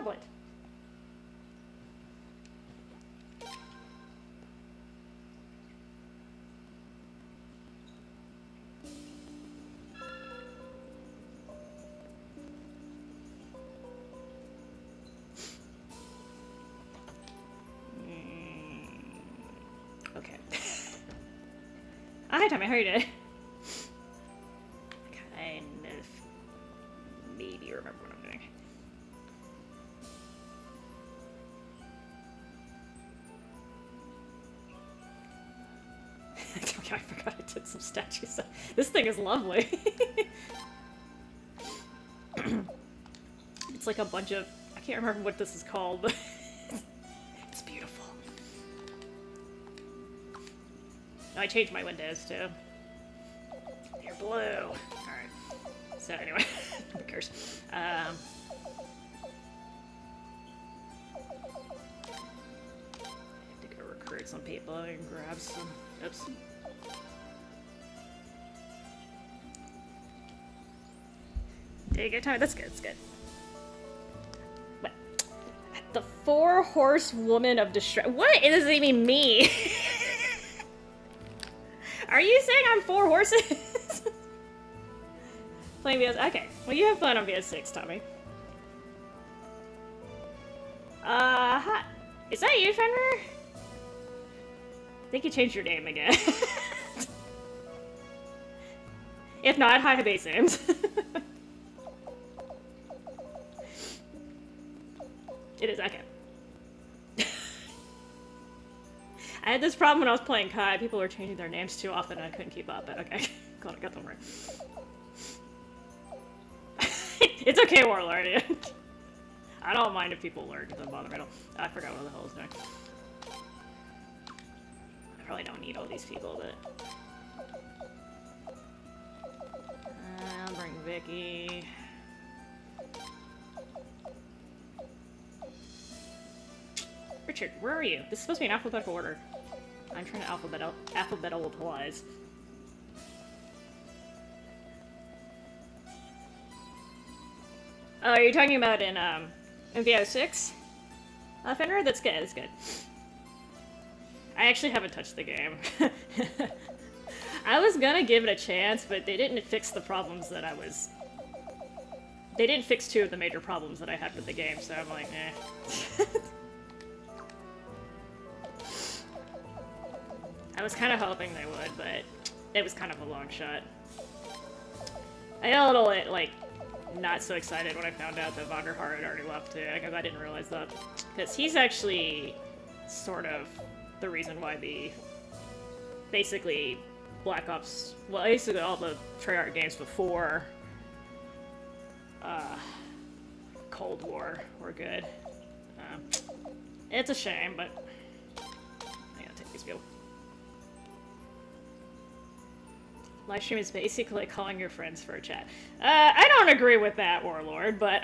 tablet. Okay. Hi, Tommy. How are you doing? Kind of maybe remember what I'm doing. Okay, I forgot I took some statues. This thing is lovely. It's like a bunch of... I can't remember what this is called, but it's beautiful. I changed my windows too. They're blue. Alright. So anyway, who cares? I have to go recruit some people and grab some... Oops. Did you get time? That's good, that's good. What? The four-horse woman of distress. What does it even mean? Are you saying I'm four horses? Playing VS. Okay. Well, you have fun on VS6, Tommy. Hi. Is that you, Fenrir? I think you changed your name again. If not, hi, base names. It is okay. I had this problem when I was playing Kai. People were changing their names too often and I couldn't keep up, but okay. Glad I got them right. It's okay, Warlord. I don't mind if people lurk. It doesn't bother me at all. I forgot what the hell I was doing. I probably don't need all these people, but... I'll bring Vicky. Richard, where are you? This is supposed to be in alphabetical order. I'm trying to alphabetalize. Oh, are you talking about in VO6? Fenrir? That's good, that's good. I actually haven't touched the game. I was gonna give it a chance, but they didn't fix the problems that I was... They didn't fix two of the major problems that I had with the game, so I'm like, eh. I was kind of hoping they would, but it was kind of a long shot. I got a little, like, not so excited when I found out that Vonderhaar had already left too, because I didn't realize that. Because he's actually sort of the reason why the... Basically, Black Ops... Well, basically all the Treyarch games before... Cold War were good. It's a shame, but... I gotta take these people. Livestream is basically calling your friends for a chat. I don't agree with that, Warlord, but,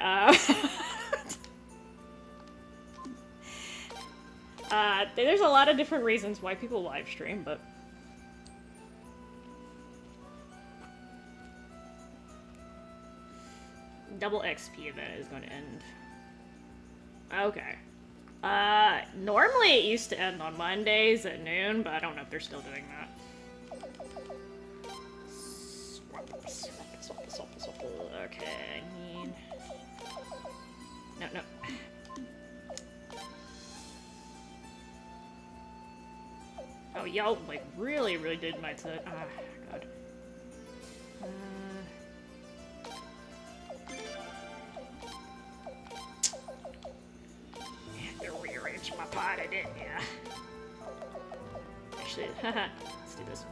there's a lot of different reasons why people live stream, but... Double XP event is going to end. Okay. Normally it used to end on Mondays at noon, but I don't know if they're still doing that. Okay, I need... No. Oh, y'all, like, really did my set. Ah, God. You had to rearrange my pot, I didn't, yeah. Actually, haha, let's do this.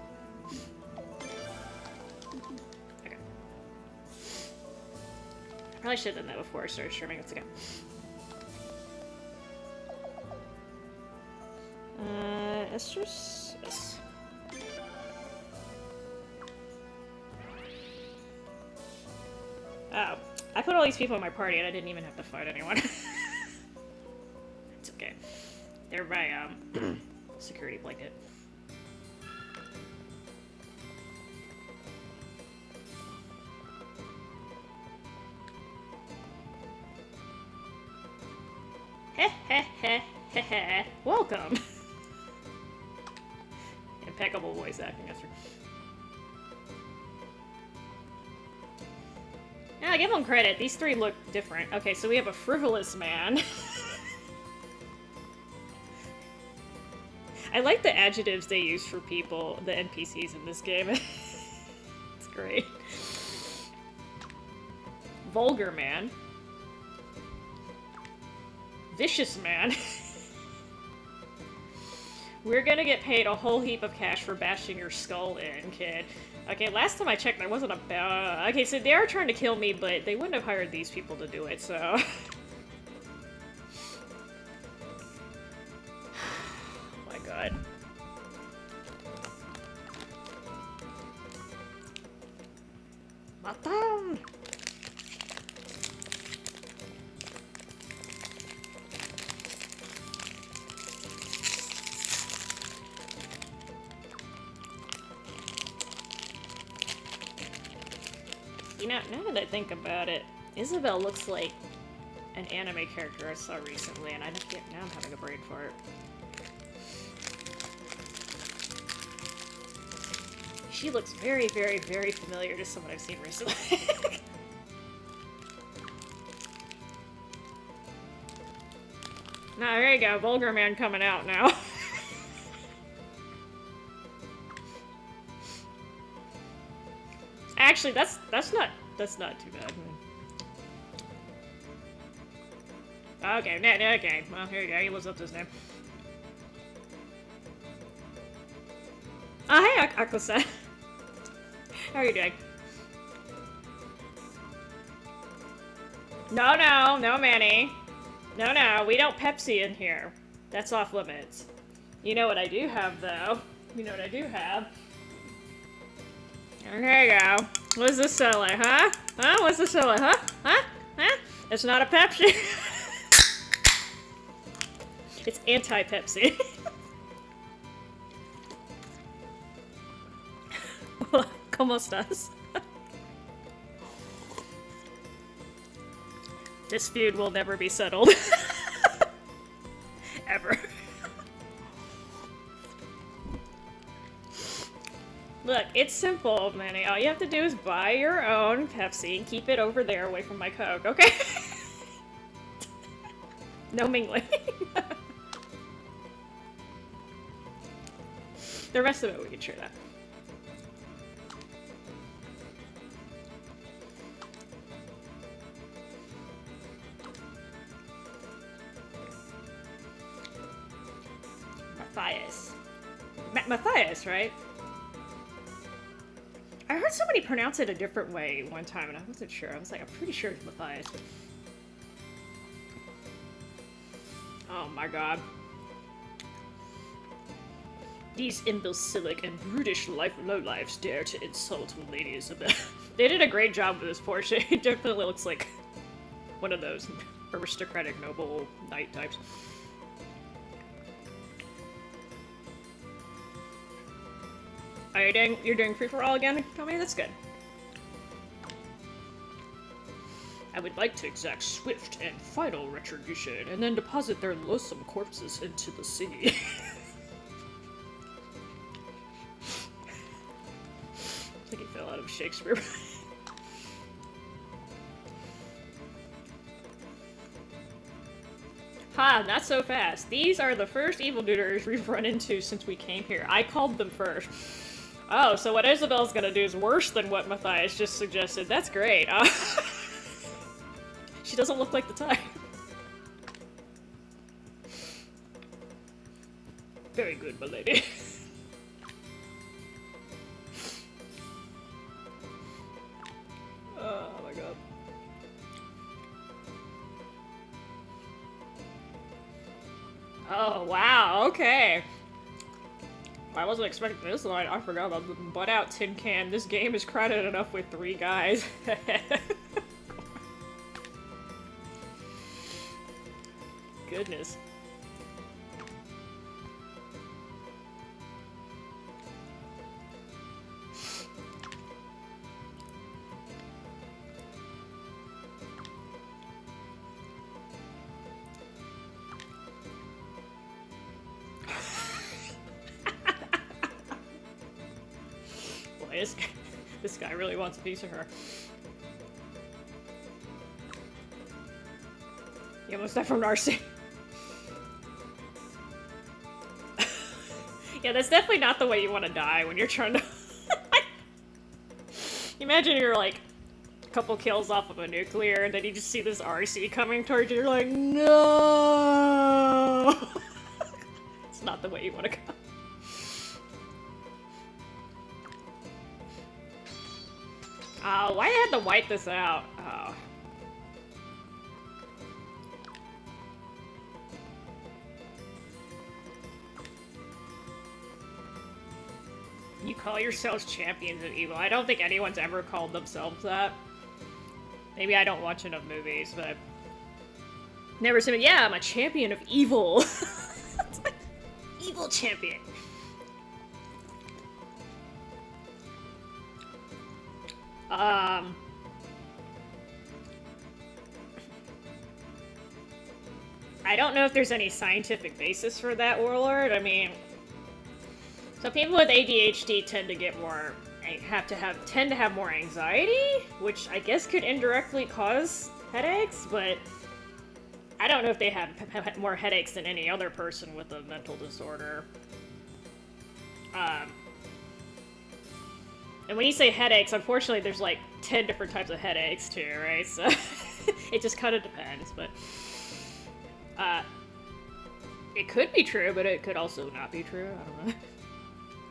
Probably should have done that before I started streaming. Let's go. Estrus? Yes. Oh. I put all these people in my party and I didn't even have to fight anyone. It's okay. They're my, security blanket. Welcome. Impeccable voice acting, that's right. Yeah, give them credit. These three look different. Okay, so we have a frivolous man. I like the adjectives they use for people, the NPCs in this game. It's great. Vulgar man. Vicious man. We're gonna get paid a whole heap of cash for bashing your skull in, kid. Okay, last time I checked, there wasn't a... okay, so they are trying to kill me, but they wouldn't have hired these people to do it, so... Oh my god. Matam! You know, now that I think about it, Isabelle looks like an anime character I saw recently, and now I'm having a brain fart. She looks very, very, very familiar to someone I've seen recently. Now, there you go, Vulgar Man coming out now. Actually, that's not too bad. Okay, okay. Well, here you go. He lives up to his name. Oh, hey, Akko-san. How are you doing? No, Manny. No, we don't Pepsi in here. That's off limits. You know what I do have, though? You know what I do have? There you go. What's this selling, huh? Huh? What's this selling, huh? Huh? Huh? It's not a Pepsi. It's anti-Pepsi. ¿Cómo estás? This feud will never be settled. Ever. Look, it's simple, Manny. All you have to do is buy your own Pepsi and keep it over there away from my Coke, okay? No mingling. The rest of it, we can share that. Matthias. Matthias, right? I heard somebody pronounce it a different way one time, and I wasn't sure. I was like, I'm pretty sure it's Matthias. Oh my god. These imbecilic and brutish lowlifes dare to insult Lady Isabelle. They did a great job with this portrait. It definitely looks like one of those aristocratic noble knight types. You're doing free-for-all again, Tommy? That's good. I would like to exact swift and final retribution, and then deposit their loathsome corpses into the sea. I think he fell out of Shakespeare. Ha, not so fast. These are the first evildoers we've run into since we came here. I called them first. Oh, so what Isabelle's gonna do is worse than what Matthias just suggested. That's great. She doesn't look like the type. Very good, my lady. Oh my god. Oh, wow, okay. I wasn't expecting this line. I forgot about the butt out tin can. This game is crowded enough with 3 guys. Goodness. Boy, this guy really wants a piece of her. You almost died from Narcy. Yeah, that's definitely not the way you want to die when you're trying to... Imagine you're like a couple kills off of a nuclear and then you just see this RC coming towards you, you're like, no! It's not the way you want to go. Oh, why did I have to wipe this out? Oh. You call yourselves champions of evil. I don't think anyone's ever called themselves that. Maybe I don't watch enough movies, but... Never said, yeah, I'm a champion of evil. It's like, evil champion. I don't know if there's any scientific basis for that, Warlord. I mean... So people with ADHD tend to get more, tend to have more anxiety, which I guess could indirectly cause headaches, but I don't know if they have more headaches than any other person with a mental disorder. And when you say headaches, unfortunately there's like 10 different types of headaches too, right? So it just kind of depends, but it could be true, but it could also not be true. I don't know.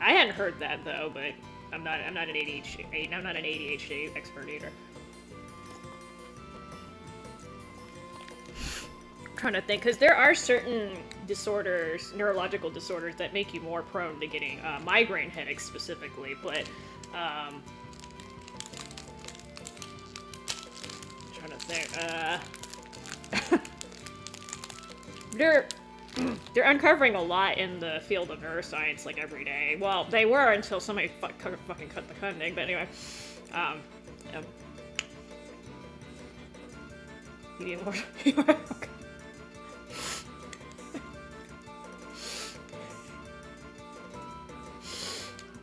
I hadn't heard that though, but I'm not an ADHD expert either. I'm trying to think, because there are certain disorders, neurological disorders, that make you more prone to getting migraine headaches specifically, but I'm trying to think. They're uncovering a lot in the field of neuroscience, like, every day. Well, they were until somebody fucking cut the funding, but anyway. Yeah. You need more? Okay.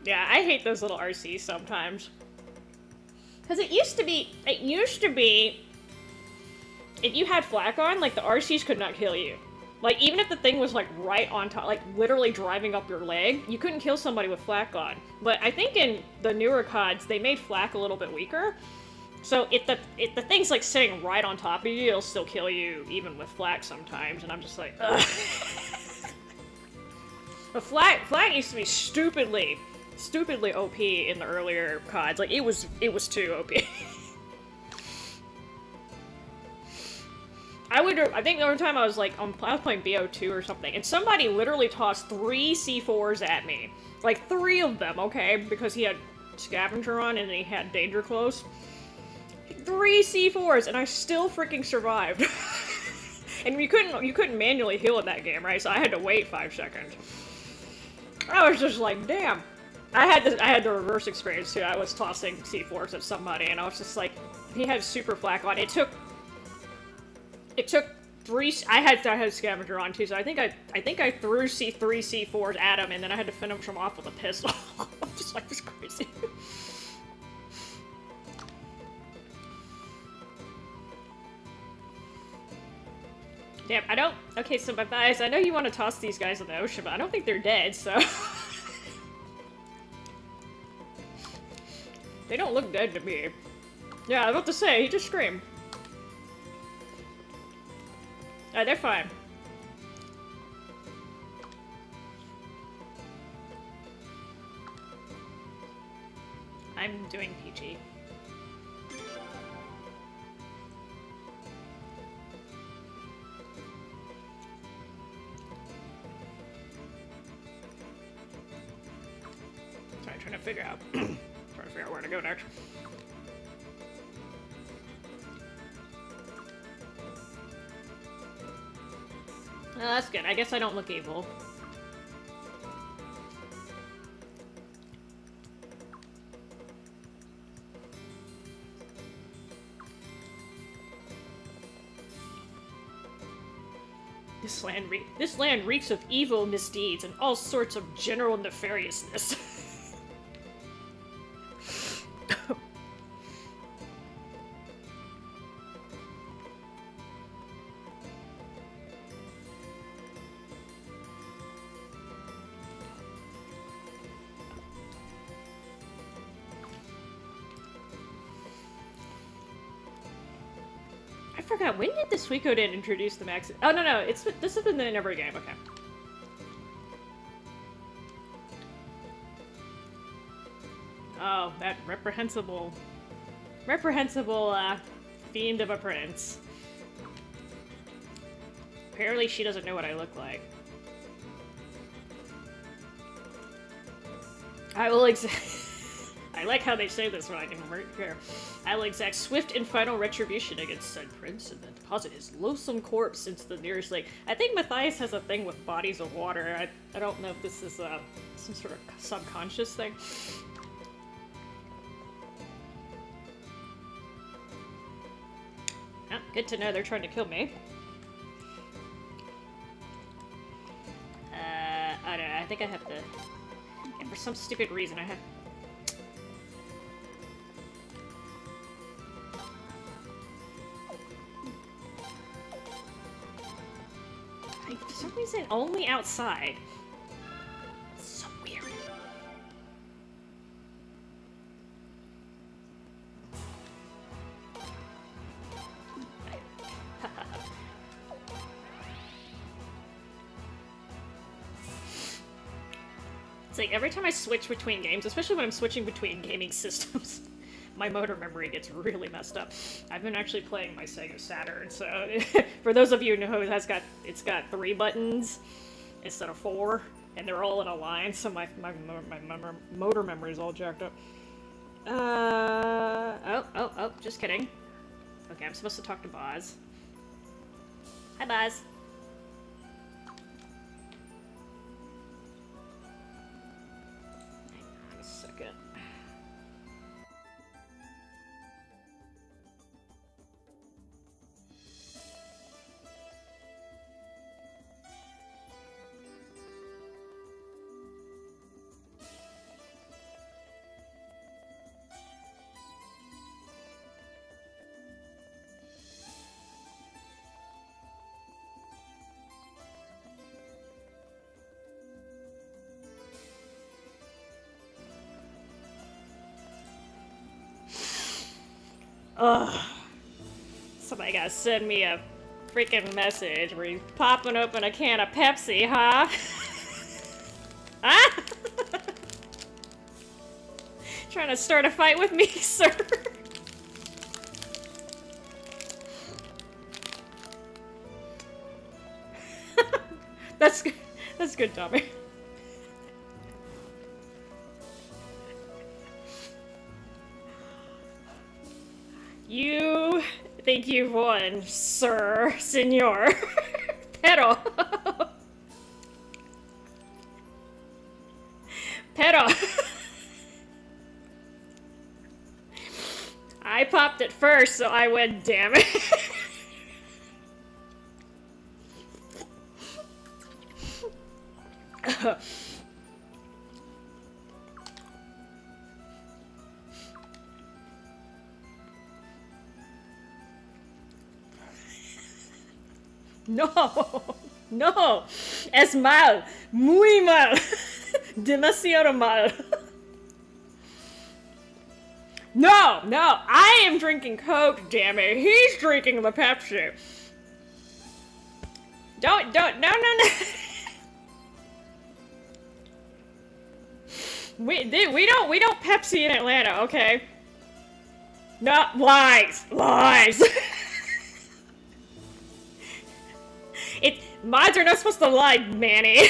Yeah, I hate those little RCs sometimes. Because it used to be, if you had flak on, like, the RCs could not kill you. Like, even if the thing was, like, right on top, like, literally driving up your leg, you couldn't kill somebody with flak on. But I think in the newer CODs, they made flak a little bit weaker. So if the thing's, like, sitting right on top of you, it'll still kill you, even with flak sometimes. And I'm just like, ugh. But flak used to be stupidly OP in the earlier CODs. Like, it was too OP. I think the one time I was like, I was playing BO2 or something, and somebody literally tossed 3 C4s at me. Like, 3 of them, okay? Because he had Scavenger on and he had Danger Close. 3 C4s, and I still freaking survived. And you couldn't manually heal in that game, right? So I had to wait 5 seconds. I was just like, damn. I had the reverse experience too. I was tossing C4s at somebody, and I was just like, he had super flak on. It took 3. I had Scavenger on too, so I think I threw 3 C4s at him, and then I had to finish him off with a pistol. I'm just like, this is crazy. Damn, I don't. Okay, so my guys, I know you want to toss these guys in the ocean, but I don't think they're dead, so. They don't look dead to me. Yeah, I was about to say, he just screamed. They're fine. I'm doing PG. Sorry, trying to figure out where to go next. Oh, that's good. I guess I don't look evil. This land reeks of evil misdeeds and all sorts of general nefariousness. I forgot, when did the Suikoden introduce the max? Oh, no, this has been in every game, okay. Oh, that reprehensible, fiend of a prince. Apparently she doesn't know what I look like. I will I like how they say this when I can care. I will exact swift and final retribution against said prince and then deposit his loathsome corpse into the nearest lake. I think Matthias has a thing with bodies of water. I don't know if this is some sort of subconscious thing. Oh, good to know they're trying to kill me. I don't know, I think I have to... And for some stupid reason I have... For some reason, only outside. It's so weird. It's like every time I switch between games, especially when I'm switching between gaming systems, my motor memory gets really messed up. I've been actually playing my Sega Saturn, so for those of you who know, it's got 3 buttons instead of 4, and they're all in a line, so my motor memory is all jacked up. Oh, just kidding. Okay, I'm supposed to talk to Boz. Hi, Boz. Hang on a second. Ugh. Somebody gotta send me a freaking message where he's popping open a can of Pepsi, huh? Ah! Trying to start a fight with me, sir? That's good. That's good, Tommy. You think you've won, sir, senor. Pero. Pero. I popped it first, so I win, damn it. No, no, es mal, muy mal, demasiado mal. No, I am drinking Coke, damn it. He's drinking the Pepsi. No. We don't Pepsi in Atlanta, okay? No, lies. Mods are not supposed to lie, Manny.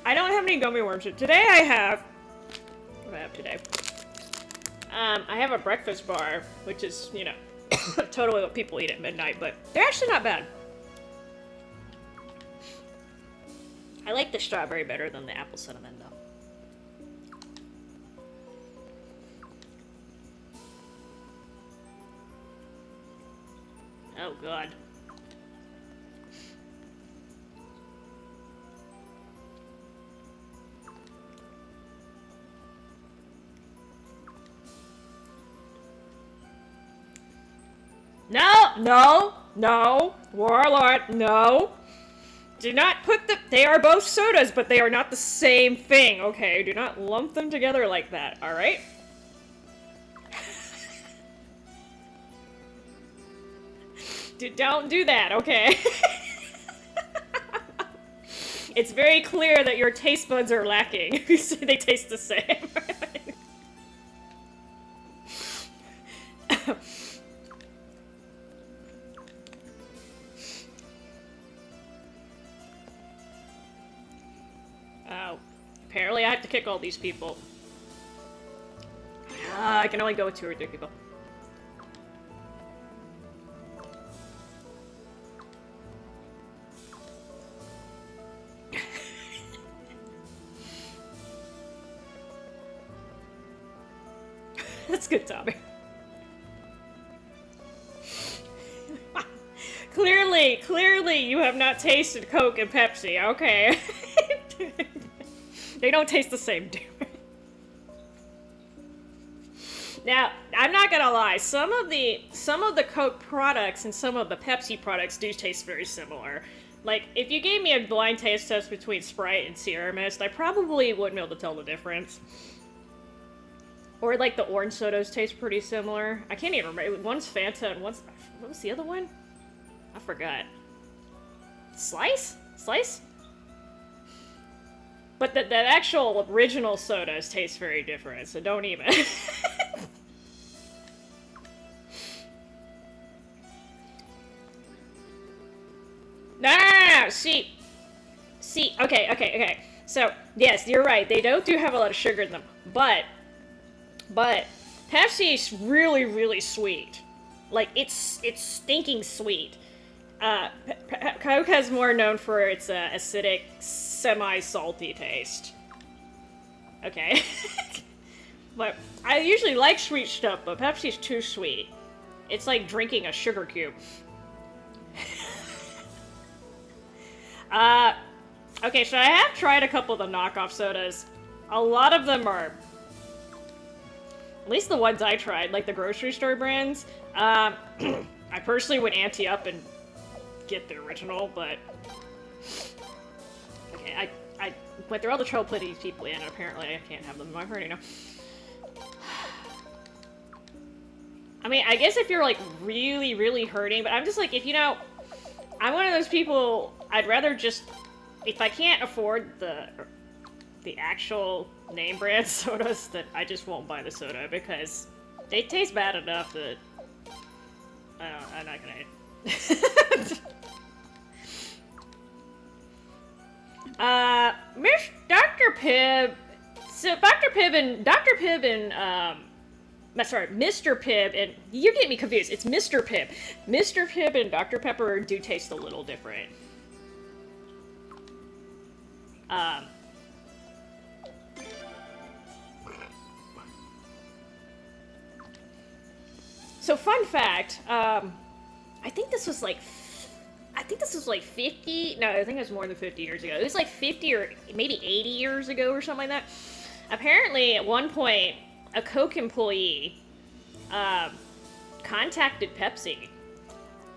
I don't have any gummy worms. Today I have... What do I have today? I have a breakfast bar, which is, you know, totally what people eat at midnight, but they're actually not bad. I like the strawberry better than the apple cinnamon, though. Oh, God. No! No! No! Warlord, no! Do not put the- They are both sodas, but they are not the same thing, okay? Do not lump them together like that, alright? Don't do that, okay? It's very clear that your taste buds are lacking. You say they taste the same. Oh. Apparently I have to kick all these people. I can only go with 2 or 3 people. That's good, Tommy. Clearly you have not tasted Coke and Pepsi, okay? They don't taste the same, do they? Now, I'm not gonna lie, some of the Coke products and some of the Pepsi products do taste very similar. Like, if you gave me a blind taste test between Sprite and Sierra Mist, I probably wouldn't be able to tell the difference. Or, like, the orange sodas taste pretty similar. I can't even remember. One's Fanta and one's... What was the other one? I forgot. Slice? Slice? But the actual original sodas taste very different, so don't even. No! See, okay. So, yes, you're right. They do have a lot of sugar in them, but Pepsi's really, really sweet. Like, it's stinking sweet. Coke has more known for its acidic, semi-salty taste. Okay. But I usually like sweet stuff, but Pepsi's too sweet. It's like drinking a sugar cube. Okay, so I have tried a couple of the knockoff sodas. A lot of them are... At least the ones I tried, like the grocery store brands. I personally would ante up and get the original, but... Okay, I went through all the trouble putting these people in, and apparently I can't have them in my party now. I mean, I guess if you're, like, really, really hurting, but I'm just like, if you know... I'm one of those people, I'd rather just... If I can't afford the actual name brand sodas, then I just won't buy the soda, because they taste bad enough that... I'm not gonna... Dr. Pibb... So, Dr. Pibb and... Sorry, Mr. Pibb and... You're getting me confused. It's Mr. Pibb. Mr. Pibb and Dr. Pepper do taste a little different. So, fun fact, I think this was like 50, no, I think it was more than 50 years ago. It was like 50 or maybe 80 years ago or something like that. Apparently, at one point, a Coke employee contacted Pepsi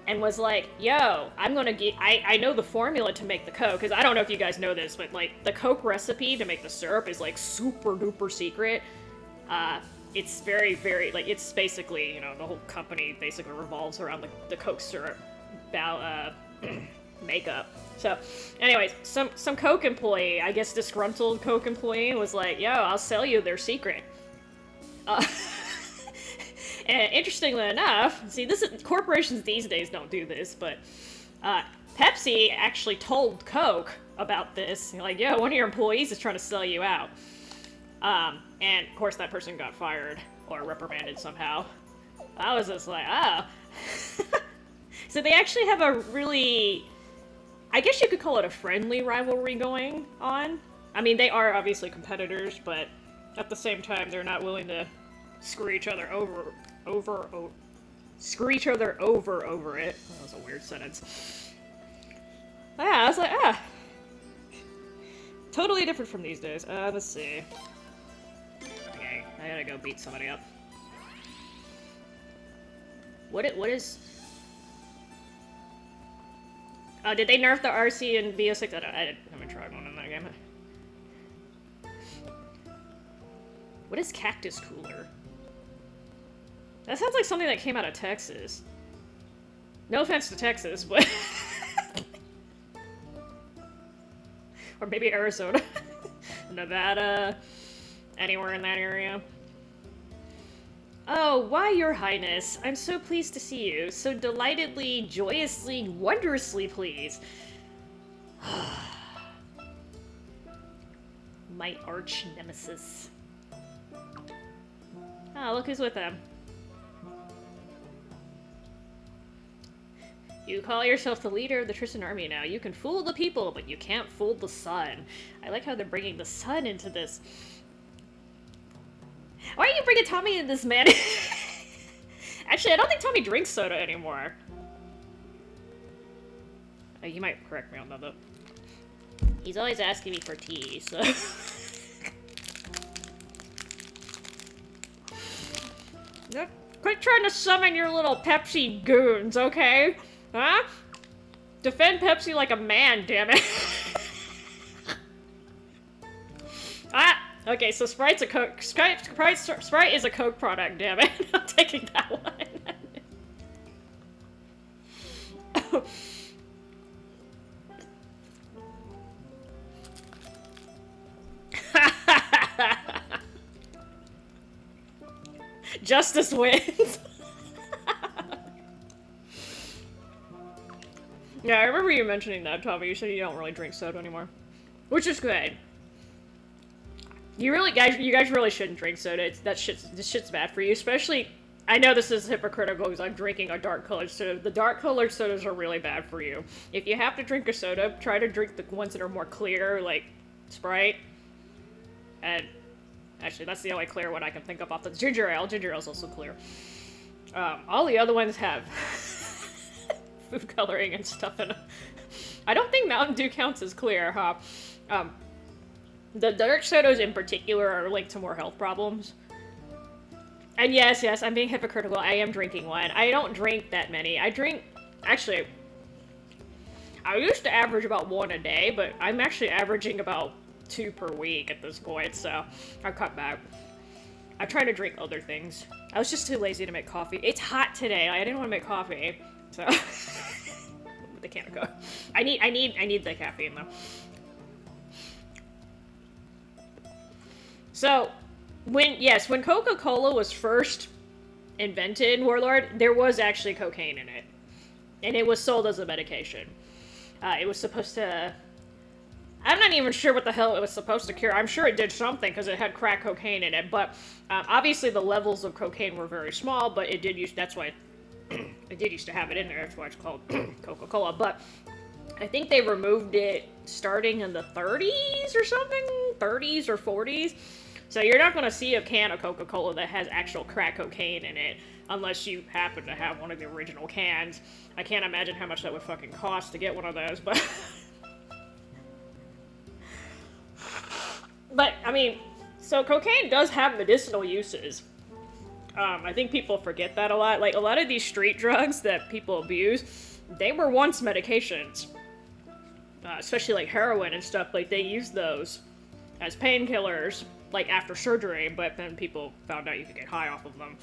and was like, yo, I'm gonna get, I know the formula to make the Coke, because I don't know if you guys know this, but like the Coke recipe to make the syrup is like super duper secret. It's very, very, like, it's basically, you know, the whole company basically revolves around the Coke syrup makeup. So, anyways, some Coke employee, I guess disgruntled Coke employee, was like, yo, I'll sell you their secret. And interestingly enough, see, corporations these days don't do this, but Pepsi actually told Coke about this. Like, yo, one of your employees is trying to sell you out. And of course that person got fired or reprimanded somehow. I was just like, oh. So they actually have a really, I guess you could call it a friendly rivalry going on. I mean, they are obviously competitors, but at the same time, they're not willing to screw each other over screw each other over it. That was a weird sentence. I was like, totally different from these days. Let's see. Okay, I gotta go beat somebody up. What is... Oh, did they nerf the RC in BO6? I haven't tried one in that game. What is Cactus Cooler? That sounds like something that came out of Texas. No offense to Texas, but... or maybe Arizona. Nevada. Anywhere in that area. Oh, why, Your Highness? I'm so pleased to see you. So delightedly, joyously, wondrously pleased. My arch nemesis. Oh, look who's with them. You call yourself the leader of the Tristan army now. You can fool the people, but you can't fool the sun. I like how they're bringing the sun into this. Why are you bringing Tommy into this, man? Actually, I don't think Tommy drinks soda anymore. Oh, you might correct me on that, though. He's always asking me for tea, so... Quit trying to summon your little Pepsi goons, okay? Huh? Defend Pepsi like a man, damn it. Okay, so Sprite's a Coke. Sprite is a Coke product, damn it. I'm taking that one. Justice wins. Yeah, I remember you mentioning that, Tommy. You said you don't really drink soda anymore, which is good. You guys really shouldn't drink soda. This shit's bad for you. Especially, I know this is hypocritical because I'm drinking a dark colored soda. The dark colored sodas are really bad for you. If you have to drink a soda, try to drink the ones that are more clear, like Sprite. And actually, that's the only clear one I can think of off the ginger ale. Ginger ale's also clear. All the other ones have food coloring and stuff in them. I don't think Mountain Dew counts as clear, huh? The dark sodas in particular are linked to more health problems. And yes, I'm being hypocritical. I am drinking one. I don't drink that many. Actually, I used to average about one a day, but I'm actually averaging about 2 per week at this point, so I've cut back. I'm trying to drink other things. I was just too lazy to make coffee. It's hot today. I didn't want to make coffee, so the can of Coke. I need the caffeine though. So, when Coca-Cola was first invented, Warlord, there was actually cocaine in it. And it was sold as a medication. It was supposed to... I'm not even sure what the hell it was supposed to cure. I'm sure it did something because it had crack cocaine in it. But obviously the levels of cocaine were very small, but it did use... That's why it did used to have it in there. That's why it's called Coca-Cola. But I think they removed it starting in the 30s or something? 30s or 40s? So you're not going to see a can of Coca-Cola that has actual crack cocaine in it, unless you happen to have one of the original cans. I can't imagine how much that would fucking cost to get one of those, but... But, I mean, so cocaine does have medicinal uses. I think people forget that a lot. Like, a lot of these street drugs that people abuse, they were once medications. Especially, like, heroin and stuff. Like, they used those as painkillers. Like, after surgery, but then people found out you could get high off of them.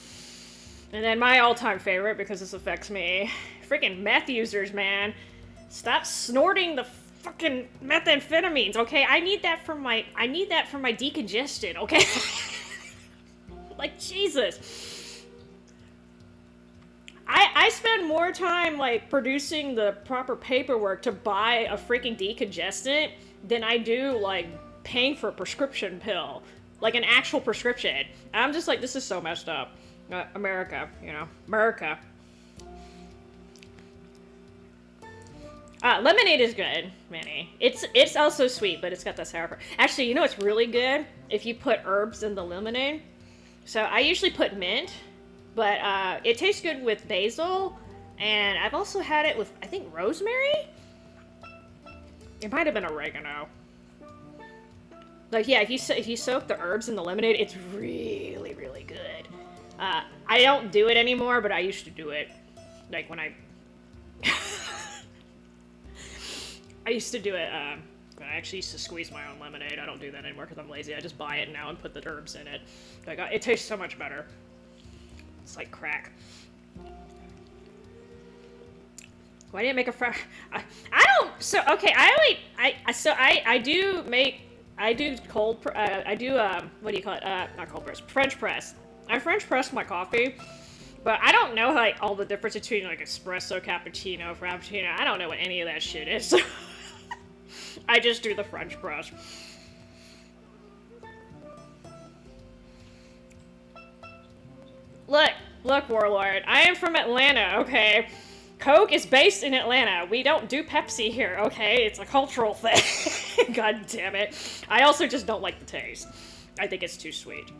And then my all-time favorite, because this affects me, freaking meth users, man. Stop snorting the fucking methamphetamines, okay? I need that for my decongestion, okay? Like, Jesus. I spend more time, like, producing the proper paperwork to buy a freaking decongestant than I do, like, paying for a prescription pill. Like, an actual prescription. I'm just like, this is so messed up. America, you know. America. Lemonade is good, Manny. It's also sweet, but it's got that sour. Actually, you know what's really good? If you put herbs in the lemonade. So, I usually put mint, But it tastes good with basil, and I've also had it with, I think, rosemary? It might have been oregano. Like, yeah, if you soak the herbs in the lemonade, it's really, really good. I don't do it anymore, but I used to do it. Like, when I used to do it, I actually used to squeeze my own lemonade. I don't do that anymore because I'm lazy. I just buy it now and put the herbs in it. Like, it tastes so much better. It's like crack. Why didn't make a fresh? I don't. So okay, I do make. I do cold. I do what do you call it? Not cold press. French press. I French press my coffee, but I don't know like all the difference between like espresso, cappuccino, frappuccino. I don't know what any of that shit is. I just do the French press. Look, Warlord. I am from Atlanta. Okay. Coke is based in Atlanta. We don't do Pepsi here, okay? It's a cultural thing. God damn it. I also just don't like the taste. I think it's too sweet.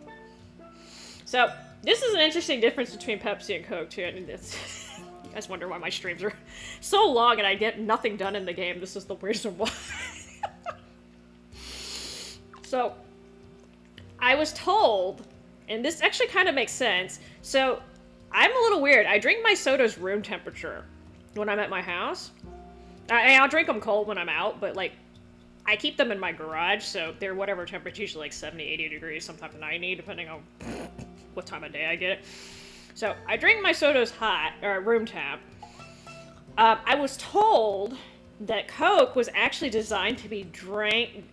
So, this is an interesting difference between Pepsi and Coke, too. And it's, you guys wonder why my streams are so long and I get nothing done in the game. This is the reason why. So, I was told, and this actually kind of makes sense. So, I'm a little weird. I drink my sodas room temperature when I'm at my house. I'll drink them cold when I'm out, but like, I keep them in my garage, so they're whatever temperature, usually like 70, 80 degrees, sometimes 90, depending on what time of day I get it. So I drink my sodas hot, or room temp. I was told that Coke was actually designed to be drunk.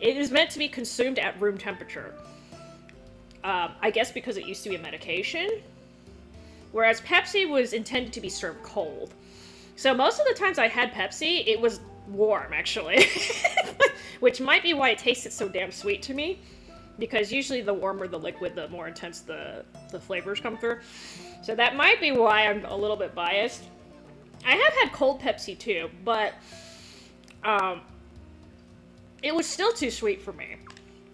It is meant to be consumed at room temperature. I guess because it used to be a medication. Whereas Pepsi was intended to be served cold. So most of the times I had Pepsi, it was warm, actually. Which might be why it tasted so damn sweet to me. Because usually the warmer the liquid, the more intense the flavors come through. So that might be why I'm a little bit biased. I have had cold Pepsi too, but it was still too sweet for me.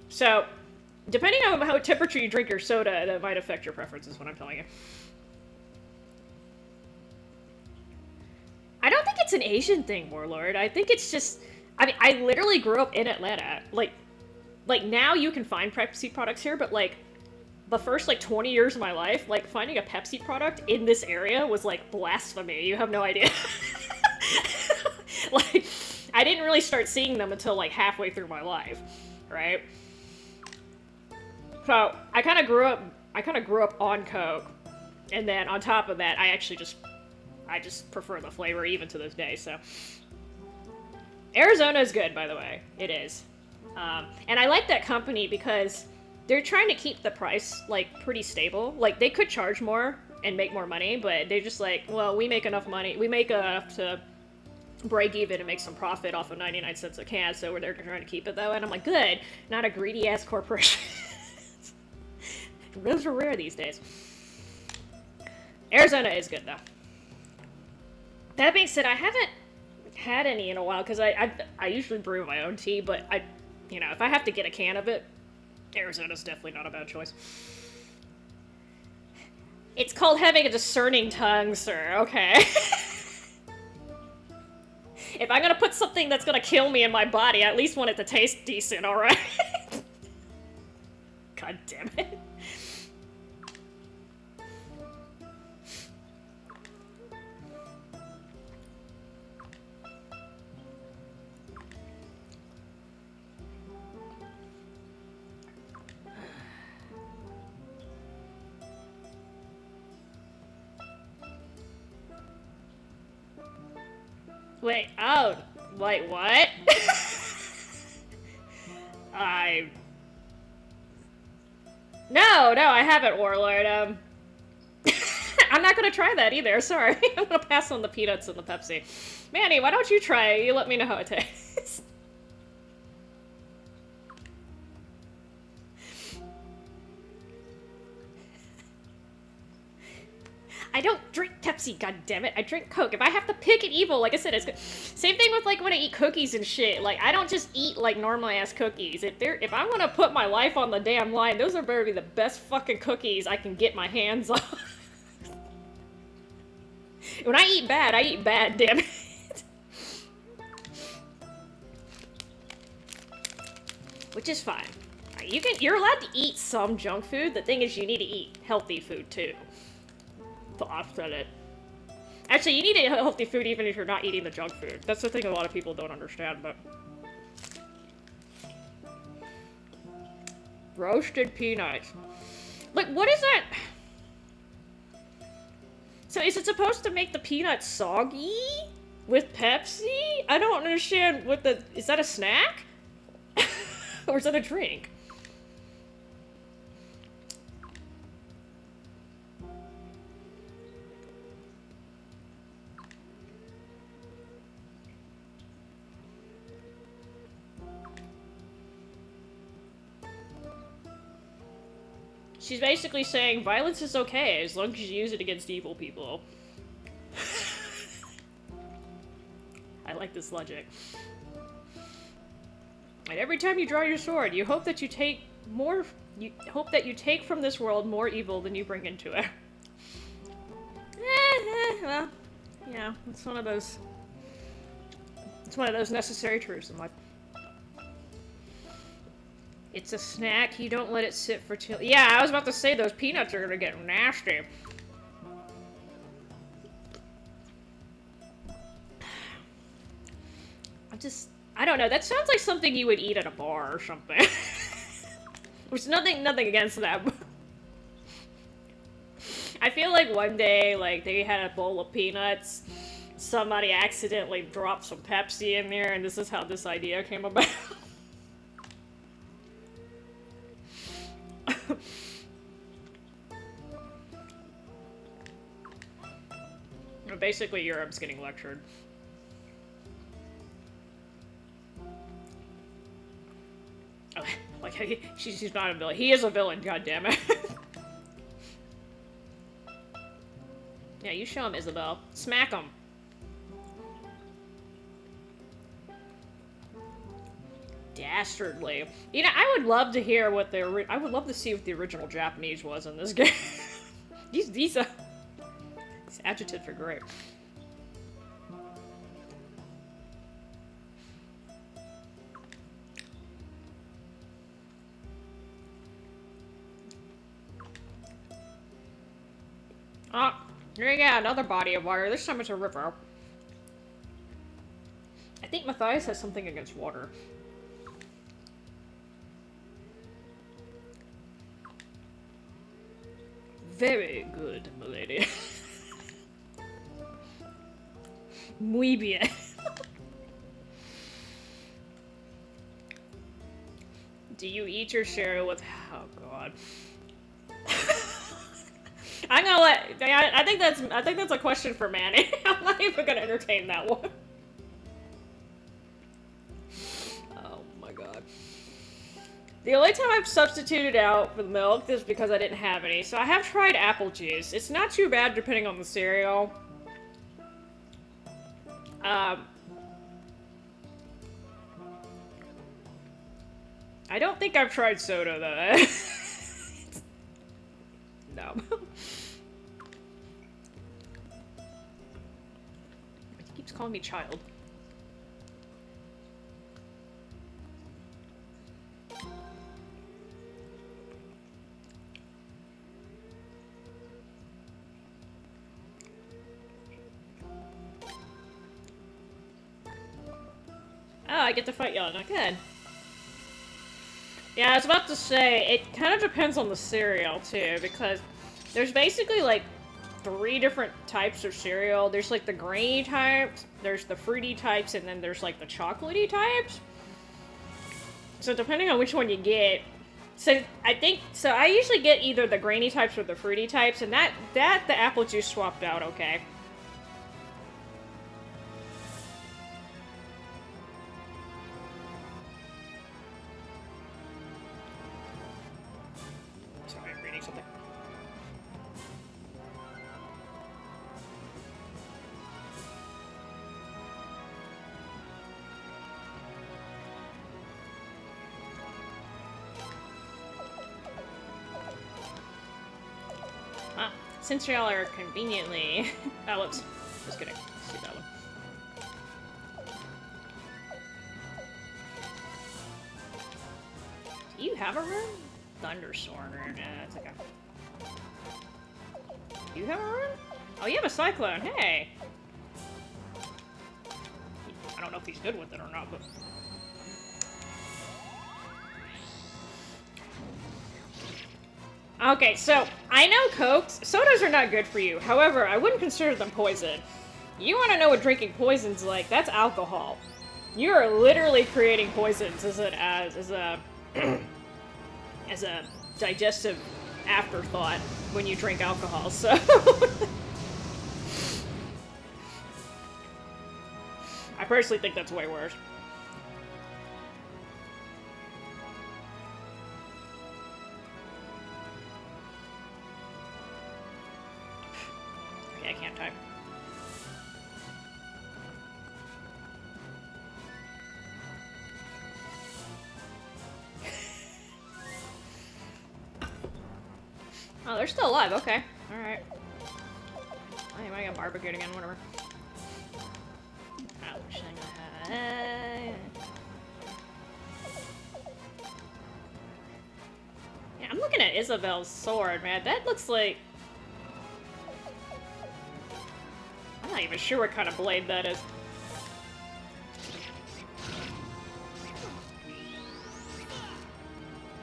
So, depending on how temperature you drink your soda, that might affect your preferences, what I'm telling you. I don't think it's an Asian thing, Warlord. I think it's just... I mean, I literally grew up in Atlanta. Like now you can find Pepsi products here, but, like, the first, like, 20 years of my life, like, finding a Pepsi product in this area was, like, blasphemy. You have no idea. Like, I didn't really start seeing them until, like, halfway through my life, right? So, I kind of grew up on Coke, and then on top of that, I just prefer the flavor even to this day, so. Arizona is good, by the way. It is. And I like that company because they're trying to keep the price, like, pretty stable. Like, they could charge more and make more money, but they're just like, well, we make enough money. We make enough to break even and make some profit off of 99 cents a can, so they're trying to keep it that way. And I'm like, good. Not a greedy-ass corporation. Those are rare these days. Arizona is good, though. That being said, I haven't had any in a while, because I usually brew my own tea, but if I have to get a can of it, Arizona's definitely not a bad choice. It's called having a discerning tongue, sir, okay? If I'm gonna put something that's gonna kill me in my body, I at least want it to taste decent, alright? God damn it. Wait, oh, wait, what? No, I haven't, Warlord, I'm not gonna try that either, sorry. I'm gonna pass on the peanuts and the Pepsi. Manny, why don't you try it? You let me know how it tastes. I don't drink Pepsi, god damn it. I drink Coke. If I have to pick an evil, like I said, it's good. Same thing with like when I eat cookies and shit. Like I don't just eat like normal ass cookies. If I'm gonna put my life on the damn line, those are better be the best fucking cookies I can get my hands on. When I eat bad, damn it. Which is fine. You're allowed to eat some junk food. The thing is you need to eat healthy food too. To offset it. Actually, you need to eat healthy food even if you're not eating the junk food. That's the thing a lot of people don't understand, but... Roasted peanuts. Like, what is that? So is it supposed to make the peanuts soggy? With Pepsi? I don't understand what the... Is that a snack? Or is that a drink? She's basically saying violence is okay as long as you use it against evil people. I like this logic. And every time you draw your sword, you hope that you take more. You hope that you take from this world more evil than you bring into it. Well, yeah, it's one of those. It's one of those necessary truths in life. It's a snack. You don't let it sit for too. Yeah, I was about to say those peanuts are gonna get nasty. I don't know. That sounds like something you would eat at a bar or something. Which nothing against that. I feel like one day, like they had a bowl of peanuts. Somebody accidentally dropped some Pepsi in there, and this is how this idea came about. Basically, Europe's getting lectured. Oh, like, she's not a villain. He is a villain, goddammit. Yeah, you show him, Isabel. Smack him. Dastardly. You know, I would love to hear what I would love to see what the original Japanese was in this game. These adjectives are great. Oh, here you go, another body of water. This time it's a river. I think Matthias has something against water. Very good, milady. Muy bien. Do you eat your share with... Oh, God. I'm gonna let... I think that's a question for Manny. I'm not even gonna entertain that one. Oh, my God. The only time I've substituted out for the milk is because I didn't have any. So I have tried apple juice. It's not too bad depending on the cereal. I don't think I've tried soda, though. No. He keeps calling me child. Oh, I get to fight Yana. Good. Yeah, I was about to say, it kind of depends on the cereal, too, because there's basically, like, 3 different types of cereal. There's, like, the grainy types, there's the fruity types, and then there's, like, the chocolatey types. So depending on which one you get... So, I usually get either the grainy types or the fruity types, and that the apple juice swapped out okay. Huh. Since y'all are conveniently... Oh, whoops. Just kidding. Let's do that one. Do you have a room? Thunderstorm. Nah, it's okay. Do you have a room? Oh, you have a cyclone. Hey! I don't know if he's good with it or not, but... Okay, so, I know Cokes, sodas are not good for you. However, I wouldn't consider them poison. You want to know what drinking poison's like? That's alcohol. You are literally creating poisons as a as a digestive afterthought when you drink alcohol, so... I personally think that's way worse. Okay, I can't type. Oh, they're still alive, okay. Alright. I might get barbecued again, whatever. Ouch, yeah, I'm looking at Isabel's sword, man. That looks like... I'm not even sure what kind of blade that is.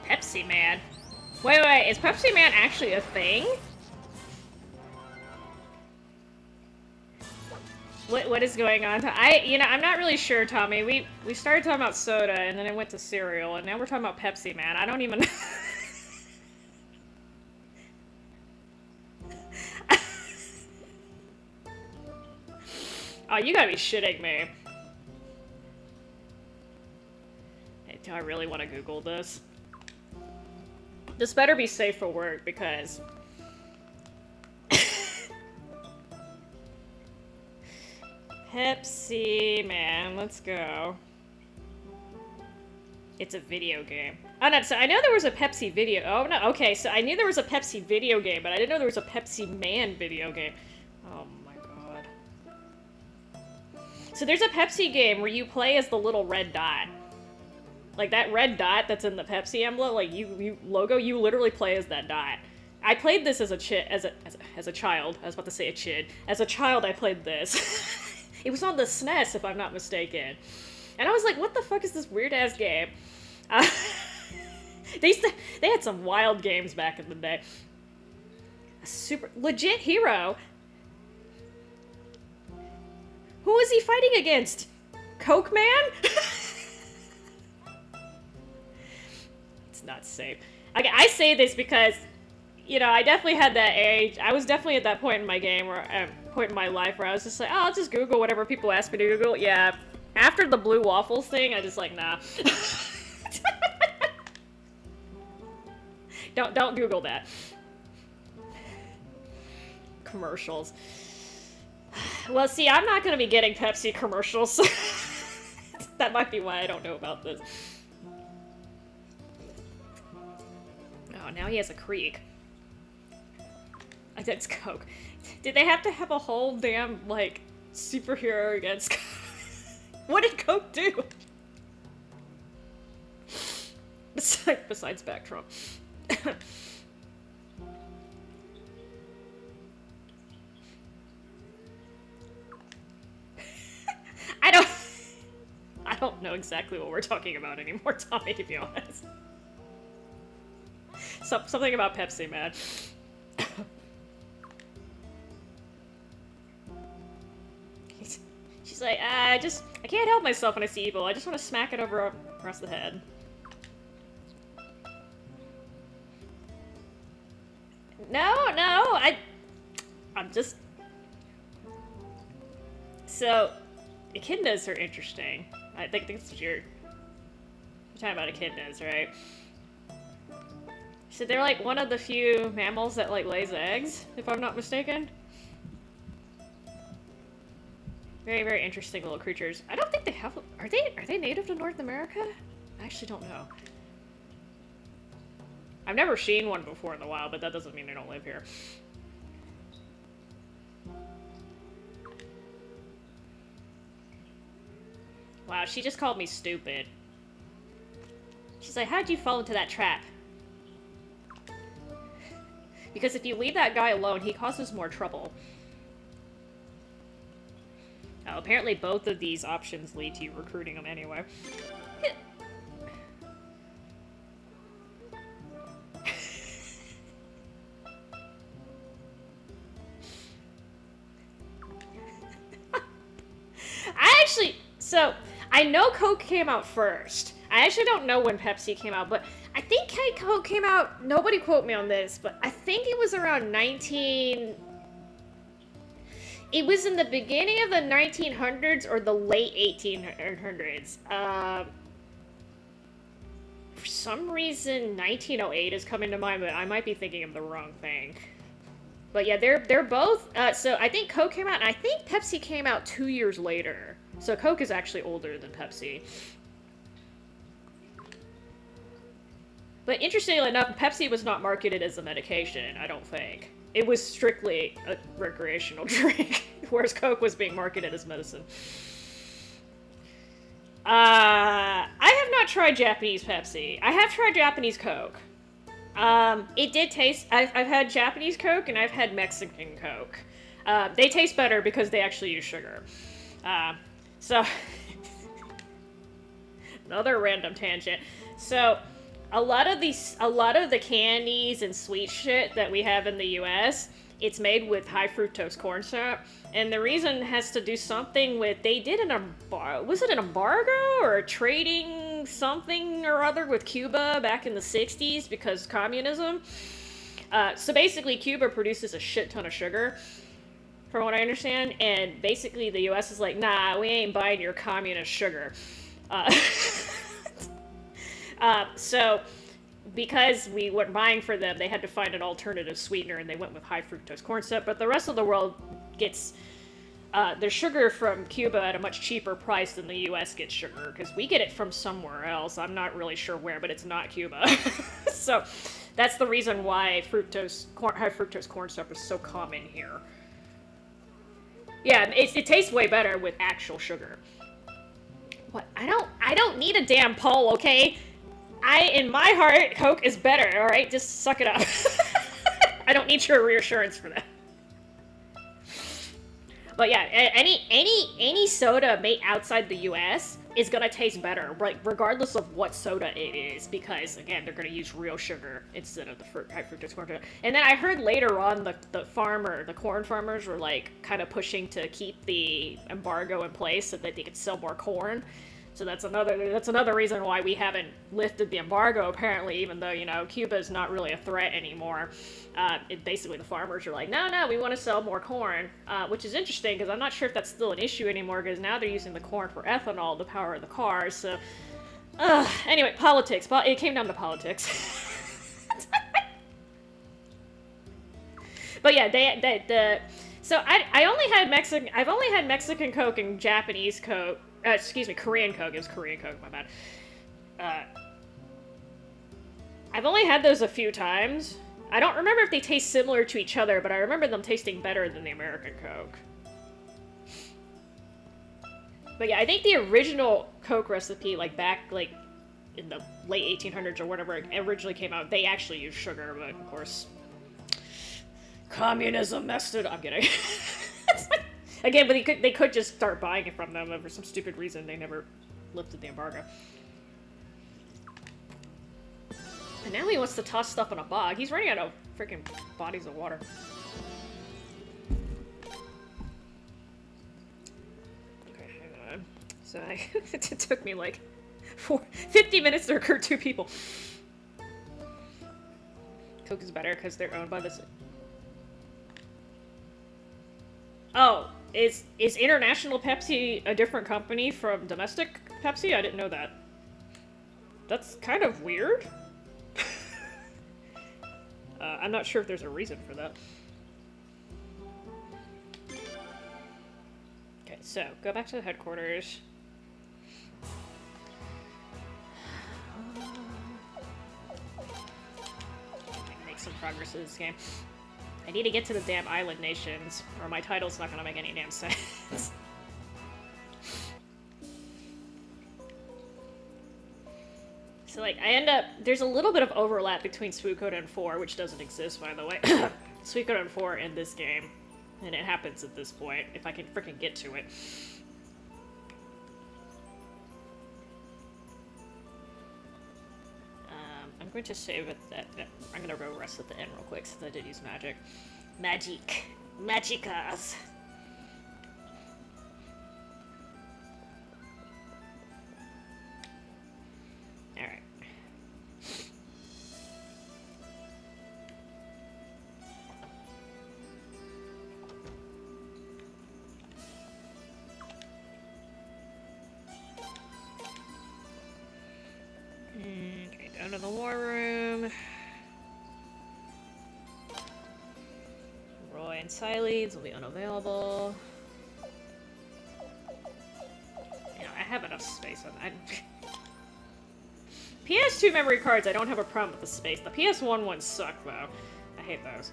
Pepsi Man. Wait, is Pepsi Man actually a thing? What is going on? I'm not really sure, Tommy. We started talking about soda, and then it went to cereal, and now we're talking about Pepsi Man. I don't even know. Oh, you gotta be shitting me. Hey, do I really want to Google this? This better be safe for work, because... Pepsi Man, let's go. It's a video game. Oh, no, so I know there was a Pepsi video. Oh, no, okay, so I knew there was a Pepsi video game, but I didn't know there was a Pepsi Man video game. Oh my god. So there's a Pepsi game where you play as the little red dot. Like, that red dot that's in the Pepsi emblem, like, you literally play as that dot. I played this as a child. I was about to say a chid. As a child, I played this. It was on the SNES, if I'm not mistaken. And I was like, what the fuck is this weird-ass game? They had some wild games back in the day. A super... legit hero? Who is he fighting against? Coke Man? It's not safe. Okay, I say this because, you know, I definitely had that age. I was definitely at that point in my game where... point in my life where I was just like, oh, I'll just Google whatever people ask me to Google. Yeah, after the blue waffles thing, I just like, nah. Don't Google that. Commercials. Well, see, I'm not gonna be getting Pepsi commercials. That might be why I don't know about this. Oh, now he has a creek. That's Coke. Did they have to have a whole damn, like, superhero against What did Coke do? Besides back Trump. I don't know exactly what we're talking about anymore, Tommy, to be honest. Something about Pepsi, man. She's like, I can't help myself when I see evil. I just want to smack it over across the head. No, I'm just... So, echidnas are interesting. I think that's what you're talking about, echidnas, right? So they're like one of the few mammals that like lays eggs, if I'm not mistaken. Very, very interesting little creatures. I don't think they have... Are they native to North America? I actually don't know. I've never seen one before in the wild, but that doesn't mean they don't live here. Wow, she just called me stupid. She's like, how'd you fall into that trap? Because if you leave that guy alone, he causes more trouble. Oh, apparently both of these options lead to you recruiting him anyway. So, I know Coke came out first. I actually don't know when Pepsi came out, but I think Coke came out, nobody quote me on this, but I think it was around it was in the beginning of the 1900s or the late 1800s. For some reason, 1908 is coming to mind, but I might be thinking of the wrong thing. But yeah, they're both, so I think Coke came out, and I think Pepsi came out 2 years later. So Coke is actually older than Pepsi. But interestingly enough, Pepsi was not marketed as a medication, I don't think. It was strictly a recreational drink, whereas Coke was being marketed as medicine. I have not tried Japanese Pepsi. I have tried Japanese Coke. It did taste... I've had Japanese Coke and I've had Mexican Coke. They taste better because they actually use sugar. So... Another random tangent. So... A lot of the candies and sweet shit that we have in the US, it's made with high fructose corn syrup. And the reason has to do something with, they did was it an embargo or a trading something or other with Cuba back in the 60s because communism? So basically Cuba produces a shit ton of sugar, from what I understand. And basically the US is like, nah, we ain't buying your communist sugar. So, because we weren't buying for them, they had to find an alternative sweetener, and they went with high fructose corn syrup. But the rest of the world gets their sugar from Cuba at a much cheaper price than the U.S. gets sugar, because we get it from somewhere else. I'm not really sure where, but it's not Cuba. So, that's the reason why high fructose corn syrup is so common here. Yeah, it tastes way better with actual sugar. What? I don't need a damn poll, okay? In my heart, Coke is better, alright? Just suck it up. I don't need your reassurance for that. But yeah, any soda made outside the US is gonna taste better, right? Regardless of what soda it is, because again, they're gonna use real sugar instead of the high fructose corn syrup. And then I heard later on the corn farmers were like kind of pushing to keep the embargo in place so that they could sell more corn. So that's another reason why we haven't lifted the embargo, apparently, even though, you know, Cuba is not really a threat anymore. Basically, the farmers are like, no, we want to sell more corn, which is interesting, because I'm not sure if that's still an issue anymore, because now they're using the corn for ethanol to power the cars, so... anyway, politics. It came down to politics. But yeah, so I've only had Mexican Coke and Japanese Coke. Excuse me, Korean Coke. It was Korean Coke, my bad. I've only had those a few times. I don't remember if they taste similar to each other, but I remember them tasting better than the American Coke. But yeah, I think the original Coke recipe, back in the late 1800s or whatever it originally came out, they actually used sugar, but of course, communism messed it up. I'm kidding. Again, but they could just start buying it from them, and for some stupid reason they never lifted the embargo. And now he wants to toss stuff in a bog. He's running out of freaking bodies of water. Okay, hang on. So it took me 50 minutes to recruit 2 people. Coke is better because they're owned by the... Oh, is International Pepsi a different company from domestic Pepsi? I didn't know that. That's kind of weird. I'm not sure if there's a reason for that. Okay, so go back to the headquarters. Make some progress in this game. I need to get to the damn island nations, or my title's not gonna make any damn sense. So, like, there's a little bit of overlap between Suikoden IV, which doesn't exist, by the way, Suikoden IV and this game, and it happens at this point, if I can freaking get to it. I'm going to save it that, I'm gonna go rest at the end real quick, since I did use magic. Magicas! Alright. Okay, down to the war room. Roy and Sileeds will be unavailable. You know, I have enough space on that. PS2 memory cards, I don't have a problem with the space. The PS1 ones suck, though. I hate those.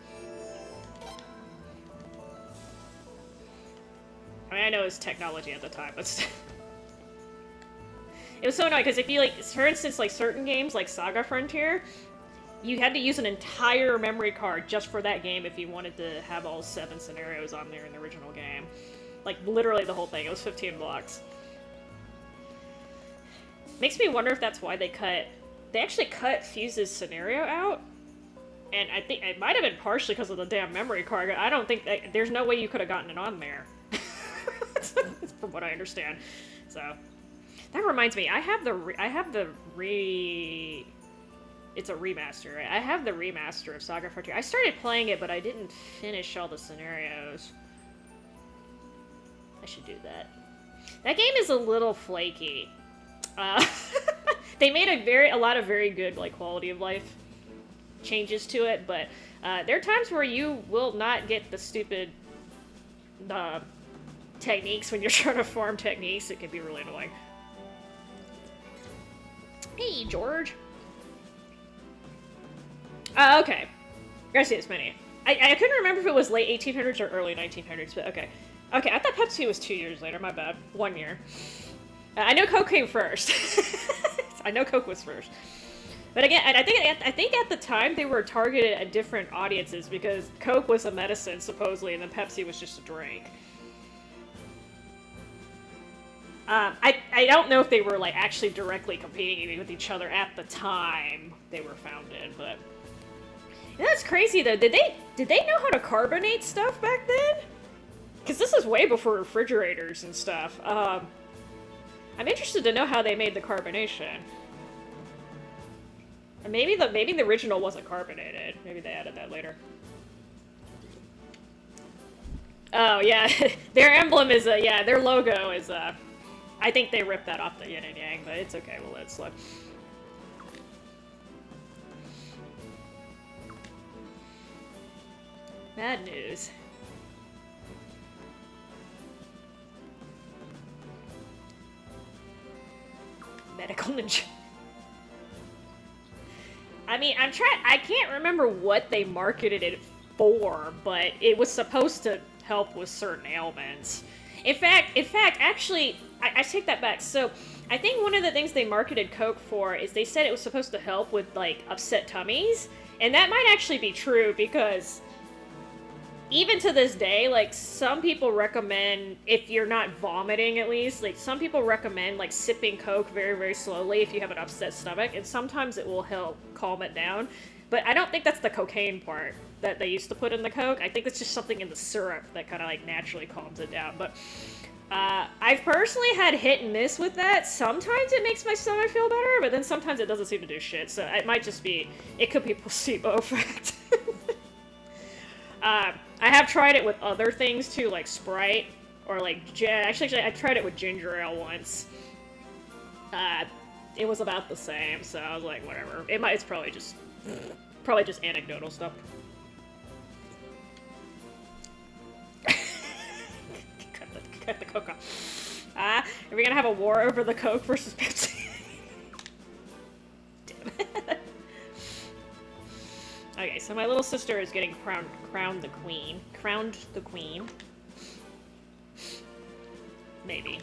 I mean, I know it's technology at the time, but still. It was so annoying, because if you, like, for instance, like, certain games, like Saga Frontier, you had to use an entire memory card just for that game if you wanted to have all 7 scenarios on there in the original game. Like, literally the whole thing. It was 15 blocks. Makes me wonder if that's why they actually cut Fuse's scenario out. And I think it might have been partially because of the damn memory card. I don't think there's no way you could have gotten it on there. From what I understand. So, that reminds me, it's a remaster, right? I have the remaster of Saga Frontier. I started playing it, but I didn't finish all the scenarios. I should do that. That game is a little flaky. They made a lot of very good, like, quality of life changes to it, but there are times where you will not get the stupid techniques when you're trying to farm techniques. It can be really annoying. Hey, George. Okay. Garcia's many. I couldn't remember if it was late 1800s or early 1900s, but okay. Okay, I thought Pepsi was 2 years later. My bad. 1 year. I know Coke came first. I know Coke was first. But again, I think at the time they were targeted at different audiences because Coke was a medicine, supposedly, and then Pepsi was just a drink. I don't know if they were, like, actually directly competing with each other at the time they were founded, but... And that's crazy, though. Did they know how to carbonate stuff back then? Because this is way before refrigerators and stuff. I'm interested to know how they made the carbonation. And maybe the original wasn't carbonated. Maybe they added that later. Oh, yeah. Their emblem is, yeah, their logo is, I think they ripped that off the yin and yang, but it's okay, we'll let it slip. Bad news. Medical ninja. I mean, I can't remember what they marketed it for, but it was supposed to help with certain ailments. In fact, actually, I take that back. So, I think one of the things they marketed Coke for is they said it was supposed to help with, like, upset tummies. And that might actually be true because even to this day, like, some people recommend, if you're not vomiting at least, like, some people recommend, like, sipping Coke very, very slowly if you have an upset stomach, and sometimes it will help calm it down. But I don't think that's the cocaine part that they used to put in the Coke. I think it's just something in the syrup that kind of, like, naturally calms it down. But I've personally had hit and miss with that. Sometimes it makes my stomach feel better, but then sometimes it doesn't seem to do shit. So it might just be, it could be placebo effect. I have tried it with other things too, like Sprite, or like, actually, I tried it with ginger ale once. It was about the same, so I was like, whatever. It's probably just anecdotal stuff. Cut the Coke off. Are we gonna have a war over the Coke versus Pepsi? Damn it. Okay, so my little sister is getting crowned the queen. Crowned the queen. Maybe.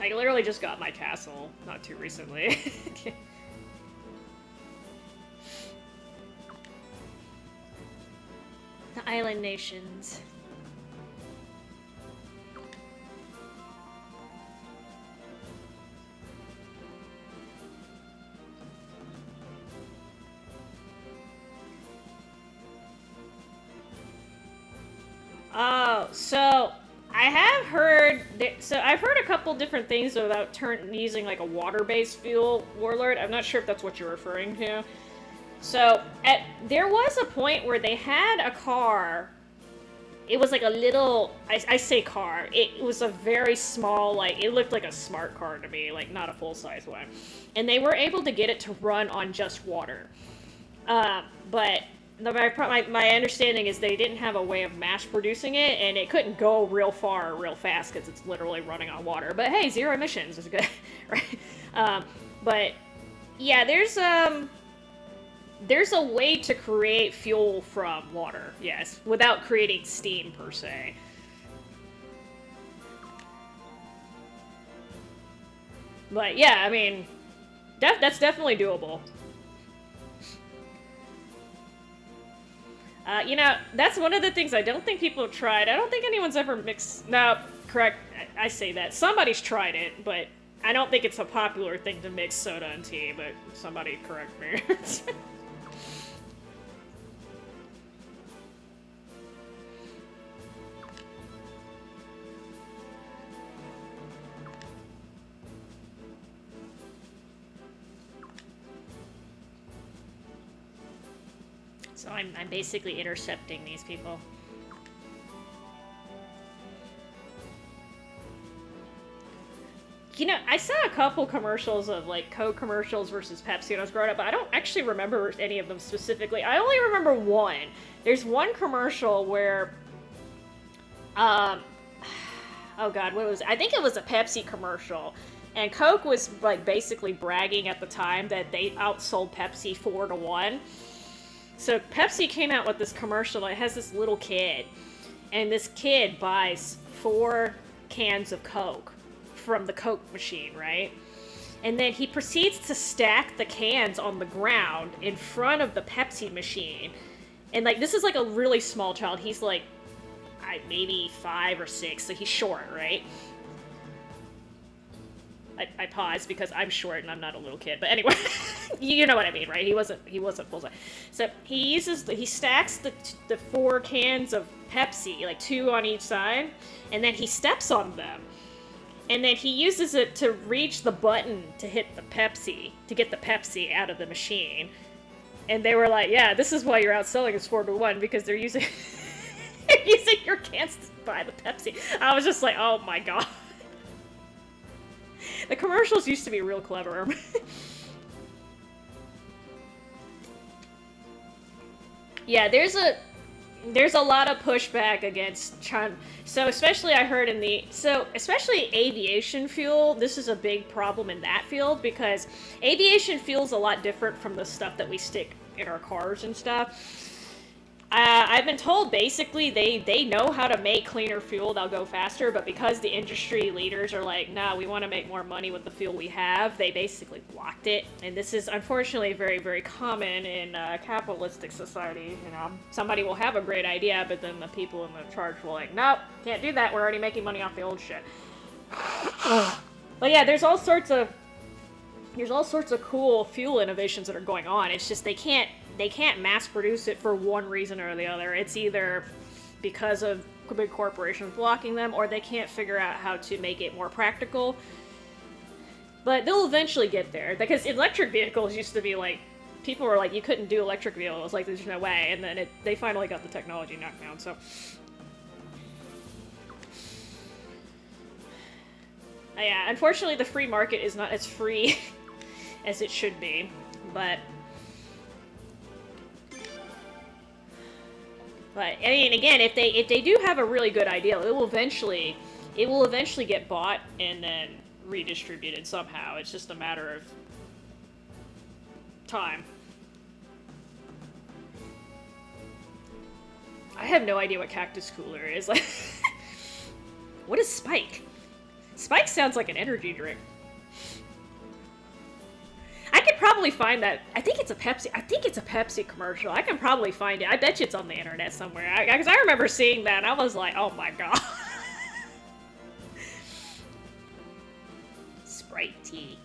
I literally just got my castle not too recently. The island nations. Oh, so I have heard. So I've heard a couple different things about using like a water-based fuel warlord. I'm not sure if that's what you're referring to. So there was a point where they had a car. It was like a little. I say car. It was a very small, like it looked like a smart car to me, like not a full-size one. And they were able to get it to run on just water. But my understanding is they didn't have a way of mass producing it, and it couldn't go real far real fast because it's literally running on water. But hey, zero emissions is good, right? But yeah, there's a way to create fuel from water, yes, without creating steam per se. But yeah, I mean, that's definitely doable. You know, that's one of the things I don't think people have tried. I don't think anyone's ever mixed... No, correct. I say that. Somebody's tried it, but I don't think it's a popular thing to mix soda and tea, but somebody correct me. So I'm basically intercepting these people. You know, I saw a couple commercials of, like, Coke commercials versus Pepsi when I was growing up, but I don't actually remember any of them specifically. I only remember one. There's one commercial where, oh god, what was it? I think it was a Pepsi commercial. And Coke was, like, basically bragging at the time that they outsold Pepsi 4-1. So Pepsi came out with this commercial, and it has this little kid. And this kid buys 4 cans of Coke from the Coke machine, right? And then he proceeds to stack the cans on the ground in front of the Pepsi machine. And, like, this is, like, a really small child. He's, like, maybe 5 or 6, so he's short, right? I paused because I'm short and I'm not a little kid, but anyway, you know what I mean, right? He wasn't full size. So he stacks the 4 cans of Pepsi, like 2 on each side, and then he steps on them. And then he uses it to reach the button to hit the Pepsi, to get the Pepsi out of the machine. And they were like, yeah, this is why you're outselling us 4-1, because they're using, they're using your cans to buy the Pepsi. I was just like, oh my god. The commercials used to be real clever. Yeah, there's a lot of pushback against China. So especially I heard especially aviation fuel, this is a big problem in that field because aviation fuel's a lot different from the stuff that we stick in our cars and stuff. I've been told basically they know how to make cleaner fuel that'll go faster, but because the industry leaders are like, nah, we want to make more money with the fuel we have, they basically blocked it. And this is unfortunately very, very common in capitalistic society. You know, somebody will have a great idea, but then the people in the charge will like, nope, can't do that. We're already making money off the old shit. But yeah, there's all sorts of cool fuel innovations that are going on. It's just they can't mass produce it for one reason or the other. It's either because of big corporations blocking them, or they can't figure out how to make it more practical. But they'll eventually get there, because electric vehicles used to be like, people were like, you couldn't do electric vehicles, like there's no way, and then they finally got the technology knocked down, so. Yeah, unfortunately the free market is not as free as it should be, but I mean, again, if they do have a really good idea, it will eventually get bought and then redistributed somehow. It's just a matter of time. I have no idea what Cactus Cooler is. Like, what is Spike? Spike sounds like an energy drink. I could probably find that. I think it's a Pepsi commercial. I can probably find it. I bet you it's on the internet somewhere. Because I remember seeing that and I was like, oh my god. Sprite tea.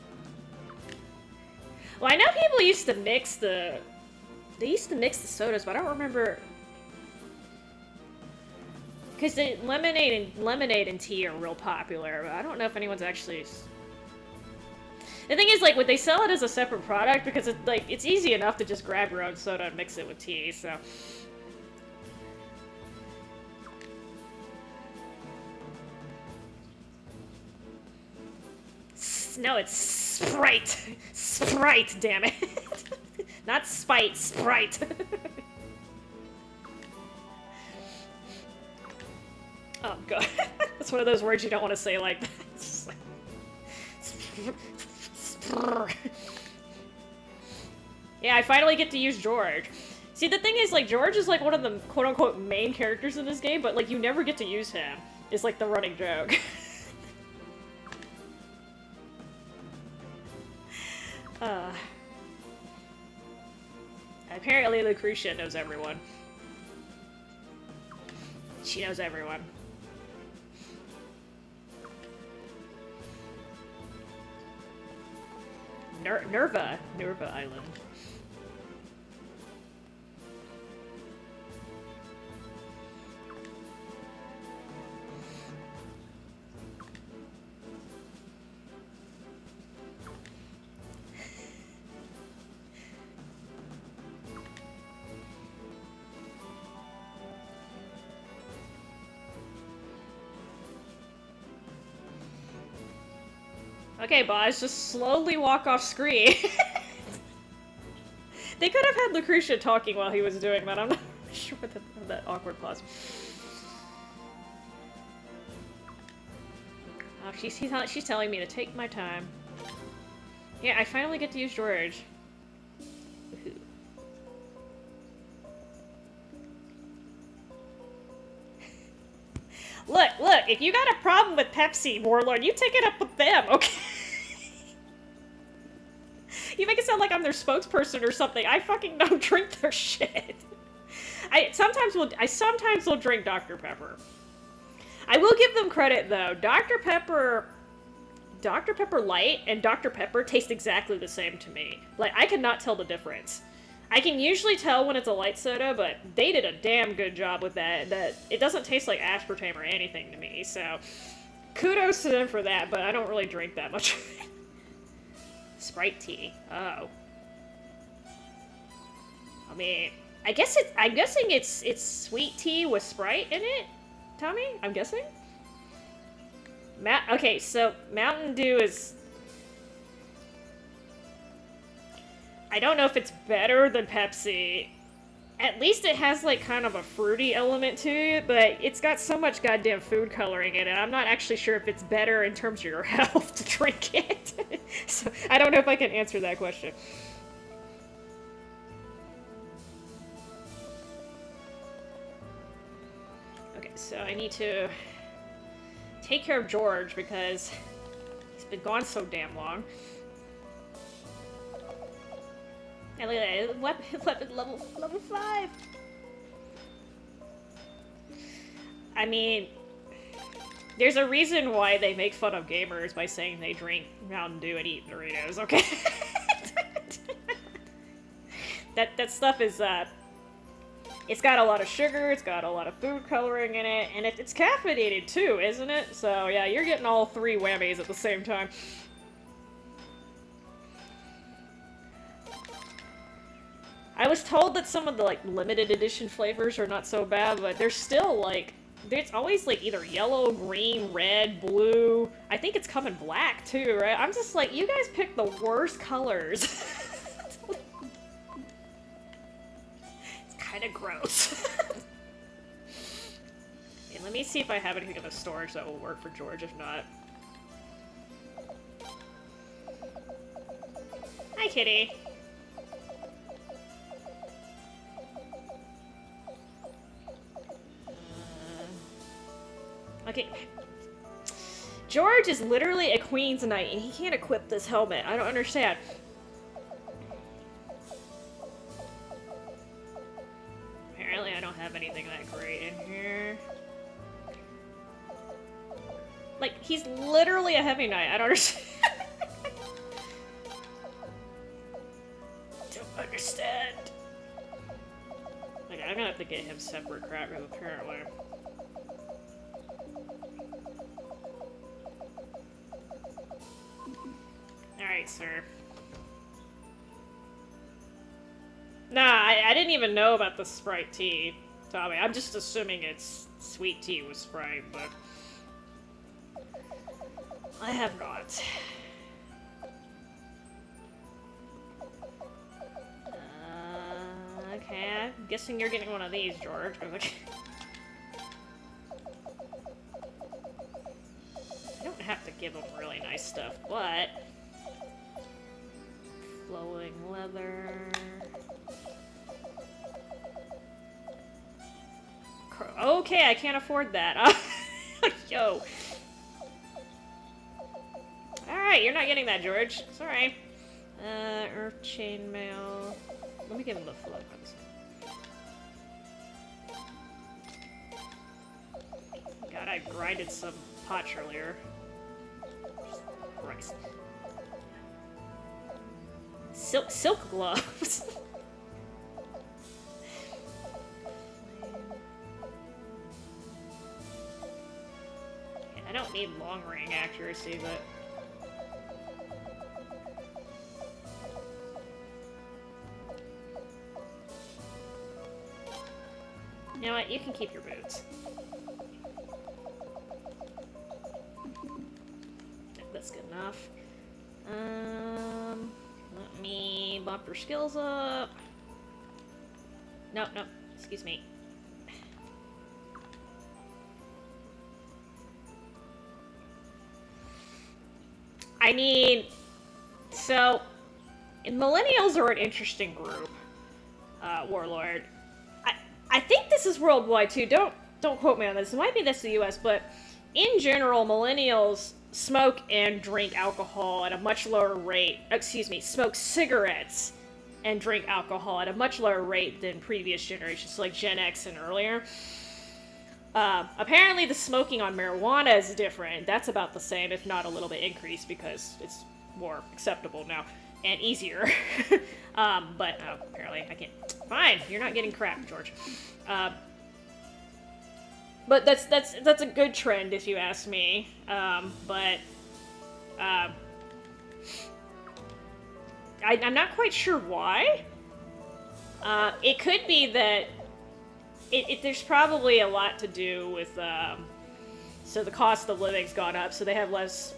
Well, I know people used to mix the... They used to mix the sodas, but I don't remember... Because lemonade and tea are real popular, but I don't know if anyone's actually... The thing is, like, would they sell it as a separate product? Because it's, like, it's easy enough to just grab your own soda and mix it with tea, so... No, it's Sprite! Sprite, damn it! Not Spite, Sprite! Oh, God. That's one of those words you don't want to say like that. Yeah, I finally get to use George. See, the thing is, like, George is, like, one of the quote-unquote main characters in this game, but, like, you never get to use him. It's, like, the running joke. Apparently Lucretia knows everyone. She knows everyone. Nerva Island. Okay, boss, just slowly walk off screen. They could have had Lucretia talking while he was doing that. I'm not sure that awkward pause. Oh, she's telling me to take my time. Yeah, I finally get to use George. Woohoo. Look, if you got a problem with Pepsi, Warlord, you take it up with them, okay? You make it sound like I'm their spokesperson or something. I fucking don't drink their shit. I sometimes will drink Dr. Pepper. I will give them credit though. Dr. Pepper Light and Dr. Pepper taste exactly the same to me. Like, I cannot tell the difference. I can usually tell when it's a light soda, but they did a damn good job with that. That it doesn't taste like aspartame or anything to me, so kudos to them for that, but I don't really drink that much. Sprite tea. Oh. I mean, I'm guessing it's sweet tea with Sprite in it, Tommy? I'm guessing? Okay, so Mountain Dew is... I don't know if it's better than Pepsi. At least it has, like, kind of a fruity element to it, but it's got so much goddamn food coloring in it, I'm not actually sure if it's better in terms of your health to drink it. So, I don't know if I can answer that question. Okay, so I need to take care of George because he's been gone so damn long. And look at that, weapon level 5! I mean, there's a reason why they make fun of gamers by saying they drink Mountain Dew and eat Doritos, okay? That stuff is, it's got a lot of sugar, it's got a lot of food coloring in it, and it's caffeinated too, isn't it? So yeah, you're getting all three whammies at the same time. I was told that some of the, like, limited edition flavors are not so bad, but they're still, like, it's always, like, either yellow, green, red, blue. I think it's coming black, too, right? I'm just like, you guys pick the worst colors. It's kind of gross. Okay, let me see if I have anything in the storage that will work for George, if not. Hi, kitty. Okay. George is literally a Queen's Knight, and he can't equip this helmet. I don't understand. Apparently I don't have anything that great in here. Like, he's literally a heavy knight. I don't understand. Don't understand. Like, I'm gonna have to get him separate crap, apparently. Alright, sir. Nah, I didn't even know about the Sprite tea, Tommy. I'm just assuming it's sweet tea with Sprite, but... I have not. Okay, I'm guessing you're getting one of these, George. I don't have to give him really nice stuff, but... Flowing leather... Okay, I can't afford that. Yo. Alright, you're not getting that, George. Sorry. Earth chainmail. Let me give him the flow. God, I grinded some potch earlier. Christ. Silk gloves. I don't need long range accuracy, but... You know what? You can keep your boots. That's good enough. Let me bump your skills up. No, excuse me. I mean, so, millennials are an interesting group, Warlord. I think this is worldwide too. Don't quote me on this. It might be this the U.S., but in general, millennials smoke and drink alcohol at a much lower rate. Excuse me, smoke cigarettes and drink alcohol at a much lower rate than previous generations, like Gen X and earlier. Apparently the smoking on marijuana is different. That's about the same, if not a little bit increased, because it's more acceptable now and easier. But apparently I can't. Fine, you're not getting crap, George. But that's a good trend, if you ask me. I'm not quite sure why. It could be that there's probably a lot to do with, so the cost of living's gone up, so they have less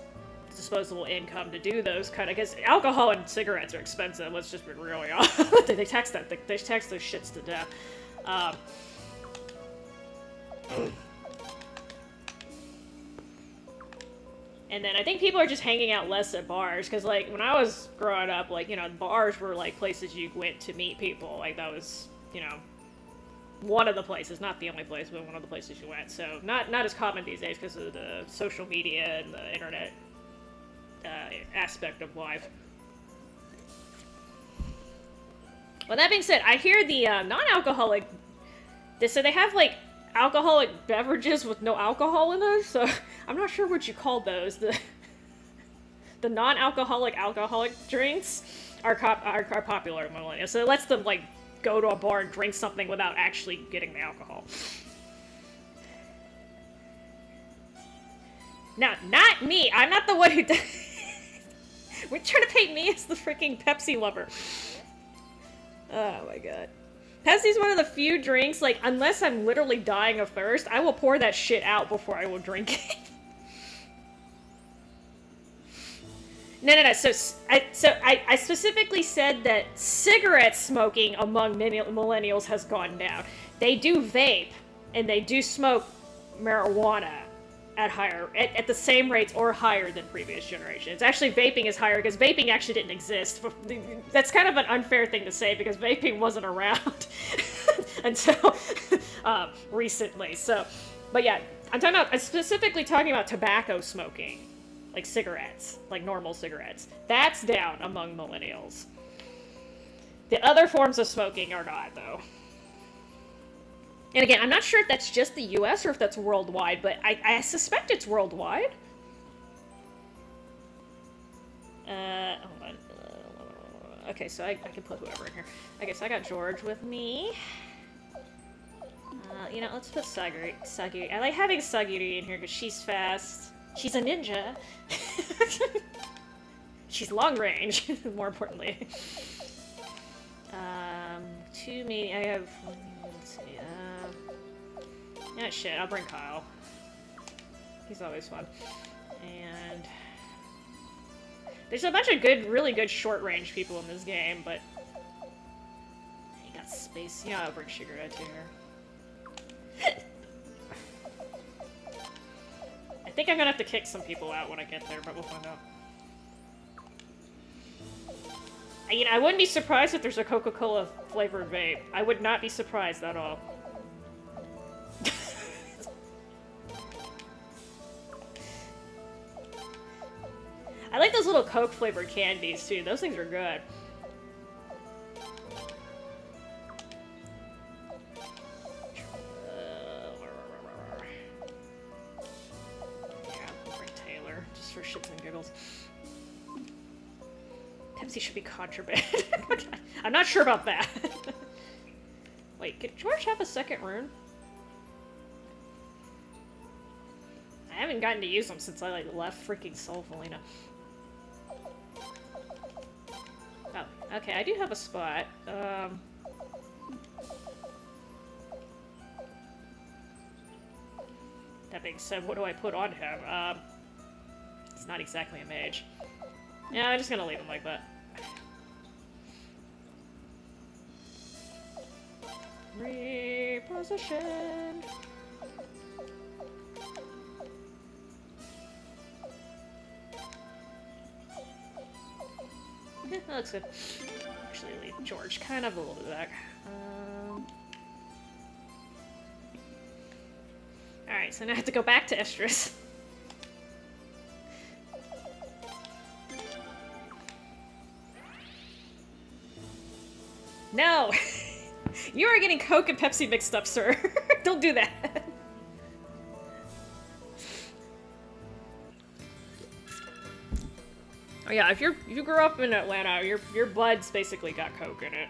disposable income to do those kind of, because alcohol and cigarettes are expensive, let's just be real, y'all. They tax those shits to death. And then I think people are just hanging out less at bars, because, like, when I was growing up, like, you know, bars were, like, places you went to meet people. Like, that was, you know, one of the places, not the only place, but one of the places you went. So, not as common these days because of the social media and the internet aspect of life. Well, that being said, I hear the non-alcoholic, so they have, like, alcoholic beverages with no alcohol in them, so I'm not sure what you call those. The non-alcoholic drinks are popular in millennials, so it lets them, like, go to a bar and drink something without actually getting the alcohol. Now, not me. I'm not the one who does. We're trying to paint me as the freaking Pepsi lover. Oh my god. Pepsi's one of the few drinks, like, unless I'm literally dying of thirst, I will pour that shit out before I will drink it. No. So I specifically said that cigarette smoking among millennials has gone down. They do vape, and they do smoke marijuana at the same rates or higher than previous generations. Actually, vaping is higher because vaping actually didn't exist. That's kind of an unfair thing to say because vaping wasn't around until recently. So, but yeah, I'm specifically talking about tobacco smoking. Like cigarettes. Like normal cigarettes. That's down among millennials. The other forms of smoking are not, though. And again, I'm not sure if that's just the US or if that's worldwide, but I suspect it's worldwide. Hold on. Okay, so I can put whoever in here. Okay, so I got George with me. You know, let's put Sagiri. I like having Sagiri in here because she's fast. She's a ninja. She's long range, more importantly. Two me. I have. Let's see. Yeah, shit. I'll bring Kyle. He's always fun. And there's a bunch of really good short range people in this game, but you got space. Yeah, I'll bring Shigarette here. I think I'm gonna have to kick some people out when I get there, but we'll find out. You know, I wouldn't be surprised if there's a Coca-Cola flavored vape. I would not be surprised at all. I like those little Coke flavored candies too. Those things are good. Yeah, I'll bring Taylor just for shits and giggles. Pepsi should be contraband. I'm not sure about that. Wait, could George have a second rune? I haven't gotten to use them since I like left freaking Solvalina. Oh, okay, I do have a spot. That being said, what do I put on him? He's not exactly a mage. Yeah, I'm just gonna leave him like that. Reposition. Yeah, that looks good. Actually, leave George kind of a little bit back. Alright, so now I have to go back to Estrus. No! You are getting Coke and Pepsi mixed up, sir. Don't do that. Oh yeah, if you grew up in Atlanta, your blood's basically got Coke in it.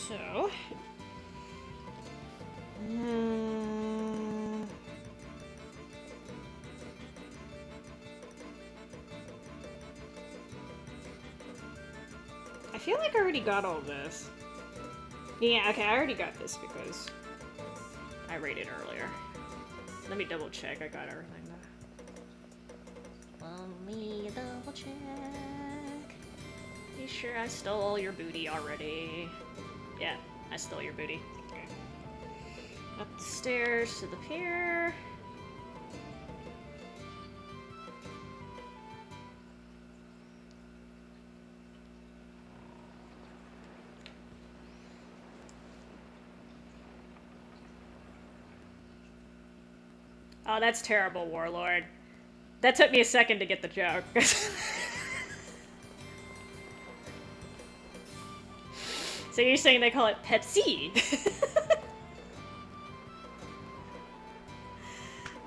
So, I feel like I already got all this. Yeah, okay, I already got this because I rated earlier. Let me double check I got everything though. Let me double check. You sure I stole all your booty already? Yeah, I stole your booty. Okay. Up the stairs to the pier. Oh, that's terrible, Warlord. That took me a second to get the joke. So you're saying they call it Pepsi?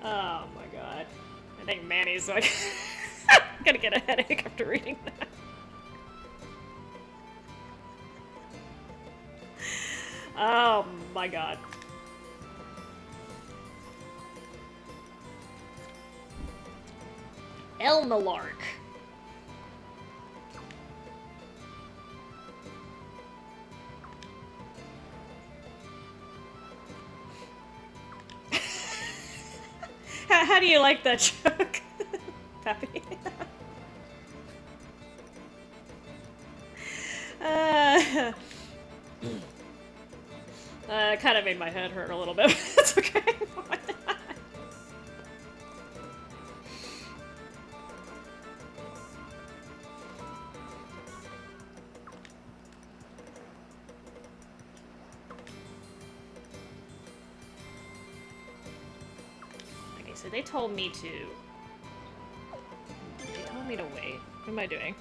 Oh my god. I think Manny's like... I'm gonna get a headache after reading that. Oh my god. Elmalark. How do you like that joke, Peppy? Kind of made my head hurt a little bit. It's okay. Okay, so they told me to. They told me to wait. What am I doing?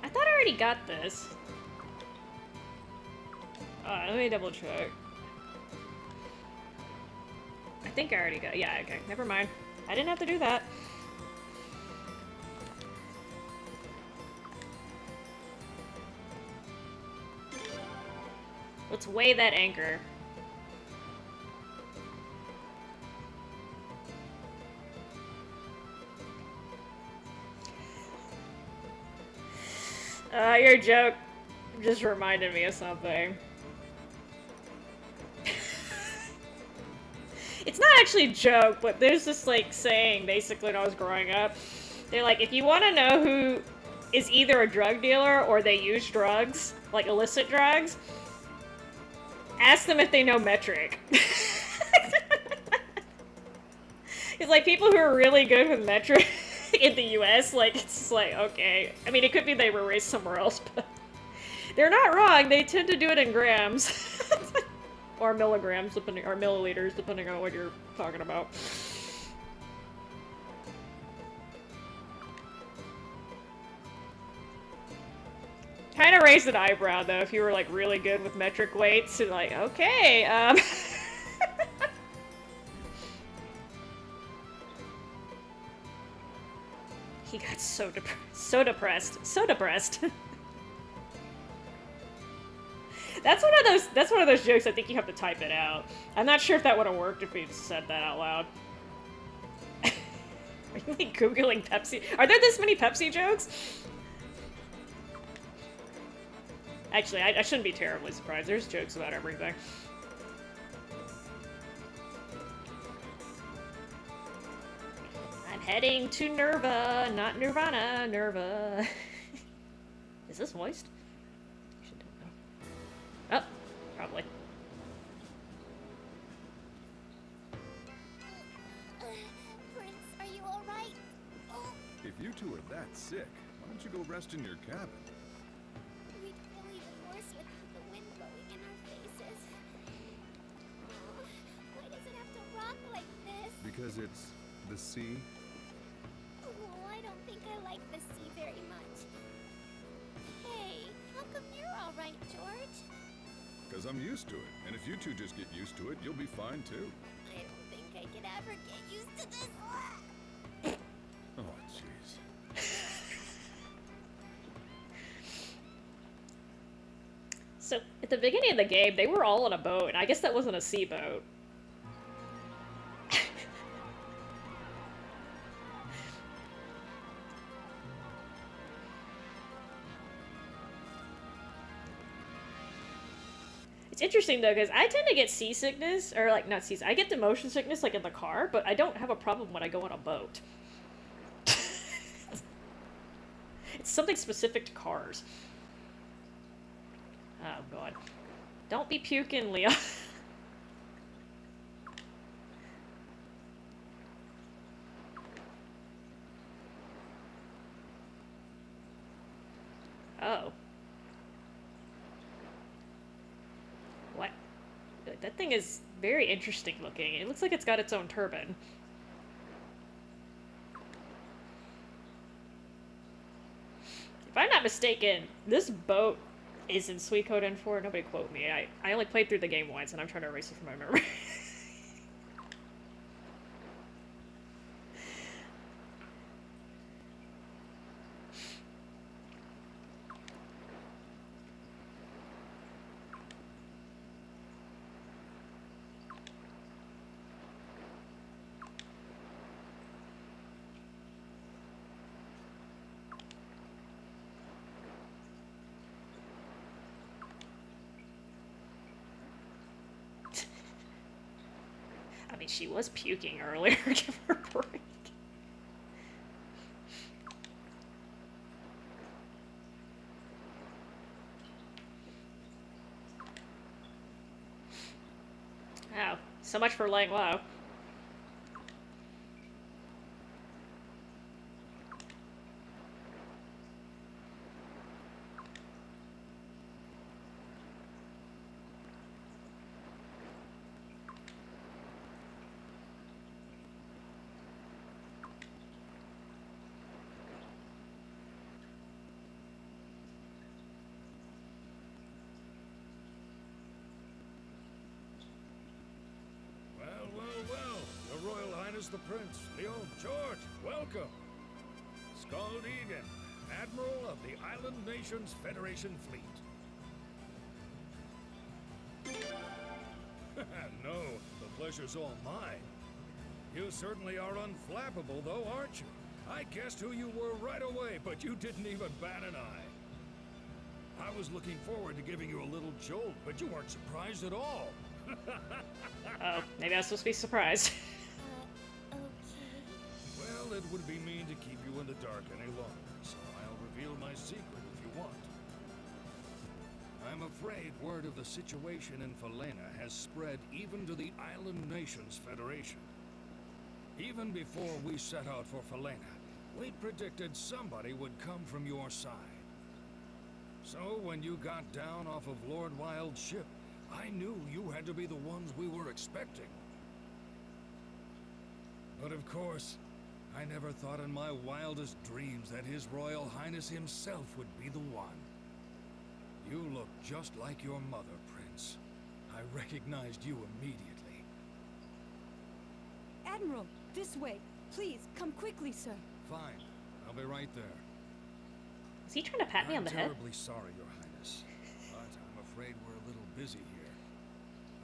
I thought I already got this. Let me double check. I think I already got. Yeah, okay. Never mind. I didn't have to do that. Let's weigh that anchor. Your joke just reminded me of something. It's not actually a joke, but there's this, like, saying, basically, when I was growing up. They're like, if you want to know who is either a drug dealer or they use drugs, like illicit drugs, ask them if they know metric. It's like, people who are really good with metric in the US, like, it's just like, okay. I mean, it could be they were raised somewhere else, but they're not wrong. They tend to do it in grams. Or milligrams, depending, or milliliters, depending on what you're talking about. Kind of raised an eyebrow, though, if you were, like, really good with metric weights, and like, okay, He got so depressed. That's one of those jokes I think you have to type it out. I'm not sure if that would have worked if we said that out loud. Are you, like, Googling Pepsi? Are there this many Pepsi jokes? Actually, I shouldn't be terribly surprised. There's jokes about everything. I'm heading to Nerva, not Nirvana, Nerva. Is this moist? Oh, probably. Prince, are you alright? If you two are that sick, why don't you go rest in your cabin? We'd feel even worse without the wind blowing in our faces. Why does it have to rock like this? Because it's the sea. Oh, I don't think I like the sea very much. Hey, how come you're alright, George? Because I'm used to it. And if you two just get used to it, you'll be fine too. I don't think I could ever get used to this. Oh, jeez. So, at the beginning of the game, they were all on a boat, and I guess that wasn't a sea boat. It's interesting, though, because I tend to get seasickness, or, like, not seasickness, I get the motion sickness, like, in the car, but I don't have a problem when I go on a boat. It's something specific to cars. Oh, God. Don't be puking, Leon. Oh. What? That thing is very interesting looking. It looks like it's got its own turbine. If I'm not mistaken, this boat is in Suikoden IV. Nobody quote me. I only played through the game once, and I'm trying to erase it from my memory. mean, she was puking earlier. Give her a break. Wow, so much for laying low. The Prince, Leon George, welcome. Skald Egan, Admiral of the Island Nations Federation Fleet. No, the pleasure's all mine. You certainly are unflappable, though, aren't you? I guessed who you were right away, but you didn't even bat an eye. I was looking forward to giving you a little jolt, but you weren't surprised at all. Oh, maybe I was supposed to be surprised. Well, it would be mean to keep you in the dark any longer, so I'll reveal my secret if you want. I'm afraid word of the situation in Falena has spread even to the Island Nations Federation. Even before we set out for Falena, we predicted somebody would come from your side. So when you got down off of Lord Wild's ship, I knew you had to be the ones we were expecting. But of course, I never thought in my wildest dreams that His Royal Highness himself would be the one. You look just like your mother, Prince. I recognized you immediately. Admiral, this way. Please, come quickly, sir. Fine. I'll be right there. Is he trying to pat me on the head? I'm terribly sorry, Your Highness. But I'm afraid we're a little busy here.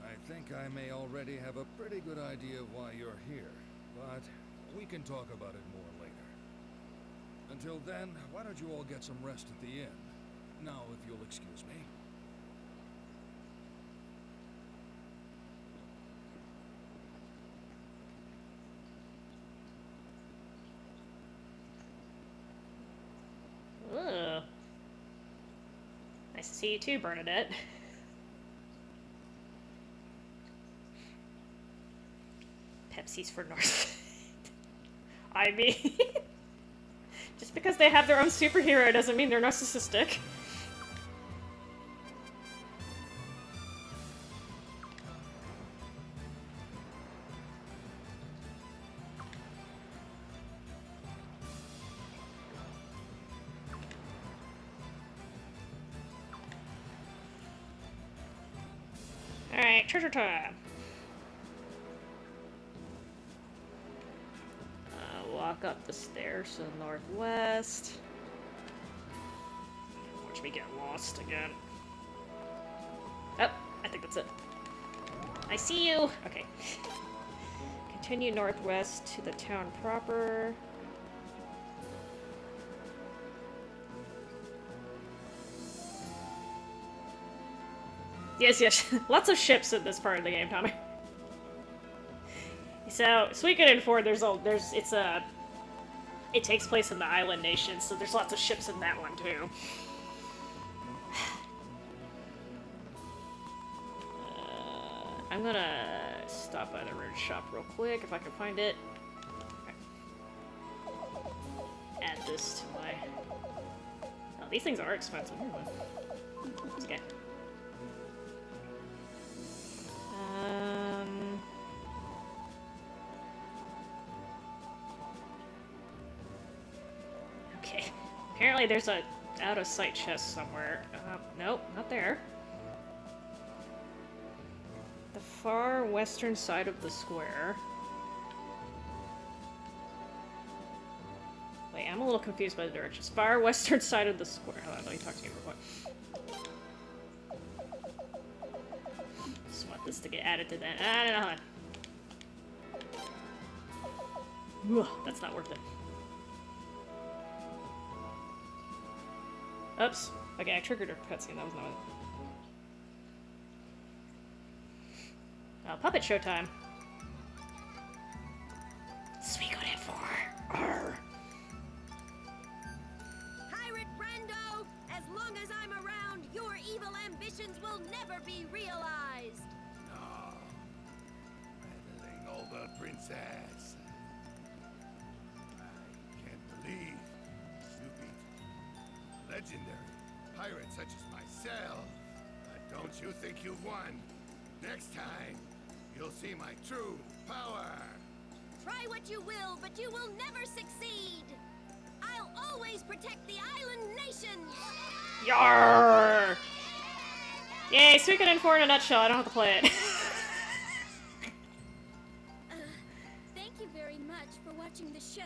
I think I may already have a pretty good idea of why you're here. But we can talk about it more later. Until then, why don't you all get some rest at the inn? Now, if you'll excuse me. Ugh. Nice to see you too, Bernadette. Pepsi's for North. I mean, just because they have their own superhero doesn't mean they're narcissistic. Alright, treasure time. Walk up the stairs to the northwest. Watch me get lost again. Oh, I think that's it. I see you! Okay. Continue northwest to the town proper. Yes, yes. Lots of ships in this part of the game, Tommy. So, Suikoden IV, it takes place in the Island Nation, so there's lots of ships in that one, too. I'm gonna stop by the rude shop real quick, if I can find it. Okay. Add this to my... Oh, these things are expensive. It's okay. Okay. Apparently there's a out-of-sight chest somewhere. Nope, not there. The far western side of the square. Wait, I'm a little confused by the directions. Far western side of the square. Hold on, let me talk to you real quick. Just want this to get added to that. I don't know. Ugh, that's not worth it. Oops. Okay, I triggered a cutscene. That was not it. Puppet show time. long as I'm around, your evil ambitions will never be realized. No. Meddling over Princess. I can't believe you beat legendary pirates such as myself. But don't you think you've won? Next time, you'll see my true power. Try what you will, but you will never succeed. I'll always protect the island nation. Yarr! Yay, Suikoden IV in a nutshell. I don't have to play it. Thank you very much for watching the show.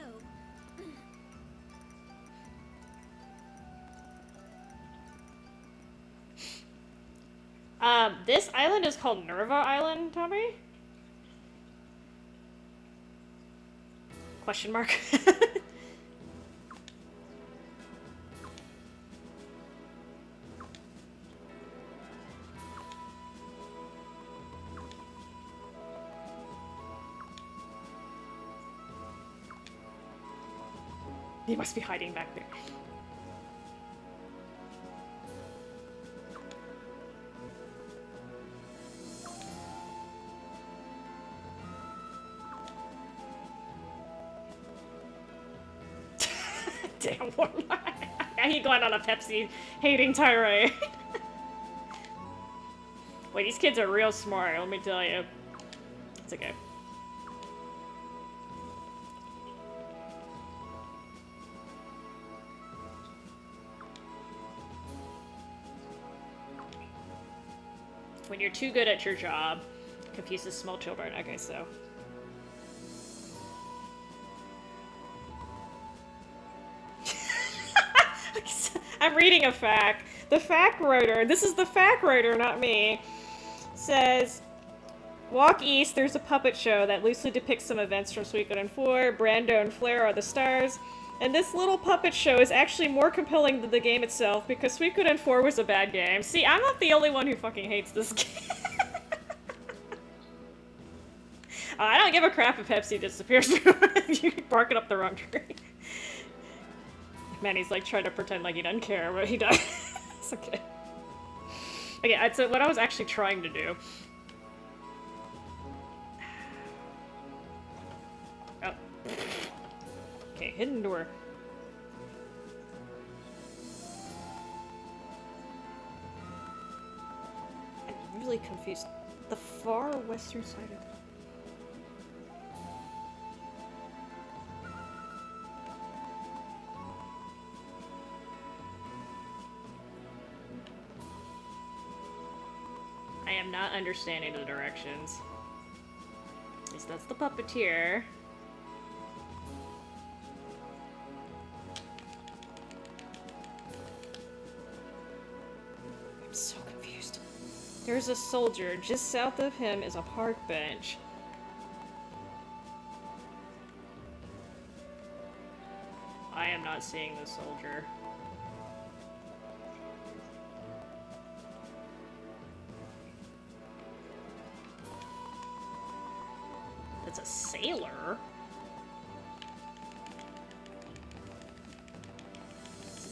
This island is called Nerva Island, Tommy? Question mark. He must be hiding back there. Damn, Warlock. He going on a Pepsi hating tirade. Wait, these kids are real smart, let me tell you. It's okay. When you're too good at your job, confuses small children. Okay, so. I'm reading a fact. The fact writer, this is the fact writer, not me, says, walk east, there's a puppet show that loosely depicts some events from Suikoden IV. Brando and Flair are the stars. And this little puppet show is actually more compelling than the game itself because Suikoden IV was a bad game. See, I'm not the only one who fucking hates this game. I don't give a crap if Pepsi disappears. You're barking up the wrong tree. Man, he's like trying to pretend like he doesn't care, but he does. It's okay. Okay, so what I was actually trying to do. Oh. Okay, hidden door. I'm really confused. The far western side of... I am not understanding the directions. At least that's the puppeteer. I'm so confused. There's a soldier. Just south of him is a park bench. I am not seeing the soldier. That's a sailor?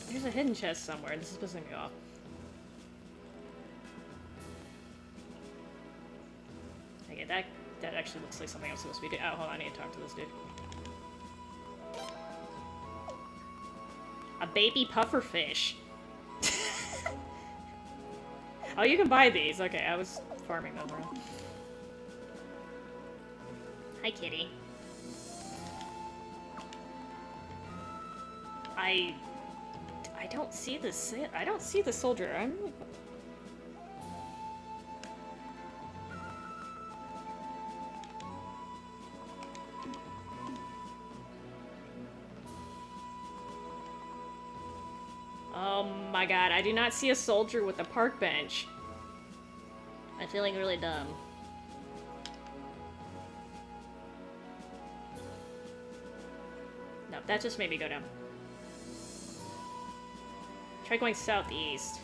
There's a hidden chest somewhere. This is pissing me off. Okay, that actually looks like something I'm supposed to be doing. Oh, hold on, I need to talk to this dude. A baby pufferfish. Oh, you can buy these. Okay, I was farming them around. Hi, kitty. I don't see this. I don't see the soldier. I'm really... Oh my god, I do not see a soldier with a park bench. I'm feeling really dumb. No, that just made me go down. Try going southeast.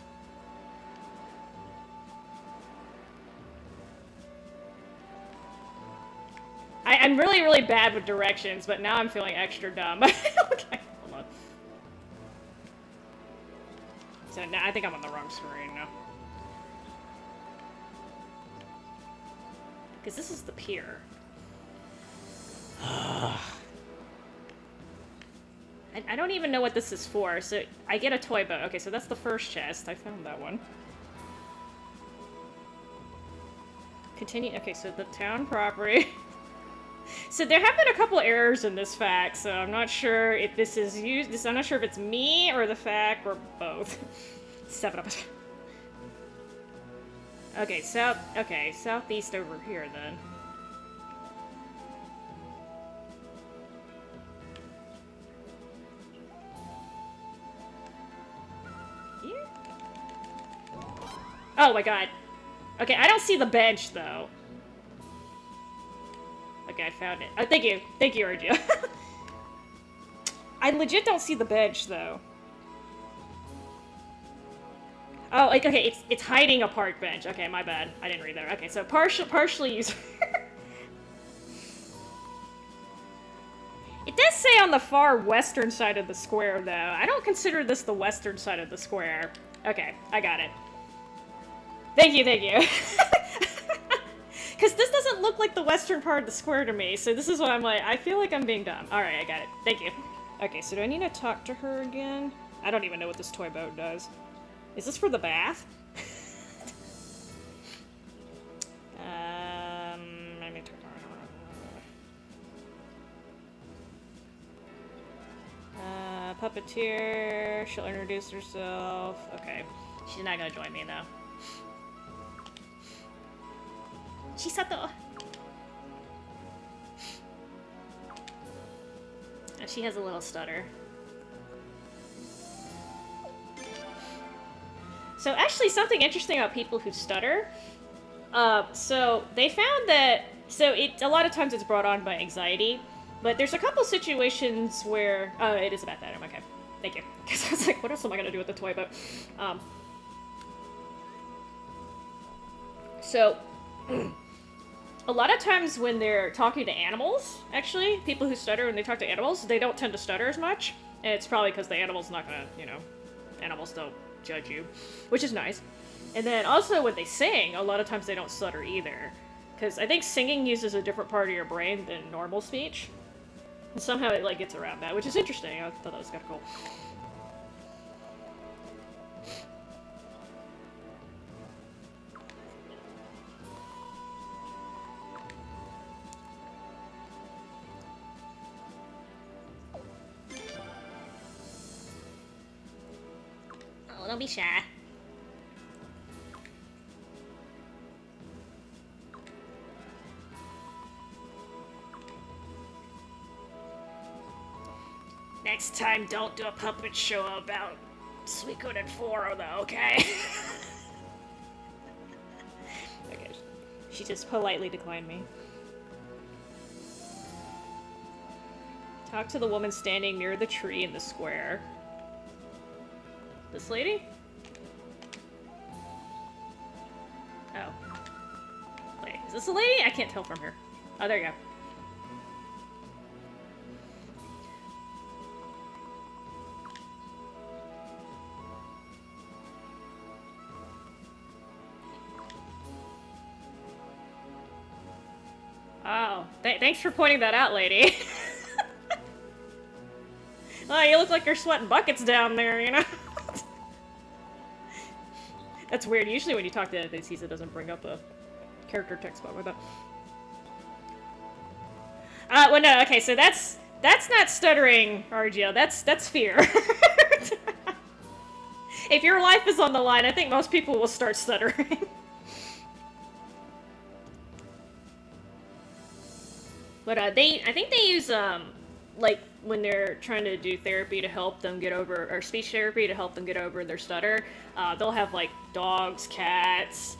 I'm really, really bad with directions, but now I'm feeling extra dumb. Okay, hold on. So, Nah, I think I'm on the wrong screen now. Because this is the pier. I don't even know what this is for. So I get a toy boat. Okay, so that's the first chest. I found that one. Continue. Okay, so the town property. So there have been a couple errors in this fact, so I'm not sure if this is used. I'm not sure if it's me or the fact or both. 7-Up. Okay, southeast over here then. Here? Oh my god. Okay, I don't see the bench though. Okay, I found it. Oh, thank you. Thank you, Argio. I legit don't see the bench, though. Oh, like, okay, it's hiding a park bench. Okay, my bad. I didn't read that. Okay, so partially user. It does say on the far western side of the square, though. I don't consider this the western side of the square. Okay, I got it. Thank you, thank you. Because this doesn't look like the western part of the square to me, so this is why I'm like, I feel like I'm being dumb. Alright, I got it. Thank you. Okay, so do I need to talk to her again? I don't even know what this toy boat does. Is this for the bath? Let me turn on. Puppeteer. She'll introduce herself. Okay. She's not gonna join me, though. Chisato. And she has a little stutter. So actually something interesting about people who stutter. So they found that, a lot of times it's brought on by anxiety, but there's a couple situations where, it is about that, I'm okay. Thank you. Because I was like, what else am I gonna do with the toy boat? A lot of times when they're talking to animals, actually, people who stutter when they talk to animals, they don't tend to stutter as much. And it's probably because the animal's not gonna, animals don't judge you, which is nice. And then also when they sing, a lot of times they don't stutter either. Because I think singing uses a different part of your brain than normal speech. And somehow it, like, gets around that, which is interesting. I thought that was kind of cool. Don't be shy. Next time, don't do a puppet show about Suikoden IV, though, okay? Okay. She just politely declined me. Talk to the woman standing near the tree in the square. This lady? Oh. Wait, is this a lady? I can't tell from here. Oh, there you go. Oh, thanks for pointing that out, lady. Oh, you look like you're sweating buckets down there, you know? That's weird. Usually when you talk to NPCs, it doesn't bring up a character text box with that. Well, no, okay, so that's not stuttering, Argio. That's fear. If your life is on the line, I think most people will start stuttering. But I think they use like when they're trying to do therapy to help them get over, or speech therapy to help them get over their stutter, they'll have like dogs, cats.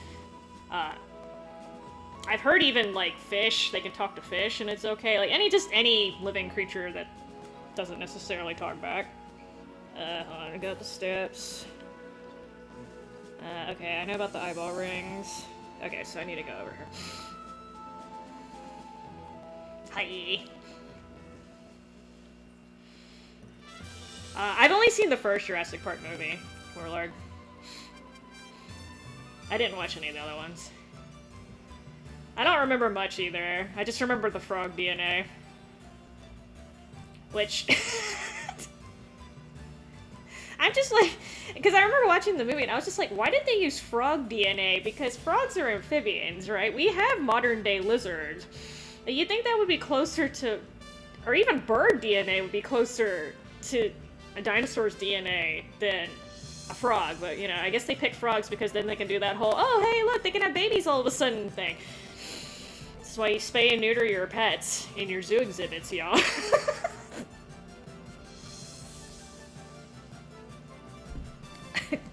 I've heard even like fish. They can talk to fish and it's okay. Like any living creature that doesn't necessarily talk back. Hold on, I got the steps. Okay, I know about the eyeball rings. Okay, so I need to go over here. Hi. I've only seen the first Jurassic Park movie, Warlord. I didn't watch any of the other ones. I don't remember much either. I just remember the frog DNA. Which... I'm just like... Because I remember watching the movie and I was just like, why did they use frog DNA? Because frogs are amphibians, right? We have modern day lizards. You'd think that would be closer to... Or even bird DNA would be closer to a dinosaur's DNA than a frog. But, you know, I guess they picked frogs because then they can do that whole, oh, hey, look, they can have babies all of a sudden thing. That's why you spay and neuter your pets in your zoo exhibits, y'all.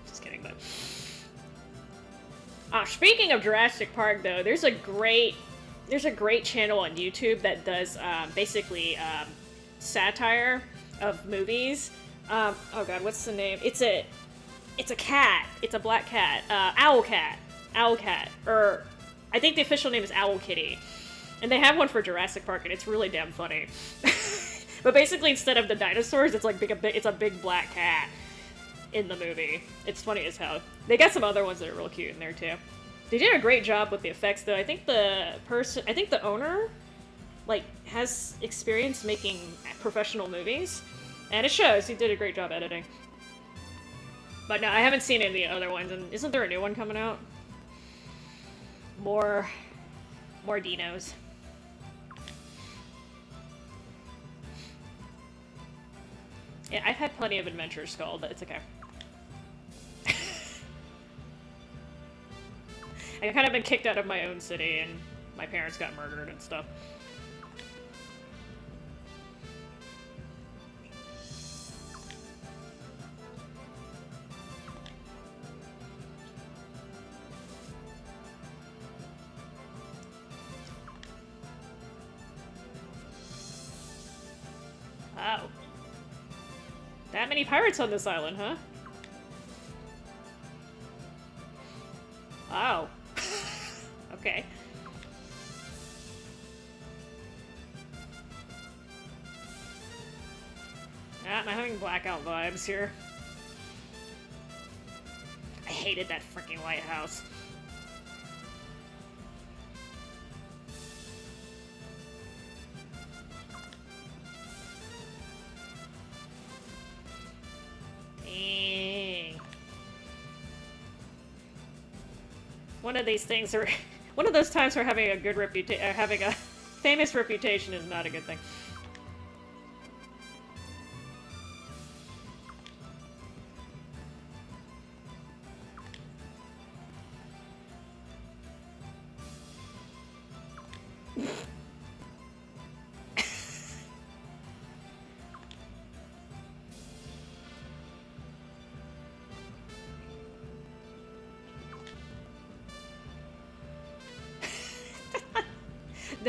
Just kidding, but... speaking of Jurassic Park, though, there's a great channel on YouTube that does, basically, satire of movies. Oh god, what's the name? It's a cat. It's a black cat. Owlcat. Owlcat. Or, I think the official name is Owl Kitty. And they have one for Jurassic Park, and it's really damn funny. But basically, instead of the dinosaurs, it's like it's a big black cat in the movie. It's funny as hell. They got some other ones that are real cute in there, too. They did a great job with the effects, though. I think the owner, like, has experience making professional movies. And it shows. He did a great job editing. But no, I haven't seen any of the other ones, and isn't there a new one coming out? More dinos. Yeah, I've had plenty of adventures, Skull, but it's okay. I kind of been kicked out of my own city, and my parents got murdered and stuff. Oh. That many pirates on this island, huh? Oh. Okay. I'm having blackout vibes here. I hated that freaking lighthouse. Dang. One of these things are... One of those times where having a good reputation, having a famous reputation is not a good thing.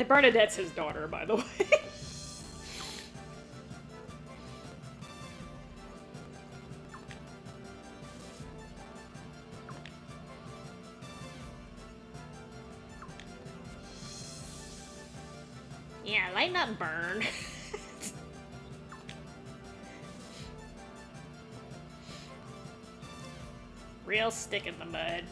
Bernadette's his daughter, by the way. Yeah, lighten up, burn. Real stick in the mud.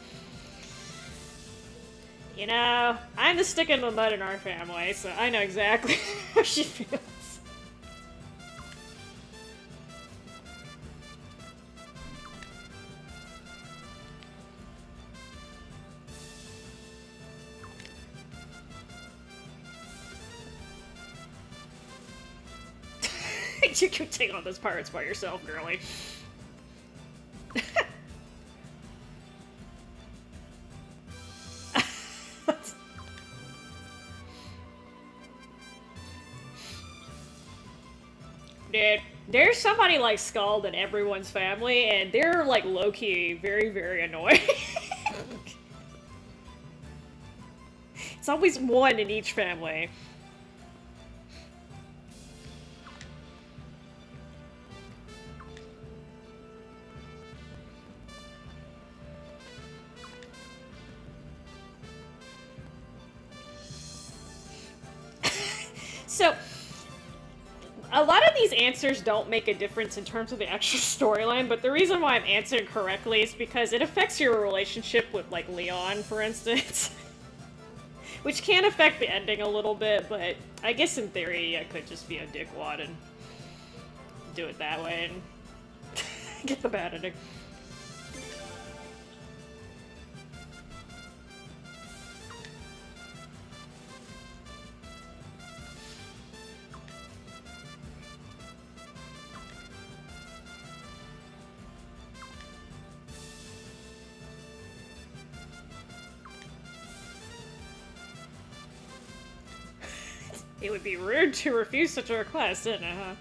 You know, I'm the stick in the mud in our family, so I know exactly how she feels. You can take on those pirates by yourself, girly. Dude, there's somebody like Scald in everyone's family, and they're like low-key very, very annoying. It's always one in each family. So, a lot of these answers don't make a difference in terms of the actual storyline, but the reason why I'm answering correctly is because it affects your relationship with, like, Leon, for instance. Which can affect the ending a little bit, but I guess in theory I could just be a dickwad and do it that way and get the bad ending. It would be rude to refuse such a request, isn't it, huh?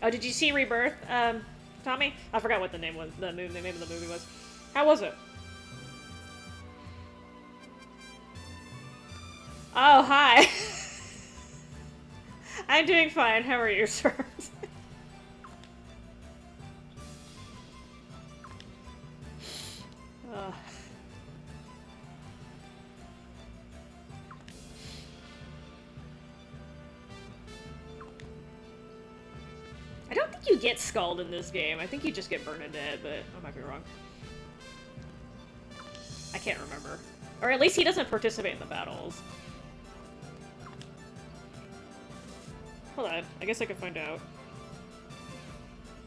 Oh, did you see Rebirth, Tommy? I forgot what the name was. The name of the movie was. How was it? Oh, hi. I'm doing fine. How are you, sir? I don't think you get skulled in this game. I think you just get Bernadette, but I might be wrong. I can't remember. Or at least he doesn't participate in the battles. Hold on. I guess I can find out.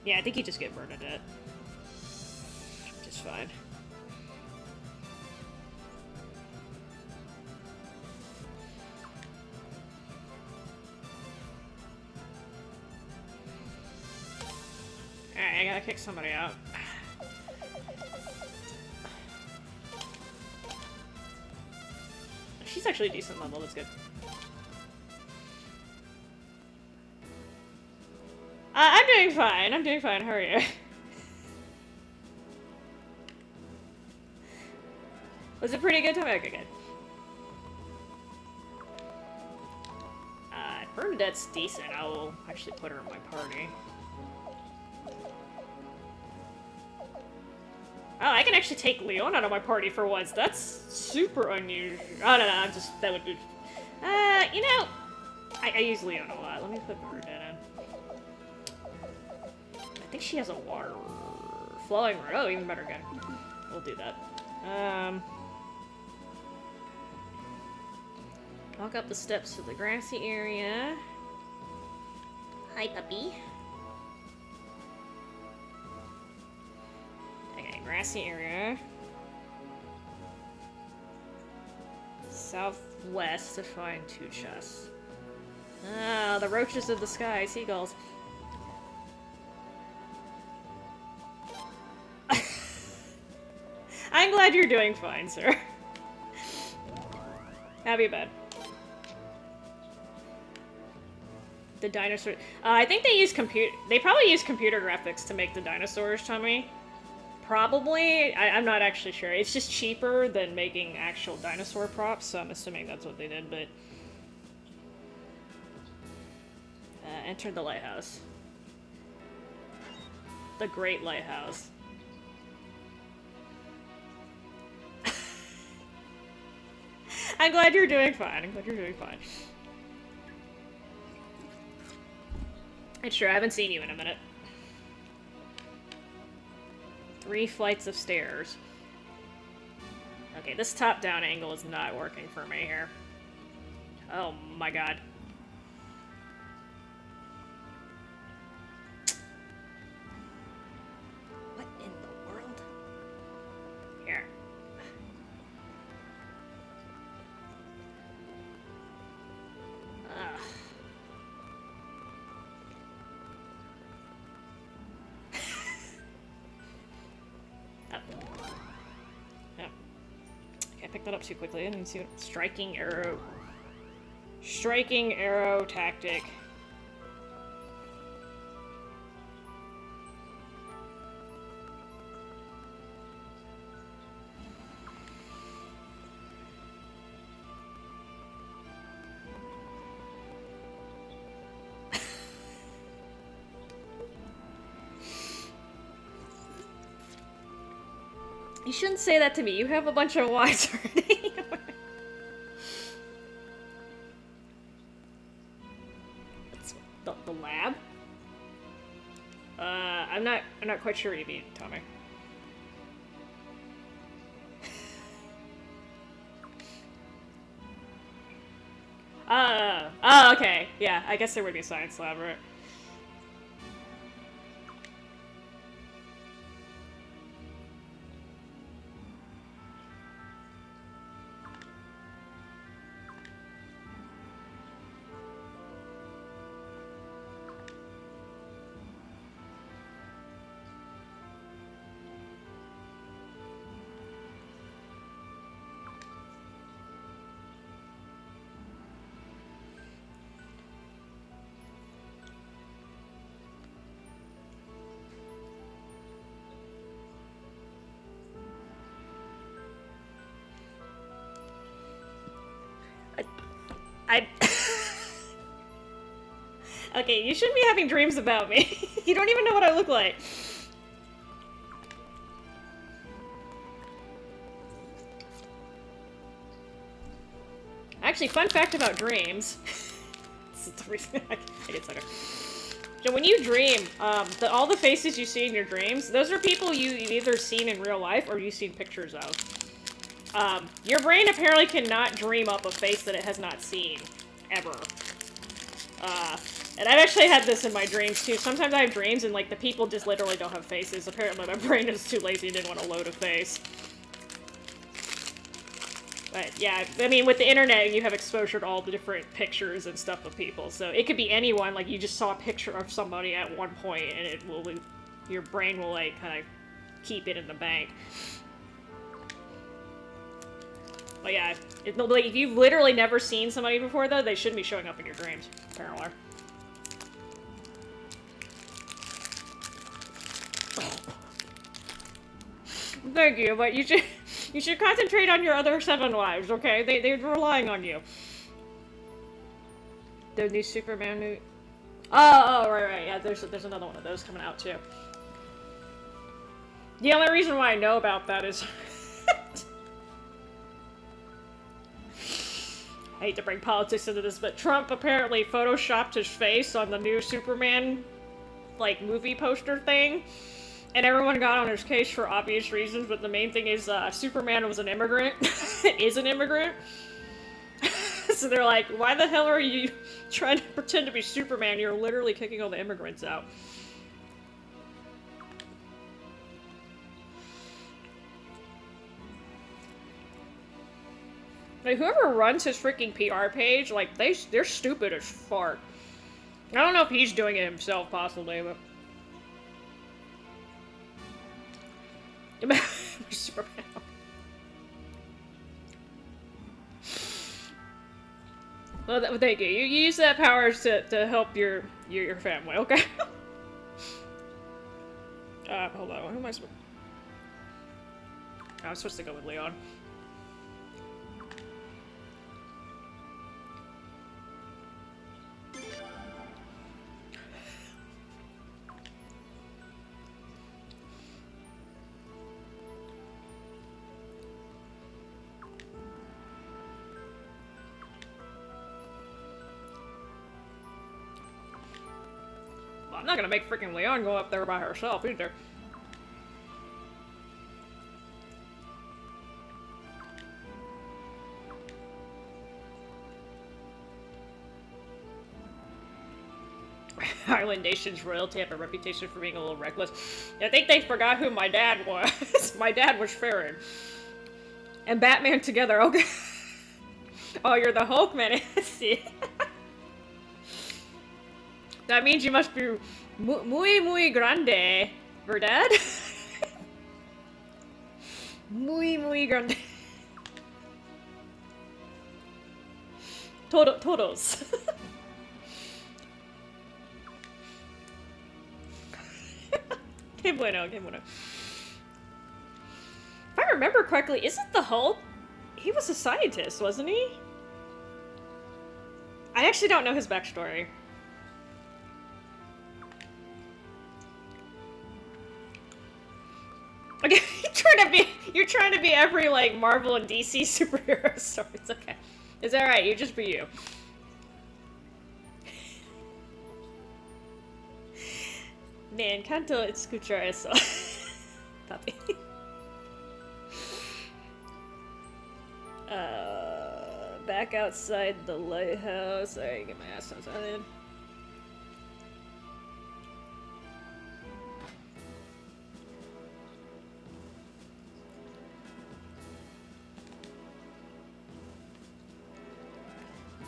Yeah, I think you just get Bernadette. Just fine. Alright, I gotta kick somebody out. She's actually a decent level, that's good. I'm doing fine, how are you? Was it pretty good time? Okay, good. Bernadette's decent, I will actually put her in my party. Oh, I can actually take Leon out of my party for once. That's super unusual. Oh, no, I'm just, that would be... you know, I use Leon a lot. Let me put Bernadette in. I think she has a water... flowing... Oh, even better, good. We'll do that. Walk up the steps to the grassy area. Hi, puppy. Grassy area. Southwest to find 2 chests. Ah, the roaches of the sky, seagulls. I'm glad you're doing fine, sir. Have you been? The dinosaur. I think they use They probably use computer graphics to make the dinosaurs, Tommy. Probably. I'm not actually sure. It's just cheaper than making actual dinosaur props, so I'm assuming that's what they did, but... enter the lighthouse. The Great Lighthouse. I'm glad you're doing fine. I'm glad you're doing fine. It's true, I haven't seen you in a minute. 3 flights of stairs. Okay, this top-down angle is not working for me here. Oh my god. What in the world? Here. Ugh. Pick that up too quickly. I didn't see what striking arrow tactic. You shouldn't say that to me. You have a bunch of wives already. I'm not quite sure what you mean, Tommy. Oh, okay. Yeah, I guess there would be a science lab, right? I... Okay, you shouldn't be having dreams about me. You don't even know what I look like. Actually, fun fact about dreams. This is the reason I get stuck. So when you dream, all the faces you see in your dreams, those are people you've either seen in real life or you've seen pictures of. Your brain apparently cannot dream up a face that it has not seen, ever. And I've actually had this in my dreams too. Sometimes I have dreams and like the people just literally don't have faces. Apparently my brain is too lazy and didn't want to load a face. But yeah, I mean with the internet you have exposure to all the different pictures and stuff of people. So it could be anyone, like you just saw a picture of somebody at one point and it will, your brain will like kind of keep it in the bank. But yeah, like, if you've literally never seen somebody before, though, they shouldn't be showing up in your dreams, apparently. Thank you, but you should concentrate on your other 7 wives, okay? They're relying on you. The new Superman movie. Oh, right, yeah. There's another one of those coming out too. The only reason why I know about that is. I hate to bring politics into this, but Trump apparently photoshopped his face on the new Superman, like, movie poster thing. And everyone got on his case for obvious reasons, but the main thing is, Superman was an immigrant. Is an immigrant. So they're like, why the hell are you trying to pretend to be Superman? You're literally kicking all the immigrants out. Like, whoever runs his freaking PR page, like, they're stupid as fart. I don't know if he's doing it himself, possibly, but... Superman. Well, thank you. You use that power to help your family, okay? Hold on. Who am I supposed... Oh, I'm supposed to go with Leon. I'm not gonna make freaking Leon go up there by herself either. Island Nation's royalty have a reputation for being a little reckless. I think they forgot who my dad was. My dad was Farron. And Batman together, okay. Oh, you're the Hulk, man. See. That means you must be muy grande, verdad? Muy grande. Todos. Que bueno, que bueno. If I remember correctly, isn't the Hulk? He was a scientist, wasn't he? I actually don't know his backstory. Okay, you're trying to be every, like, Marvel and DC superhero story. It's okay. It's alright, you just be you. Me encantó escuchar eso. Papi. Back outside the lighthouse. Alright, get my ass outside.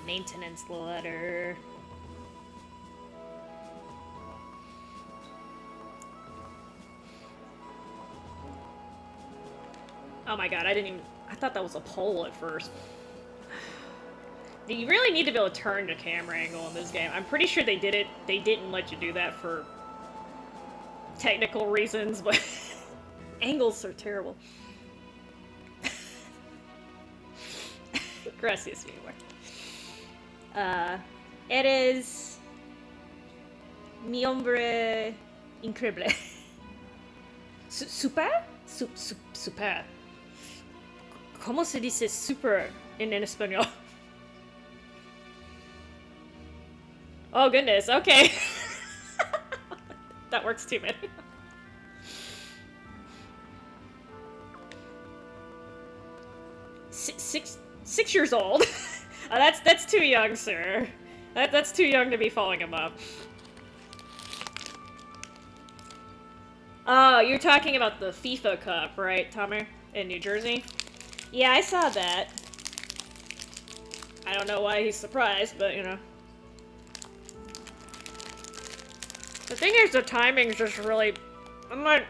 Maintenance letter. Oh my god, I thought that was a pole at first. You really need to be able to turn the camera angle in this game. I'm pretty sure they didn't let you do that for technical reasons, but angles are terrible. Gracias, mi amor. Eres mi hombre increíble. Super? Super. ¿Cómo se dice super en español? Oh goodness, okay. That works too, man. 6 years old? That's too young, sir. That's too young to be following him up. Oh, you're talking about the FIFA Cup, right, Tomer? In New Jersey? Yeah, I saw that. I don't know why he's surprised, but, you know. The thing is, the timing's just really... I'm like...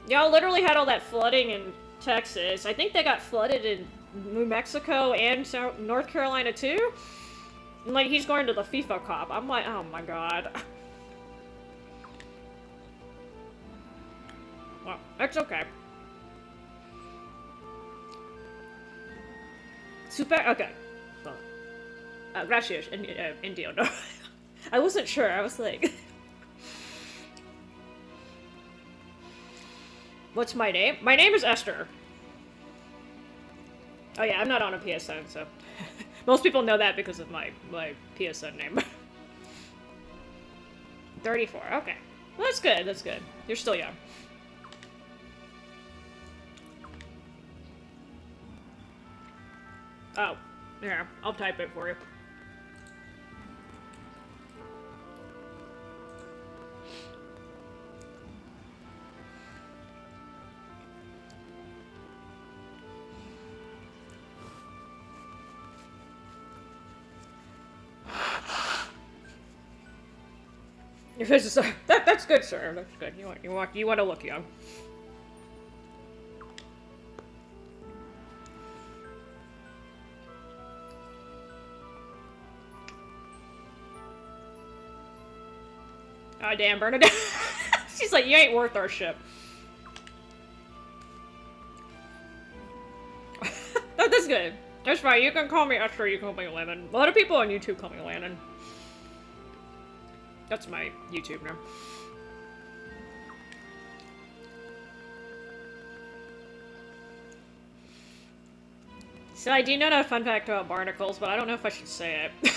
Y'all literally had all that flooding in Texas. I think they got flooded in New Mexico and North Carolina, too? And, like, he's going to the FIFA Cup. I'm like, oh my god. Well, that's okay. Super... Okay. Well, gracias, Indio, no. I wasn't sure, I was like... What's my name? My name is Esther. Oh yeah, I'm not on a PSN, so... Most people know that because of my PSN name. 34, okay. Well, that's good, that's good. You're still young. Oh, yeah, I'll type it for you. Your face is that's good, sir. That's good. You want to look young. Oh damn, Bernadette. She's like, you ain't worth our ship. That's good. That's fine. You can call me Esther. You can call me Lemon. A lot of people on YouTube call me Landon. That's my YouTube name. So I do know a fun fact about barnacles, but I don't know if I should say it.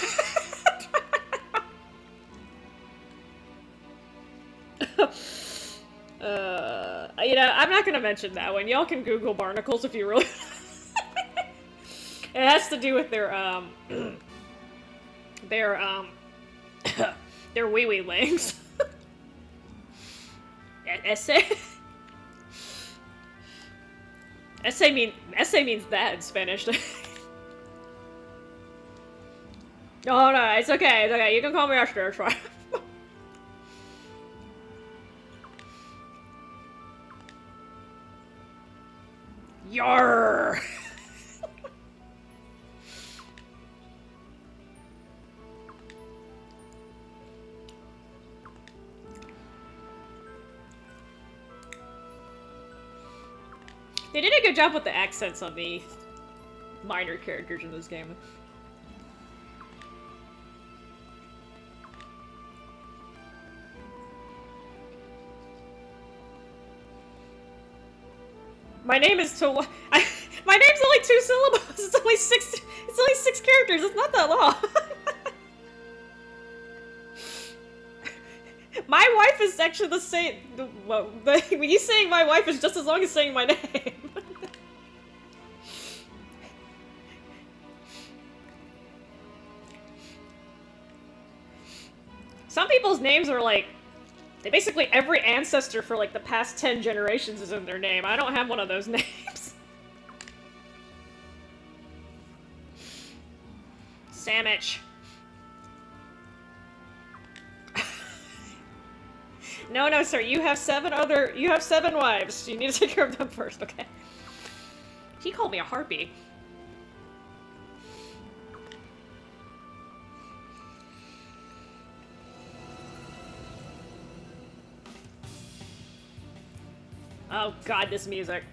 You know, I'm not gonna mention that one. Y'all can Google barnacles if you really... It has to do with their their wee-wee legs. Essay? Essay means that in Spanish. Oh no, it's okay, it's okay. You can call me Esther, it's fine. Yarr! They did a good job with the accents on the minor characters in this game. My name is my name's only 2 syllables. It's only 6 characters. It's not that long. My wife wife is actually the same. Well, when you saying my wife is just as long as saying my name. Some people's names are like, they basically every ancestor for like the past 10 generations is in their name. I don't have one of those names. Sandwich. No, sir. You have 7 wives. You need to take care of them first, okay? He called me a harpy. Oh god, this music.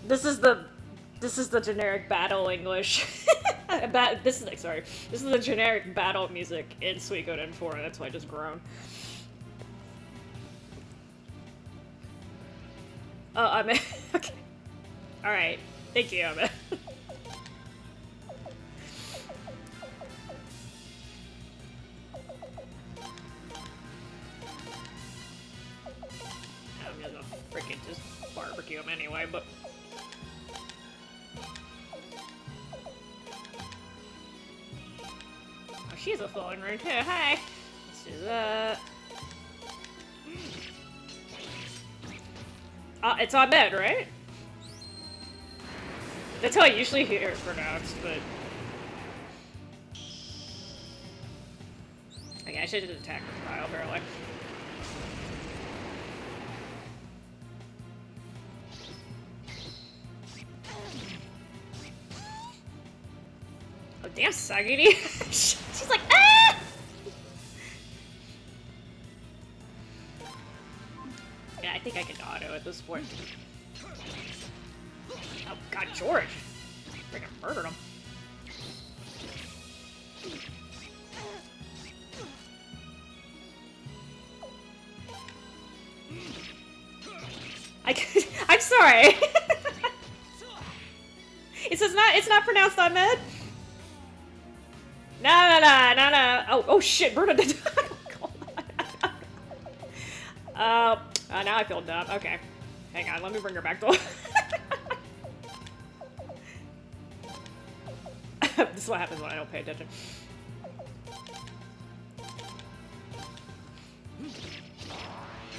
This is the generic battle English. This is the generic battle music in Suikoden IV. That's why I just groaned. Oh, I'm in. Okay. Alright. Thank you, I'm in. I'm gonna freaking just barbecue him anyway, but... Oh, she's a falling rune too. Hi! Let's do that. It's Ahmed, right? That's how I usually hear it pronounced, but... Okay, I should just attack the pile, apparently. Oh, damn, Sagiri! She's like, ah! Yeah, I think I can auto at this point. Oh god, George! Freaking murdered him. I'm sorry! It's not pronounced Ahmed? No. Oh shit, Bernadette! Now I feel dumb. Okay. Hang on, let me bring her back to life. This is what happens when I don't pay attention.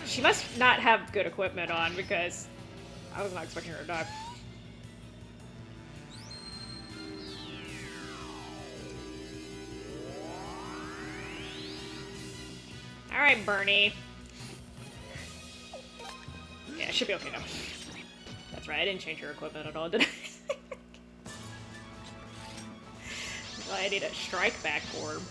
She must not have good equipment on because I was not expecting her to die. Alright, Bernie. Yeah, it should be okay now. That's right, I didn't change her equipment at all, did I? Well, I need a strike back orb.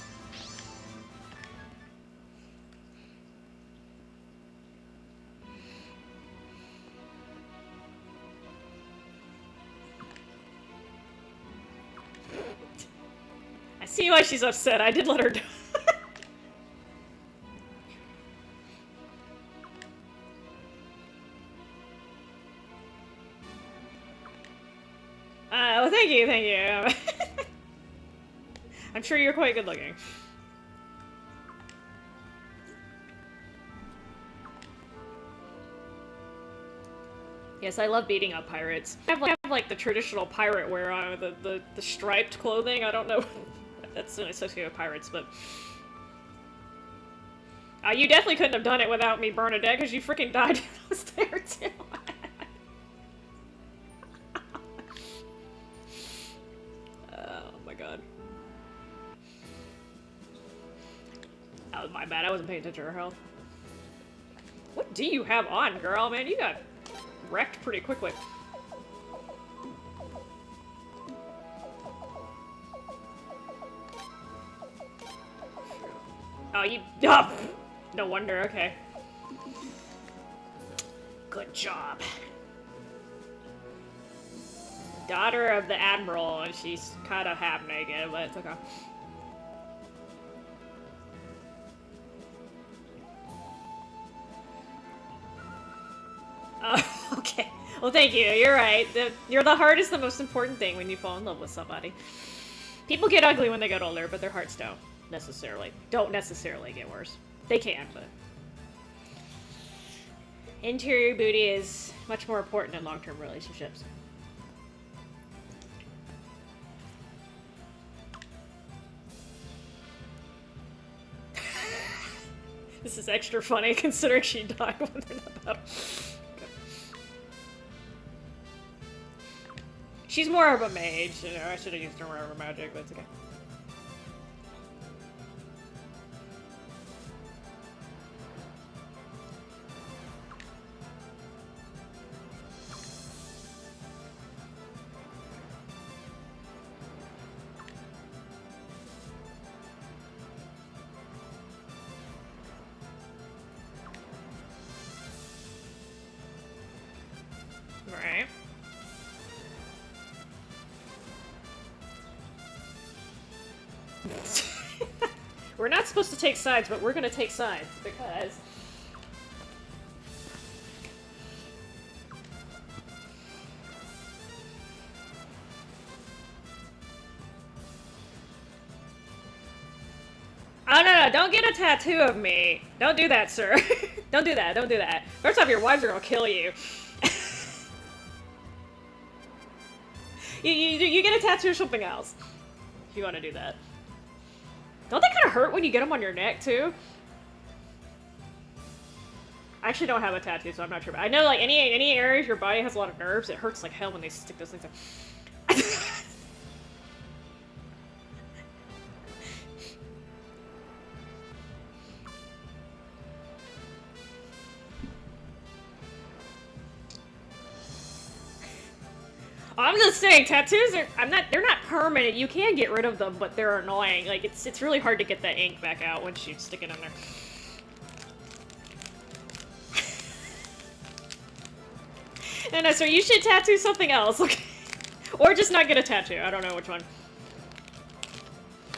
I see why she's upset. I did let her die. Well, thank you. I'm sure you're quite good looking. Yes, I love beating up pirates. I have like the traditional pirate wear on, the striped clothing. I don't know. That's associated with pirates, but... you definitely couldn't have done it without me, Bernadette, because you freaking died when I was there, too. Oh my god. That was my bad, I wasn't paying attention to her health. What do you have on, girl? Man, you got wrecked pretty quickly. Oh, you... Oh, no wonder, okay. Good job. Daughter of the Admiral, and she's kind of half-naked, but it's okay. Okay. Well, thank you. You're right. The heart is the most important thing when you fall in love with somebody. People get ugly when they get older, but their hearts don't necessarily get worse. They can, but interior beauty is much more important in long-term relationships. This is extra funny considering she died when they're in the battle. Okay. She's more of a mage, you know, I should have used her more of a magic, but it's okay. Right. We're not supposed to take sides, but we're gonna take sides because oh no, don't get a tattoo of me. Don't do that, sir. Don't do that, don't do that. First off, your wives are gonna kill you. You get a tattoo or something else. If you want to do that. Don't they kind of hurt when you get them on your neck, too? I actually don't have a tattoo, so I'm not sure. But I know, like, any areas your body has a lot of nerves, it hurts like hell when they stick those things in. I'm just saying, tattoos are, they're not permanent. You can get rid of them, but they're annoying. Like, it's really hard to get that ink back out once you stick it in there. No, sir, you should tattoo something else, okay? Or just not get a tattoo. I don't know which one.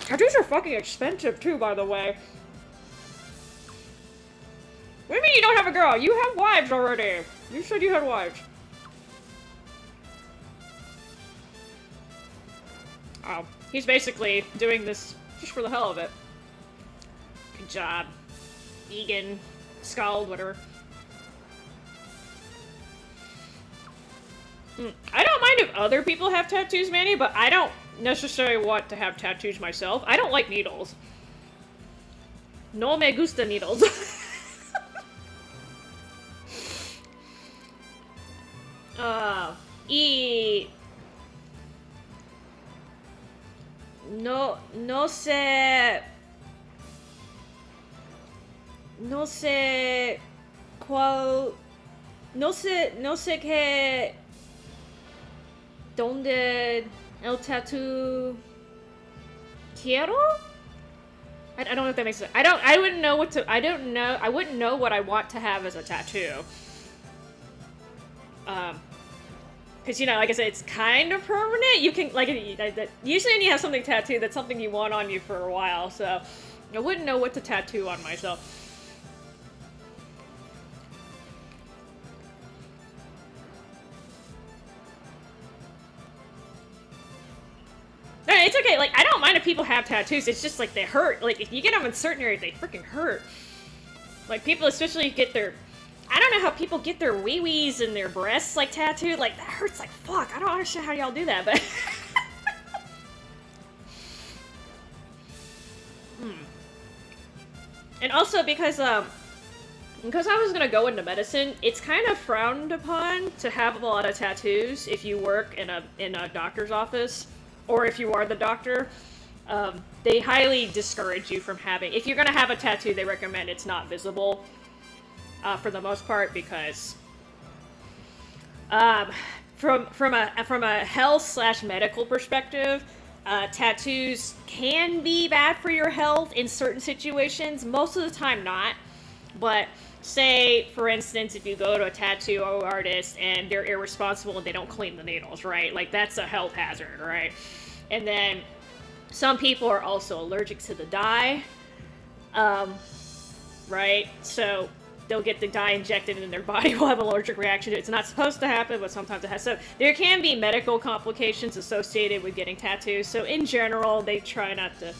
Tattoos are fucking expensive, too, by the way. What do you mean you don't have a girl? You have wives already. You said you had wives. Oh, he's basically doing this just for the hell of it. Good job. Egan, Scald, whatever. I don't mind if other people have tattoos, Manny, but I don't necessarily want to have tattoos myself. I don't like needles. No me gusta needles. No sé cuál, no sé qué, donde el tattoo quiero? I don't know if that makes sense. I wouldn't know what to, I wouldn't know what I want to have as a tattoo. Because, you know, like I said, it's kind of permanent. You can, like, usually when you have something tattooed, that's something you want on you for a while, so I wouldn't know what to tattoo on myself. No, it's okay. Like, I don't mind if people have tattoos. It's just, like, they hurt. Like, if you get them in certain areas, they freaking hurt. Like, people especially get their... I don't know how people get their wee-wees and their breasts, like, tattooed. Like, that hurts like fuck. I don't understand how y'all do that, but... And also because I was gonna go into medicine, it's kind of frowned upon to have a lot of tattoos if you work in a doctor's office, or if you are the doctor. They highly discourage you from having... If you're gonna have a tattoo, they recommend it's not visible. For the most part, because from a health/medical perspective, tattoos can be bad for your health in certain situations. Most of the time, not. But say, for instance, if you go to a tattoo artist and they're irresponsible and they don't clean the needles, right? Like, that's a health hazard, right? And then some people are also allergic to the dye, right? So they'll get the dye injected and their body will have an allergic reaction to it. It's not supposed to happen, but sometimes it has. So there can be medical complications associated with getting tattoos. So in general, they try not to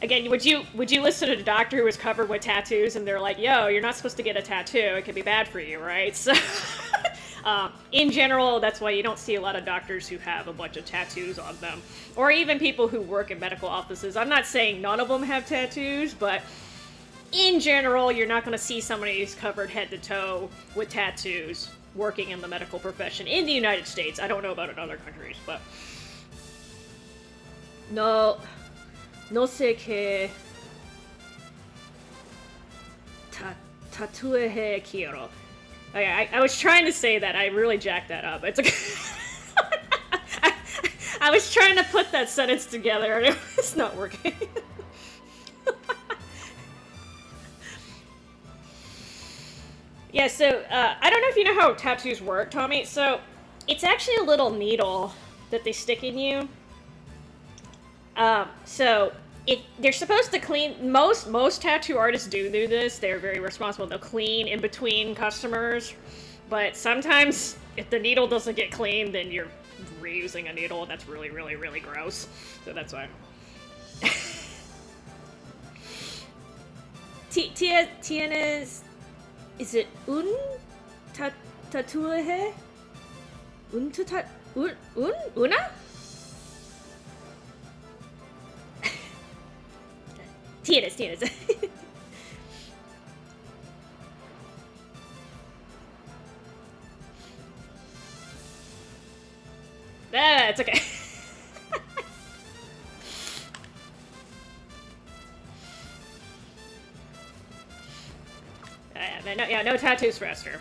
Again, would you listen to a doctor who was covered with tattoos and they're like, yo, you're not supposed to get a tattoo, it could be bad for you, right? So, in general, that's why you don't see a lot of doctors who have a bunch of tattoos on them. Or even people who work in medical offices. I'm not saying none of them have tattoos, but in general, you're not going to see somebody who's covered head to toe with tattoos working in the medical profession in the United States. I don't know about in other countries, but... No sé que tatuaje quiero. Okay, I was trying to say that. I really jacked that up. It's okay. I was trying to put that sentence together and it's not working. Yeah, so I don't know if you know how tattoos work, Tommy. So it's actually a little needle that they stick in you. So they're supposed to clean. Most tattoo artists do this. They're very responsible. They'll clean in between customers, but sometimes if the needle doesn't get cleaned, then you're reusing a needle, and that's really, really, really gross. So that's why. Tienes, is it un tatuaje? Una? Tienes. It's okay. No tattoos for Esther.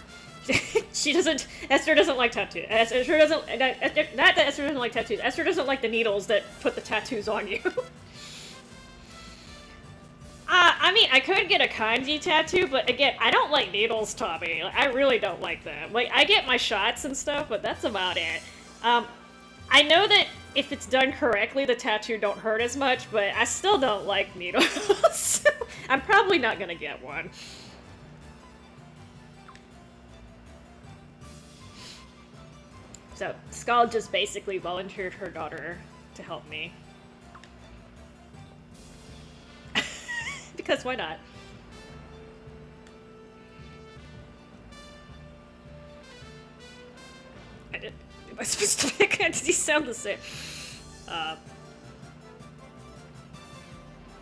Esther doesn't like tattoos. Esther doesn't like tattoos. Esther doesn't like the needles that put the tattoos on you. I mean, I could get a kanji tattoo, but again, I don't like needles, Tommy. Like, I really don't like them. Like, I get my shots and stuff, but that's about it. I know that if it's done correctly, the tattoo don't hurt as much, but I still don't like needles. So I'm probably not gonna get one. So, Skull just basically volunteered her daughter to help me. Because why not? Am I supposed to pick? Does he sound the same?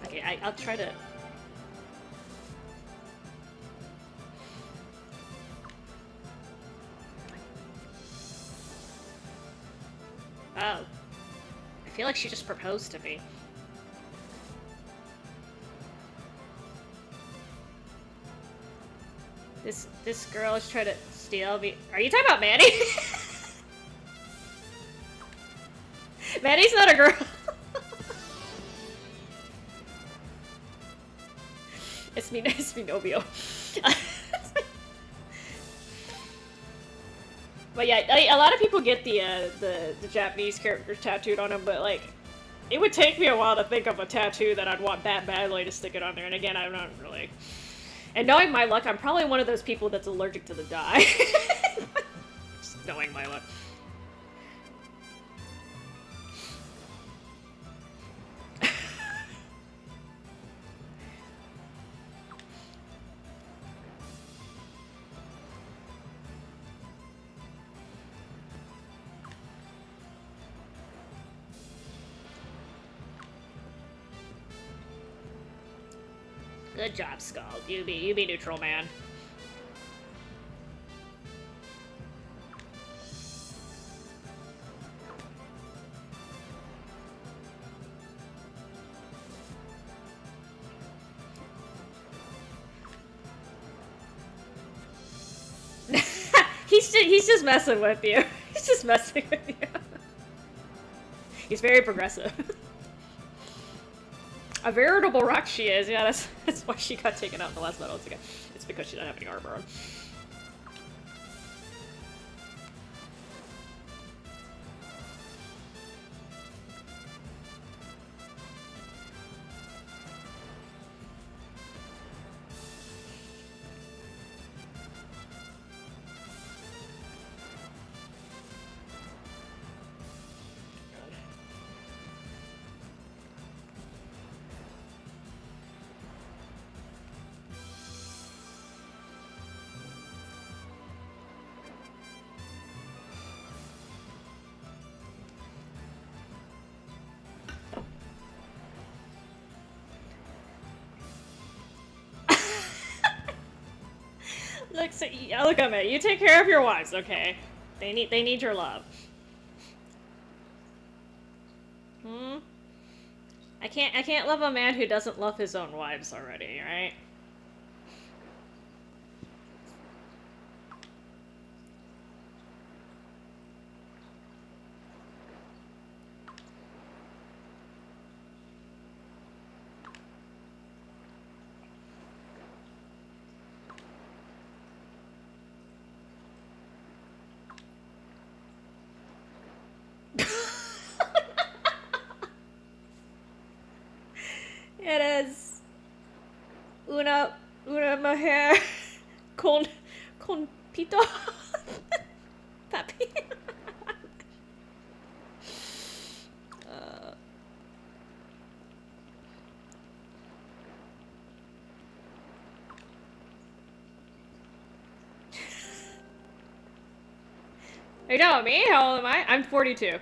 Okay, I'll try to... Oh. I feel like she just proposed to me. This girl is trying to steal me. Are you talking about Maddie? Maddie's not a girl. It's me, Nobio. But yeah, a lot of people get the Japanese characters tattooed on them, but like, it would take me a while to think of a tattoo that I'd want that badly to stick it on there. And again, I'm not really. And knowing my luck, I'm probably one of those people that's allergic to the dye. Just knowing my luck. Good job, Skull. You be neutral, man. He's just messing with you. He's just messing with you. He's very progressive. A veritable rock she is, yeah, that's why she got taken out in the last battle. It's because she doesn't have any armor on. Look, so, yeah, look at me. You take care of your wives, okay? They need your love. Hmm? I can't love a man who doesn't love his own wives already, right? It is una mujer con pito papi. Are you telling me? How old am I? I'm 42.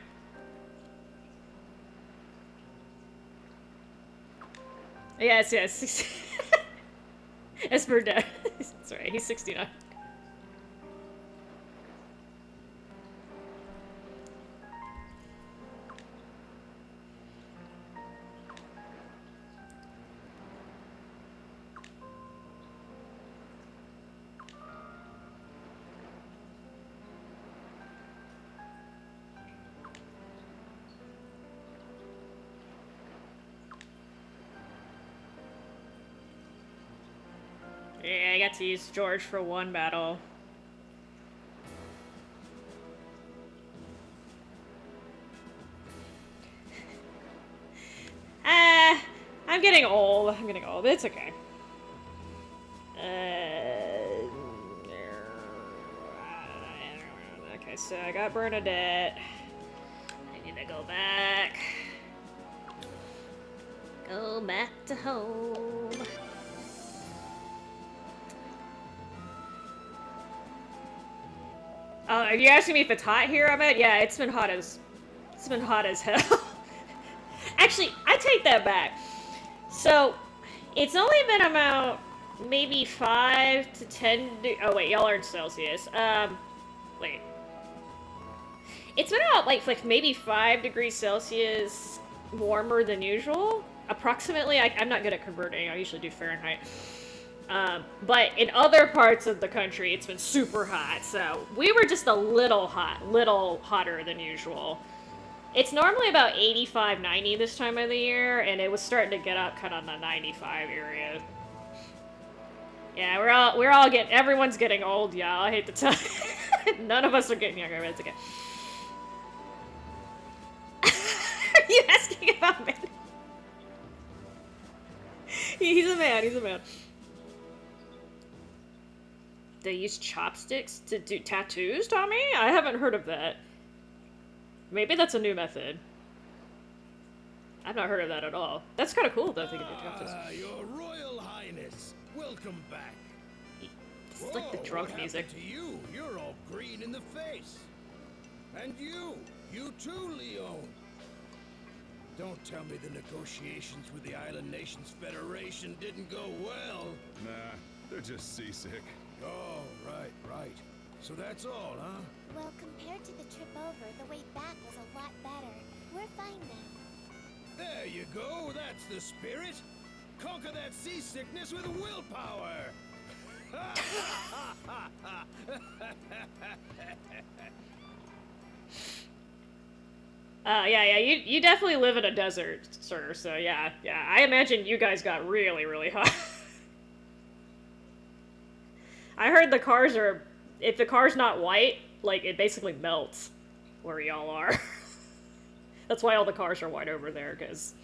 Yes. It's for death. That's right, he's 69. Yeah, I got to use George for one battle. I'm getting old. But it's okay. Okay, so I got Bernadette. I need to go back. Go back to home. Are you asking me if it's hot here, Ahmed? Yeah, it's been hot as hell. Actually, I take that back. So, it's only been about maybe 5 to 10 oh wait, y'all are in Celsius. Wait. It's been about like maybe 5 degrees Celsius warmer than usual. Approximately. I'm not good at converting. I usually do Fahrenheit. But in other parts of the country, it's been super hot. So we were just a little hotter than usual. It's normally about 85, 90 this time of the year, and it was starting to get up kind of in the 95 area. Yeah, everyone's getting old, y'all. I hate to tell you. None of us are getting younger, but it's okay. Are you asking about me? He's a man. They use chopsticks to do tattoos, Tommy? I haven't heard of that. Maybe that's a new method. I've not heard of that at all. That's kind of cool, though, if they can do chopsticks. Your Royal Highness, welcome back. This is like the drunk music. To you? You're all green in the face. And you too, Leon. Don't tell me the negotiations with the Island Nations Federation didn't go well. Nah, they're just seasick. Oh, right. So that's all, huh? Well, compared to the trip over, the way back was a lot better. We're fine now. There you go, that's the spirit. Conquer that seasickness with willpower. Yeah, you definitely live in a desert, sir, so yeah, I imagine you guys got really, really hot. I heard the cars are, if the car's not white, like, it basically melts where y'all are. That's why all the cars are white over there, because...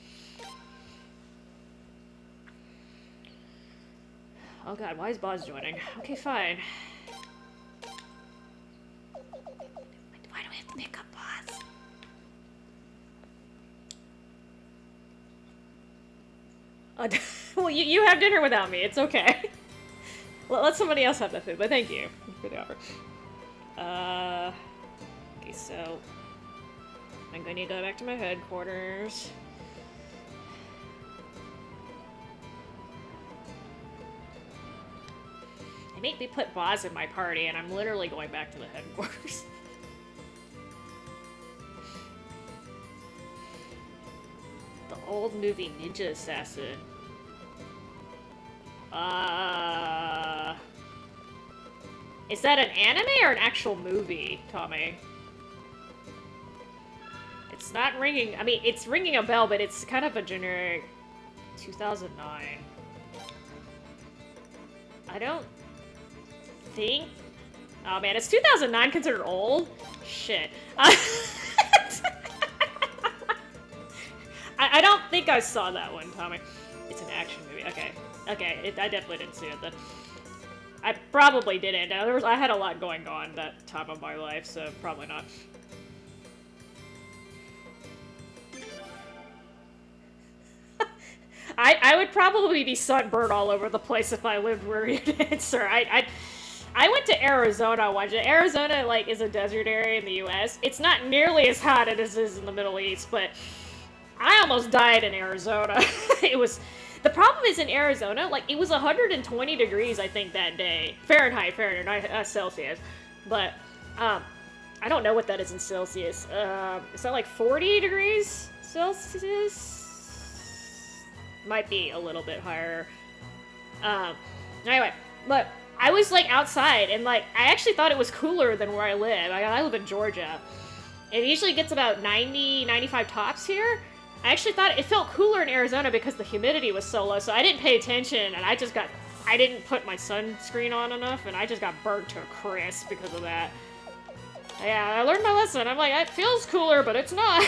Oh god, why is Boz joining? Okay, fine. Why do we have to pick up Boz? Well, you have dinner without me, it's okay. Let somebody else have that food, but thank you for the offer. Okay, so... I'm going to go back to my headquarters. They make me put Boz in my party, and I'm literally going back to the headquarters. The old movie Ninja Assassin. Is that an anime or an actual movie, Tommy? It's not ringing. I mean, it's ringing a bell, but it's kind of a generic 2009. I don't think. Oh man, is 2009 considered old? Shit. I don't think I saw that one, Tommy. It's an action movie. Okay. Okay, I definitely didn't see it then. I probably didn't. I had a lot going on that time of my life, so probably not. I would probably be sunburned all over the place if I lived where you did, sir. I went to Arizona once. Arizona, like, is a desert area in the U.S. It's not nearly as hot as it is in the Middle East, but I almost died in Arizona. It was... The problem is in Arizona, like, it was 120 degrees, I think, that day. Fahrenheit, not Celsius. But, I don't know what that is in Celsius. Is that like 40 degrees Celsius? Might be a little bit higher. Anyway, but I was, like, outside, and, like, I actually thought it was cooler than where I live. I live in Georgia. It usually gets about 90, 95 tops here. I actually thought it felt cooler in Arizona because the humidity was so low, so I didn't pay attention, and I didn't put my sunscreen on enough, and I just got burnt to a crisp because of that. Yeah, I learned my lesson. I'm like, it feels cooler, but it's not.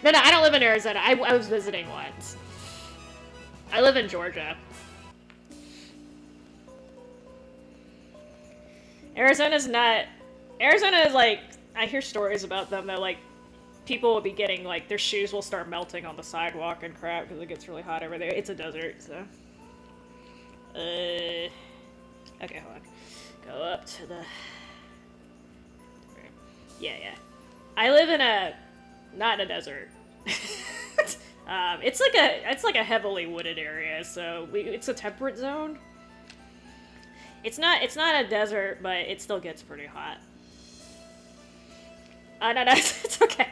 No, I don't live in Arizona. I was visiting once. I live in Georgia. Arizona is like, I hear stories about them that, like, people will be getting, like, their shoes will start melting on the sidewalk and crap because it gets really hot over there. It's a desert, so. Okay, hold on. Go up to the... Yeah. I live in not in a desert. It's like a heavily wooded area, so it's a temperate zone. It's not a desert, but it still gets pretty hot. No, it's okay.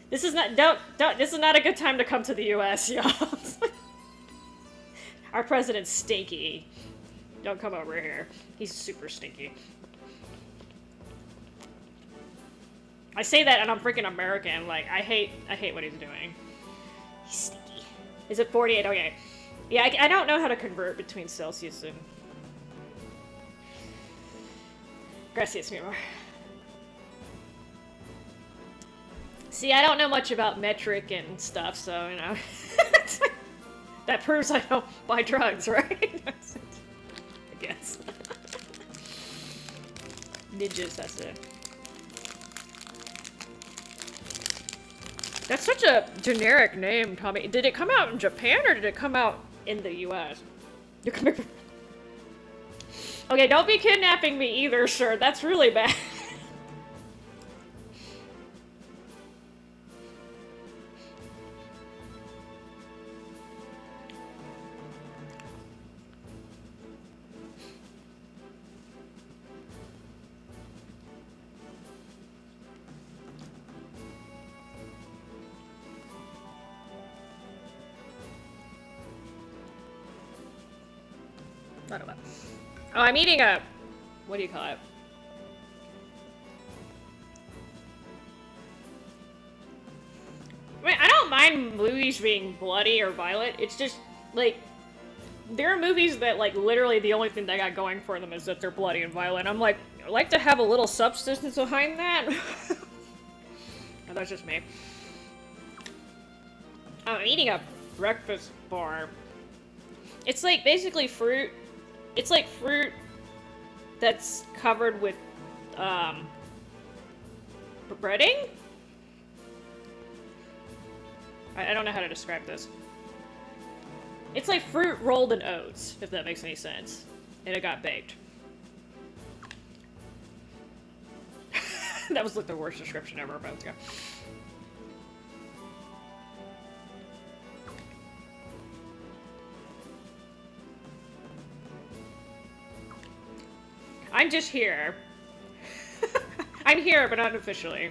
This is not this is not a good time to come to the US, y'all. Our president's stinky. Don't come over here. He's super stinky. I say that and I'm freaking American. Like, I hate what he's doing. He's stinky. Is it 48? Okay. Yeah, I don't know how to convert between Celsius and... Gracias, mi amor. See, I don't know much about metric and stuff, so, you know. That proves I don't buy drugs, right? I guess. Ninjas, that's it. That's such a generic name, Tommy. Did it come out in Japan, or did it come out in the US? Okay, don't be kidnapping me either, sir. That's really bad. I don't know. Oh, I'm eating a... What do you call it? I mean, I don't mind movies being bloody or violent. It's just, like... There are movies that, like, literally the only thing they got going for them is that they're bloody and violent. I'm like, I like to have a little substance behind that. No, that's just me. Oh, I'm eating a breakfast bar. It's, like, basically fruit. It's like fruit that's covered with, breading? I don't know how to describe this. It's like fruit rolled in oats, if that makes any sense. And it got baked. That was like the worst description ever, but let's go. I'm just here. I'm here, but not officially.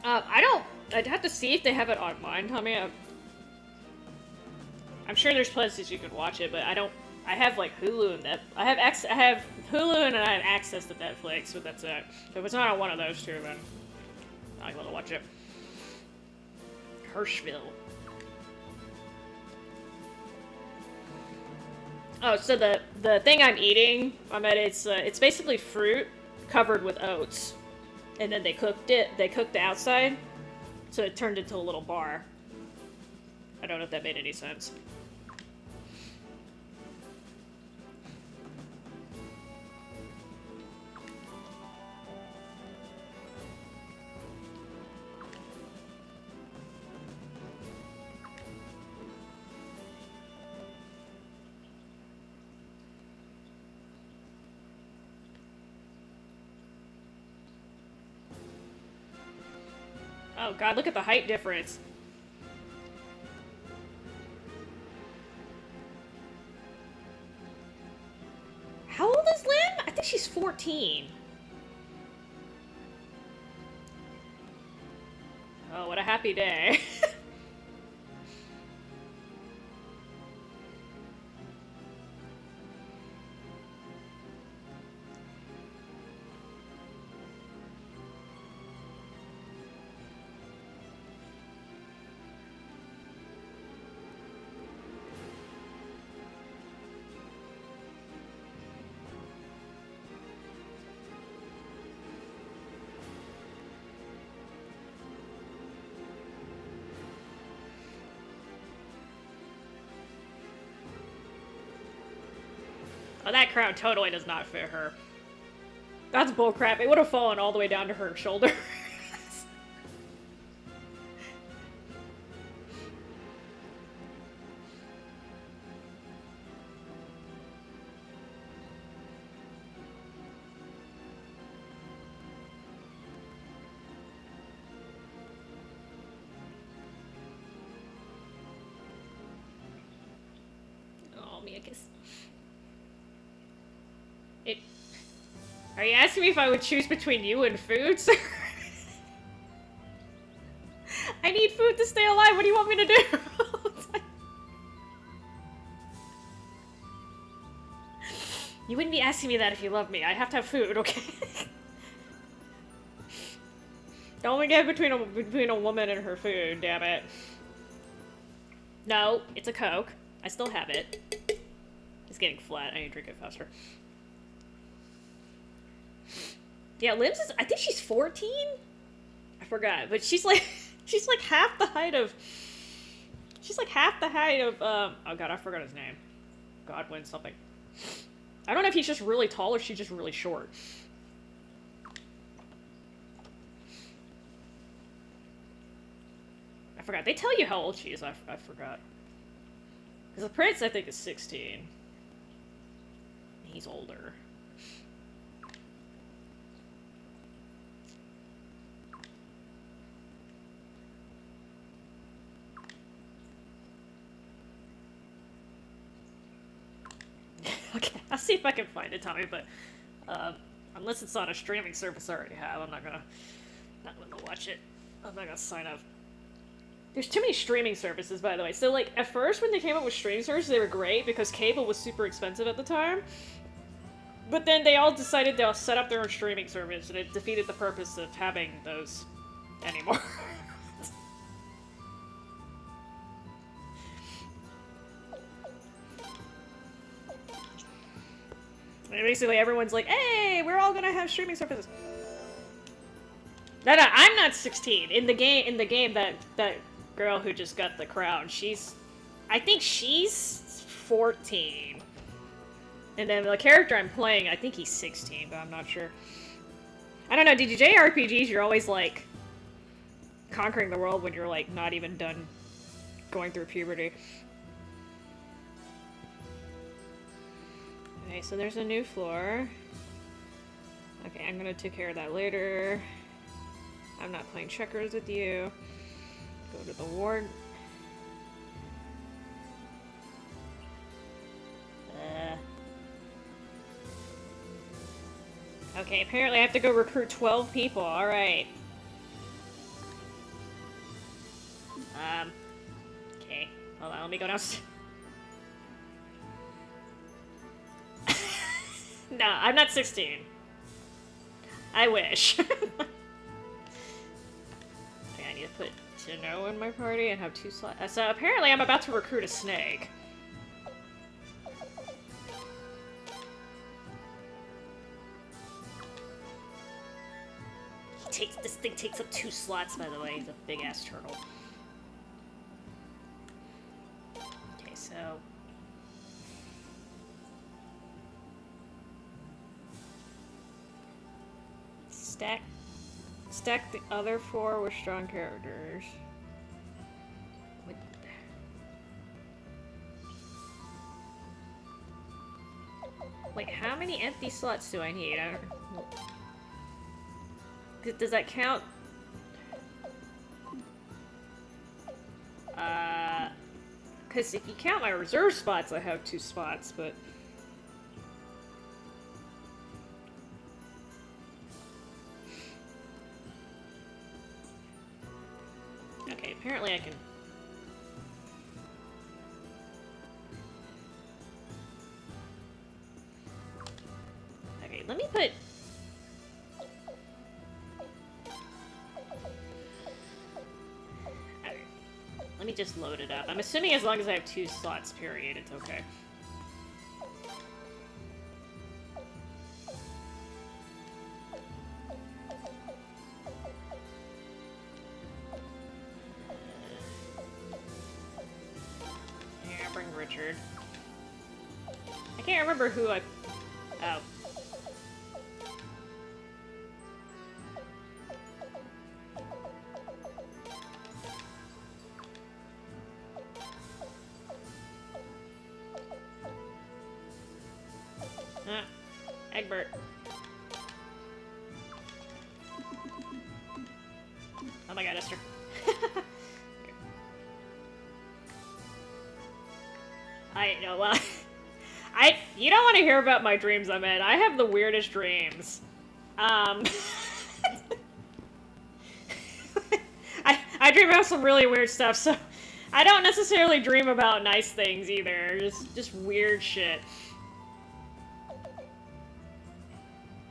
I'd have to see if they have it online, Tommy. I'm sure there's places you could watch it, but I have like Hulu and I have Hulu and I have access to Netflix, but that's it. So if it's not on one of those two, then I'm not able to watch it. Hirschville. Oh, so the thing I'm eating, it's basically fruit covered with oats. And then they cooked the outside, so it turned into a little bar. I don't know if that made any sense. Oh god, look at the height difference. How old is Lim? I think she's 14. Oh, what a happy day. Oh, that crown totally does not fit her. That's bullcrap. It would have fallen all the way down to her shoulder. Oh, Miakus. Are you asking me if I would choose between you and food, sir? I need food to stay alive. What do you want me to do? You wouldn't be asking me that if you loved me. I have to have food, okay? Don't we get between a woman and her food, damn it. No, it's a Coke. I still have it. It's getting flat. I need to drink it faster. Yeah, Lim's is, I think she's 14? I forgot, but she's like half the height of, oh god, I forgot his name. Godwin something. I don't know if he's just really tall or she's just really short. I forgot. They tell you how old she is, I forgot. Because the prince, I think, is 16. He's older. Okay, I'll see if I can find it, Tommy, but unless it's on a streaming service I already have, I'm not gonna watch it. I'm not gonna sign up. There's too many streaming services, by the way. So, like, at first when they came up with streaming services, they were great because cable was super expensive at the time. But then they all decided they'll set up their own streaming service, and it defeated the purpose of having those anymore. And basically, everyone's like, "Hey, we're all gonna have streaming services." No, I'm not 16. In the game, that girl who just got the crown, I think she's 14. And then the character I'm playing, I think he's 16, but I'm not sure. I don't know, JRPGs, you're always, like, conquering the world when you're, like, not even done going through puberty. Okay, so there's a new floor. Okay, I'm gonna take care of that later. I'm not playing checkers with you. Go to the ward. Okay, apparently I have to go recruit 12 people. Alright. Okay. Hold on, let me go downstairs. No, I'm not 16. I wish. Okay, I need to put Tino in my party and have 2 slots. So apparently I'm about to recruit a snake. This thing takes up 2 slots, by the way. He's a big-ass turtle. Okay, so... Stack the other 4 with strong characters. What? Wait, how many empty slots do I need? I don't... Does that count? Because if you count my reserve spots, I have 2 spots, but... Okay, apparently I can... Okay, let me put... Okay. Let me just load it up. I'm assuming as long as I have 2 slots, period, it's okay. Richard. I can't remember who I... Oh. Egbert. Oh my god, Esther. Well, you don't want to hear about my dreams I'm in. I have the weirdest dreams. I dream about some really weird stuff, so I don't necessarily dream about nice things either. Just weird shit.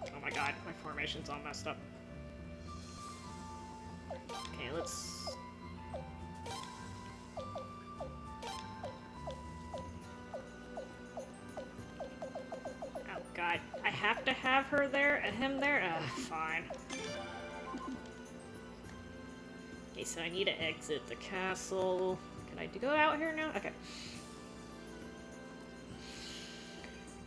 Oh my god, my formation's all messed up. Okay, let's... God, I have to have her there and him there? Fine. Okay, so I need to exit the castle. Can I go out here now? Okay.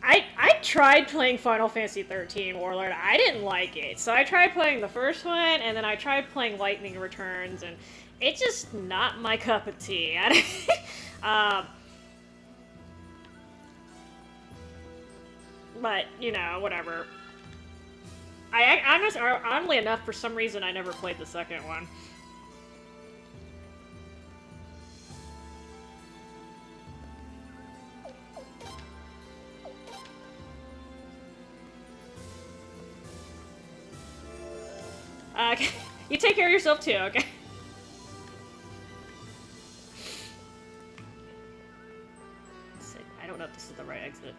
I tried playing Final Fantasy 13 Warlord. I didn't like it. So I tried playing the first one, and then I tried playing Lightning Returns, and it's just not my cup of tea. But, you know, whatever. Oddly enough, for some reason, I never played the second one. Okay. You take care of yourself too, okay? I don't know if this is the right exit.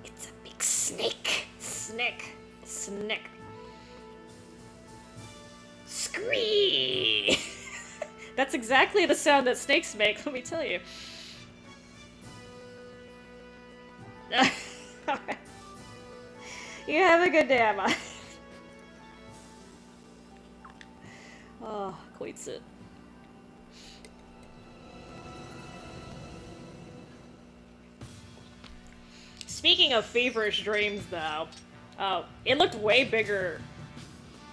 It's a big snake. Snake. Scree! That's exactly the sound that snakes make, let me tell you. You have a good day, Emma. Oh, quits it. Speaking of feverish dreams, though, oh, it looked way bigger.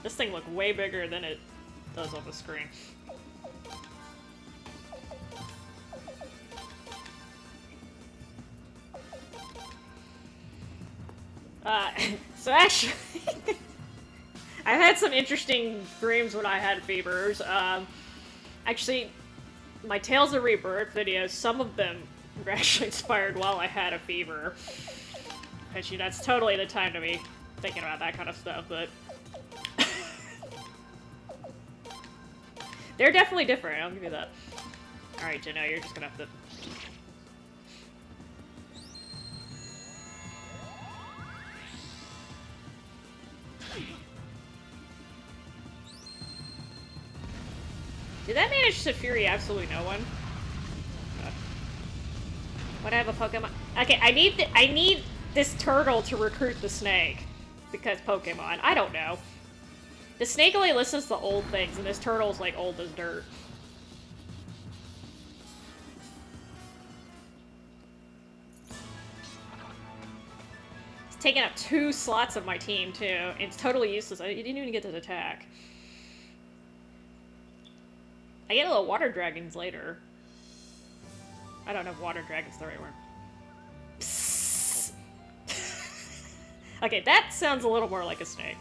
This thing looked way bigger than it does on the screen. So actually, I've had some interesting dreams when I had fevers. Actually, my Tales of Rebirth videos, some of them were actually inspired while I had a fever. bet you that's totally the time to be thinking about that kind of stuff, but... They're definitely different, I'll give you that. Alright, Jenna, you're just gonna have to... Did that manage to fury absolutely no one? What I have a Pokemon? Okay, I need this turtle to recruit the snake. Because Pokemon. I don't know. The snake only listens to old things, and this turtle's like old as dirt. It's taking up 2 slots of my team, too. It's totally useless. I didn't even get to attack. I get a little water dragons later. I don't know if water dragon's the right word. Psst. Okay, that sounds a little more like a snake.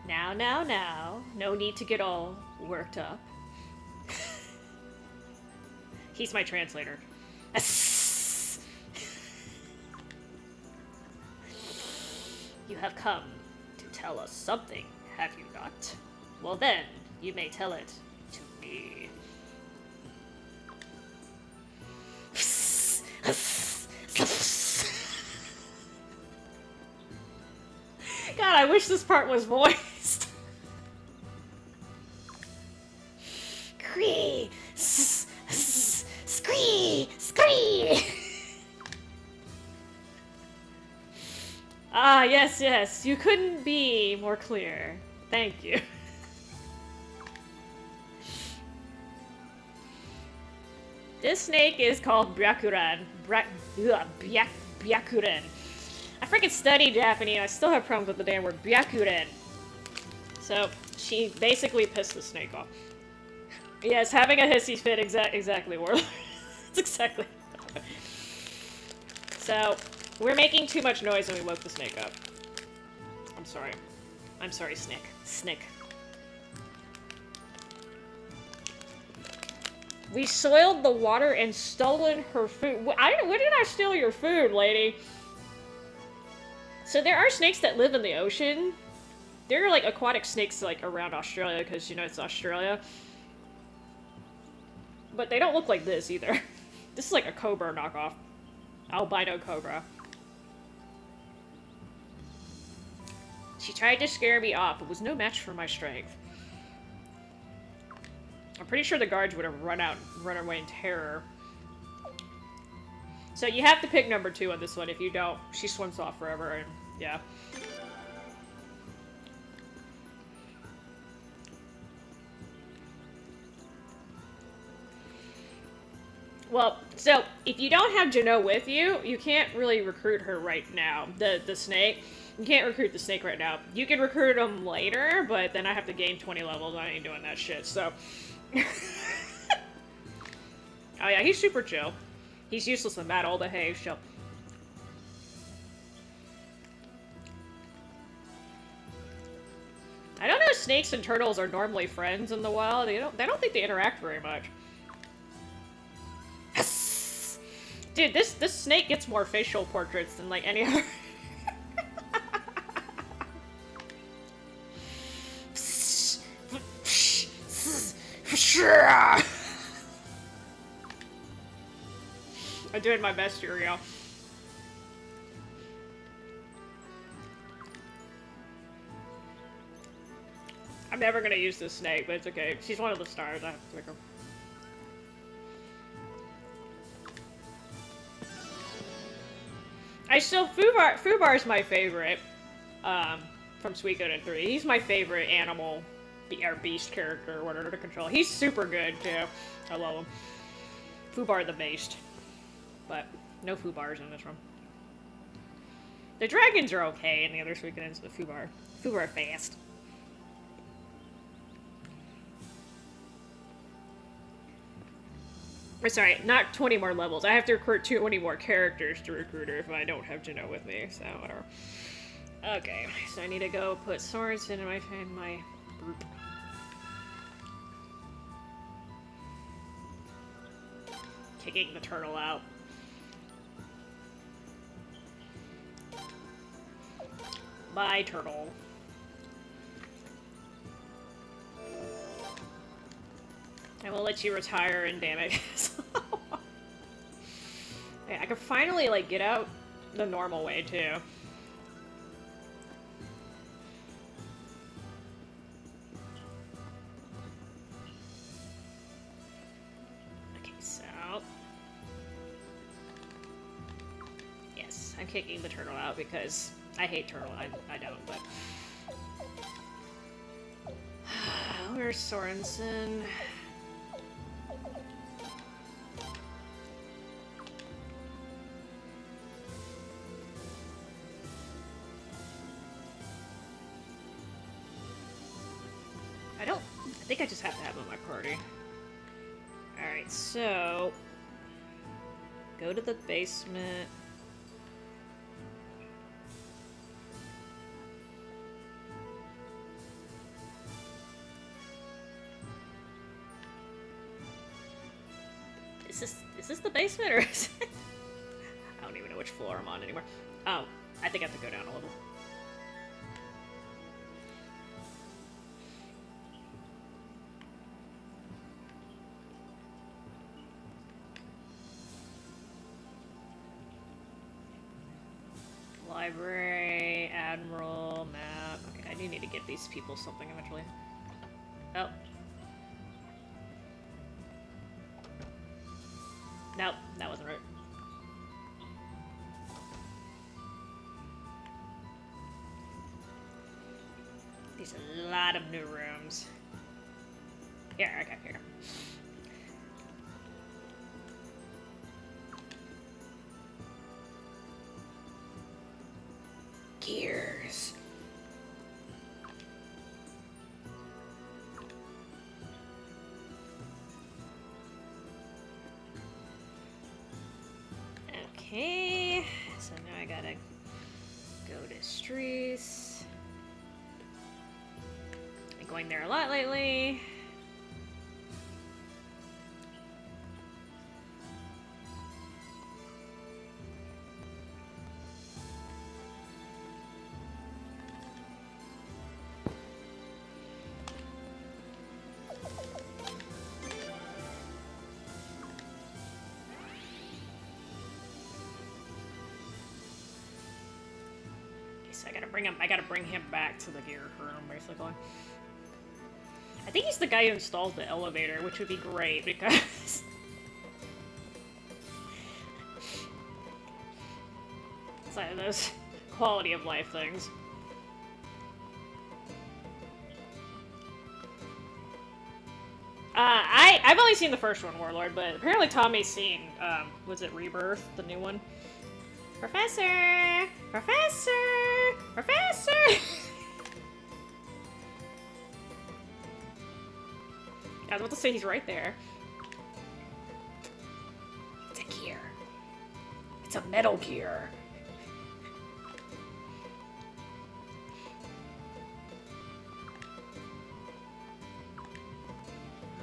Now. No need to get all worked up. He's my translator. You have come to tell us something, have you not? Well then, you may tell it to me. God, I wish this part was voiced. Scree! Scree! Scree! Ah, yes. You couldn't be more clear. Thank you. This snake is called Byakuran. Byakuran. I freaking studied Japanese. I still have problems with the damn word Byakuran. So, she basically pissed the snake off. Yes, having a hissy fit exactly, Warlord. It's exactly. So, we're making too much noise and we woke the snake up. I'm sorry. I'm sorry, Snick. Snick. We soiled the water and stolen her food. When did I steal your food, lady? So there are snakes that live in the ocean. There are like aquatic snakes like around Australia because, you know, it's Australia. But they don't look like this either. This is like a cobra knockoff. Albino cobra. She tried to scare me off, but was no match for my strength. I'm pretty sure the guards would have run away in terror. So you have to pick number 2 on this one. If you don't, she swims off forever, and yeah. Well, so if you don't have Jano with you, you can't really recruit her right now. The snake. You can't recruit the snake right now. You can recruit him later, but then I have to gain 20 levels. I ain't doing that shit, so... Oh yeah, he's super chill. He's useless in battle, but hey, he's chill. I don't know if snakes and turtles are normally friends in the wild. I don't think they interact very much. Dude, this snake gets more facial portraits than like any other. I'm doing my best here, y'all. I'm never gonna use this snake, but it's okay. She's one of the stars. I have to pick her. Fubar is my favorite, from Suikoden 3. He's my favorite animal, or beast character, or whatever to control. He's super good, too. I love him. Fubar the beast. But, no Fubars in this room. The dragons are okay in the other Suikodens, but Fubar fast. Or sorry, not 20 more levels. I have to recruit 20 more characters to recruit her if I don't have Jano with me, so whatever. Okay, so I need to go put swords in my group. Kicking the turtle out. Bye, turtle. I will let you retire and damn it. Okay, I can finally, like, get out the normal way, too. Okay, so... Yes, I'm kicking the turtle out because I hate turtle. I don't, but... Where's Sorensen? I think I just have to have him in my party. Alright, so... Go to the basement. Is this the basement, or is it... I don't even know which floor I'm on anymore. Oh, I think I have to go down a level. Library, Admiral, map. Okay, I do need to give these people something eventually. Oh. Nope, that wasn't right. There's a lot of new rooms. Here, okay, here. Gears. Okay, so now I gotta go to Streets. Been going there a lot lately. I gotta bring him back to the gear room, basically. I think he's the guy who installed the elevator, which would be great, because... it's like those quality of life things. I've only seen the first one, Warlord, but apparently Tommy's seen, was it Rebirth, the new one? Professor! Professor! Professor! I was about to say he's right there. It's a gear. It's a metal gear.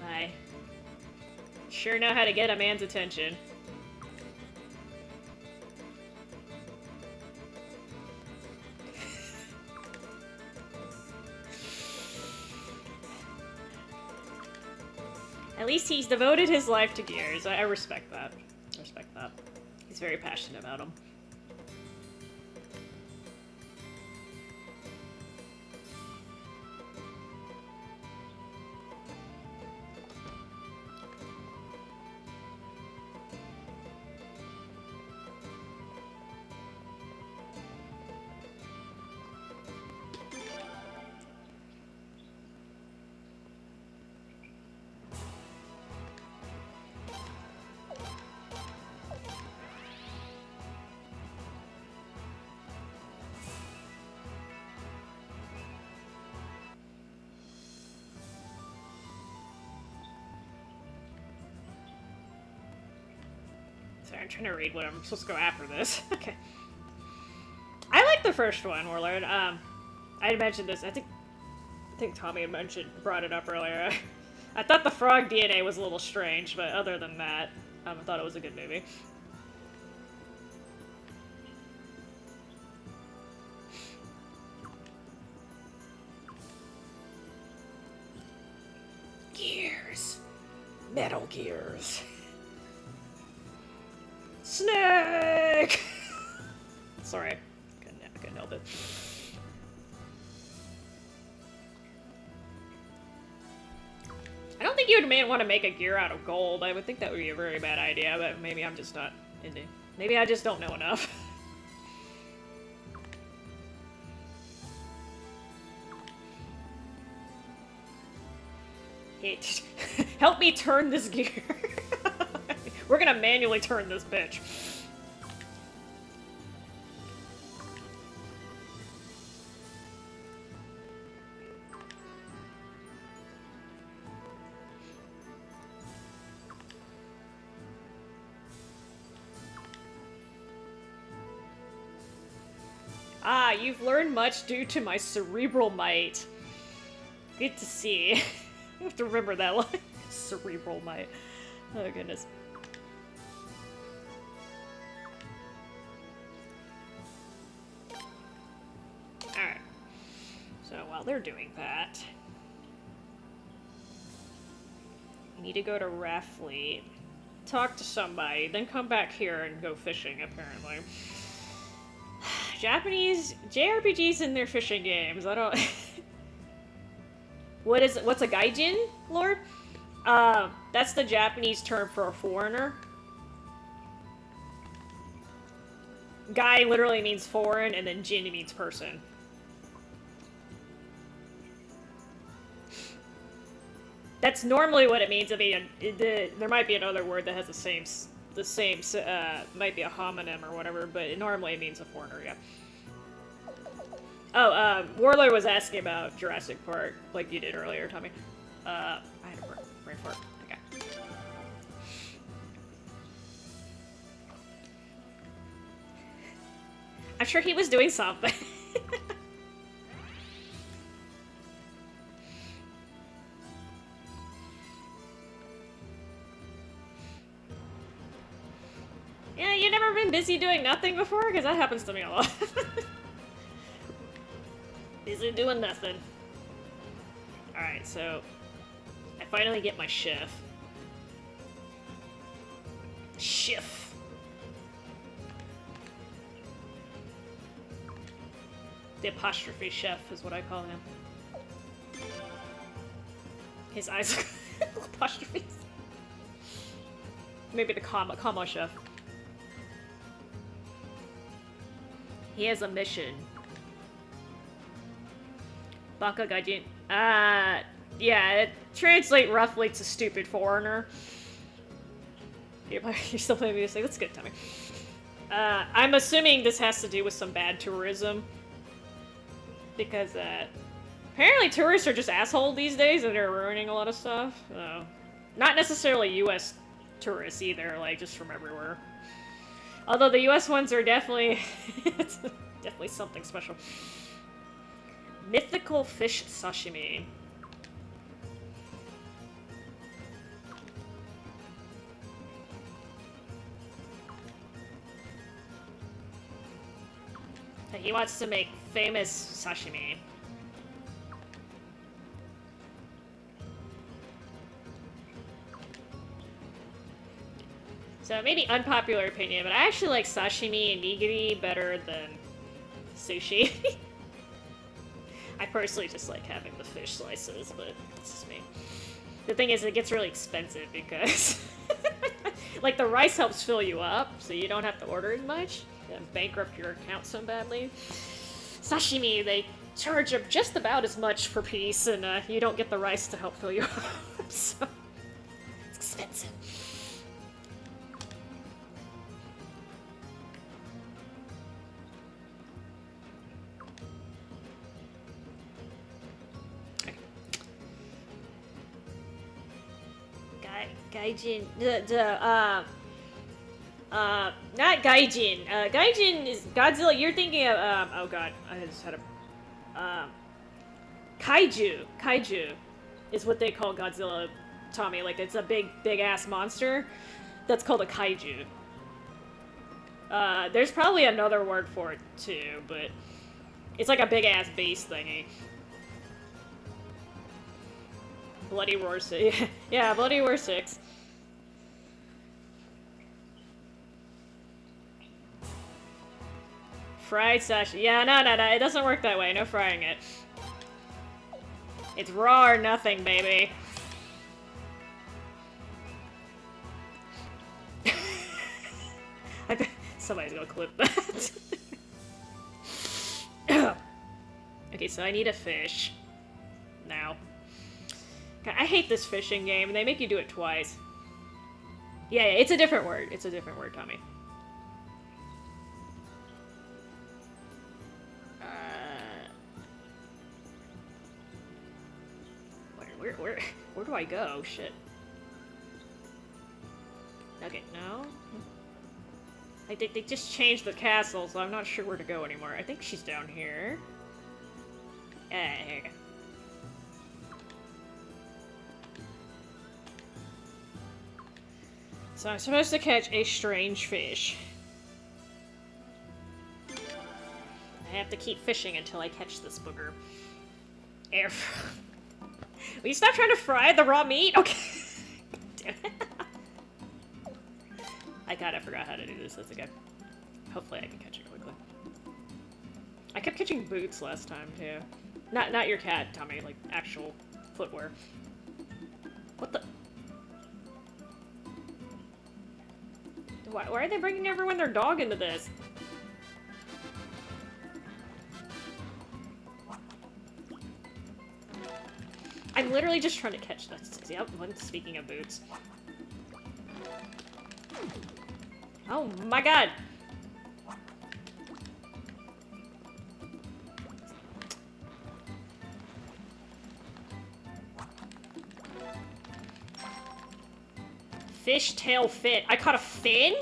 I sure know how to get a man's attention. At least he's devoted his life to gears. I respect that. I respect that. He's very passionate about them. Sorry, I'm trying to read what I'm supposed to go after this. Okay. I like the first one, Warlord. I had mentioned this. I think Tommy had brought it up earlier. I thought the frog DNA was a little strange, but other than that, I thought it was a good movie. Metal Gears. Snake! Sorry. Couldn't help it. I don't think you would want to make a gear out of gold. I would think that would be a very bad idea, but maybe I'm just not into... Maybe I just don't know enough. Hey, help me turn this gear. We're gonna manually turn this bitch. Ah, you've learned much due to my cerebral might. Good to see. I have to remember that line. Cerebral might. Oh, goodness. Alright. So, while they're doing that... you need to go to Raffleet, talk to somebody, then come back here and go fishing, apparently. Japanese JRPGs in their fishing games. I don't... What's a gaijin, Lord? That's the Japanese term for a foreigner. Gai literally means foreign, and then jin means person. That's normally what it means. I mean, there might be another word that has the same, might be a homonym or whatever, but it normally means a foreigner, yeah. Oh, Warlord was asking about Jurassic Park, like you did earlier, Tommy. I had a brain fart. Okay. I'm sure he was doing something. Yeah, you never been busy doing nothing before? Because that happens to me a lot. Busy doing nothing. Alright, so... I finally get my chef. Chef. The apostrophe chef is what I call him. His eyes apostrophes. Maybe the comma chef. He has a mission. Baka Gaijin. Yeah, it translates roughly to stupid foreigner. You're still playing music. That's good, Tommy. I'm assuming this has to do with some bad tourism. Because, apparently tourists are just assholes these days and they're ruining a lot of stuff. Not necessarily US tourists either, like, just from everywhere. Although the US ones are definitely... it's definitely something special. Mythical fish sashimi. He wants to make famous sashimi. So maybe unpopular opinion, but I actually like sashimi and nigiri better than sushi. I personally just like having the fish slices, but it's just me. The thing is, it gets really expensive because... like, the rice helps fill you up, so you don't have to order as much and bankrupt your account so badly. Sashimi, they charge up just about as much per piece, and you don't get the rice to help fill you up, so... it's expensive. Gaijin, not Gaijin. Gaijin is Godzilla. You're thinking of, oh god, I just had a, Kaiju. Kaiju is what they call Godzilla, Tommy. Like, it's a big ass monster. That's called a Kaiju. There's probably another word for it too, but it's like a big ass base thingy. Bloody Roar 6. Yeah, Bloody Roar 6. Fried sash. Yeah, no. It doesn't work that way. No frying it. It's raw or nothing, baby. I bet somebody's gonna clip that. Okay, so I need a fish. Now. God, I hate this fishing game. They make you do it twice. Yeah, it's a different word. It's a different word, Tommy. Where do I go? Shit. Okay, no. I think they just changed the castle, so I'm not sure where to go anymore. I think she's down here. Here you go. So I'm supposed to catch a strange fish. I have to keep fishing until I catch this booger. Air. Will you stop trying to fry the raw meat? Okay. Damn it. I kinda forgot how to do this. That's okay. Hopefully I can catch it quickly. I kept catching boots last time too. Not your cat, Tommy, like actual footwear. What the? Why are they bringing everyone their dog into this? I'm literally just trying to catch that. Yep, speaking of boots. Oh my god! Fishtail fin. I caught a fin?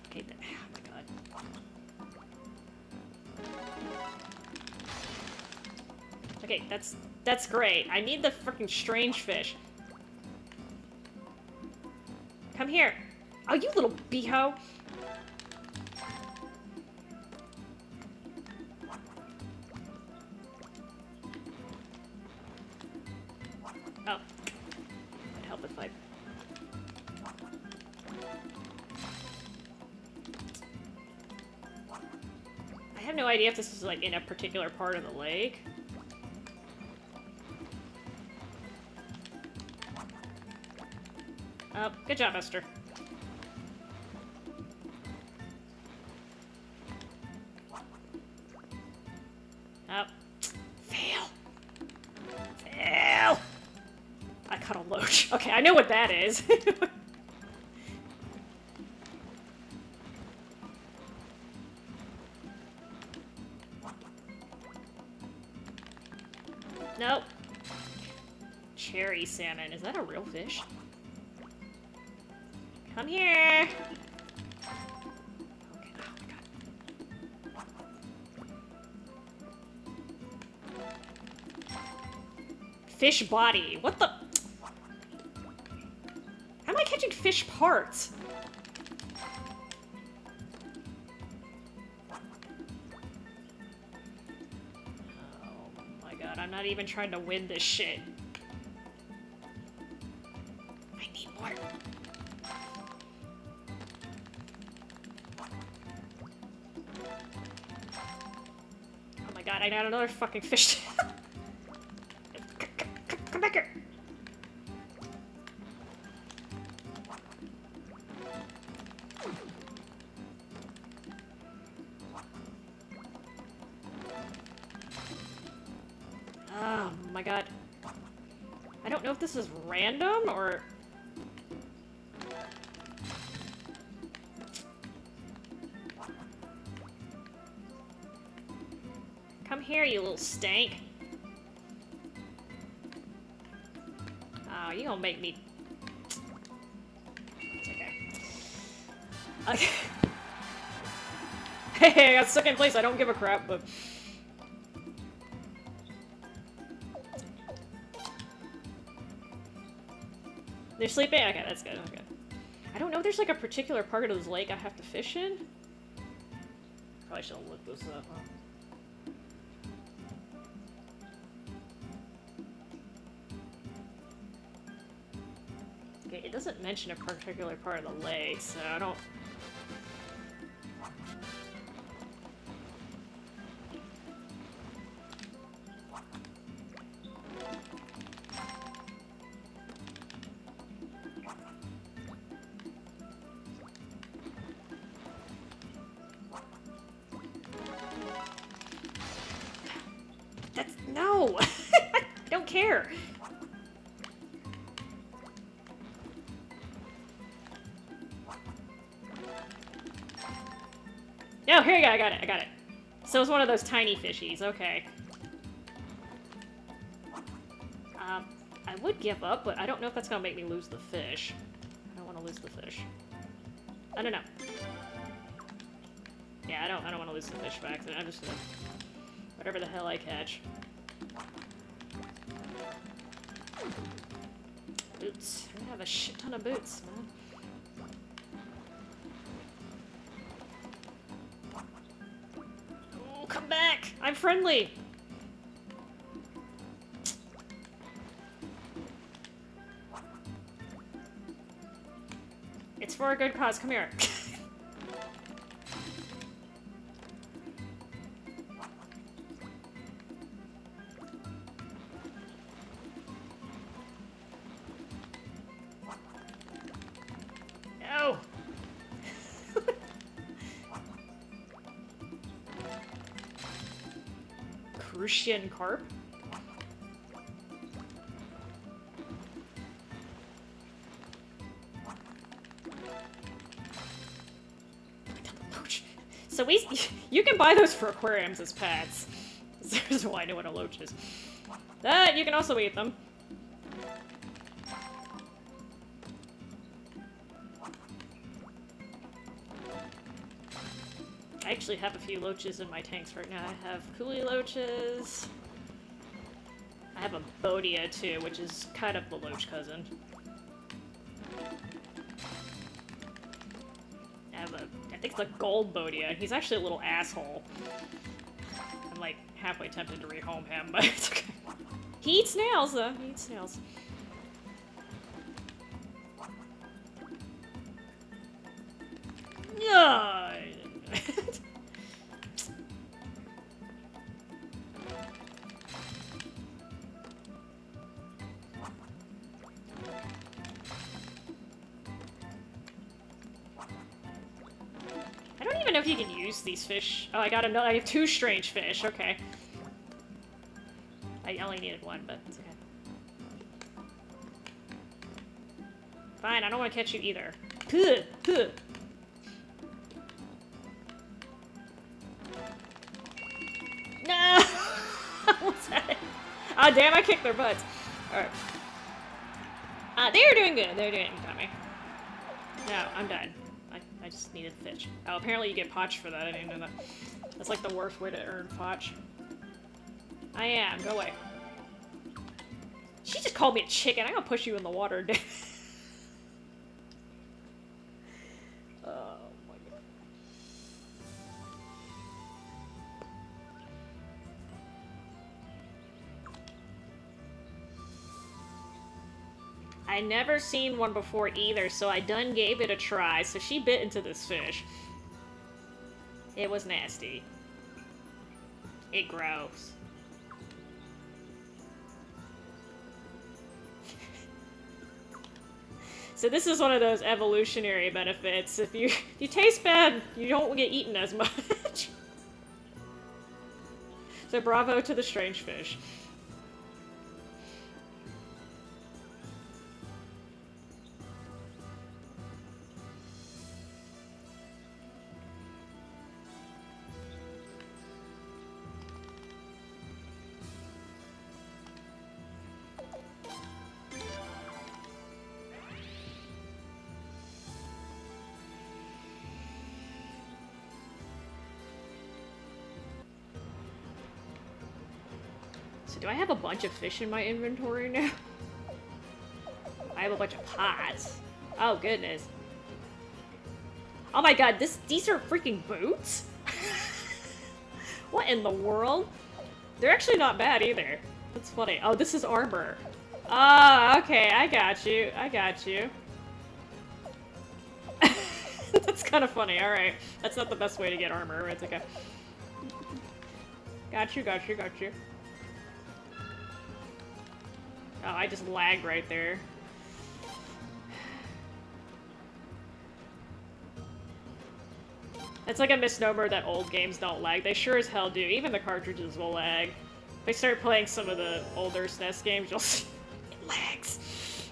Okay, oh my god. Okay, that's great. I need the freaking strange fish. Come here. Oh, you little beho. Oh. I'd help if I... I have no idea if this is, like, in a particular part of the lake. Oh, good job, Esther. Oh. Fail. Fail! I caught a loach. Okay, I know what that is. Nope. Cherry salmon. Is that a real fish? Come here! Okay, oh my god. Fish body. What the? How am I catching fish parts? Oh my god, I'm not even trying to win this shit. I need more. Oh my god, I got another fucking fish. Come back here. Oh my god. I don't know if this is random or... Come here, you little stank. Oh, you gonna make me... It's okay. Okay. Hey, I got stuck in place. I don't give a crap, but... They're sleeping? Okay, that's good. Okay. I don't know if there's like a particular part of this lake I have to fish in. Probably should have looked this up, huh? Okay, it doesn't mention a particular part of the lake, so I don't... That's... no! I don't care! No, here you go, I got it. So it's one of those tiny fishies, okay. I would give up, but I don't know if that's gonna make me lose the fish. I don't want to lose the fish. I don't know. Yeah, I don't want to lose the fish back, so I'm just gonna... whatever the hell I catch. Boots. I have a shit ton of boots, man. Oh, come back! I'm friendly! It's for a good cause. Come here. No! Crucian carp? So you can buy those for aquariums as pets. There's why I know what a loach is. That, you can also eat them. I actually have a few loaches in my tanks right now. I have coolie loaches. I have a bodia too, which is kind of the loach cousin. I think it's a gold bodia. He's actually a little asshole. I'm like halfway tempted to rehome him, but it's okay. He eats snails though. He eats snails. No. I don't even know if you can use these fish. Oh, I got another. I have 2 strange fish. Okay. I only needed 1, but it's okay. Fine, I don't want to catch you either. Puh, puh. No! What's that? Ah, damn, I kicked their butts. Alright. They're doing good. They're doing it, Tommy. No, I'm done. I just needed fish. Oh, apparently you get potch for that. I didn't know that. That's like the worst way to earn potch. I am. Go away. She just called me a chicken. I'm gonna push you in the water, dude. Oh my god. I never seen one before either, so I done gave it a try. So she bit into this fish. It was nasty. It gross. So this is one of those evolutionary benefits. If you taste bad, you don't get eaten as much. So bravo to the strange fish. So do I have a bunch of fish in my inventory now? I have a bunch of pots. Oh goodness. Oh my god, these are freaking boots? What in the world? They're actually not bad either. That's funny. Oh, this is armor. Ah, okay, I got you. I got you. That's kind of funny. Alright. That's not the best way to get armor. It's okay. Got you, got you, got you. Oh, I just lagged right there. It's like a misnomer that old games don't lag. They sure as hell do. Even the cartridges will lag. If I start playing some of the older SNES games, you'll see it lags.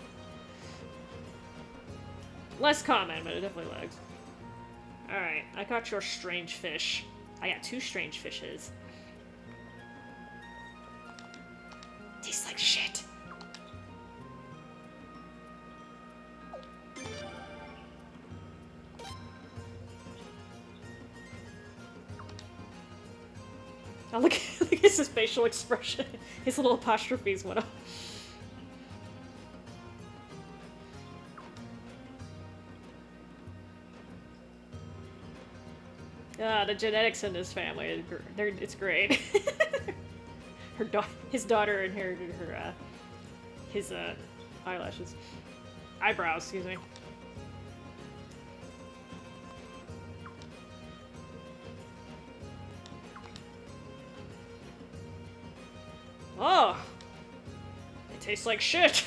Less common, but it definitely lags. Alright, I got your strange fish. I got 2 strange fishes. Tastes like shit. Oh, look at his facial expression. His little apostrophes went up. Ah, the genetics in this family, it's great. His daughter inherited his eyelashes. Eyebrows, excuse me. Oh! It tastes like shit!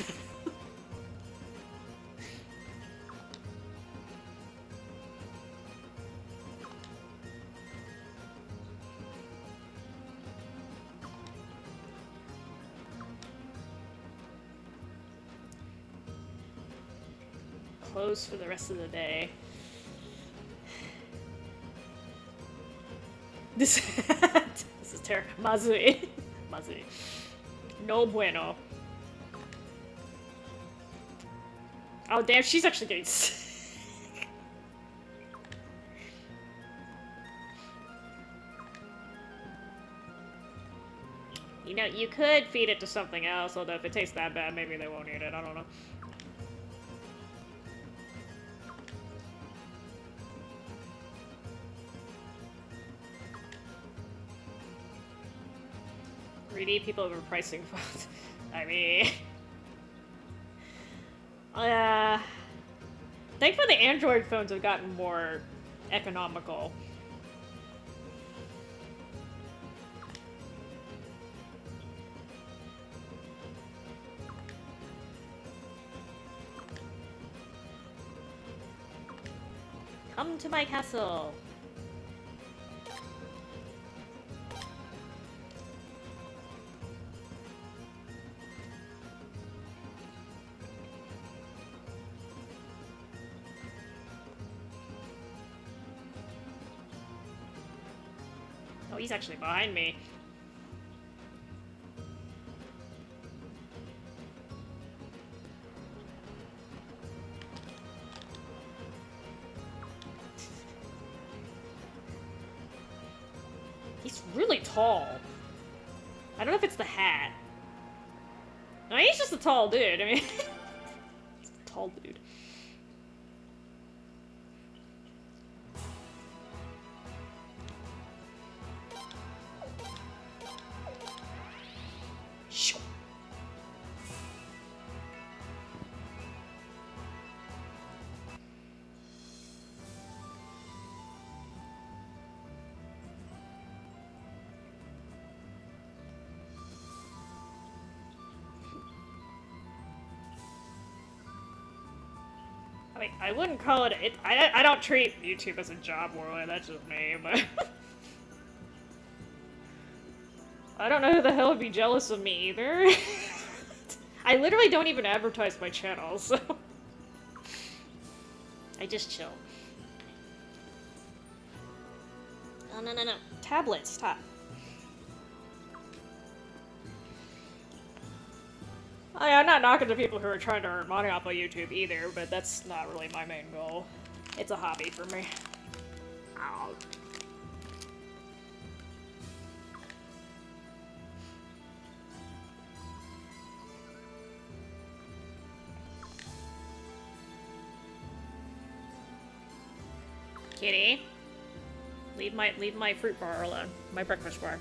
Closed for the rest of the day. This is terrible. Mazui. Mazui. No bueno. Oh damn, she's actually getting sick. You know, you could feed it to something else, although if it tastes that bad, maybe they won't eat it. I don't know. Greedy people overpricing phones. I mean... thankfully the Android phones have gotten more economical. Come to my castle! Oh, he's actually behind me. He's really tall. I don't know if it's the hat. No, he's just a tall dude. I mean, he's a tall dude. I mean, I wouldn't call it. I don't treat YouTube as a job, Warley. That's just me, but I don't know who the hell would be jealous of me either. I literally don't even advertise my channel, so I just chill. Oh no no no! Tablet, stop. I'm not knocking the people who are trying to earn money off of YouTube either, but that's not really my main goal. It's a hobby for me. Ow. Kitty, leave my fruit bar alone. My breakfast bar.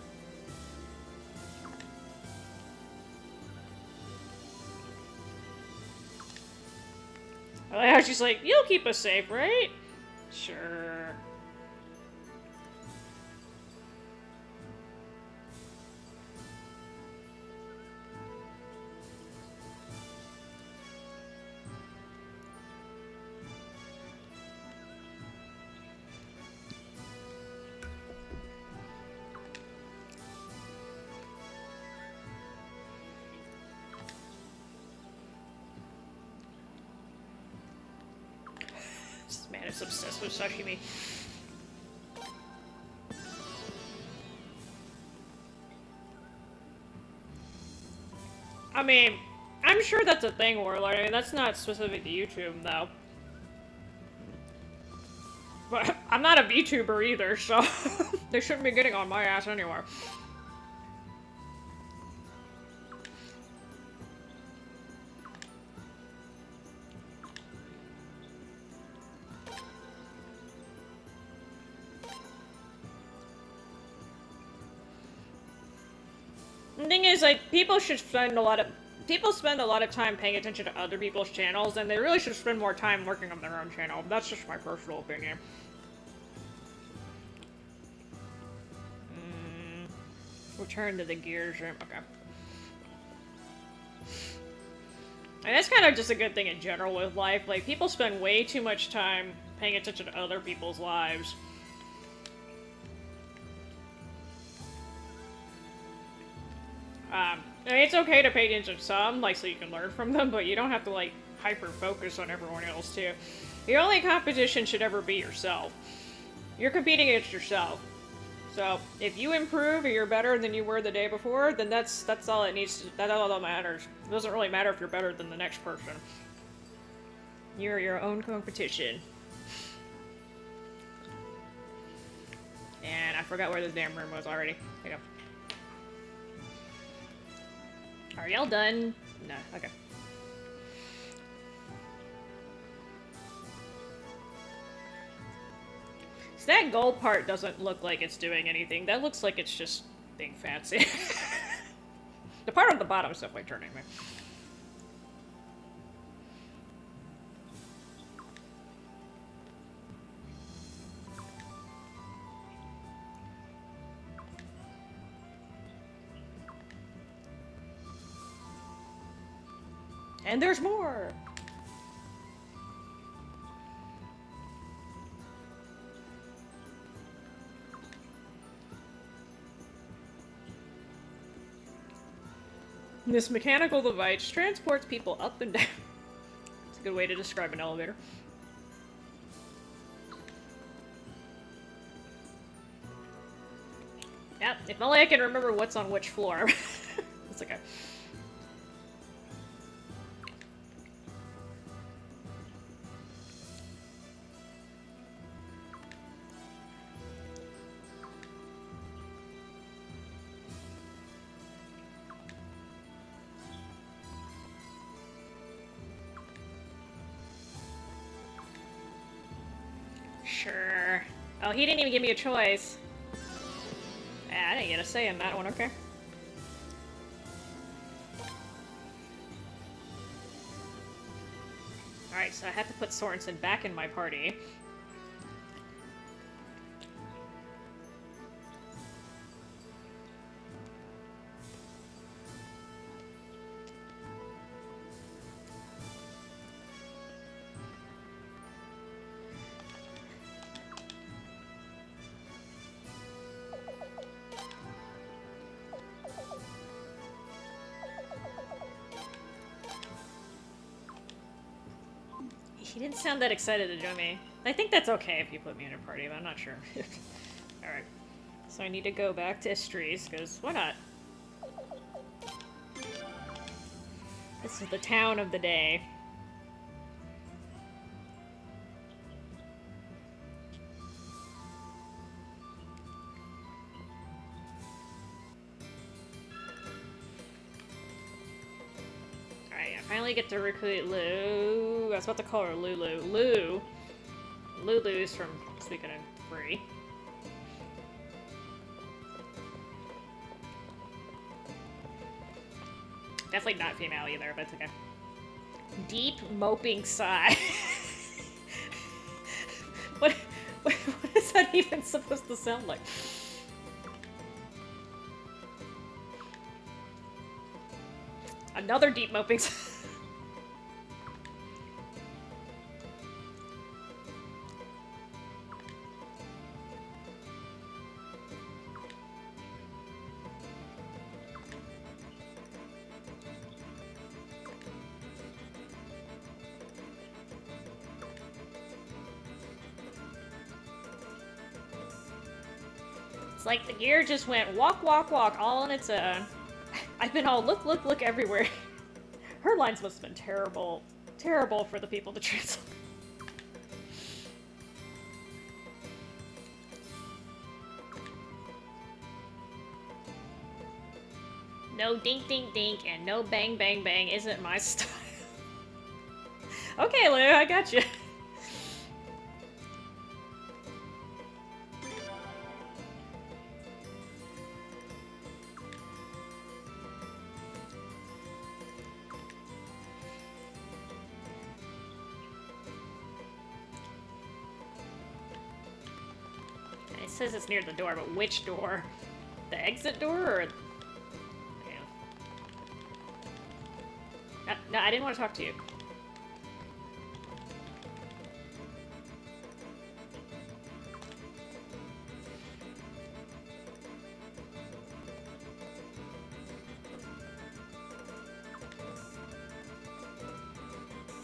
Oh yeah, she's like, you'll keep us safe, right? Sure. This man is obsessed with sashimi. I mean, I'm sure that's a thing, Warlord. I mean, that's not specific to YouTube, though. But I'm not a VTuber either, so they shouldn't be getting on my ass anywhere. The thing is, like, people spend a lot of time paying attention to other people's channels, and they really should spend more time working on their own channel. That's just my personal opinion. Return to the gears room. Okay. And that's kind of just a good thing in general with life. Like, people spend way too much time paying attention to other people's lives. I mean, it's okay to pay attention to some, like, so you can learn from them, but you don't have to, like, hyper-focus on everyone else, too. Your only competition should ever be yourself. You're competing against yourself. So, if you improve or you're better than you were the day before, then that's all it needs to, that's all that matters. It doesn't really matter if you're better than the next person. You're your own competition. And I forgot where this damn room was already. There you go. Are y'all done? No, okay. So that gold part doesn't look like it's doing anything. That looks like it's just being fancy. The part on the bottom is definitely turning me. And there's more! This mechanical device transports people up and down. It's a good way to describe an elevator. Yep, if only I can remember what's on which floor. That's okay. Sure. Oh, he didn't even give me a choice. I didn't get a say in that one, okay. Alright, so I have to put Sorensen back in my party. He didn't sound that excited to join me. I think that's okay if you put me in a party, but I'm not sure. Alright. So I need to go back to Estrees, because why not? This is the town of the day. Finally get to recruit Lou. I was about to call her Lulu. Lulu's from Suikoden V. Definitely not female either, but it's okay. Deep moping sigh. What? is that even supposed to sound like? Another deep moping. It's like the gear just went walk, walk, walk all on its own. I've been all look, look, look everywhere. Her lines must have been terrible. Terrible for the people to translate. No dink, dink, dink, and no bang, bang, bang isn't my style. Okay, Lou, I got you. It says it's near the door, but which door? The exit door, or... No, I didn't want to talk to you.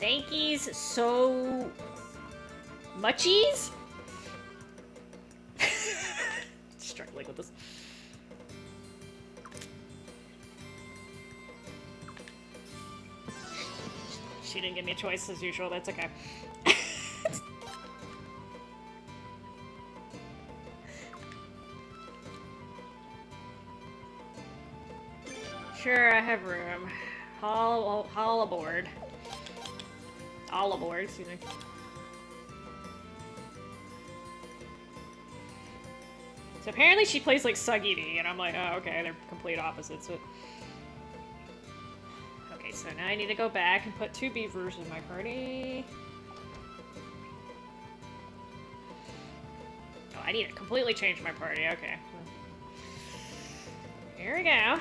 Thankies so muchies? Struggling with this. She didn't give me a choice as usual, that's okay. Sure, I have room. All aboard. All aboard, excuse me. So apparently she plays like Suggy, and I'm like, oh, okay, they're complete opposites. But... Okay, so now I need to go back and put 2 beavers in my party. Oh, I need to completely change my party, okay. Here we go.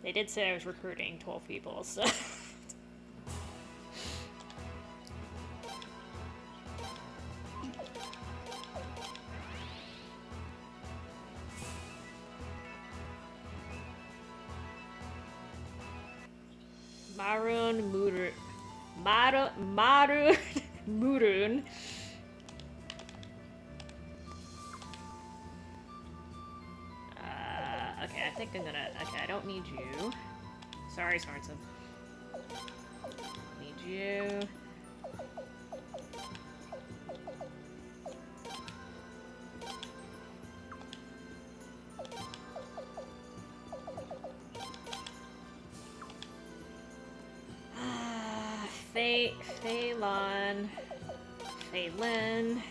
They did say I was recruiting 12 people, so... Marun Murun. Marun Murun. Okay, I think I'm gonna... Okay, I don't need you. Sorry, Sorensen. Need you. Phelan. Phelan.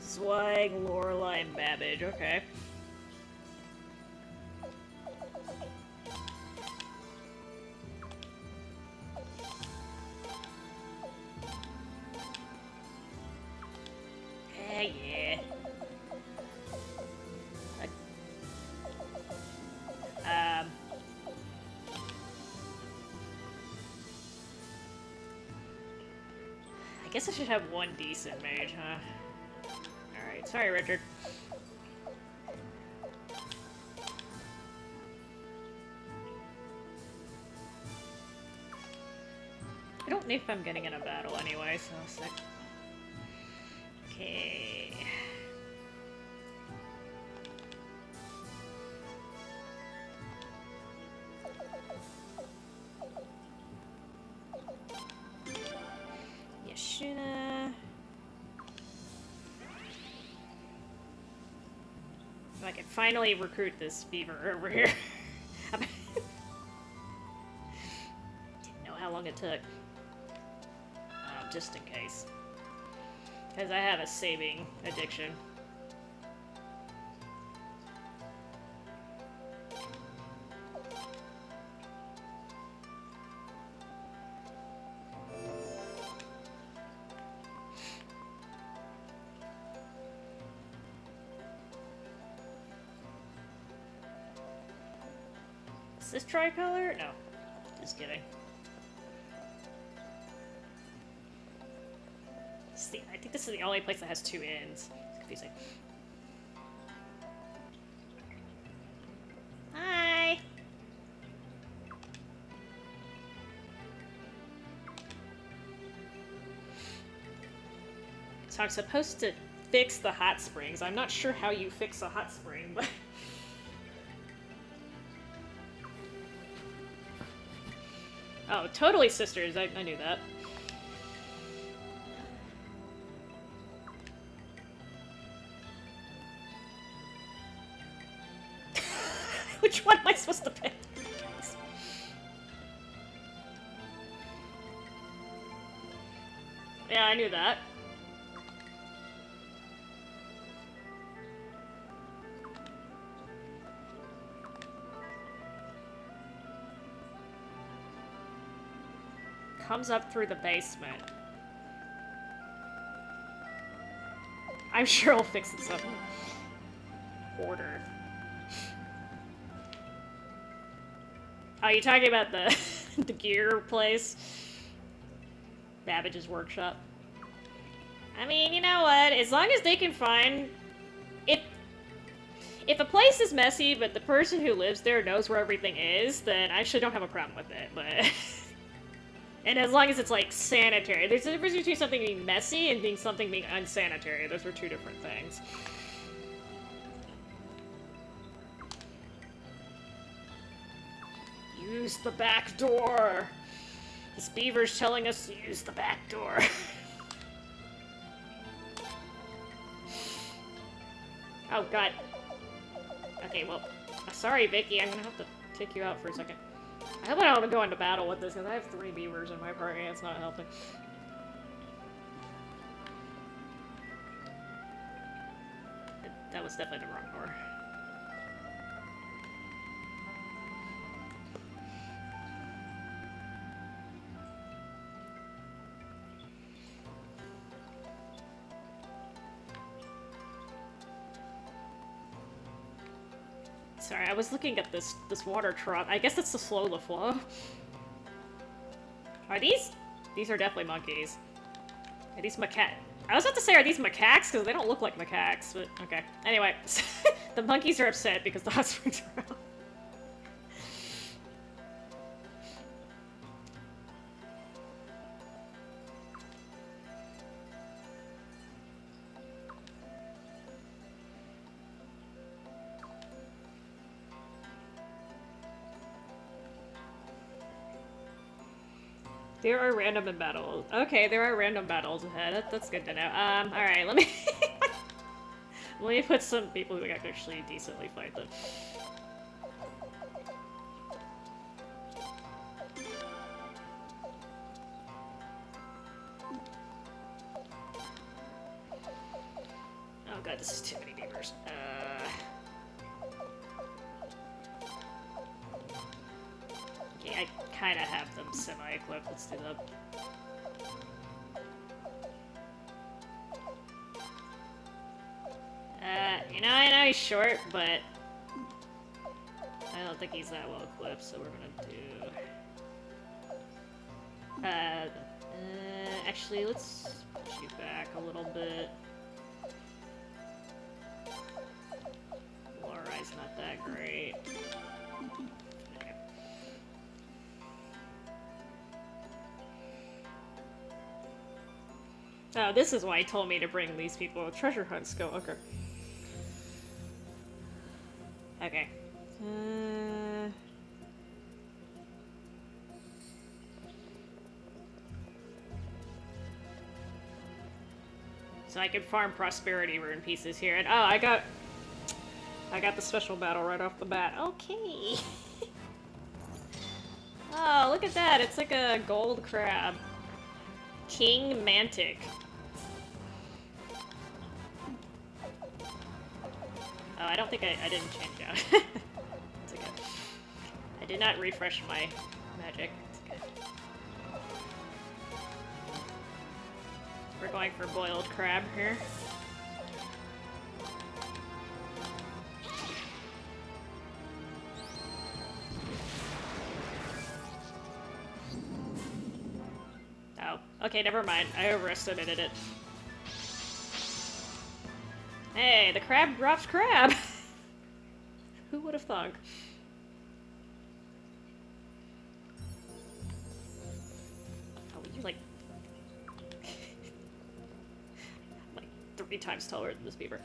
Swag, Lorelei, and Babbage, okay. Yeah. I guess I should have one decent mage, huh? Alright, sorry, Richard. I don't know if I'm getting in a battle anyway, so sick. Okay. Yashuna. So I can finally recruit this beaver over here. Didn't know how long it took. Just in case. Because I have a saving addiction. Is this tricolor? No. Just kidding. I think this is the only place that has two ends. It's confusing. Hi! So I'm supposed to fix the hot springs. I'm not sure how you fix a hot spring, but... Oh, totally sisters. I knew that. Which one am I supposed to pick? Yeah, I knew that. Comes up through the basement. I'm sure I'll fix this up in order. Oh, you're talking about the the gear place? Babbage's workshop. I mean, you know what? As long as they can find... If a place is messy, but the person who lives there knows where everything is, then I actually don't have a problem with it, but... And as long as it's, like, sanitary. There's a difference between something being messy and something being unsanitary. Those are two different things. Use the back door! This beaver's telling us to use the back door. Oh, God. Okay, well, sorry, Vicky. I'm gonna have to take you out for a second. I hope I don't want to go into battle with this, because I have 3 beavers in my party, and it's not helping. That was definitely the wrong door. Sorry, I was looking at this water trough. I guess it's to slow the flow. Are these? These are definitely monkeys. Are these macaques? I was about to say, are these macaques? Because they don't look like macaques, but okay. Anyway, the monkeys are upset because the hot springs are out. There are random battles. Okay, there are random battles ahead. That's good to know. Alright, let me... let me put some people who can actually decently fight them. Oh god, this is too many beavers. Okay, I kind of have them semi-equipped. Let's do that. You know, I know he's short, but I don't think he's that well equipped, so we're gonna do... actually, let's push you back a little bit. Laurai's not that great. Oh, this is why he told me to bring these people. Treasure hunts go. Okay. Okay. So I can farm prosperity rune pieces here, and oh, I got the special battle right off the bat. Okay. Oh, look at that! It's like a gold crab. King Mantic. Oh, I don't think I didn't change out. It's okay. I did not refresh my magic. It's good. We're going for boiled crab here. Okay, never mind. I overestimated it. Hey, the crab drops crab! Who would have thunk? Oh, you're like... like 3 times taller than this beaver.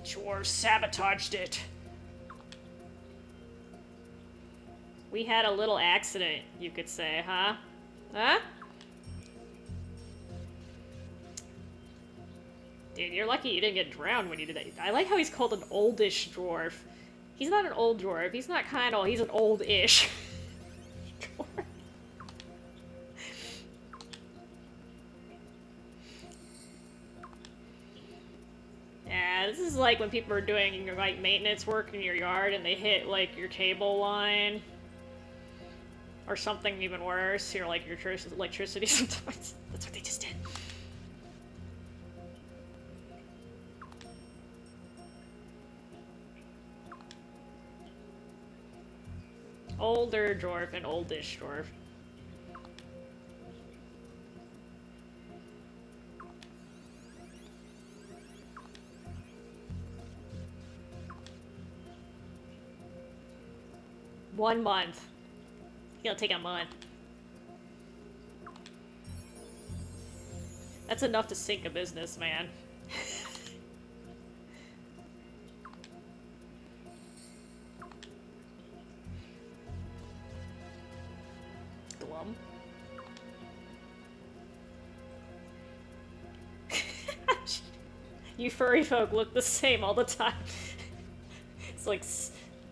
Dwarves sabotaged it. We had a little accident, you could say, huh? Huh? Dude, you're lucky you didn't get drowned when you did that. I like how he's called an oldish dwarf. He's not an old dwarf. He's not kind of, he's an old-ish dwarf. Yeah, this is like when people are doing, like, maintenance work in your yard and they hit, like, your cable line. Or something even worse, your, like, your electricity sometimes. That's what they just did. Older dwarf and oldish dwarf. One month. It'll take a month. That's enough to sink a business, man. Glum. You furry folk look the same all the time. It's like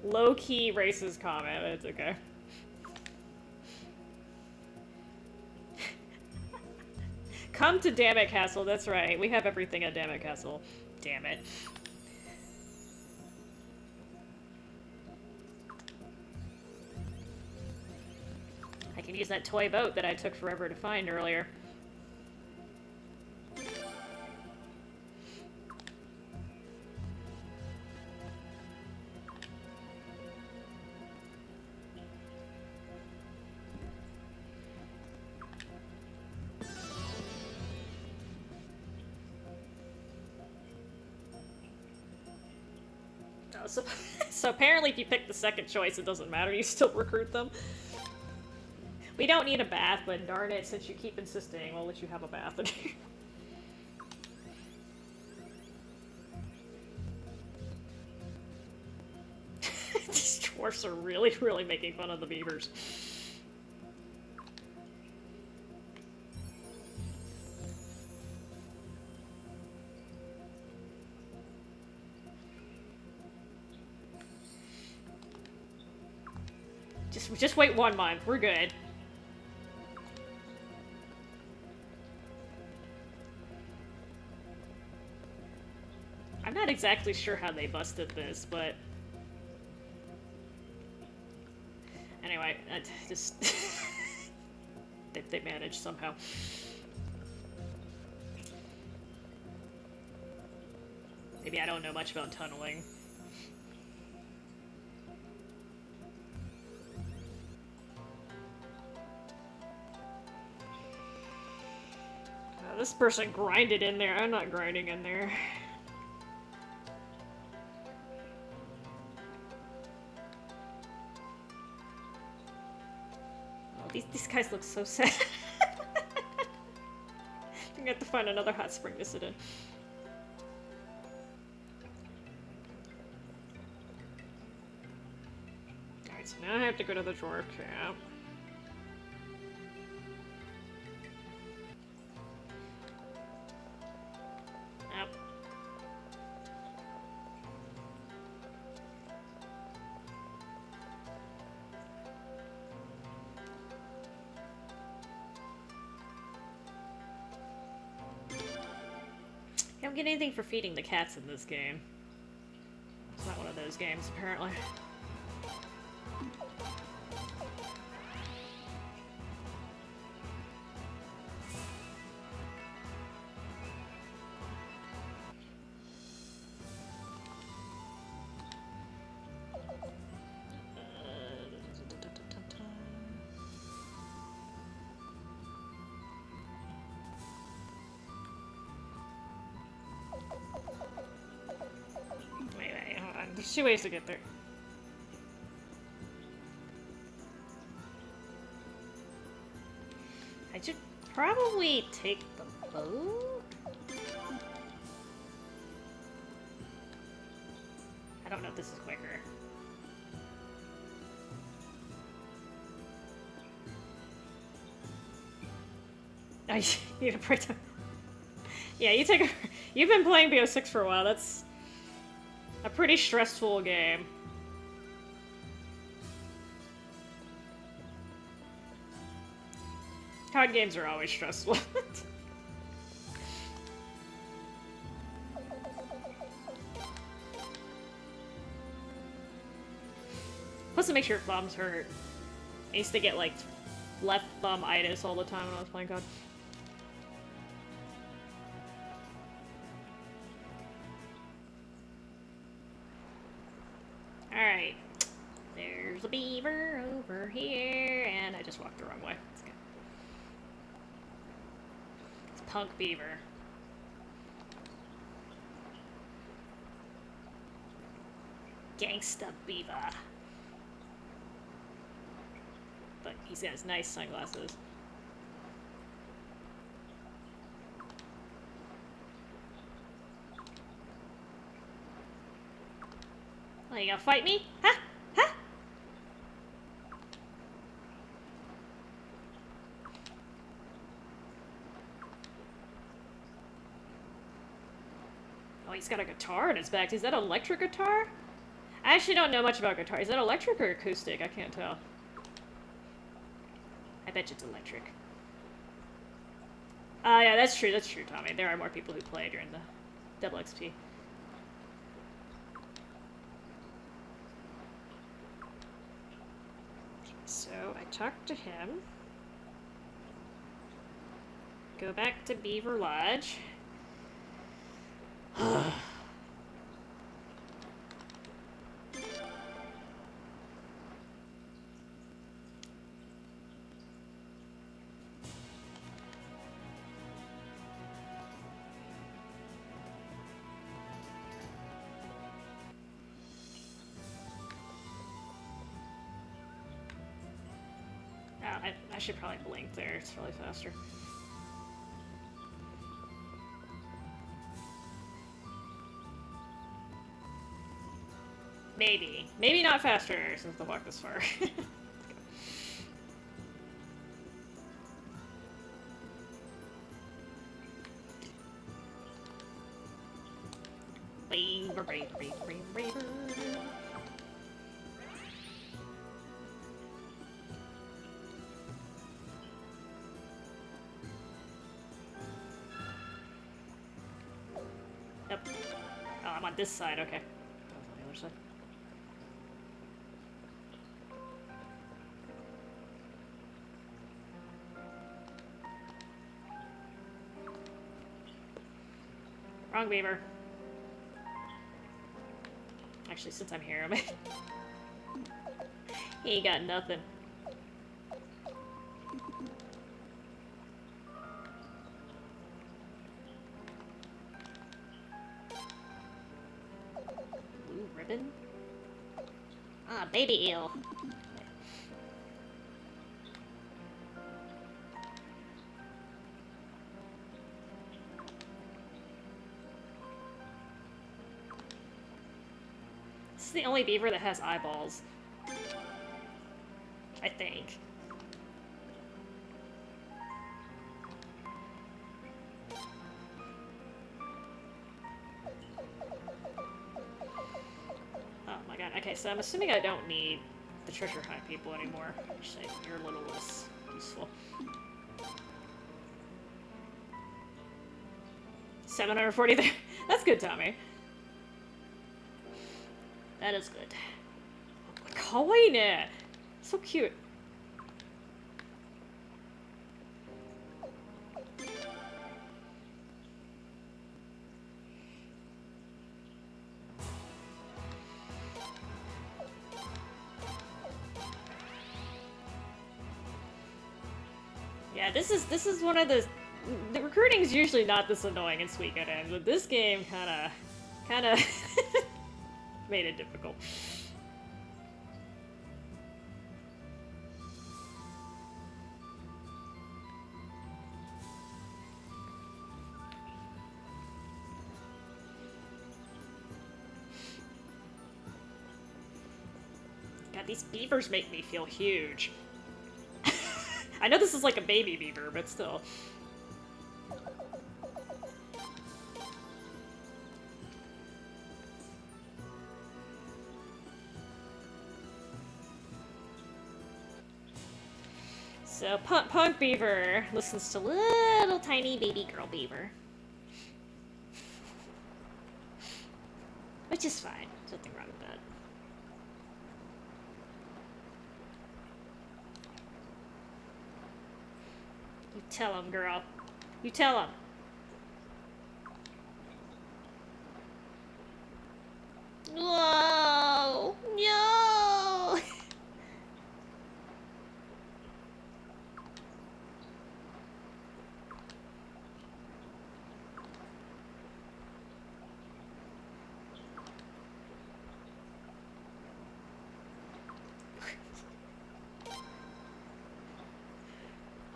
low-key racist comment, but it's okay. Come to Dammit Castle, that's right. We have everything at Dammit Castle. Damn it. I can use that toy boat that I took forever to find earlier. So apparently if you pick the second choice, it doesn't matter, you still recruit them. We don't need a bath, but darn it, since you keep insisting, we'll let you have a bath. These dwarfs are really, really making fun of the beavers. Just wait 1 month. We're good. I'm not exactly sure how they busted this, but... Anyway, just... they managed somehow. Maybe I don't know much about tunneling. This person grinded in there. I'm not grinding in there. Oh, these guys look so sad. I'm gonna have to find another hot spring to sit in. Alright, so now I have to go to the dwarf camp. I don't get anything for feeding the cats in this game. It's not one of those games, apparently. There's two ways to get there. I should probably take the boat? I don't know if this is quicker. I need a break. Yeah, you take a... You've been playing BO6 for a while. That's a pretty stressful game. COD games are always stressful. Plus it makes your thumbs hurt. I used to get, like, left thumb-itis all the time when I was playing COD. Alright. There's a beaver over here, and I just walked the wrong way. Let's go. It's Punk Beaver. Gangsta Beaver. But he's got his nice sunglasses. Oh, you gonna fight me? Huh? Huh? Oh, he's got a guitar in his back. Is that an electric guitar? I actually don't know much about guitar. Is that electric or acoustic? I can't tell. I bet you it's electric. Yeah, that's true, Tommy. There are more people who play during the double XP. So, I talked to him. Go back to Beaver Lodge. I should probably blink there, it's probably faster. Maybe. Maybe not faster since the walk this far. Yep. Oh, I'm on this side, okay. I was on the other side. Wrong beaver. Actually, since I'm here, he ain't got nothing. Blue ribbon? Ah, baby eel. This is the only beaver that has eyeballs. I think. Oh my god. Okay, so I'm assuming I don't need the treasure hunt people anymore. Actually, you're a little less useful. 740 there. That's good, Tommy. That is good. Kawaii! So cute. Yeah, this is one of the recruiting's usually not this annoying in Suikoden, but this game kinda Made it difficult. God, these beavers make me feel huge. I know this is like a baby beaver, but still. So, Punk Beaver listens to little tiny baby girl beaver. Which is fine. There's nothing wrong with that. You tell him, girl. You tell him. Whoa! No!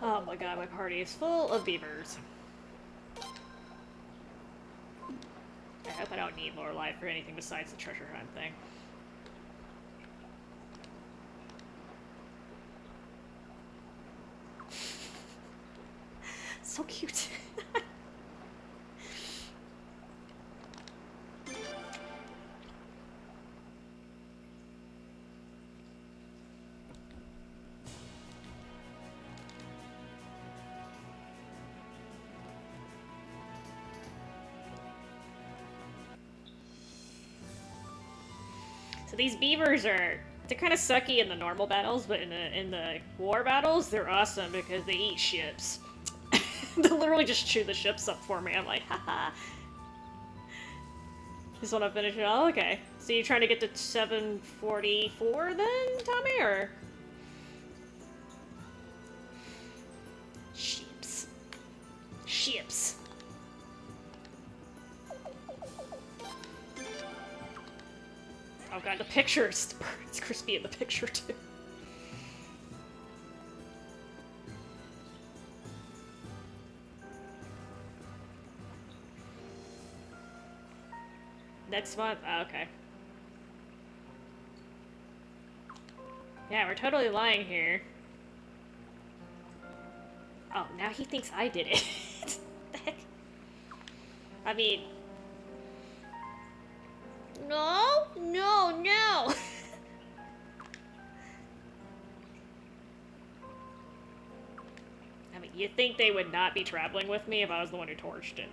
Oh my god, my party is full of beavers. I hope I don't need more life for anything besides the treasure hunt thing. So cute. So these beavers they're kind of sucky in the normal battles, but in the war battles, they're awesome because they eat ships. They'll literally just chew the ships up for me. I'm like, haha. Just want to finish it all? Okay. So you're trying to get to 744 then, Tommy, or? Ships. Ships. Oh god, the picture is it's crispy in the picture too. Next month? Oh, okay. Yeah, we're totally lying here. Oh, now he thinks I did it. What the heck? I mean... No! No, no! I mean, you'd think they would not be traveling with me if I was the one who torched it.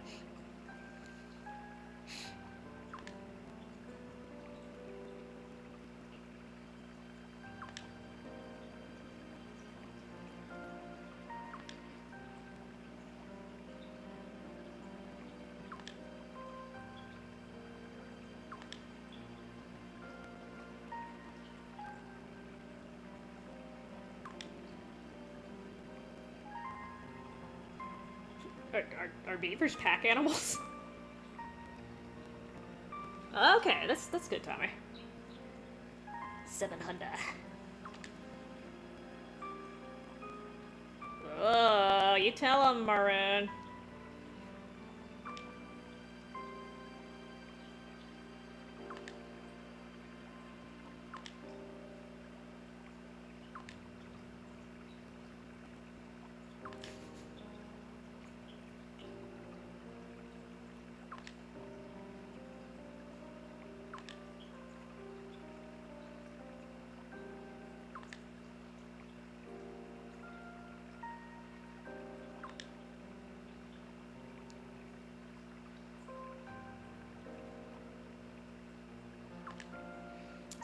Are beavers pack animals? Okay, that's good, Tommy. 700. Oh, you tell him, Maroon.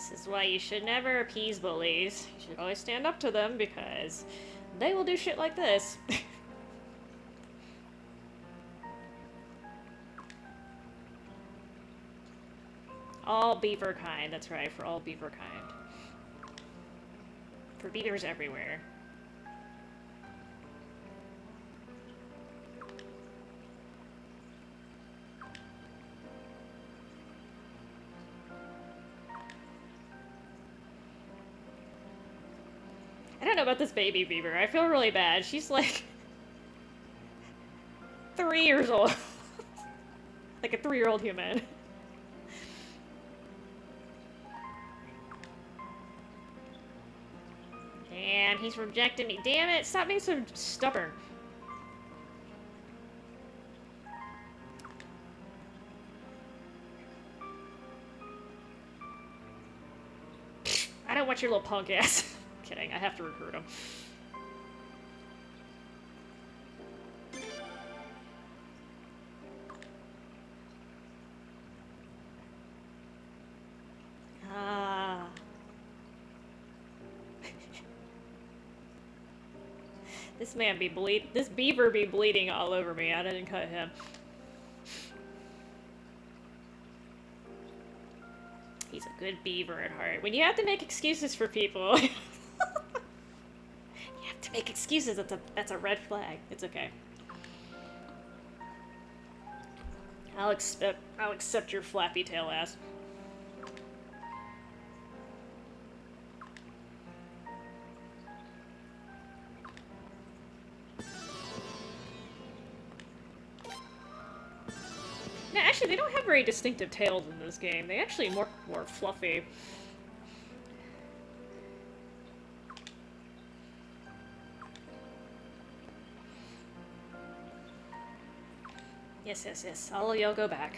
This is why you should never appease bullies. You should always stand up to them because they will do shit like this. All beaver kind, that's right, for all beaver kind. For beavers everywhere. don't know about this baby beaver. I feel really bad. She's like 3 years old. Like a 3-year-old human. And he's rejecting me. Damn it! Stop being so stubborn. I don't want your little punk ass. Kidding, I have to recruit him. Ah. This beaver be bleeding all over me. I didn't cut him. He's a good beaver at heart. When you have to make excuses for people, you have to make excuses. That's a red flag. It's okay. I'll accept your flappy tail ass. No, actually, they don't have very distinctive tails in this game. They actually more fluffy. Yes. You'll go back.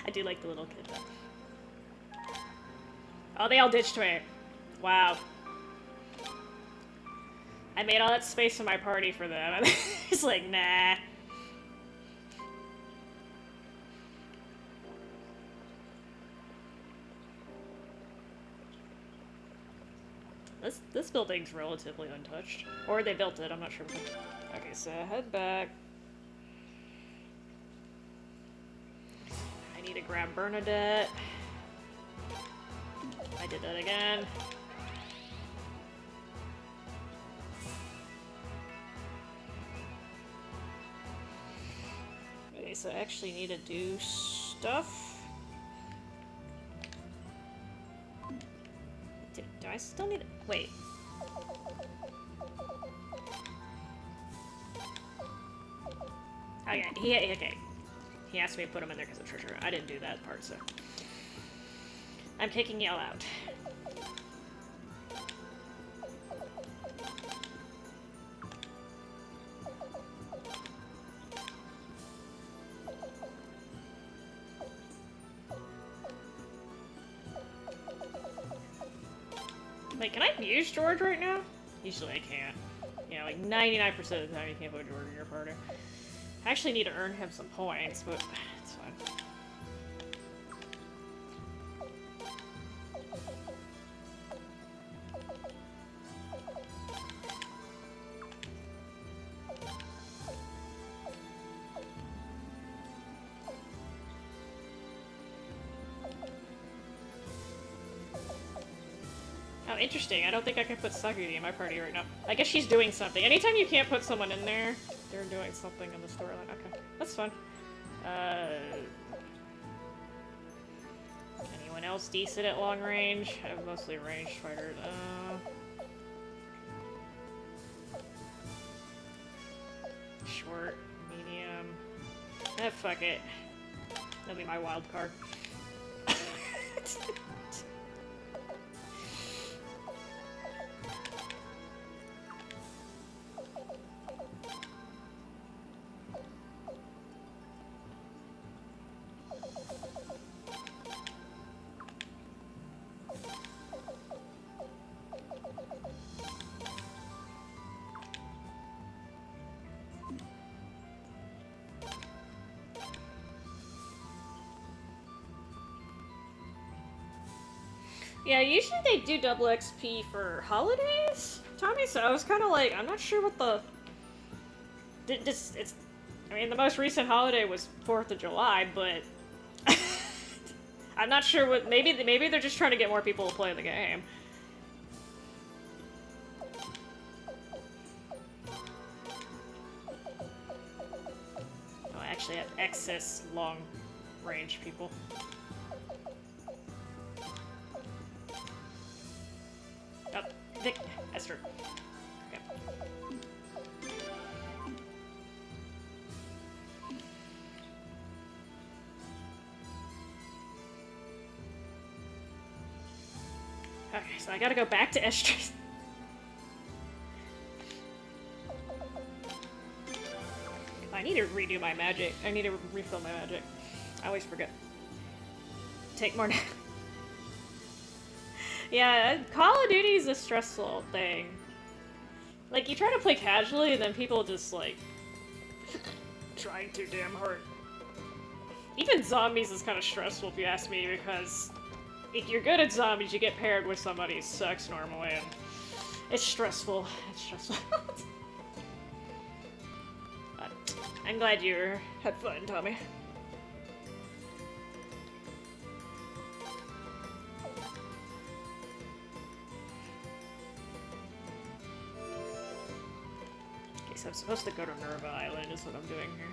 I do like the little kid though. Oh, they all ditched me. Wow. I made all that space in my party for them, and it's like, nah. This building's relatively untouched. Or they built it, I'm not sure. Okay, so head back. I need to grab Bernadette. I did that again. Okay, so I actually need to do stuff. Do I still need to... Wait. Okay, okay. He asked me to put him in there because of treasure. I didn't do that part, so... I'm kicking y'all out. Like, can I use George right now? Usually I can't. Yeah, like 99% of the time you can't put George in your party. I actually need to earn him some points, but it's fine. Oh, interesting. I don't think I can put Sagiri in my party right now. I guess she's doing something. Anytime you can't put someone in there, they're doing something in the storyline. Okay, that's fun. Anyone else decent at long range? I have mostly ranged fighters. Short, medium. Fuck it. That'll be my wild card. Yeah, usually they do double XP for holidays, Tommy, so I was kind of like, I'm not sure what the... I mean, the most recent holiday was 4th of July, but... I'm not sure what. Maybe they're just trying to get more people to play the game. Oh, I actually have excess long-range people. Oh, Vic, Esther. Okay. Okay, so I gotta go back to Esther's. I need to redo my magic. I need to refill my magic. I always forget. Take more now. Yeah, Call of Duty is a stressful thing. Like, you try to play casually, and then people just, like, trying too damn hard. Even zombies is kind of stressful, if you ask me, because if you're good at zombies, you get paired with somebody who sucks normally, and it's stressful. It's stressful. But I'm glad you had fun, Tommy. So I'm supposed to go to Nerva Island is what I'm doing here.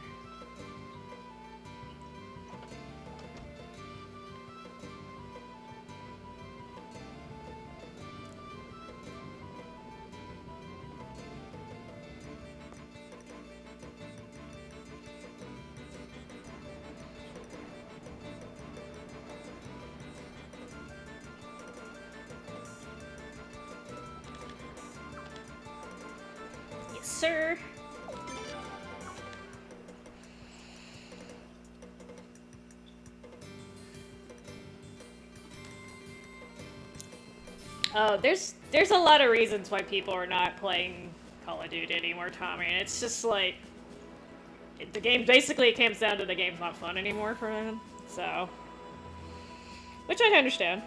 Yes, sir. Oh, there's a lot of reasons why people are not playing Call of Duty anymore, Tommy. And it's just like the game basically it comes down to the game's not fun anymore for them. So, which I understand.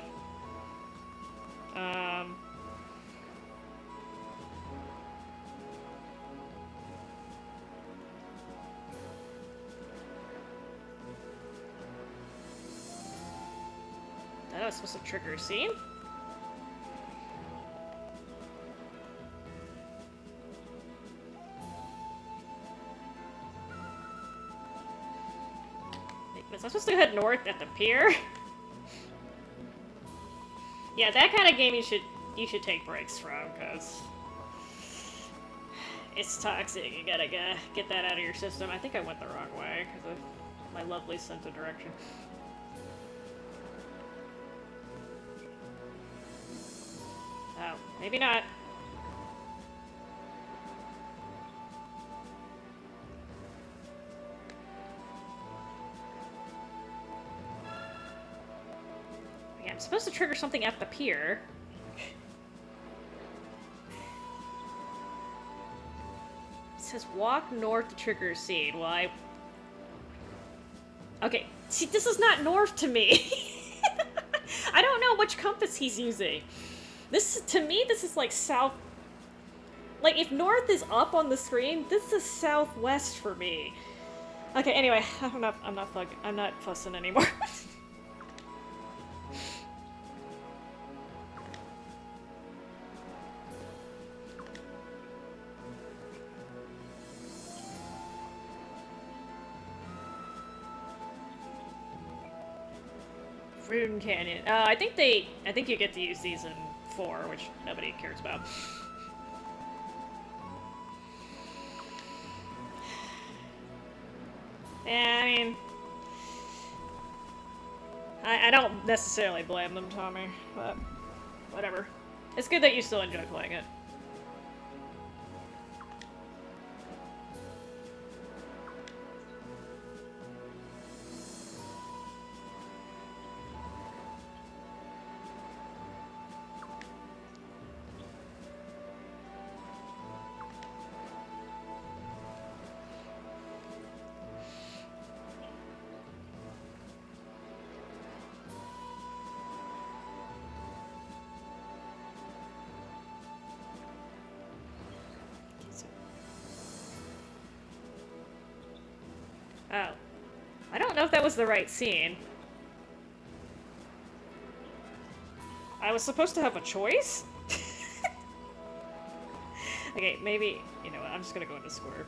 That was supposed to trigger a scene. Was I supposed to head north at the pier? Yeah, that kind of game you should take breaks from, because it's toxic. You gotta get that out of your system. I think I went the wrong way because of my lovely sense of direction. Oh, maybe not. I'm supposed to trigger something at the pier. It says walk north to trigger a scene. Well, okay, see, this is not north to me. I don't know which compass he's using. To me, this is like south. Like, if north is up on the screen, this is southwest for me. Okay, anyway, I'm not fussing anymore. Rune Canyon. I think you get to use these in 4, which nobody cares about. Yeah, I mean, I don't necessarily blame them, Tommy, but whatever. It's good that you still enjoy playing it. Oh. I don't know if that was the right scene. was supposed to have a choice? Okay, maybe, you know what, I'm just gonna go into square.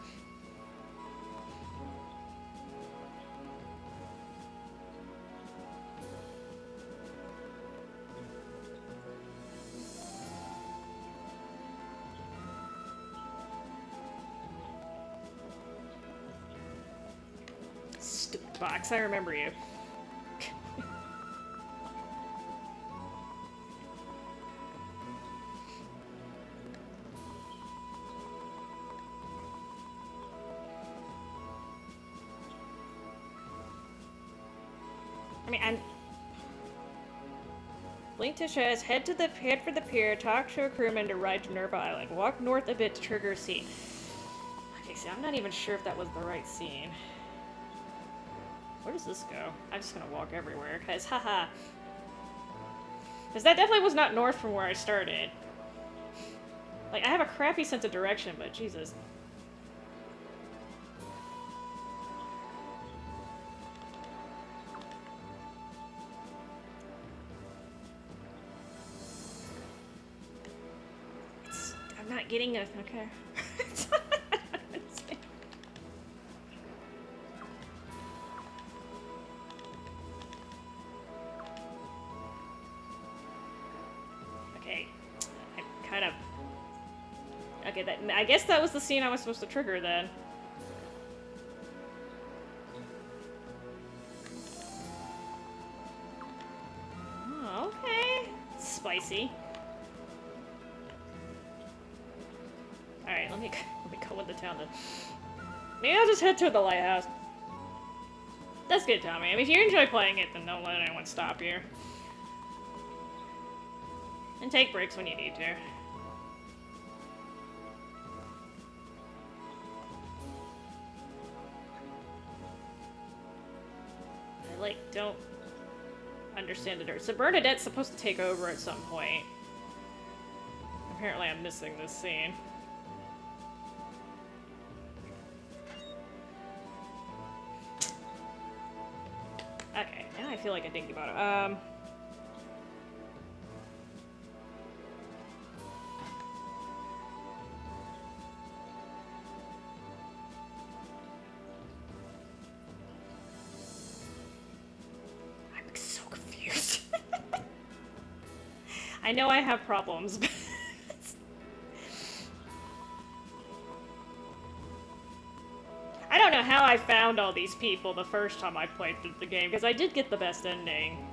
Stupid box, I remember you. I mean, Link to shows, head for the pier, talk to a crewman to ride to Nerva Island. Walk north a bit to trigger a scene. Okay, see, I'm not even sure if that was the right scene. Where does this go? I'm just gonna walk everywhere, because haha. Because that definitely was not north from where I started. Like, I have a crappy sense of direction, but Jesus. I'm not getting a... okay. Okay. I'm kind of... okay, I guess that was the scene I was supposed to trigger then. Oh, okay. Spicy. Alright, let me go with the town then. Maybe I'll just head to the lighthouse. That's good, Tommy. I mean, if you enjoy playing it, then don't let anyone stop you. And take breaks when you need to. I, like, don't understand the dirt. So Bernadette's supposed to take over at some point. Apparently I'm missing this scene. Okay, now I feel like a dinky bottom. I'm so confused. I know I have problems, but... I don't know how I found all these people the first time I played through the game, because I did get the best ending.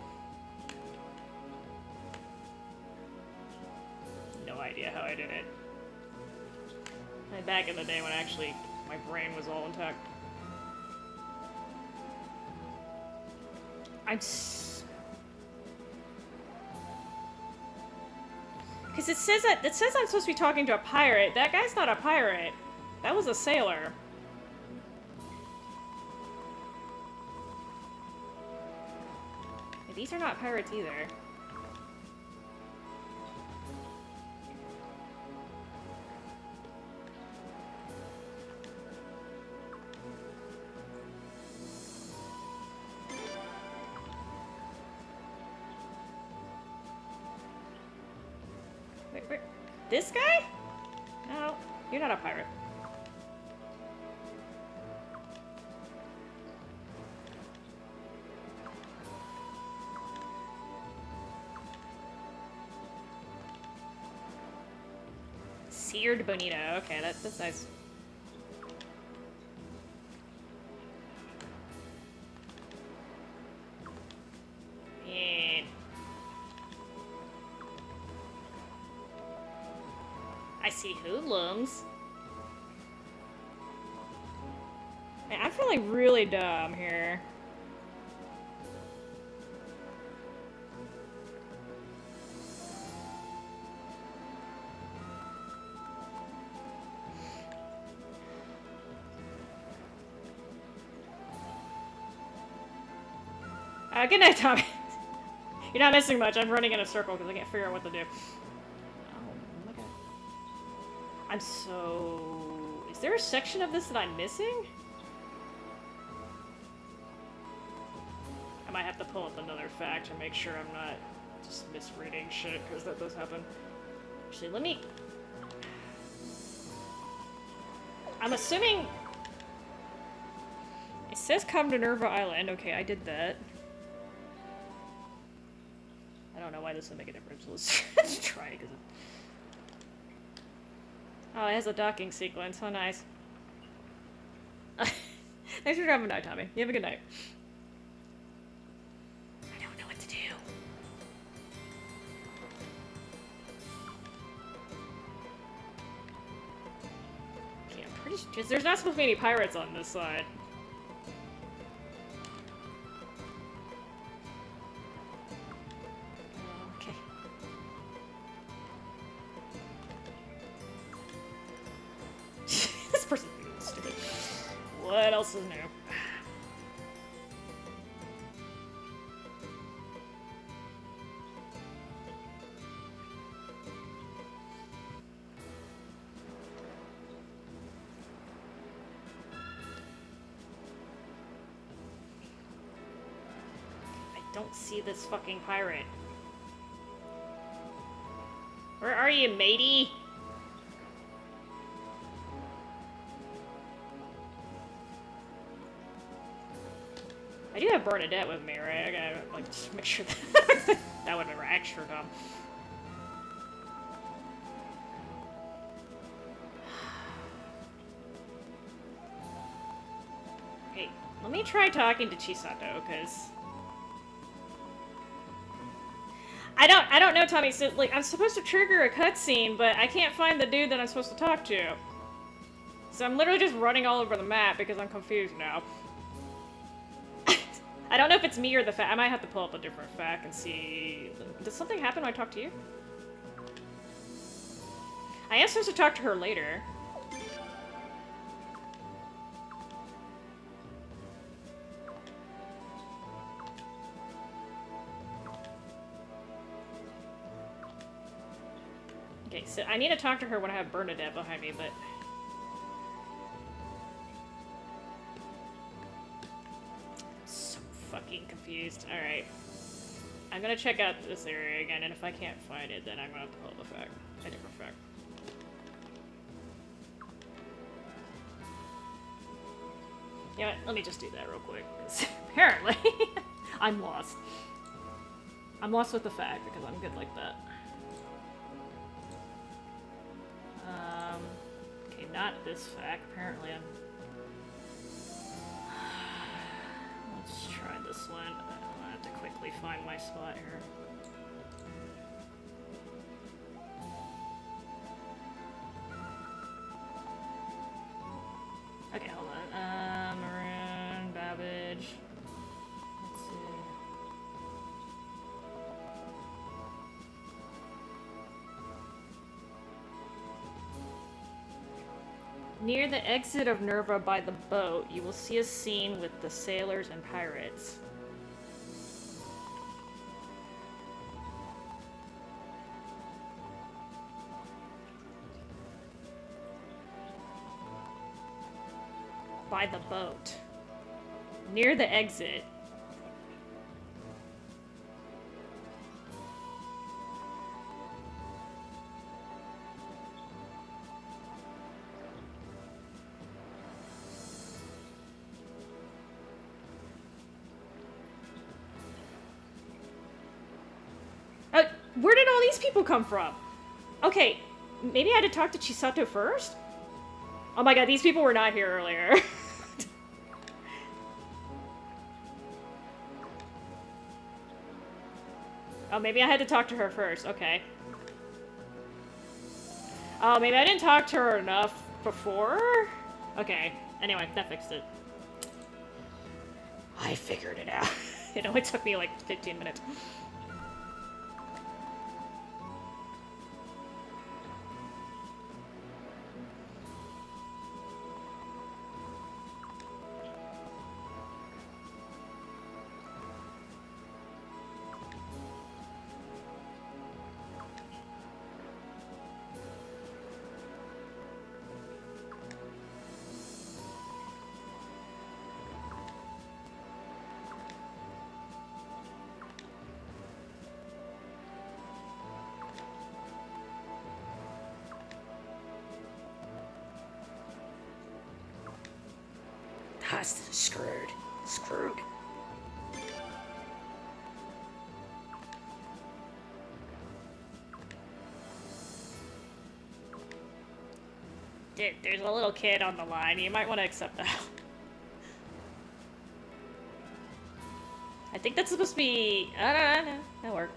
No idea how I did it. Like back in the day when actually my brain was all intact. Because it says I'm supposed to be talking to a pirate. That guy's not a pirate. That was a sailor. These are not pirates either. Wait. This guy? No, you're not a pirate. Seared bonito. Okay, that's nice. And I see hoodlums. Man, I'm feeling really dumb here. Good night, Tommy. You're not missing much. I'm running in a circle because I can't figure out what to do. Oh my god. I'm so... Is there a section of this that I'm missing? I might have to pull up another fact and make sure I'm not just misreading shit, because that does happen. Actually, let me... I'm assuming... It says come to Nerva Island. Okay, I did that. I don't know why this would make a difference. Let's try it, because it... Oh, it has a docking sequence. Oh, nice. Thanks for dropping by, Tommy. You have a good night. I don't know what to do. Okay, I'm pretty sure... There's not supposed to be any pirates on this side. Okay. This person's being stupid. What else is new? I don't see this fucking pirate. Where are you, matey? I do have Bernadette with me, right? I gotta, like, just make sure that... that would have been extra dumb. Okay, let me try talking to Chisato, because... I don't know, Tommy, so, like, I'm supposed to trigger a cutscene, but I can't find the dude that I'm supposed to talk to. So I'm literally just running all over the map because I'm confused now. I don't know if it's me or the fact. I might have to pull up a different fact and see... Does something happen when I talk to you? I am supposed to talk to her later. Okay, so I need to talk to her when I have Bernadette behind me, but... Fucking confused. Alright. I'm gonna check out this area again, and if I can't find it, then I'm gonna have to pull up a different fact. You know what? Let me just do that real quick, because apparently I'm lost. I'm lost with the fact, because I'm good like that. Okay, not this fact. Apparently I'm... Let's try this one. I have to quickly find my spot here. Okay, hold on. Maroon, Babbage. Let's see. Near the exit of Nerva by the boat, you will see a scene with the sailors and pirates. By the boat. Near the exit. Where did all these people come from? Okay, maybe I had to talk to Chisato first? Oh my god, these people were not here earlier. Oh, maybe I had to talk to her first. Okay. Oh, maybe I didn't talk to her enough before? Okay. Anyway, that fixed it. I figured it out. It only took me like 15 minutes. Screwed. Screwed. Dude, there's a little kid on the line. You might want to accept that. I think that's supposed to be... I don't know. That'll work.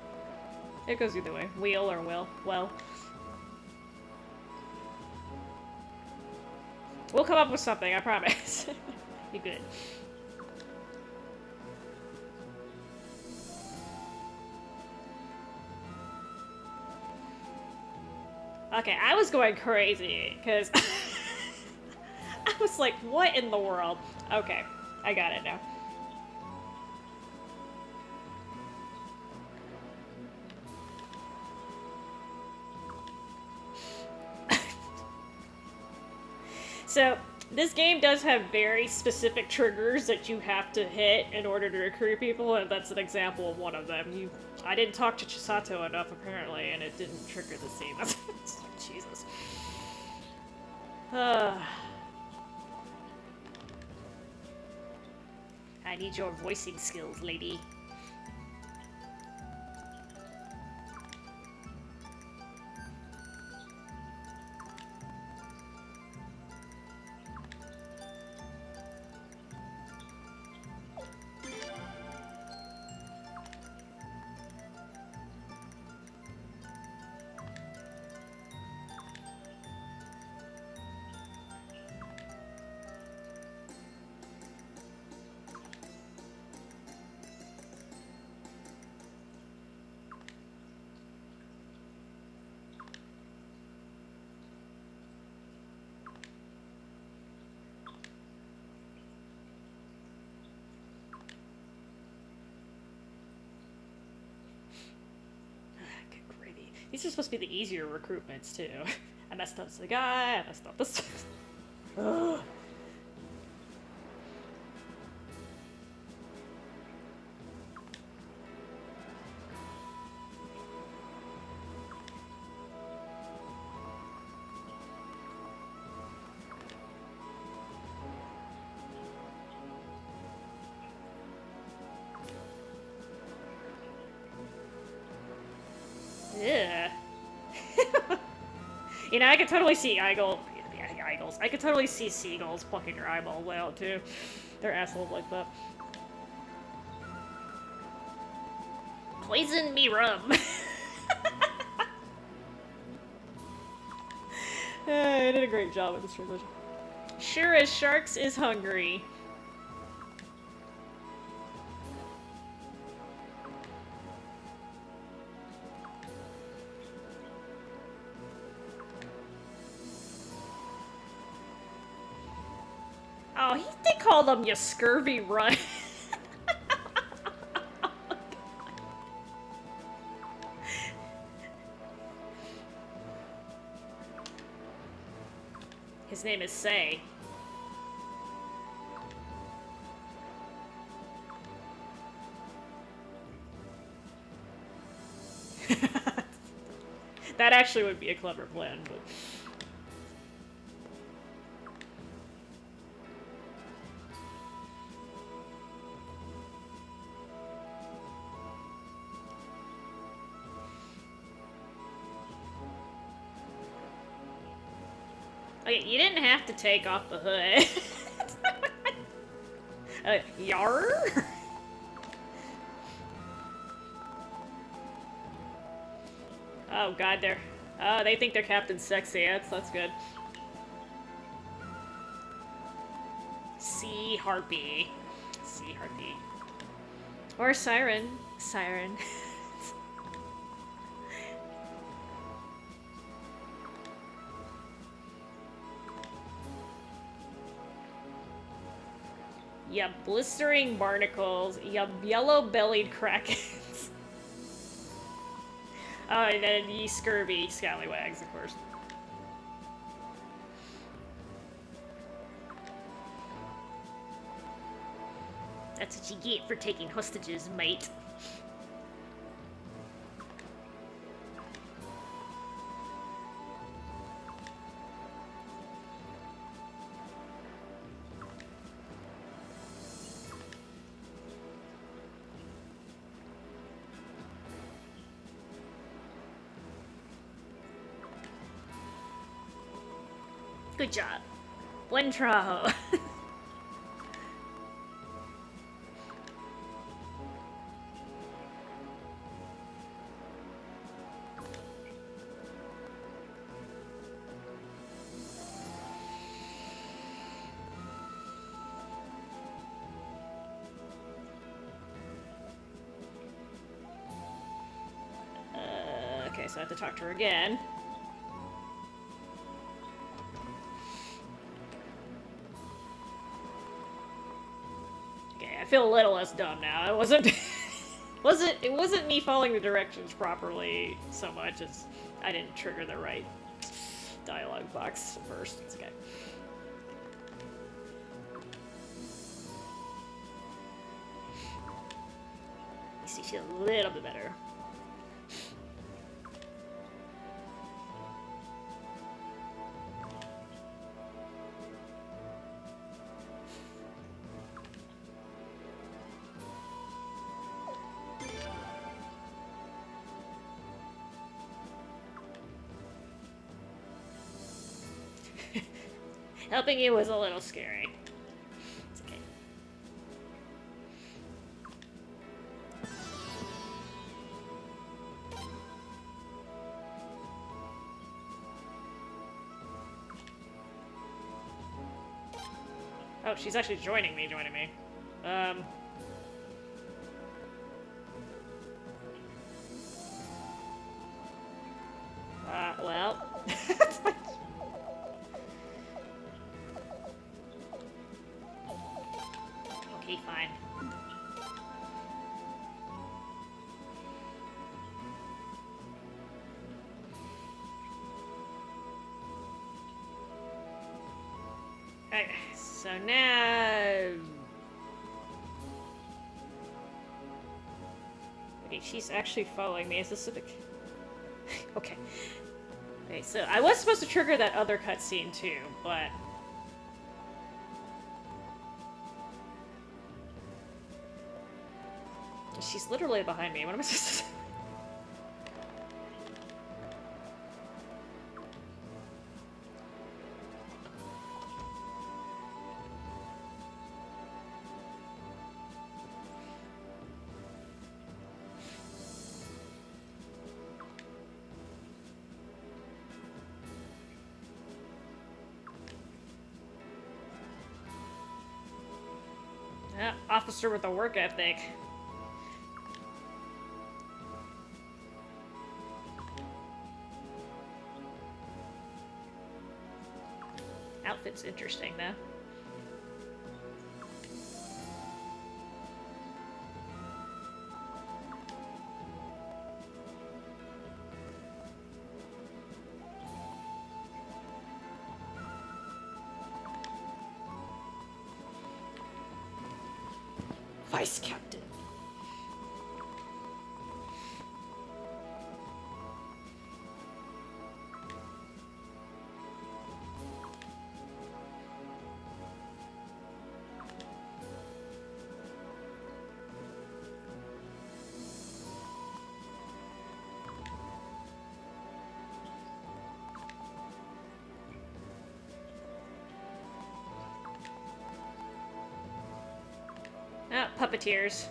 It goes either way. Wheel or will. Well. We'll come up with something, I promise. Be good. Okay, I was going crazy, because I was like, what in the world? Okay, I got it now. So, this game does have very specific triggers that you have to hit in order to recruit people, and that's an example of one of them. I didn't talk to Chisato enough, apparently, and it didn't trigger the scene. Jesus. I need your voicing skills, lady. These are supposed to be the easier recruitments, too. I messed up the guy, I messed up this. Ugh. Yeah. You know, I could totally see Eagles. I could totally see seagulls plucking your eyeballs out too. They're assholes like that. Poison me rum. I did a great job with this translation. Sure as sharks is hungry. Oh, they called him you scurvy run. His name is Sei. That actually would be a clever plan, but... Okay, you didn't have to take off the hood. Yar? Oh god, they think they're Captain Sexy. That's good. Sea Harpy. Sea Harpy. Or Siren. Siren. Ya blistering barnacles, ya yellow-bellied krakens. Oh, and then ye scurvy scallywags, of course. That's what you get for taking hostages, mate. Good job. Buen trabajo. Okay, so I have to talk to her again. Okay, I feel a little less dumb now. It wasn't it wasn't me following the directions properly so much as I didn't trigger the right dialogue box first. It's okay. You see, she's a little bit better. Helping you was a little scary. It's okay. Oh, she's actually joining me. Well. Okay, fine. Okay, so now... Okay, she's actually following me. Is this a big... Okay. Okay, so I was supposed to trigger that other cutscene too, but... She's literally behind me. What am I supposed to do? Yeah, officer with a work ethic. Outfit's interesting, though. Vice Captain. Ah, puppeteers.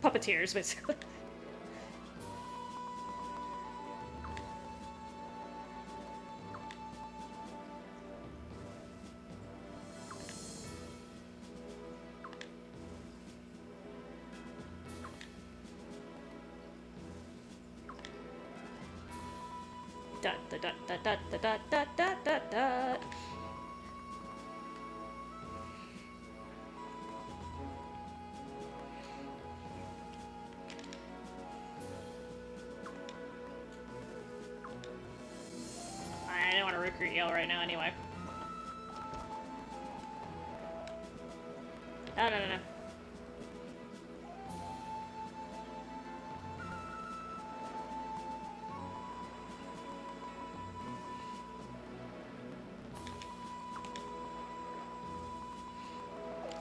Puppeteers, basically. Dot dot dot dot dot dot dot dot dot dot. I don't want to recruit Yale right now anyway. Oh, no.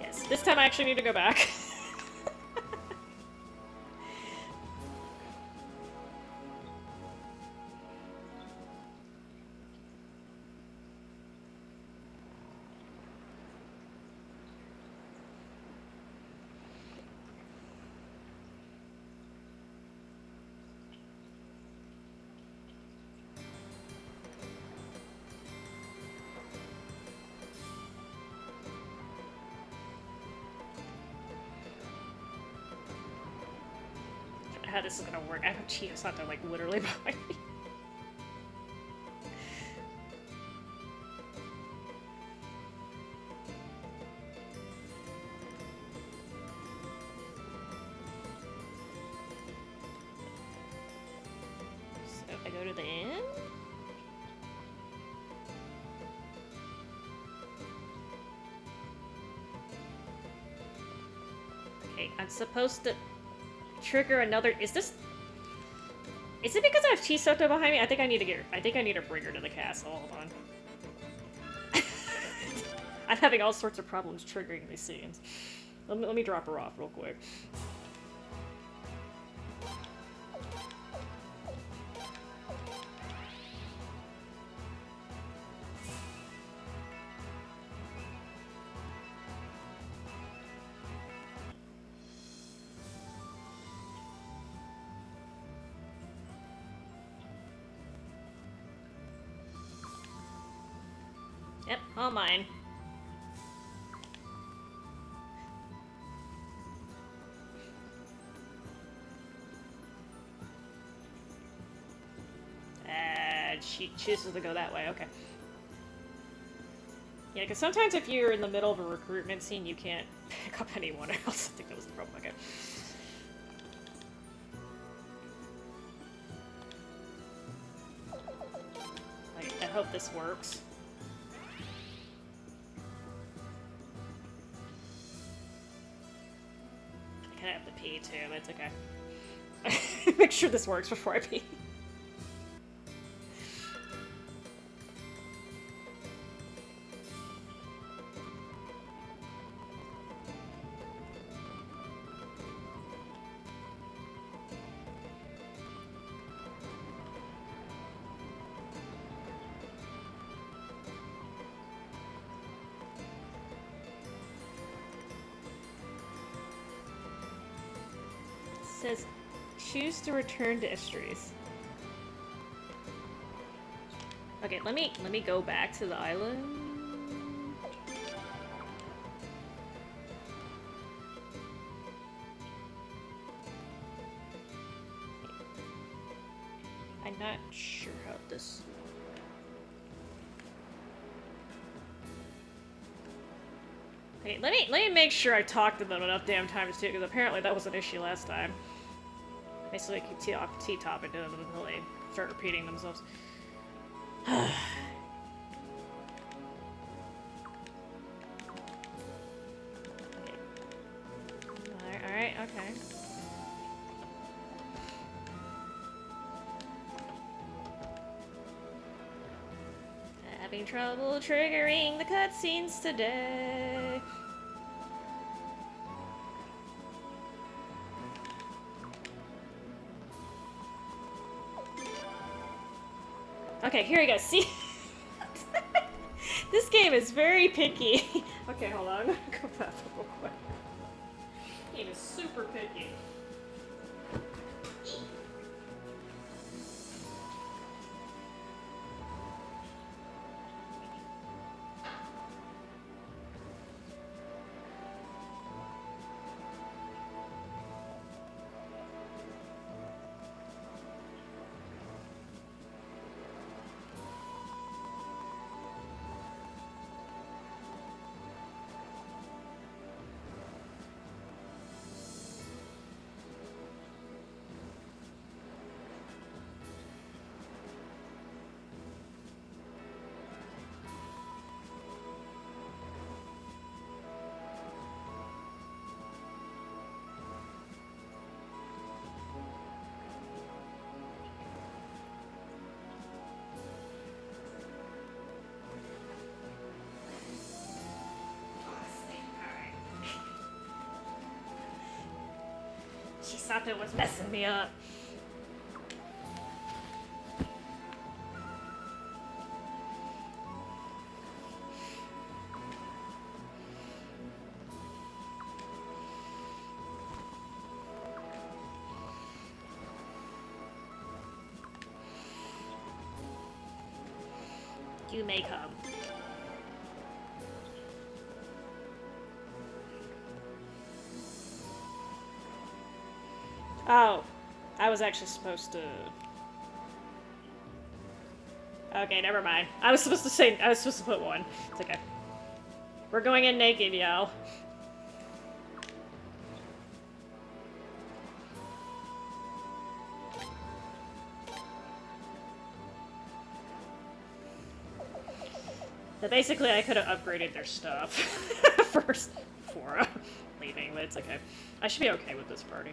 Yes, this time I actually need to go back. how this is gonna work. I have Chiyosato like literally behind me. So I go to the inn. Okay, I'm supposed to trigger another. Is it because I have Chisoto behind me? I think I need to bring her to the castle. Hold on. I'm having all sorts of problems triggering these scenes. Let me drop her off real quick. Yep, all mine. She chooses to go that way, okay. Yeah, because sometimes if you're in the middle of a recruitment scene, you can't pick up anyone else. I think that was the problem, okay. I hope this works. I kind of have to pee too, but it's okay. Make sure this works before I pee. Says, choose to return to Istries. Okay, let me go back to the island. I'm not sure how this. Okay, let me make sure I talked to them enough damn times too, because apparently that was an issue last time. Basically, keep T-topping to them until they start repeating themselves. Alright, okay. Having trouble triggering the cutscenes today. Okay, here we go. See? This game is very picky. Okay, hold on. I'm gonna go back real quick. This game is super picky. Chisato was messing me up. You may come. Oh. I was actually supposed to... Okay, never mind. I was supposed to put one. It's okay. We're going in naked, y'all. So basically, I could have upgraded their stuff first before leaving, but it's okay. I should be okay with this party.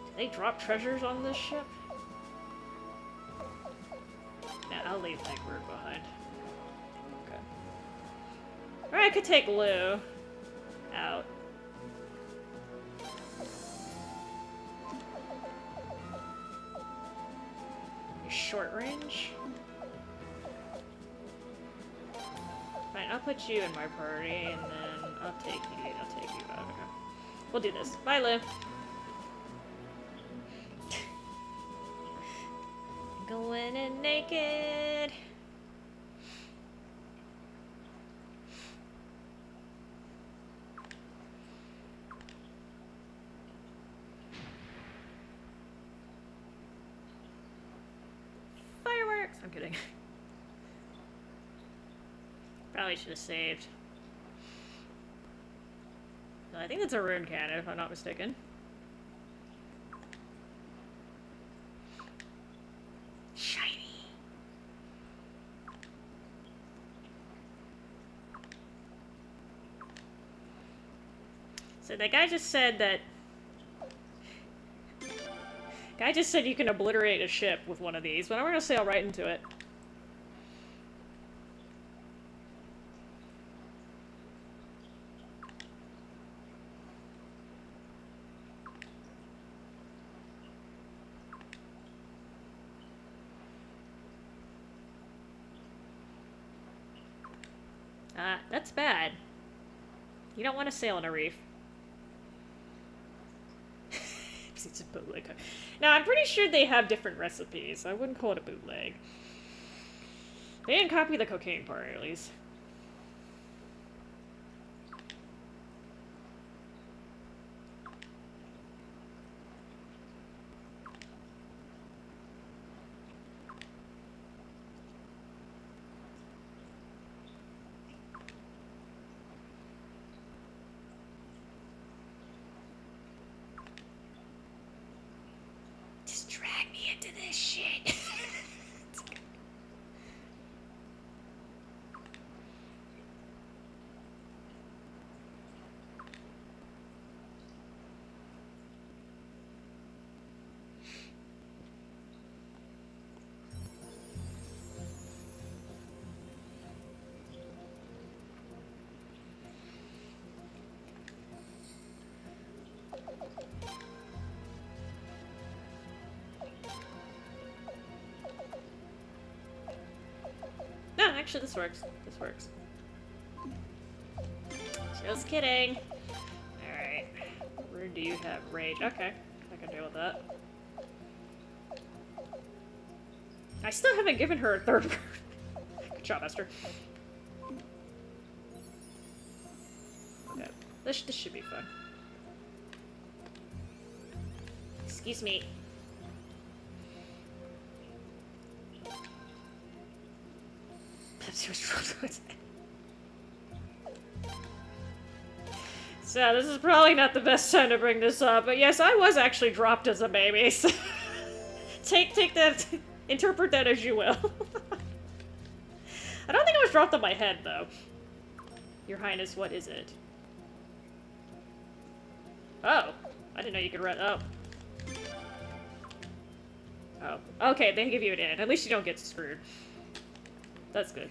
Do they drop treasures on this ship? Yeah, I'll leave Egbert behind. Okay. Or I could take Lou out. Short range? Fine, I'll put you in my party, and then I'll take you out. Okay. We'll do this. Bye, Lou. Going in naked. Fireworks! I'm kidding. Probably should have saved. I think that's a rune cannon, if I'm not mistaken. Shiny. So that guy just said that... Guy just said you can obliterate a ship with one of these, but I'm gonna sail right into it. That's bad. You don't want to sail in a reef. It's a bootleg. Now, I'm pretty sure they have different recipes. I wouldn't call it a bootleg. They didn't copy the cocaine part, at least. Actually, this works. This works. Just kidding. Alright. Where do you have rage? Okay. I can deal with that. I still haven't given her a third word. Good job, Esther. Okay. This should be fun. Excuse me. So, this is probably not the best time to bring this up, but yes, I was actually dropped as a baby, so... take that, interpret that as you will. I don't think I was dropped on my head, though. Your Highness, what is it? Oh, I didn't know you could run, oh. Oh, okay, they give you an in. At least you don't get screwed. That's good.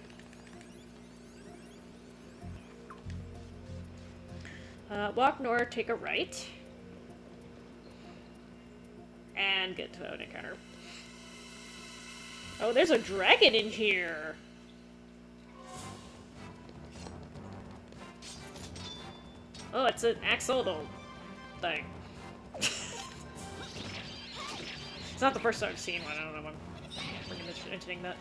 Walk north, take a right. And get to an encounter. Oh, there's a dragon in here! Oh, it's an axolotl thing. It's not the first time I've seen one, I don't know if I'm freaking mentioning that.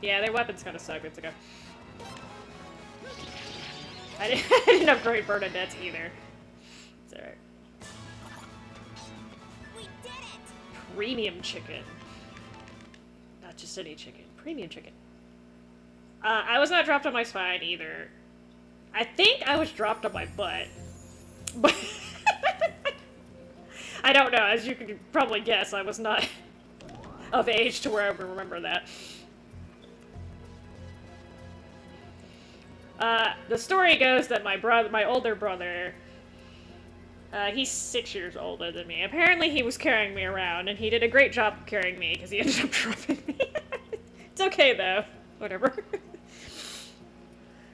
Yeah, their weapons kind of suck, it's okay. I didn't upgrade Bernadette's either. It's alright. We did it! Premium chicken. Not just any chicken. Premium chicken. I was not dropped on my spine either. I think I was dropped on my butt. But I don't know. As you can probably guess, I was not of age to where I would remember that. The story goes that my older brother, he's 6 years older than me. Apparently he was carrying me around, and he did a great job of carrying me, because he ended up dropping me. It's okay, though. Whatever.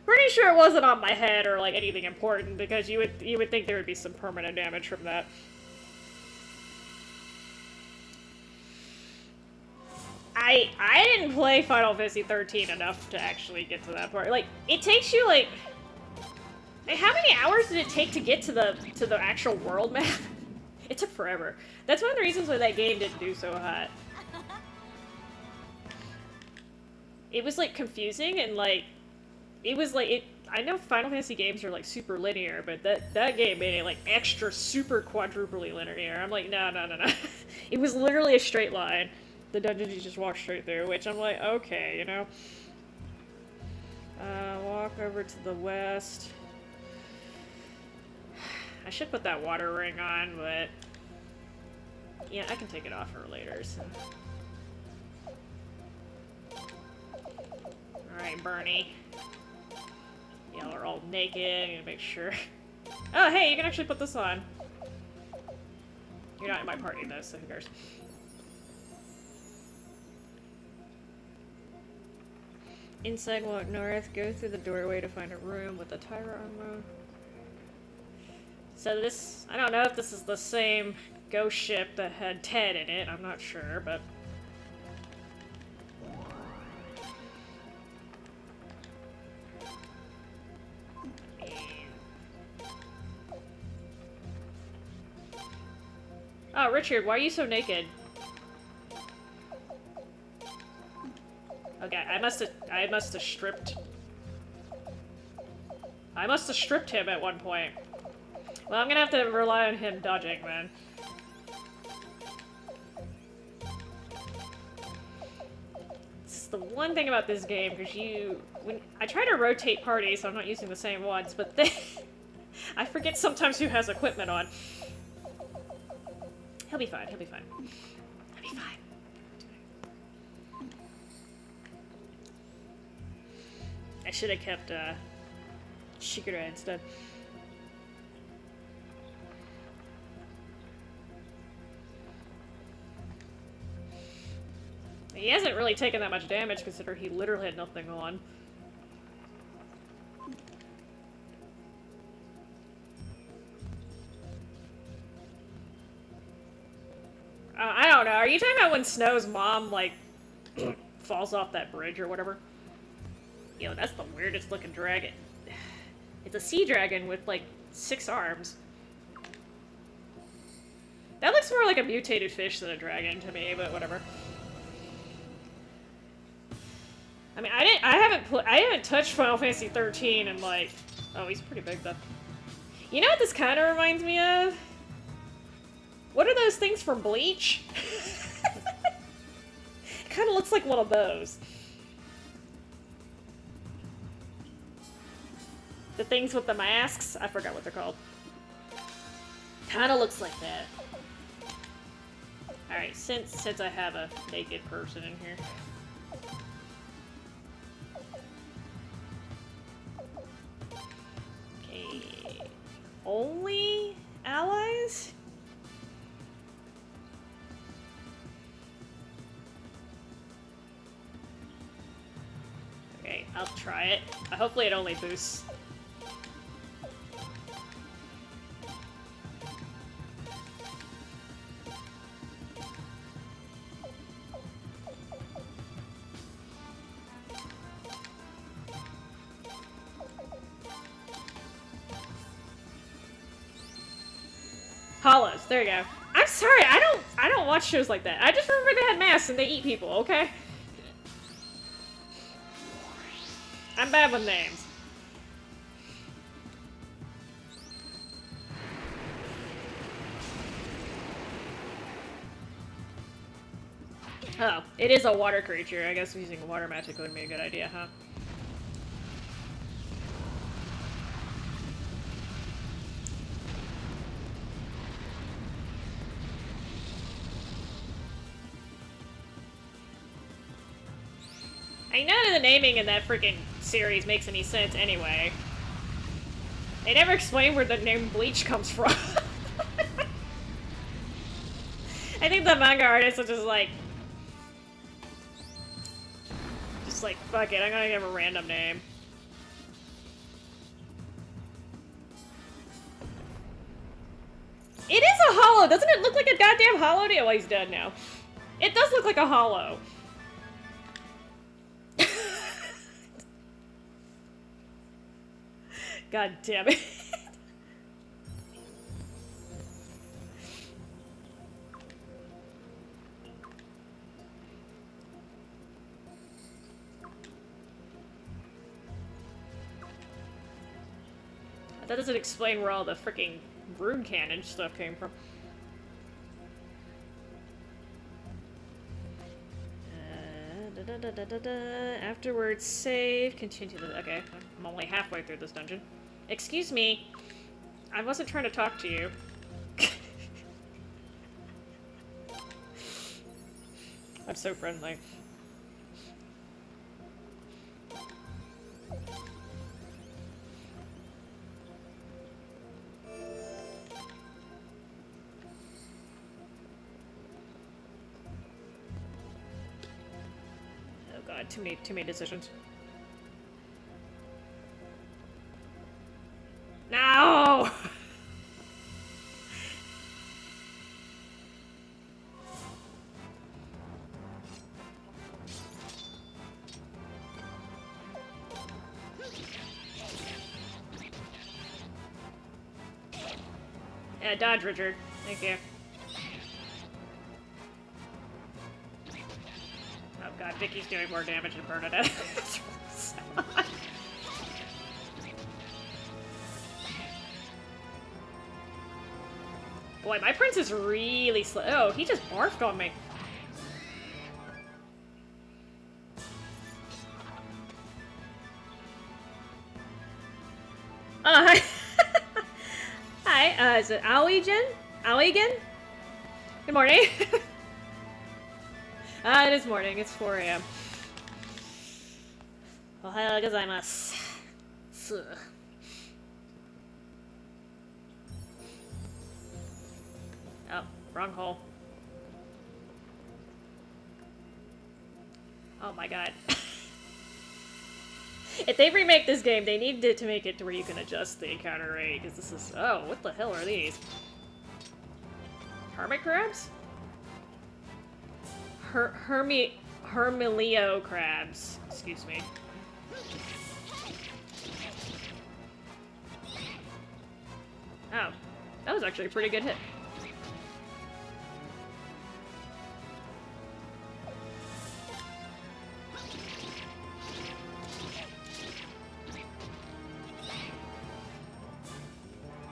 Pretty sure it wasn't on my head or, like, anything important, because you would think there would be some permanent damage from that. I didn't play Final Fantasy 13 enough to actually get to that part. Like, it takes you, like, how many hours did it take to get to the actual world map? It took forever. That's one of the reasons why that game didn't do so hot. It was, like, confusing, and, like, it was, like, I know Final Fantasy games are, like, super linear, but that game made it, like, extra super quadruply linear. I'm like, no. It was literally a straight line. The dungeons you just walk straight through, which I'm like, okay, you know? Walk over to the west. I should put that water ring on, but... yeah, I can take it off for later, so... Alright, Bernie. Y'all are all naked, I'm gonna make sure... oh, hey, you can actually put this on. You're not in my party, though, so who cares? Inside, walk north, go through the doorway to find a room with a Tyra armor. So this, I don't know if this is the same ghost ship that had Ted in it, I'm not sure, but... oh, Richard, why are you so naked? Okay, I must have stripped him at one point. Well, I'm gonna have to rely on him dodging, man. This is the one thing about this game, because when I try to rotate parties, so I'm not using the same ones, but then I forget sometimes who has equipment on. He'll be fine, he'll be fine. He'll be fine. I should have kept, Shikura instead. He hasn't really taken that much damage, considering he literally had nothing on. I don't know, are you talking about when Snow's mom, like, falls off that bridge or whatever? Yo, that's the weirdest looking dragon. It's a sea dragon with, like, 6 arms. That looks more like a mutated fish than a dragon to me, but whatever. I mean, I haven't touched Final Fantasy 13 and, like... oh, he's pretty big, though. You know what this kind of reminds me of? What are those things from Bleach? It kind of looks like one of those. The things with the masks? I forgot what they're called. Kinda looks like that. Alright, since I have a naked person in here. Okay. Only allies? Okay, I'll try it. Hopefully it only boosts. Hollows, there you go. I'm sorry, I don't watch shows like that. I just remember they had masks and they eat people, okay? I'm bad with names. Oh, it is a water creature. I guess using water magic would be a good idea, huh? I know the naming in that freaking series makes any sense anyway. They never explain where the name Bleach comes from. I think the manga artists are just like, fuck it, I'm gonna give a random name. It is a hollow! Doesn't it look like a goddamn hollow? Oh, he's dead now. It does look like a hollow. God damn it. That doesn't explain where all the freaking rune cannon stuff came from. Afterwards, save, continue the... Okay, I'm only halfway through this dungeon. Excuse me. I wasn't trying to talk to you. I'm so friendly. Oh god, too many decisions. No! Yeah, dodge, Richard. Thank you. Oh god, Vicky's doing more damage than Bernadette. Boy, my prince is really slow. Oh, he just barfed on me. Hi. Hi, is it Aoi-jin? Aoi-gen? Good morning. It is morning. It's 4 a.m. Ohayou gozaimasu. Oh, wrong hole. Oh my god. If they remake this game, they need to make it to where you can adjust the encounter rate, because this is... Oh, what the hell are these? Hermit crabs? Hermilio crabs. Excuse me. Oh, that was actually a pretty good hit.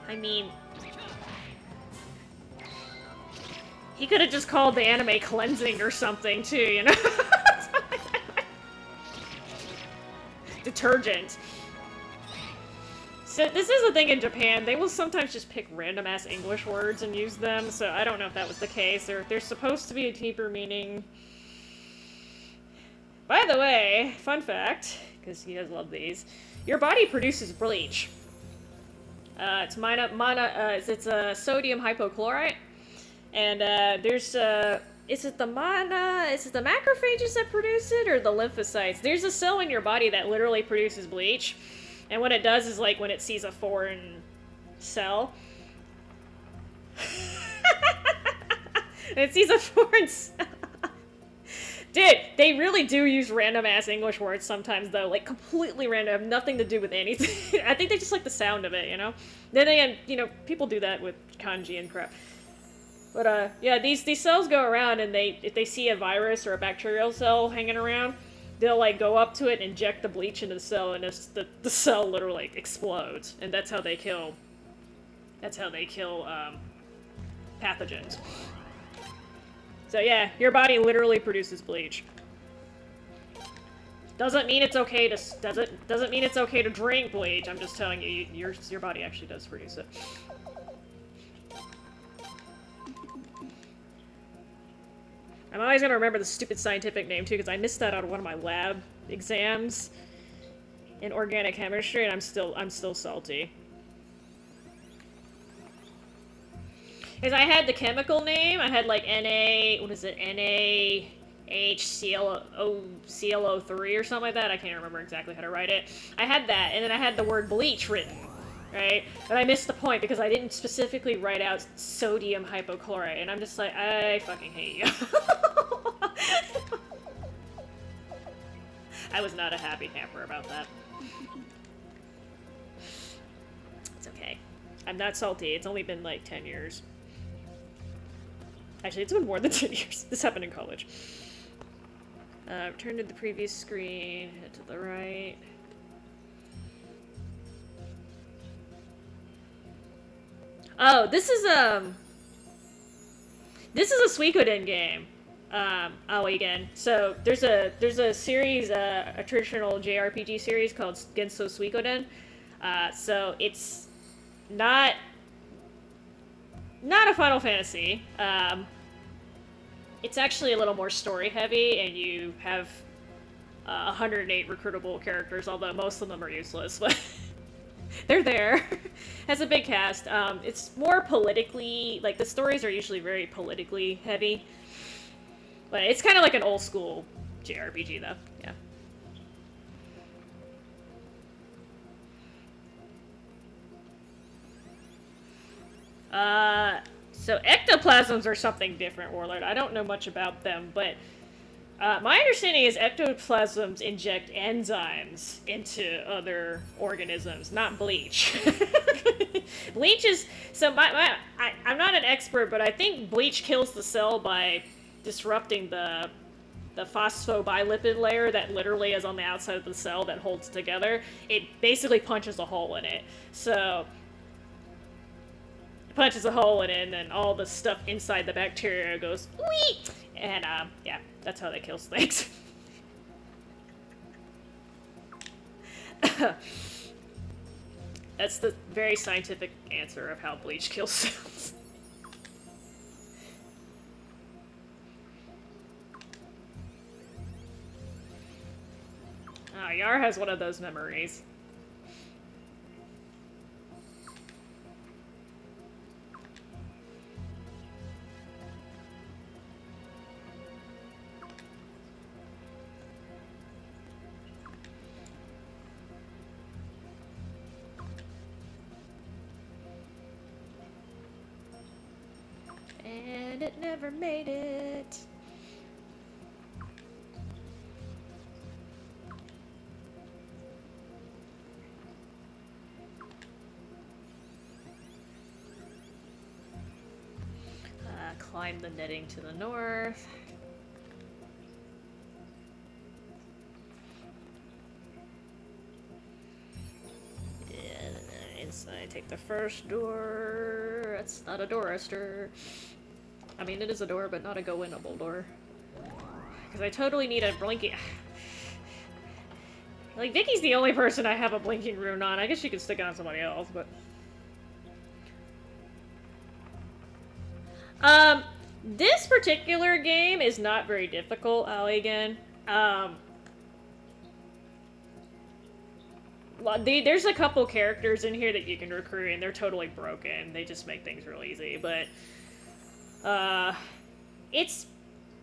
I mean... He could have just called the anime cleansing or something, too, you know? Detergent. So this is the thing in Japan, they will sometimes just pick random-ass English words and use them, so I don't know if that was the case, or if there's supposed to be a deeper meaning. By the way, fun fact, because you guys love these, your body produces bleach. It's sodium hypochlorite, and is it the macrophages that produce it, or the lymphocytes? There's a cell in your body that literally produces bleach, and what it does is, like, when it sees a foreign cell, it sees a foreign cell. Dude, they really do use random-ass English words sometimes, though. Like, completely random, have nothing to do with anything. I think they just like the sound of it, you know? Then again, you know, people do that with kanji and crap. But, yeah, these cells go around, and if they see a virus or a bacterial cell hanging around, they'll, like, go up to it and inject the bleach into the cell, and the cell literally explodes. And that's how they kill pathogens. So yeah, your body literally produces bleach. Doesn't mean it's okay to doesn't mean it's okay to drink bleach. I'm just telling you, your body actually does produce it. I'm always gonna remember the stupid scientific name too, because I missed that out of one of my lab exams in organic chemistry, and I'm still salty. Because I had the chemical name, I had like what is it, NaHClO3 or something like that. I can't remember exactly how to write it. I had that, and then I had the word bleach written, right? But I missed the point because I didn't specifically write out sodium hypochlorite, and I'm just like, I fucking hate you. I was not a happy camper about that. It's okay. I'm not salty. It's only been like 10 years. Actually, it's been more than 10 years. This happened in college. Return to the previous screen. Head to the right. Oh, this is a Suikoden game. Again. So there's a series, a traditional JRPG series called Genso Suikoden. So it's not a Final Fantasy. It's actually a little more story heavy, and you have 108 recruitable characters, although most of them are useless, but they're there. Has a big cast. It's more politically, like the stories are usually very politically heavy, but it's kind of like an old school JRPG though, yeah. So ectoplasms are something different, Warlord. I don't know much about them, but my understanding is ectoplasms inject enzymes into other organisms, not bleach. Bleach is... So I'm not an expert, but I think bleach kills the cell by disrupting the phosphobilipid layer that literally is on the outside of the cell that holds it together. It basically punches a hole in it. So... punches a hole in it, and then all the stuff inside the bacteria goes wee, and yeah, that's how that kills things. That's the very scientific answer of how bleach kills cells. Yar has one of those memories. And it never made it. Climb the netting to the north. Inside, take the first door. That's not a door, Esther. I mean, it is a door, but not a go-inable door. Because I totally need a blinking... Like, Vicky's the only person I have a blinking rune on. I guess you could stick it on somebody else, but... This particular game is not very difficult, again. There's a couple characters in here that you can recruit, and they're totally broken. They just make things real easy, but... it's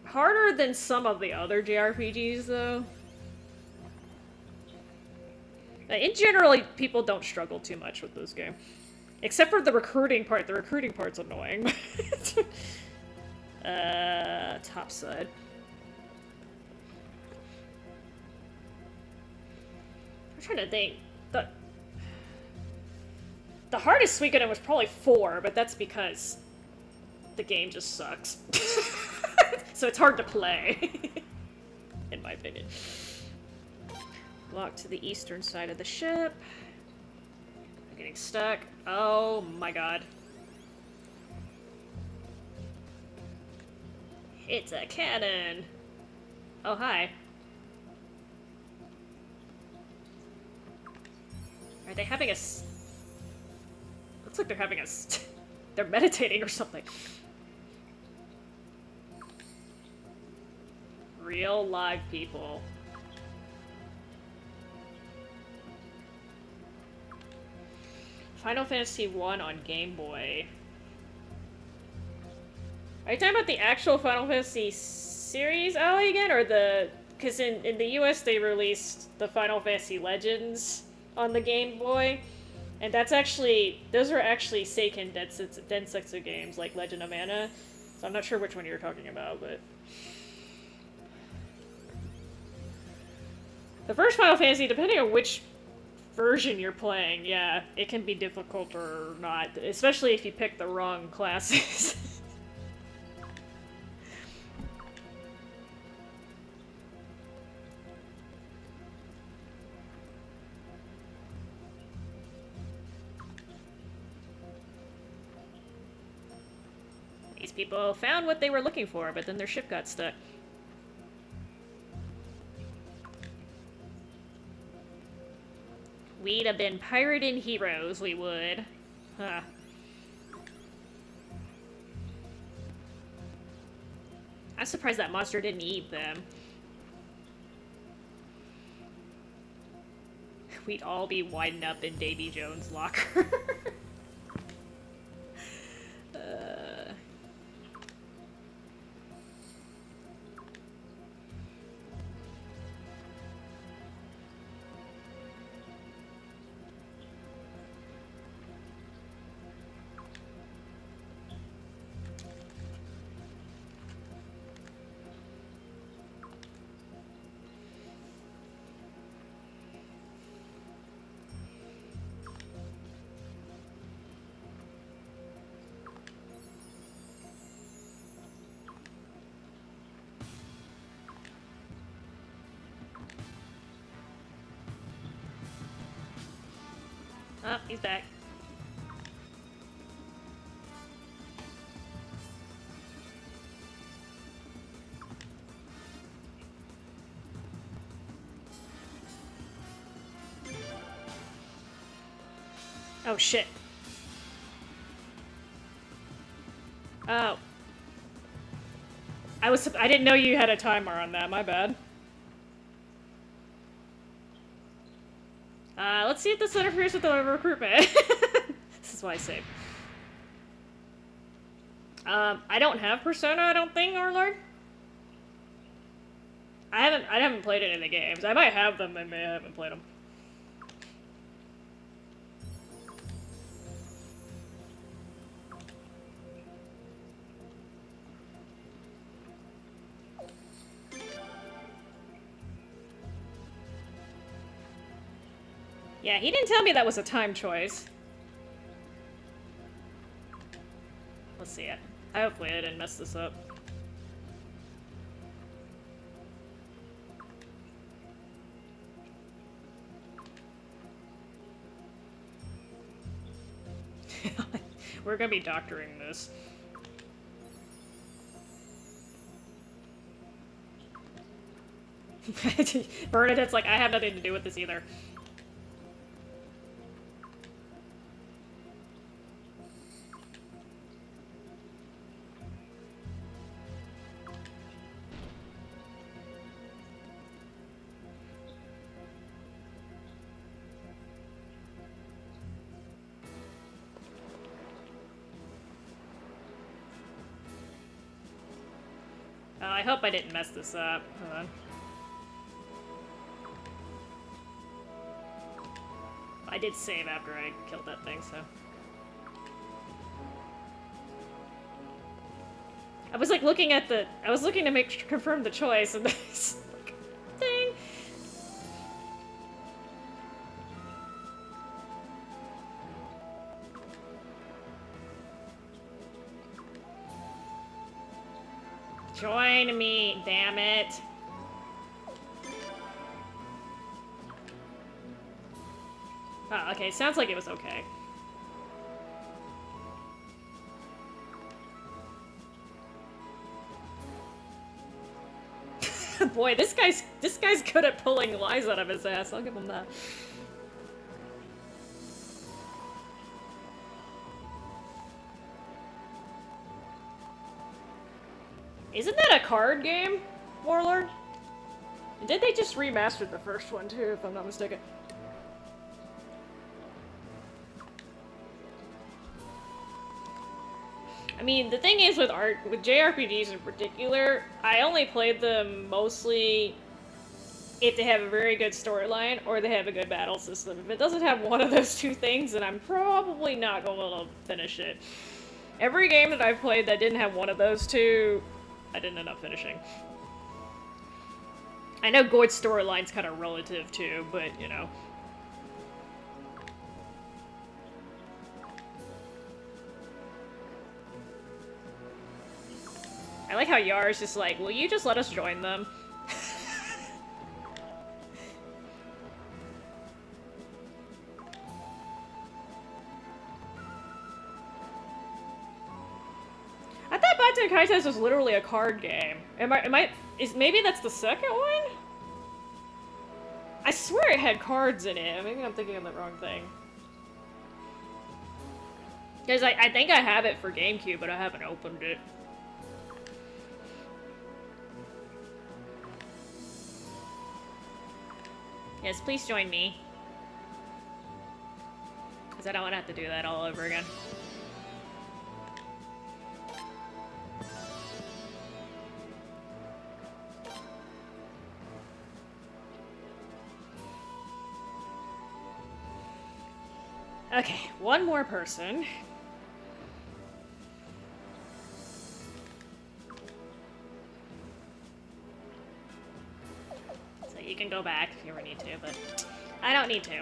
harder than some of the other JRPGs, though. In general, people don't struggle too much with this game. Except for the recruiting part. The recruiting part's annoying. Top side. I'm trying to think. The hardest Suikoden was probably 4, but that's because the game just sucks. So it's hard to play. In my opinion. Walk to the eastern side of the ship. I'm getting stuck. Oh my god. It's a cannon! Oh, hi. Are they having a looks like they're having a they're meditating or something. Real live people. Final Fantasy 1 on Game Boy. Are you talking about the actual Final Fantasy series, Ollie, again? Or the... Because in the US they released the Final Fantasy Legends on the Game Boy. And that's actually... Those are actually Seiken Densetsu games, like Legend of Mana. So I'm not sure which one you're talking about, but... The first Final Fantasy, depending on which version you're playing, yeah, it can be difficult or not. Especially if you pick the wrong classes. These people found what they were looking for, but then their ship got stuck. We'd have been pirating heroes, we would. Huh. I'm surprised that monster didn't eat them. We'd all be winding up in Davy Jones' locker. Oh, he's back. Oh, shit. Oh. I didn't know you had a timer on that, my bad. Let's see if this interferes with the recruitment. This is why I saved. I don't have Persona, I don't think, Overlord. I haven't played any of the games. I might have them, I haven't played them. Yeah, he didn't tell me that was a time choice. Let's see it. Hopefully I didn't mess this up. We're gonna be doctoring this. Bernadette's like, I have nothing to do with this either. I hope I didn't mess this up. Hold on. I did save after I killed that thing, so... I was like looking at the... I was looking to confirm the choice, and this... like, dang! Join me, damn it. Oh, okay, sounds like it was okay. Boy, this guy's good at pulling lies out of his ass. I'll give him that. Isn't that a card game, Warlord? And did they just remaster the first one too, if I'm not mistaken? I mean, the thing is with JRPGs in particular, I only played them mostly if they have a very good storyline or they have a good battle system. If it doesn't have one of those two things, then I'm probably not going to finish it. Every game that I've played that didn't have one of those two, I didn't end up finishing. I know good storyline's kind of relative too, but you know. I like how Yar's just like, will you just let us join them? I thought Baten Kaitos was literally a card game. Maybe that's the second one? I swear it had cards in it. Maybe I'm thinking of the wrong thing. Because I think I have it for GameCube, but I haven't opened it. Yes, please join me. Because I don't want to have to do that all over again. Okay, one more person. So you can go back if you ever need to, but I don't need to.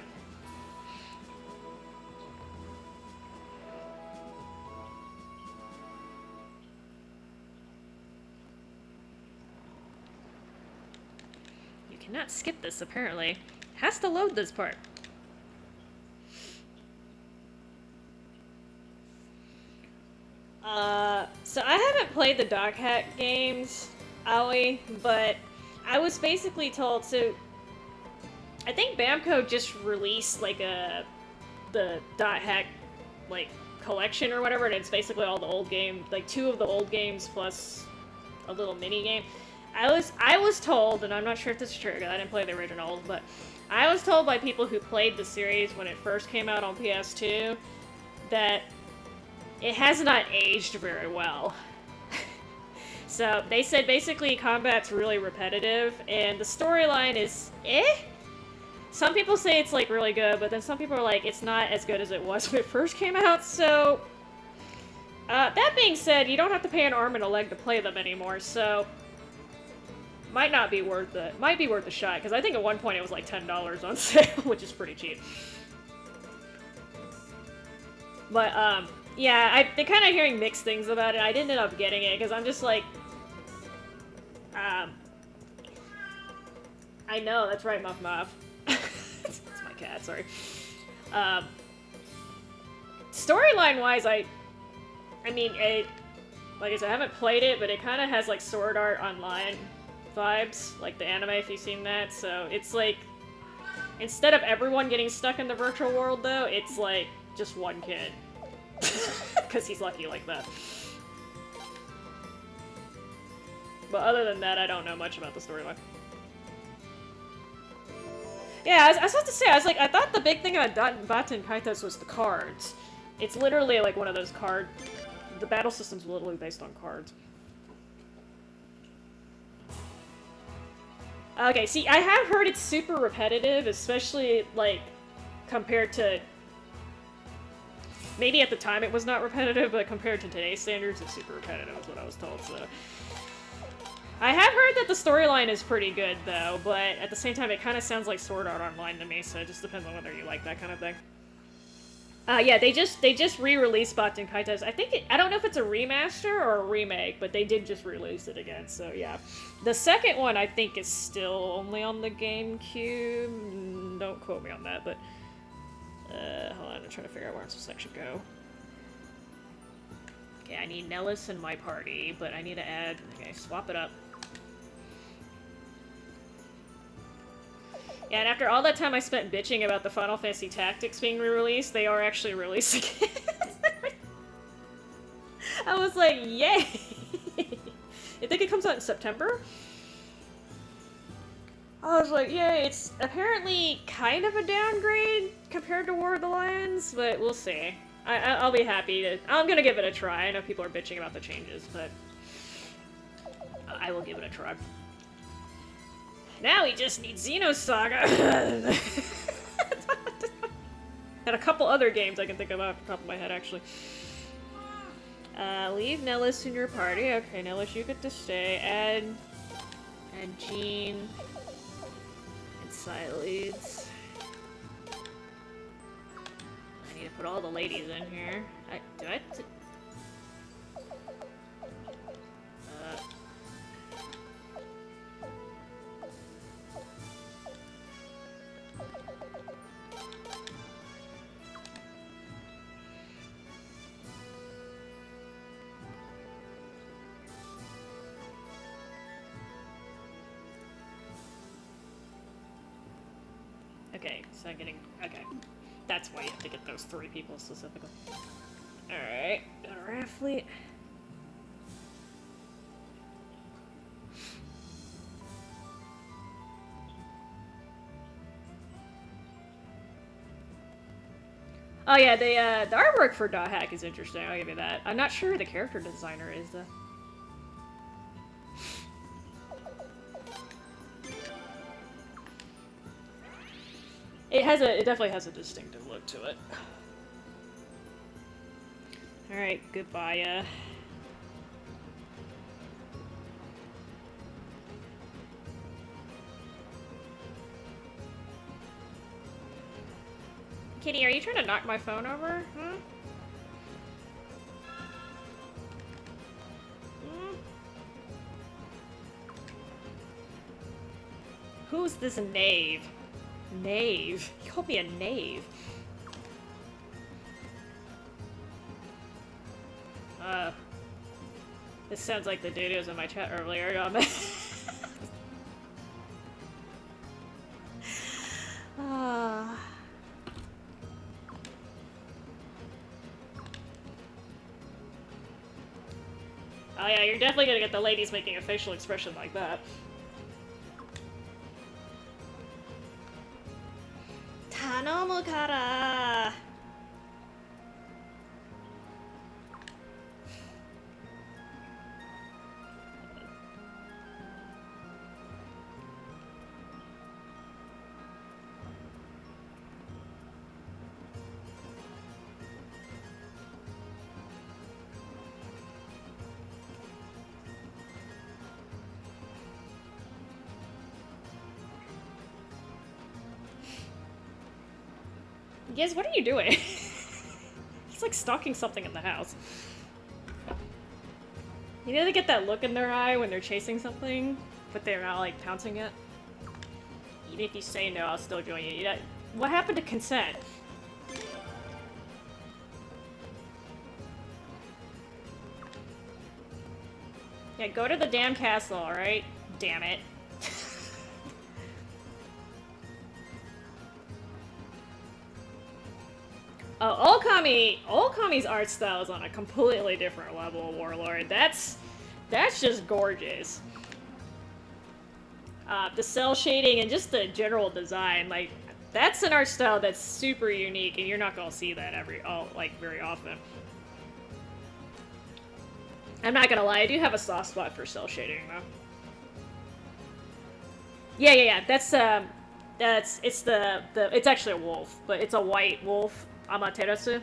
You cannot skip this, apparently. Has to load this part. So I haven't played the Dog Hack games, Aoi, but I was basically told, so I think Bamco just released like the Dot Hack like collection or whatever, and it's basically all the old games, like 2 of the old games plus a little mini game. I was told, and I'm not sure if this is true because I didn't play the originals, but I was told by people who played the series when it first came out on PS2 that it has not aged very well. So they said basically combat's really repetitive and the storyline is eh? Some people say it's like really good, but then some people are like it's not as good as it was when it first came out, so that being said, you don't have to pay an arm and a leg to play them anymore, so might not be worth it. Might be worth a shot, because I think at one point it was like $10 on sale, which is pretty cheap. But yeah, I've been kind of hearing mixed things about it. I didn't end up getting it because I'm just like, I know, that's right, Muff Muff. It's my cat, sorry. Storyline-wise, I mean, like I said, I haven't played it, but it kind of has like Sword Art Online vibes, like the anime, if you've seen that. So it's like, instead of everyone getting stuck in the virtual world, though, it's like just one kid. Because he's lucky like that. But other than that, I don't know much about the storyline. Yeah, I was supposed to say, I thought the big thing about Baten Kaitos was the cards. It's literally like one of those the battle system's literally based on cards. Okay, see, I have heard it's super repetitive, especially, like, compared to... Maybe at the time it was not repetitive, but compared to today's standards, it's super repetitive, is what I was told, so... I have heard that the storyline is pretty good, though, but at the same time, it kind of sounds like Sword Art Online to me, so it just depends on whether you like that kind of thing. Yeah, they just re-released Baten Kaitos. I don't know if it's a remaster or a remake, but they did just release it again, so yeah. The second one, I think, is still only on the GameCube. Don't quote me on that, but... hold on, I'm trying to figure out where I'm supposed to actually go. Okay, I need Nellis in my party, but I need to add... Okay, swap it up. Yeah, and after all that time I spent bitching about the Final Fantasy Tactics being re-released, they are actually releasing it. I was like, yay! I think it comes out in September? I was like, yay, it's apparently kind of a downgrade compared to War of the Lions, but we'll see. I'll be happy to... I'm gonna give it a try. I know people are bitching about the changes, but... I will give it a try. Now we just need Xenosaga! And a couple other games I can think of off the top of my head, actually. Leave Nellis in your party. Okay, Nellis, you get to stay. Add Jean... and Sileads. I need to put all the ladies in here. Do I have to... Okay, so I'm getting... Okay. That's why you have to get those 3 people specifically. Alright, got a raft fleet. Oh yeah, the artwork for Dot Hack is interesting, I'll give you that. I'm not sure who the character designer is, though. It definitely has a distinctive look to it. Alright, goodbye, Kitty, are you trying to knock my phone over? Hmm? Hmm? Who's this knave? Knave? You called me a knave. This sounds like the dude who was in my chat earlier. Ah. Oh yeah, you're definitely gonna get the ladies making a facial expression like that. Tanomu kara! Yes, what are you doing? He's like stalking something in the house. You know they get that look in their eye when they're chasing something, but they're not like pouncing it? Even if you say no, I'll still join you. What happened to consent? Yeah, go to the damn castle, alright? Damn it. Oh, Okami's art style is on a completely different level, Warlord. That's just gorgeous. The cell shading and just the general design, like, that's an art style that's super unique, and you're not gonna see that very often. I'm not gonna lie, I do have a soft spot for cell shading, though. Yeah. It's actually a wolf, but it's a white wolf. Amaterasu.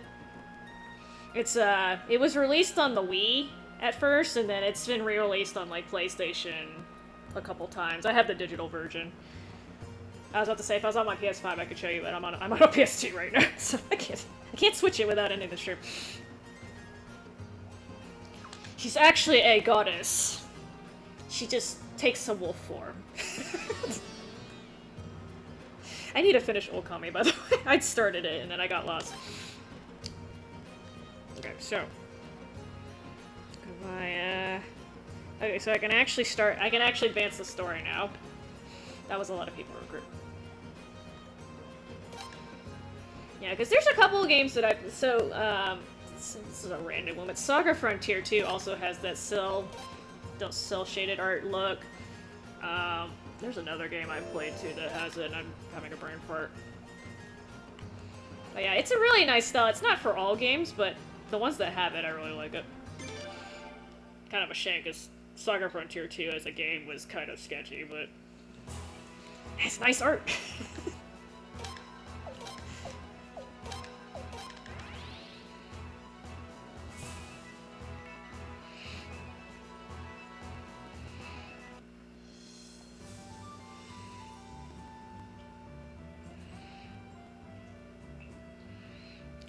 It was released on the Wii at first, and then it's been re-released on, like, PlayStation a couple times. I have the digital version. I was about to say, if I was on my PS5, I could show you, but I'm on a PS2 right now, so I can't switch it without ending the stream. She's actually a goddess. She just takes some wolf form. I need to finish Okami, by the way. I'd started it, and then I got lost. Okay, so. Goodbye, Okay, so I can actually advance the story now. That was a lot of people recruit. Yeah, because there's a couple of games that this is a random one, but Saga Frontier 2 also has that cell shaded art look. There's another game I've played too that has it, and I'm having a brain fart. But yeah, it's a really nice style. It's not for all games, but the ones that have it, I really like it. Kind of a shame, because Saga Frontier 2 as a game was kind of sketchy, but it's nice art.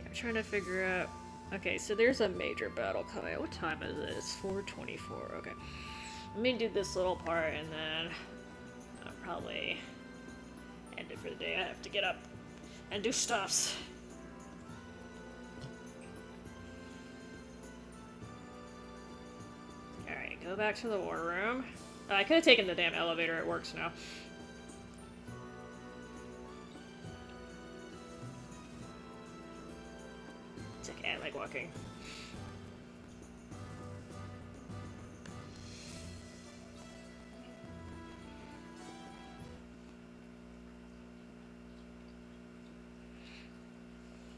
I'm trying to figure out... Okay, so there's a major battle coming up. What time is it? It's 4:24. Okay. Let me do this little part, and then I'll probably end it for the day. I have to get up and do stuffs. Alright, go back to the war room. I could have taken the damn elevator. It works now. It's okay, I like walking.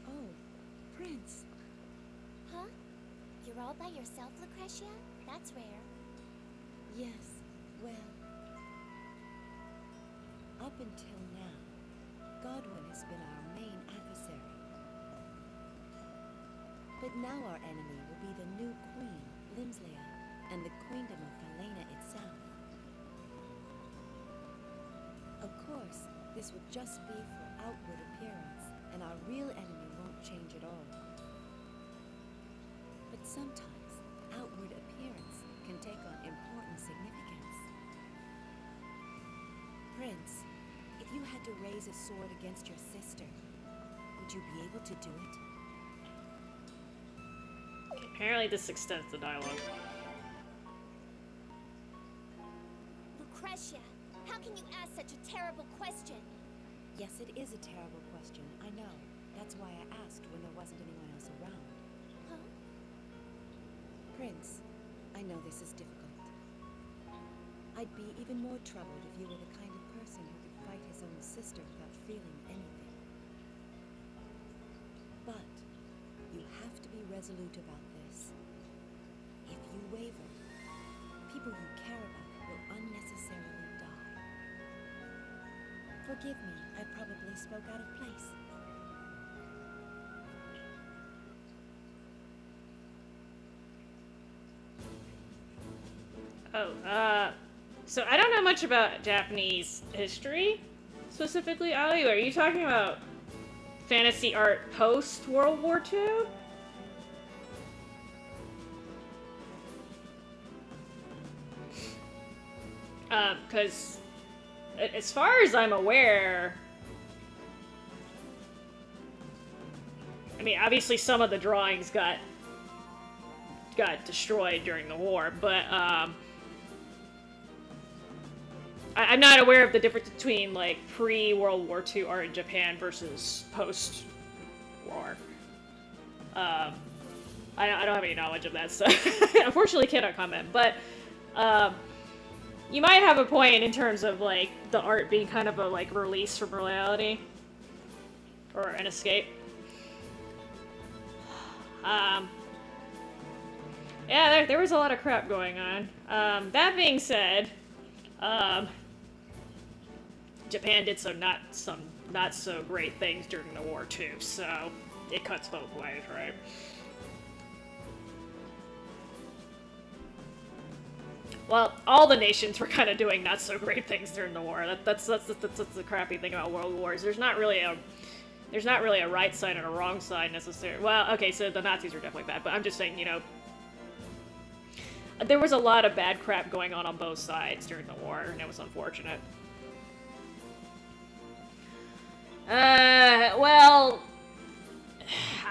Oh, Prince. Huh? You're all by yourself, Lucretia? That's rare. Yes, well... Up until now, Godwin has been our main adversary. But now our enemy will be the new queen, Limslea, and the queendom of Helena itself. Of course, this would just be for outward appearance, and our real enemy won't change at all. But sometimes, outward appearance can take on important significance. Prince, if you had to raise a sword against your sister, would you be able to do it? Apparently this extends the dialogue. Lucretia, how can you ask such a terrible question? Yes, it is a terrible question, I know. That's why I asked when there wasn't anyone else around. Huh? Prince, I know this is difficult. I'd be even more troubled if you were the kind of person who could fight his own sister without feeling anything. But you have to be resolute about this. If you waver, people you care about will unnecessarily die. Forgive me, I probably spoke out of place. Oh, so I don't know much about Japanese history, specifically, Ali. Are you talking about fantasy art post-World War II? Because as far as I'm aware, I mean, obviously some of the drawings got destroyed during the war, but I'm not aware of the difference between like pre-World War II art in Japan versus post-war. I don't have any knowledge of that, so unfortunately cannot comment. But you might have a point in terms of like the art being kind of a like release from reality or an escape. Yeah, there was a lot of crap going on. That being said, Japan did some not so great things during the war too, so it cuts both ways, right? Well, all the nations were kind of doing not so great things during the war. That's the crappy thing about world wars. There's not really a right side and a wrong side necessarily. Well, okay, so the Nazis are definitely bad, but I'm just saying, you know, there was a lot of bad crap going on both sides during the war, and it was unfortunate. Well,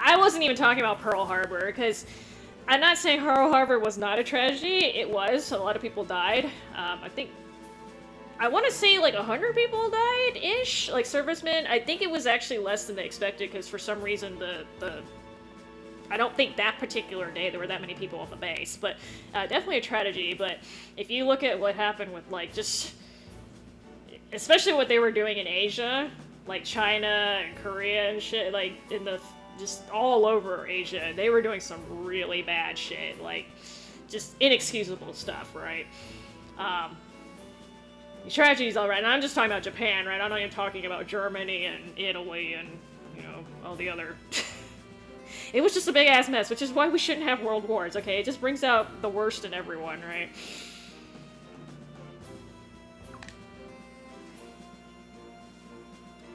I wasn't even talking about Pearl Harbor, because I'm not saying Pearl Harbor was not a tragedy. It was. A lot of people died. I I want to say like 100 people died-ish, like servicemen. I think it was actually less than they expected because for some reason I don't think that particular day there were that many people on the base, but definitely a tragedy. But if you look at what happened with like just, especially what they were doing in Asia, like China and Korea and shit, like in the just all over Asia, they were doing some really bad shit, like just inexcusable stuff, right? The tragedy's all right, and I'm just talking about Japan, right? I'm not even talking about Germany and Italy and, you know, all the other... It was just a big-ass mess, which is why we shouldn't have world wars, okay? It just brings out the worst in everyone, right?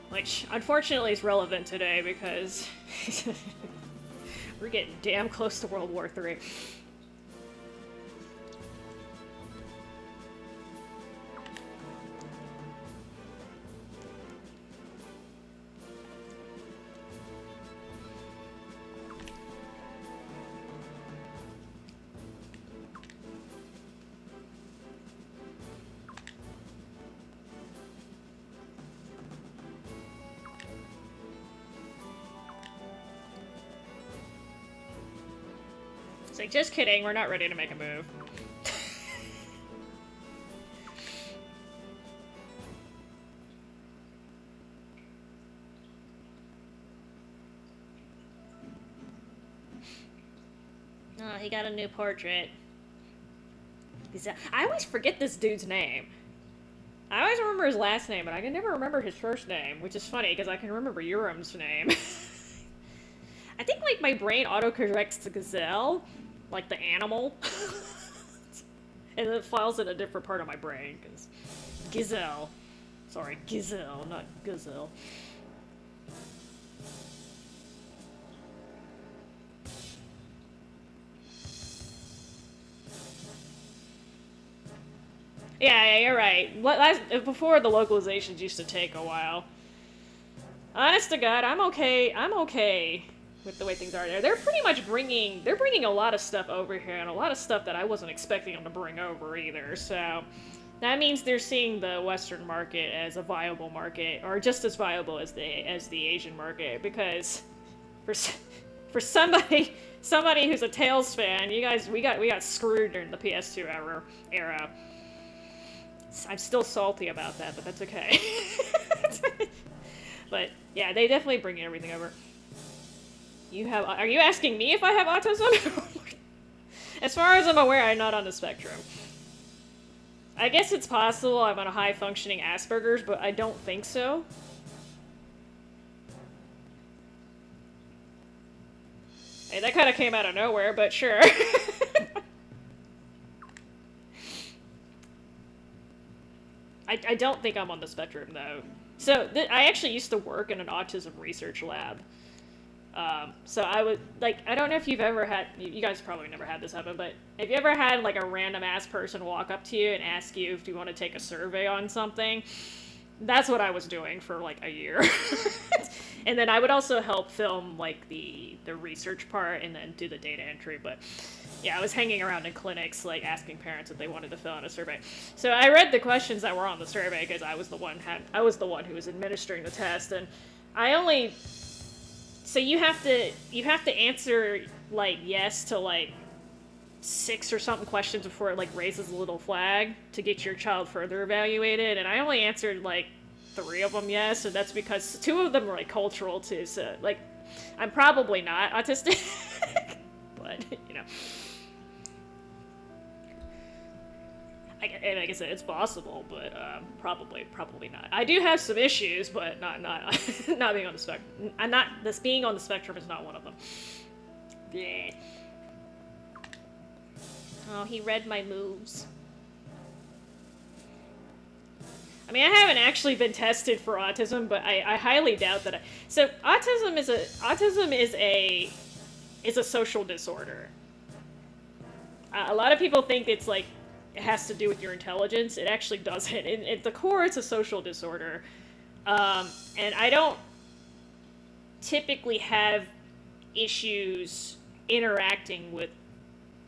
Which, unfortunately, is relevant today, because... we're getting damn close to World War III. It's like, just kidding, we're not ready to make a move. Oh, he got a new portrait. I always forget this dude's name. I always remember his last name, but I can never remember his first name, which is funny, because I can remember Urim's name. I think, like, my brain autocorrects to Gazelle, like the animal, and it files in a different part of my brain, because Gazelle. Sorry, Gazelle, not Gazelle. Yeah, you're right. Before, the localizations used to take a while. Honest to God, I'm okay with the way things are there. They're pretty much bringing a lot of stuff over here, and a lot of stuff that I wasn't expecting them to bring over either, so... That means they're seeing the Western market as a viable market, or just as viable as the Asian market, because... For somebody who's a Tales fan, you guys, we got screwed during the PS2 era. I'm still salty about that, but that's okay. But, yeah, they definitely bring everything over. Are you asking me if I have autism? As far as I'm aware, I'm not on the spectrum. I guess it's possible I'm on a high-functioning Asperger's, but I don't think so. Hey, that kind of came out of nowhere, but sure. I don't think I'm on the spectrum, though. So, I actually used to work in an autism research lab. So I would, like, I don't know if you've ever had, you guys probably never had this happen, but have you ever had, like, a random-ass person walk up to you and ask you if you want to take a survey on something? That's what I was doing for, like, a year. And then I would also help film, like, the research part and then do the data entry, but... Yeah, I was hanging around in clinics, like, asking parents if they wanted to fill out a survey. So I read the questions that were on the survey because I was the one who was administering the test, and I only... So you have to answer, like, yes to, like, 6 or something questions before it, like, raises a little flag to get your child further evaluated, and I only answered, like, 3 of them yes, and that's because 2 of them were, like, cultural, too, so, like, I'm probably not autistic, but, you know. Like I said, it's possible, but probably not. I do have some issues, but not being on the spectrum. Being on the spectrum is not one of them. Yeah. Oh, he read my moves. I mean, I haven't actually been tested for autism, but I highly doubt that. So autism is a social disorder. A lot of people think it's like. It has to do with your intelligence. It actually doesn't. At the core, it's a social disorder. And I don't typically have issues interacting with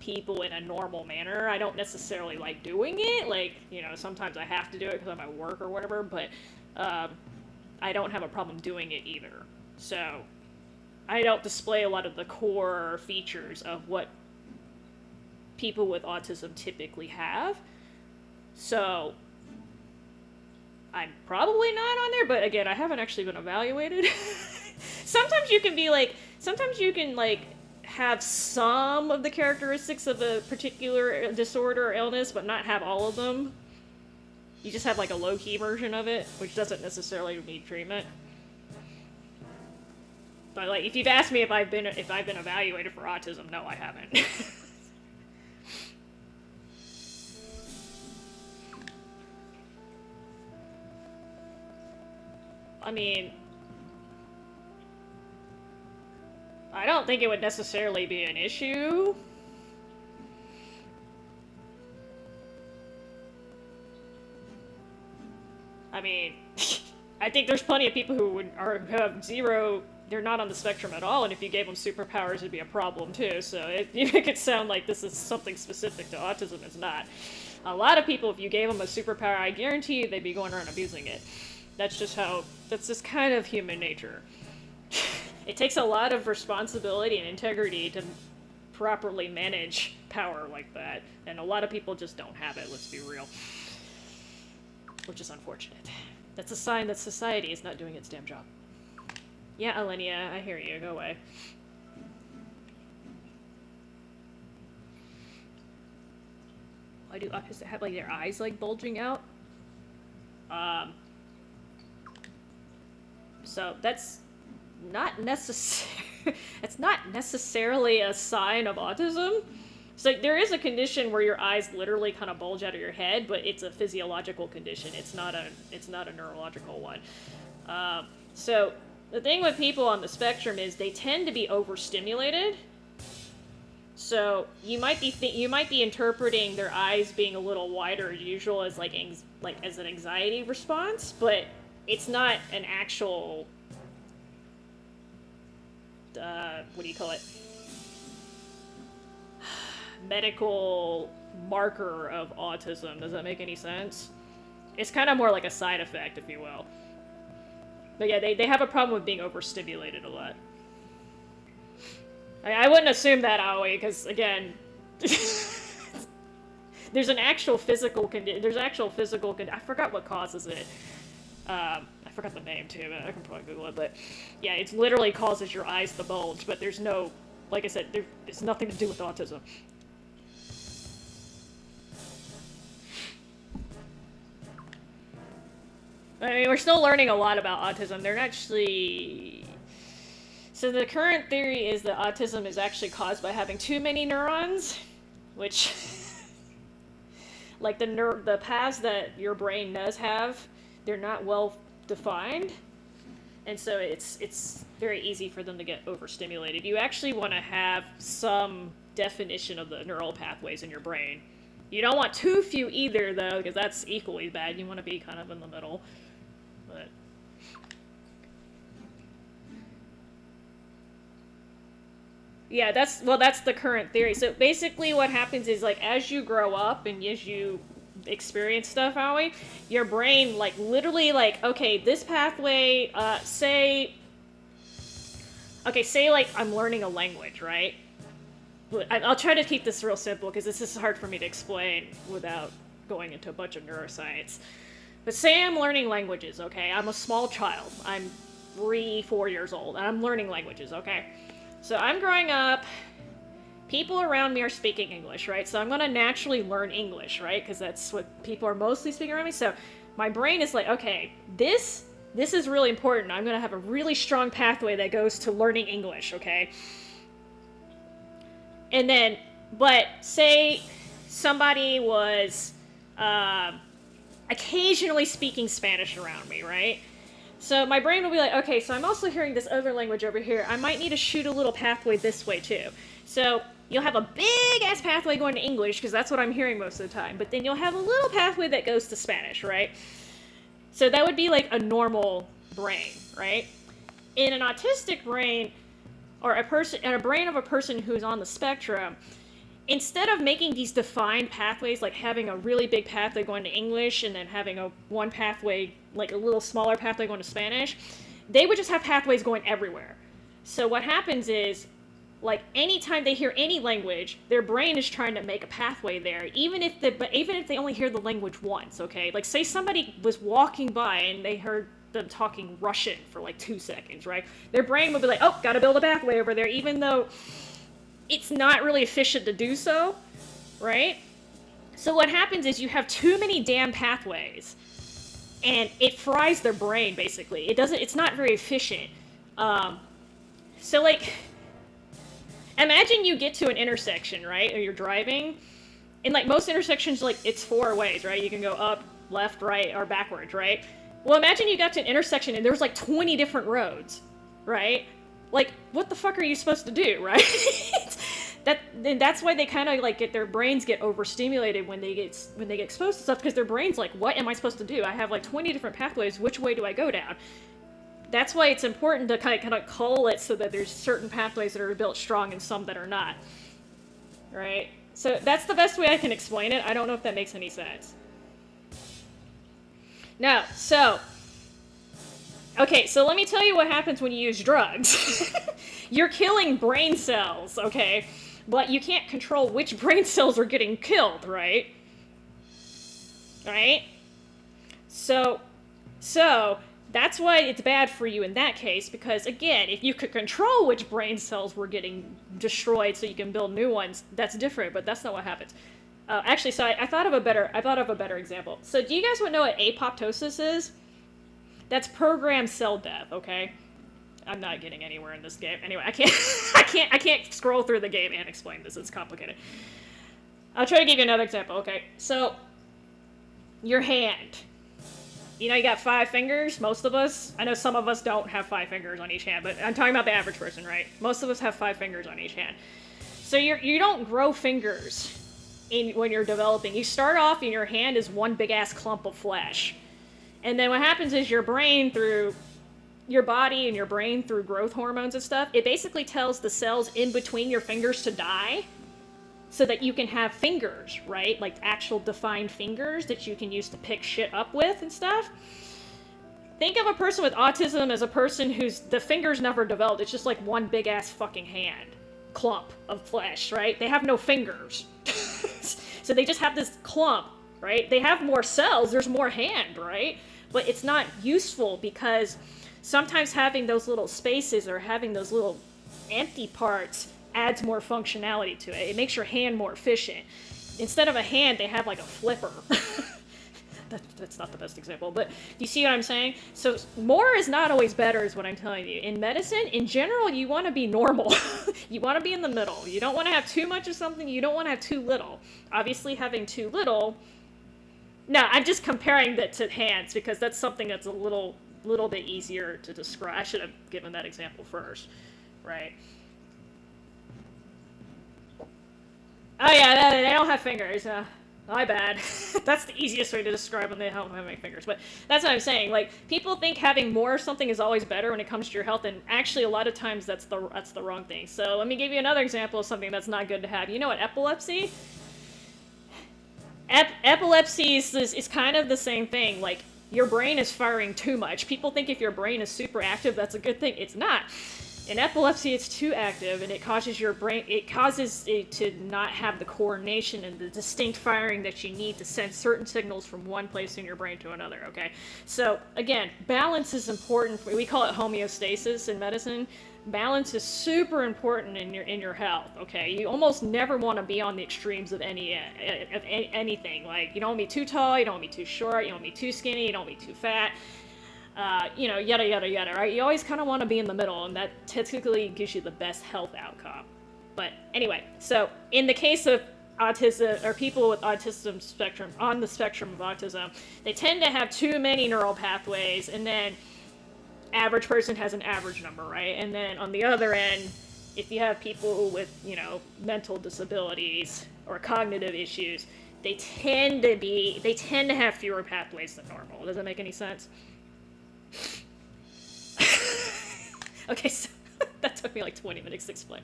people in a normal manner. I don't necessarily like doing it. Like, you know, sometimes I have to do it because I'm at work or whatever, but I don't have a problem doing it either. So, I don't display a lot of the core features of what people with autism typically have. So, I'm probably not on there, but again, I haven't actually been evaluated. Sometimes you can, like, have some of the characteristics of a particular disorder or illness, but not have all of them. You just have, like, a low-key version of it, which doesn't necessarily need treatment. But, like, if you've asked me if I've been evaluated for autism, no, I haven't. I mean, I don't think it would necessarily be an issue. I mean, I think there's plenty of people who have zero, they're not on the spectrum at all, and if you gave them superpowers, it'd be a problem too, so you make it sound like this is something specific to autism. It's not. A lot of people, if you gave them a superpower, I guarantee you they'd be going around abusing it. That's just kind of human nature. It takes a lot of responsibility and integrity to properly manage power like that, and a lot of people just don't have it, let's be real. Which is unfortunate. That's a sign that society is not doing its damn job. Yeah, Alenia, I hear you. Go away. Why do autistic have, like, their eyes, like, bulging out? So that's not it's not necessarily a sign of autism. So there is a condition where your eyes literally kind of bulge out of your head, but it's a physiological condition. It's not a neurological one. So the thing with people on the spectrum is they tend to be overstimulated. So you might be interpreting their eyes being a little wider as usual as as an anxiety response, but it's not an actual what do you call it? Medical marker of autism. Does that make any sense? It's kind of more like a side effect, if you will. But yeah, they have a problem with being overstimulated a lot. I wouldn't assume that, Aoi, because again, there's an actual physical condition. I forgot what causes it. I forgot the name too, but I can probably Google it. But yeah, it literally causes your eyes to bulge. But there's no, like I said, it's nothing to do with autism. I mean, we're still learning a lot about autism. They're actually... So the current theory is that autism is actually caused by having too many neurons, which... like the paths that your brain does have, they're not well defined. And so it's very easy for them to get overstimulated. You actually want to have some definition of the neural pathways in your brain. You don't want too few either, though, because that's equally bad. You want to be kind of in the middle. But yeah, that's the current theory. So basically what happens is, like, as you grow up and as you experience stuff, Aoi, your brain, like, literally, like, okay, this pathway, say, like, I'm learning a language, right? I'll try to keep this real simple, because this is hard for me to explain without going into a bunch of neuroscience. But say I'm learning languages, okay? I'm a small child. I'm 3-4 years old, and I'm learning languages, okay? So I'm growing up, people around me are speaking English, right? So I'm going to naturally learn English, right? Because that's what people are mostly speaking around me. So my brain is like, okay, this is really important. I'm going to have a really strong pathway that goes to learning English, okay? And then, but say somebody was occasionally speaking Spanish around me, right? So my brain will be like, okay, so I'm also hearing this other language over here. I might need to shoot a little pathway this way too. So you'll have a big-ass pathway going to English, because that's what I'm hearing most of the time. But then you'll have a little pathway that goes to Spanish, right? So that would be like a normal brain, right? In an autistic brain, or a brain of a person who's on the spectrum, instead of making these defined pathways, like having a really big pathway going to English and then having one pathway, like a little smaller pathway going to Spanish, they would just have pathways going everywhere. So what happens is, like, anytime they hear any language, their brain is trying to make a pathway there, even if they only hear the language once, okay? Like, say somebody was walking by and they heard them talking Russian for like 2 seconds, right? Their brain would be like, oh, gotta build a pathway over there, even though it's not really efficient to do so, right? So what happens is you have too many damn pathways, and it fries their brain, basically. It's not very efficient. So, like, imagine you get to an intersection, right? Or you're driving, and like most intersections, like, it's 4 ways, right? You can go up, left, right, or backwards, right? Well, imagine you got to an intersection and there's like 20 different roads, right? Like, what the fuck are you supposed to do, right? That's why they kind of like their brains get overstimulated when they get exposed to stuff, because their brain's like, what am I supposed to do? I have like 20 different pathways. Which way do I go down? That's why it's important to kind of cull it so that there's certain pathways that are built strong and some that are not, right? So that's the best way I can explain it. I don't know if that makes any sense. Now, okay, so let me tell you what happens when you use drugs. You're killing brain cells, okay? But you can't control which brain cells are getting killed, right? Right? So that's why it's bad for you in that case, because again, if you could control which brain cells were getting destroyed so you can build new ones, that's different, but that's not what happens. Actually, so I thought of a better example. So do you guys know what apoptosis is? That's programmed cell death, okay? I'm not getting anywhere in this game. Anyway, I can't scroll through the game and explain this. It's complicated. I'll try to give you another example, okay? So, your hand. You know, you got 5 fingers, most of us. I know some of us don't have 5 fingers on each hand, but I'm talking about the average person, right? Most of us have 5 fingers on each hand. So you don't grow fingers when you're developing. You start off and your hand is one big ass clump of flesh. And then what happens is your brain, through your body and your brain, through growth hormones and stuff, it basically tells the cells in between your fingers to die so that you can have fingers, right? Like actual defined fingers that you can use to pick shit up with and stuff. Think of a person with autism as a person the fingers never developed. It's just like one big ass fucking hand clump of flesh, right? They have no fingers. So they just have this clump, right? They have more cells, there's more hand, right? But it's not useful because sometimes having those little spaces or having those little empty parts adds more functionality to it. It makes your hand more efficient. Instead of a hand, they have like a flipper. That's not the best example, but do you see what I'm saying? So more is not always better is what I'm telling you. In medicine, in general, you want to be normal. You want to be in the middle. You don't want to have too much of something. You don't want to have too little. Obviously, having too little... No, I'm just comparing that to hands because that's something that's a little bit easier to describe. I should have given that example first, right? Oh yeah, they don't have fingers. My bad. That's the easiest way to describe when they don't have any fingers. But that's what I'm saying. Like, people think having more of something is always better when it comes to your health, and actually a lot of times that's the wrong thing. So let me give you another example of something that's not good to have. You know what epilepsy? Epilepsy is kind of the same thing. Like, your brain is firing too much. People think if your brain is super active, that's a good thing. It's not. In epilepsy, it's too active, and it causes it to not have the coordination and the distinct firing that you need to send certain signals from one place in your brain to another, okay? So, again, balance is important. We call it homeostasis in medicine. Balance is super important in your health, okay? You almost never want to be on the extremes of anything. Like, you don't want to be too tall, you don't want to be too short, you don't want to be too skinny, you don't want to be too fat. Yada, yada, yada, right? You always kind of want to be in the middle, and that typically gives you the best health outcome. But anyway, so in the case of autism, or people with autism spectrum, on the spectrum of autism, they tend to have too many neural pathways, and then average person has an average number, right? And then on the other end, if you have people with, mental disabilities or cognitive issues, they tend to have fewer pathways than normal. Does that make any sense? Okay, so that took me like 20 minutes to explain.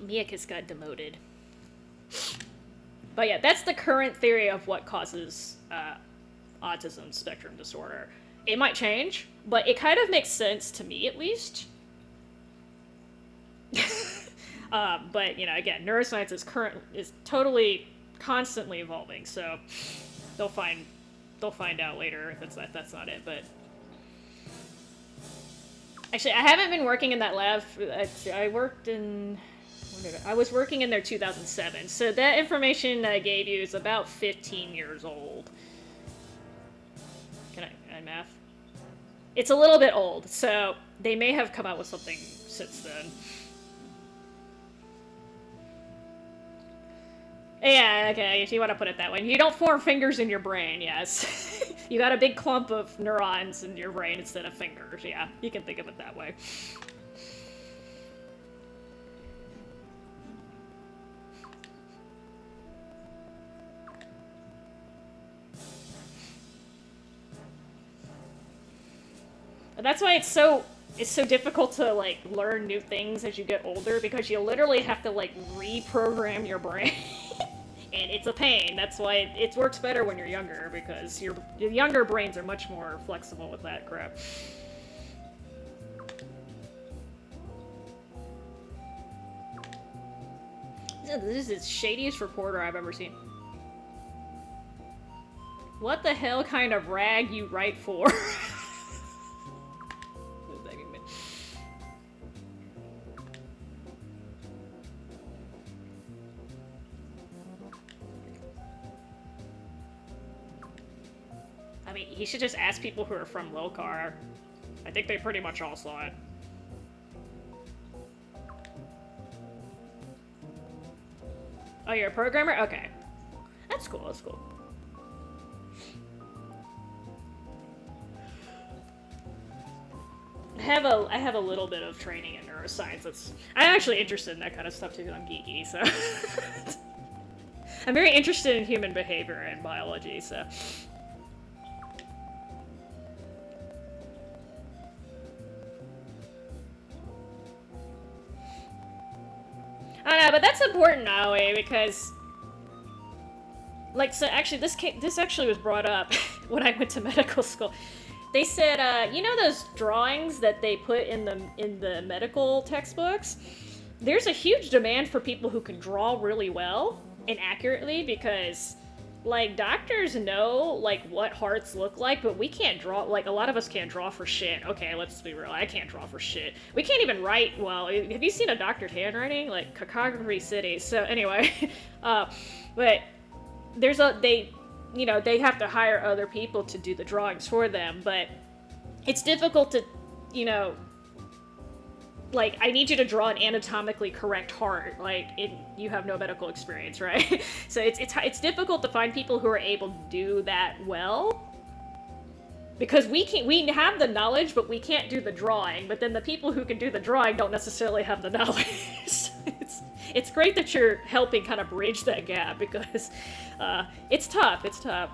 Miyakus got demoted. But yeah, that's the current theory of what causes autism spectrum disorder. It might change, but it kind of makes sense to me, at least. But you know, again, neuroscience is totally constantly evolving, so they'll find out later if that's not it. But actually, I haven't been working in that lab. I was working in there 2007, so that information I gave you is about 15 years old. Can I math? It's a little bit old, so they may have come out with something since then. Yeah, okay, if you want to put it that way. You don't form fingers in your brain, yes. You got a big clump of neurons in your brain instead of fingers, yeah. You can think of it that way. But that's why it's so difficult to, like, learn new things as you get older, because you literally have to, like, reprogram your brain. And it's a pain. That's why it works better when you're younger, because your younger brains are much more flexible with that crap. This is the shadiest reporter I've ever seen. What the hell kind of rag you write for? I mean, he should just ask people who are from Lokar. I think they pretty much all saw it. Oh, you're a programmer? Okay. That's cool, that's cool. I have a little bit of training in neuroscience. I'm actually interested in that kind of stuff too, because I'm geeky, so... I'm very interested in human behavior and biology, so... I don't know, but that's important, Aoi, because... Like, so actually, this actually was brought up when I went to medical school. They said, you know those drawings that they put in the medical textbooks? There's a huge demand for people who can draw really well and accurately, because, like, doctors know, like, what hearts look like, but we can't draw, like, a lot of us can't draw for shit. Okay, let's be real, I can't draw for shit. We can't even write well. Have you seen a doctored handwriting? Like, cacography city. So, anyway, but they have to hire other people to do the drawings for them, but it's difficult to, like, I need you to draw an anatomically correct heart. Like, you have no medical experience, right? So it's difficult to find people who are able to do that well, because we have the knowledge, but we can't do the drawing. But then the people who can do the drawing don't necessarily have the knowledge. It's great that you're helping kind of bridge that gap, because it's tough. It's tough.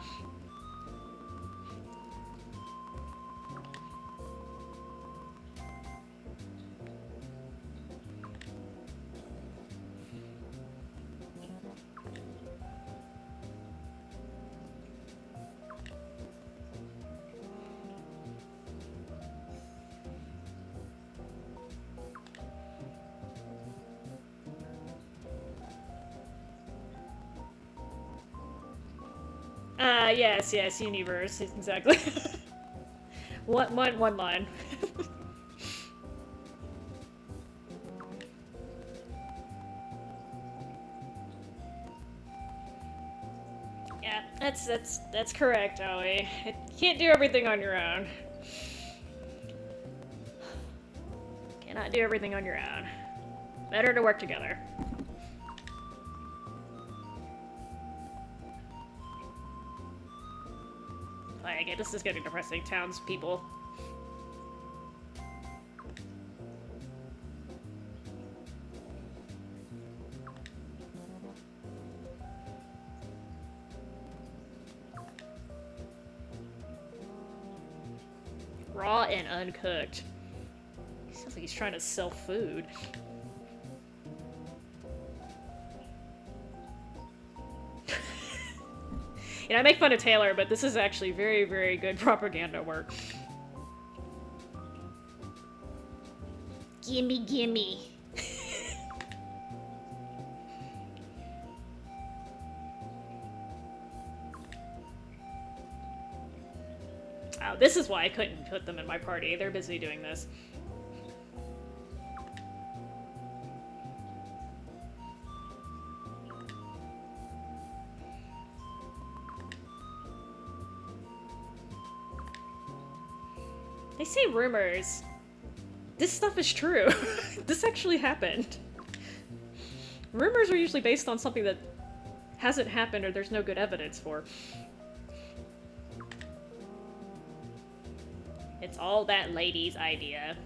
Yes, universe, exactly. One line. Yeah, that's correct, Aoi. You can't do everything on your own. Cannot do everything on your own. Better to work together. Like, this is getting depressing. Townspeople. Raw and uncooked. Sounds like he's trying to sell food. You know, I make fun of Taylor, but this is actually very, very good propaganda work. Gimme, gimme. Oh, this is why I couldn't put them in my party. They're busy doing this. They say rumors. This stuff is true. This actually happened. Rumors are usually based on something that hasn't happened or there's no good evidence for. It's all that lady's idea.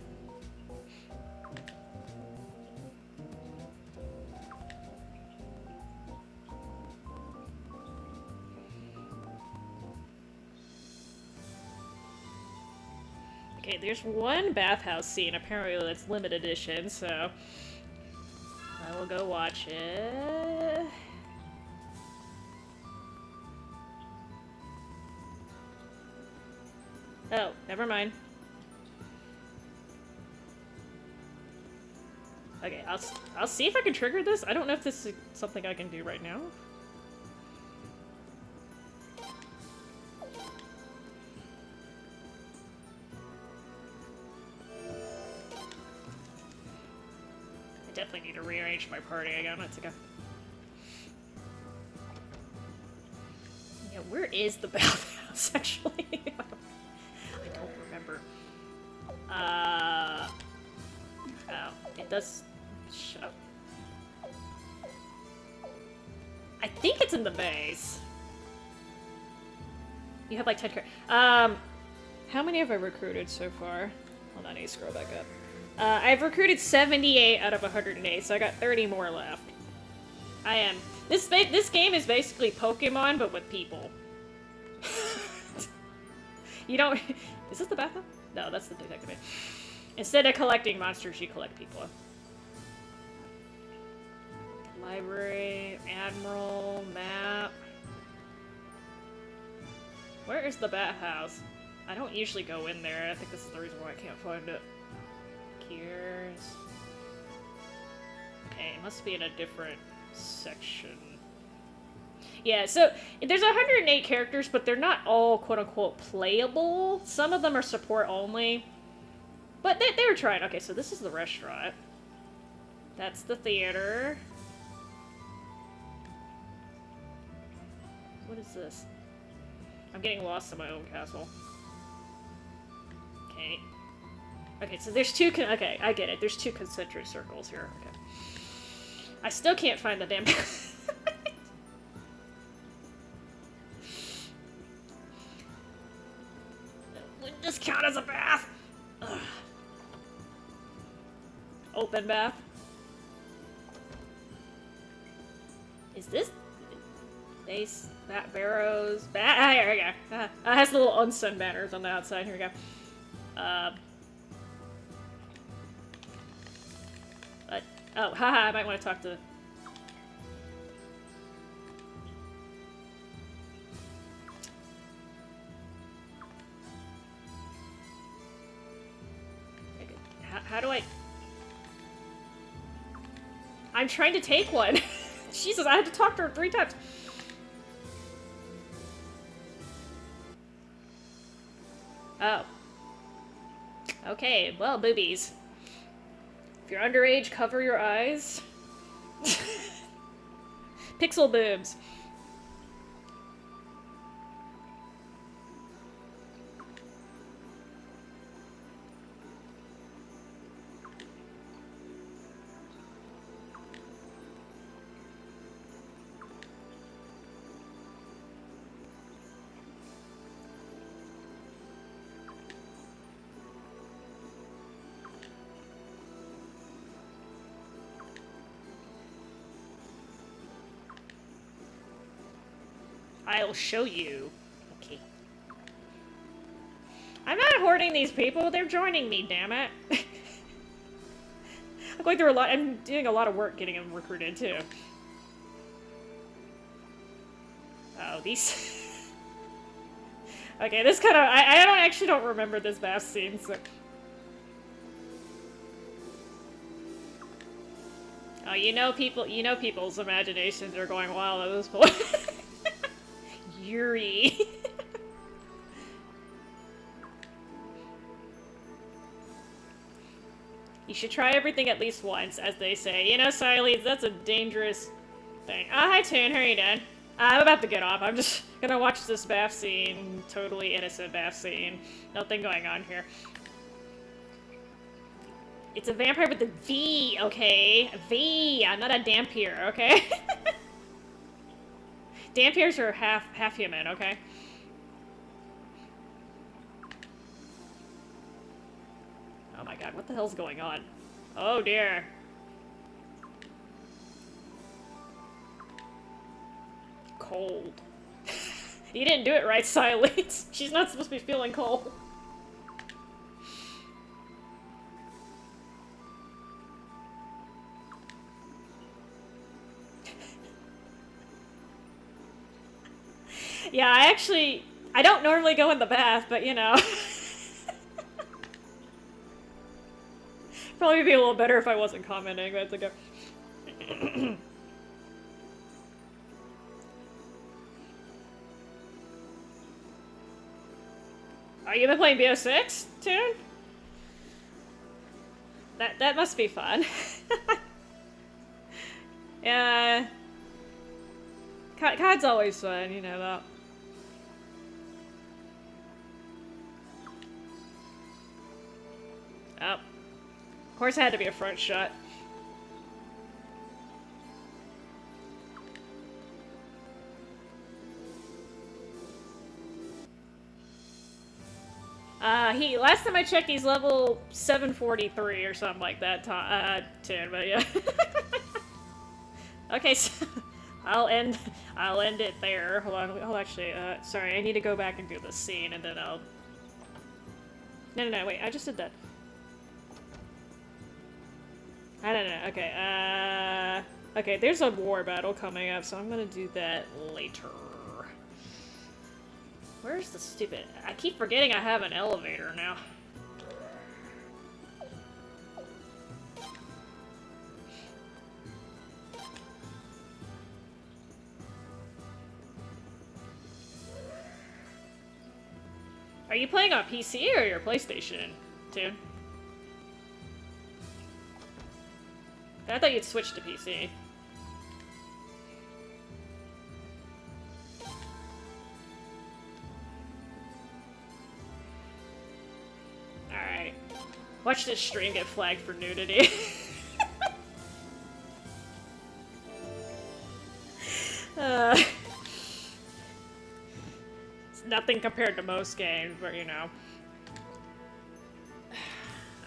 Okay, there's one bathhouse scene, apparently that's limited edition, so I will go watch it. Oh, never mind. Okay, I'll see if I can trigger this. I don't know if this is something I can do right now. I definitely need to rearrange my party again. Let's go. Yeah, where is the bathhouse actually? I don't remember. Oh, it does. Shut up. I think it's in the base. You have like 10 characters. How many have I recruited so far? Hold on, I need to scroll back up. I've recruited 78 out of 108, so I got 30 more left. I am. This game is basically Pokemon, but with people. You don't. Is this the bathroom? No, that's the detective. Instead of collecting monsters, you collect people. Library, Admiral, map. Where is the bathhouse? I don't usually go in there. I think this is the reason why I can't find it. Gears. Okay, it must be in a different section. Yeah, so there's 108 characters, but they're not all quote-unquote playable. Some of them are support only. But they were trying. Okay, so this is the restaurant. That's the theater. What is this? I'm getting lost in my own castle. Okay. Okay, so there's two okay, I get it. There's two concentric circles here. Okay. I still can't find the damn... Would this count as a bath? Ugh. Open bath. Is this base bat barrows? Here we go. It has little unsun banners on the outside. Here we go. Oh, haha! I might want to talk to. How do I? I'm trying to take one. Jesus, I had to talk to her 3 times. Oh. Okay, well, boobies. If you're underage, cover your eyes. Pixel boobs. I'll show you. Okay. I'm not hoarding these people. They're joining me, damn it. I'm going through a lot. I'm doing a lot of work getting them recruited, too. Oh, these... Okay, this kind of I don't actually don't remember this bath scene, so. Oh, you know people's imaginations are going wild at this point. Yuri. You should try everything at least once, as they say. You know, Sileeds, that's a dangerous thing. Oh, hi, Toon. How are you doing? I'm about to get off. I'm just gonna watch this bath scene. Totally innocent bath scene. Nothing going on here. It's a vampire with a V, okay? A V. I'm not a dampier, okay? Dampiers are half human, okay? Oh my god, what the hell's going on? Oh dear. Cold. You didn't do it right, Silence. She's not supposed to be feeling cold. Yeah, I don't normally go in the bath, but you know. Probably be a little better if I wasn't commenting, but it's okay. Oh, you been playing BO6, Toon? That must be fun. Yeah. COD's always fun, you know that. Oh. Of course it had to be a front shot. Last time I checked, he's level 743 or something like that, Toon, but yeah. Okay, so I'll end it there. Hold on, actually, sorry, I need to go back and do the scene, and then I'll... No, wait, I just did that. I don't know, okay, okay, there's a war battle coming up, so I'm gonna do that later. Where's the stupid... I keep forgetting I have an elevator now. Are you playing on PC or your PlayStation, Toon? I thought you'd switch to PC. Alright. Watch this stream get flagged for nudity. It's nothing compared to most games, but you know.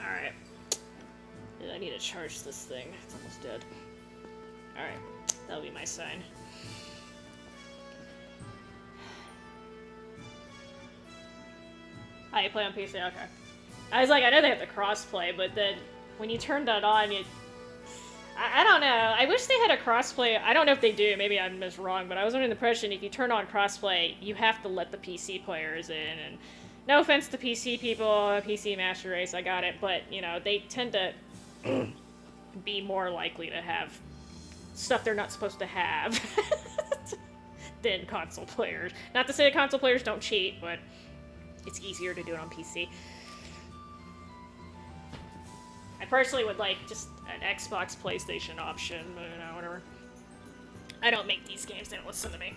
Alright. I need to charge this thing. It's almost dead. Alright. That'll be my sign. Oh, you play on PC? Okay. I was like, I know they have the crossplay, but then when you turn that on, I don't know. I wish they had a crossplay. I don't know if they do. Maybe I'm just wrong, but I was under the impression if you turn on crossplay, you have to let the PC players in. And no offense to PC people, PC Master Race, I got it, but you know they tend to be more likely to have stuff they're not supposed to have than console players. Not to say that console players don't cheat, but it's easier to do it on PC. I personally would like just an Xbox, PlayStation option, but you know, whatever. I don't make these games, they don't listen to me.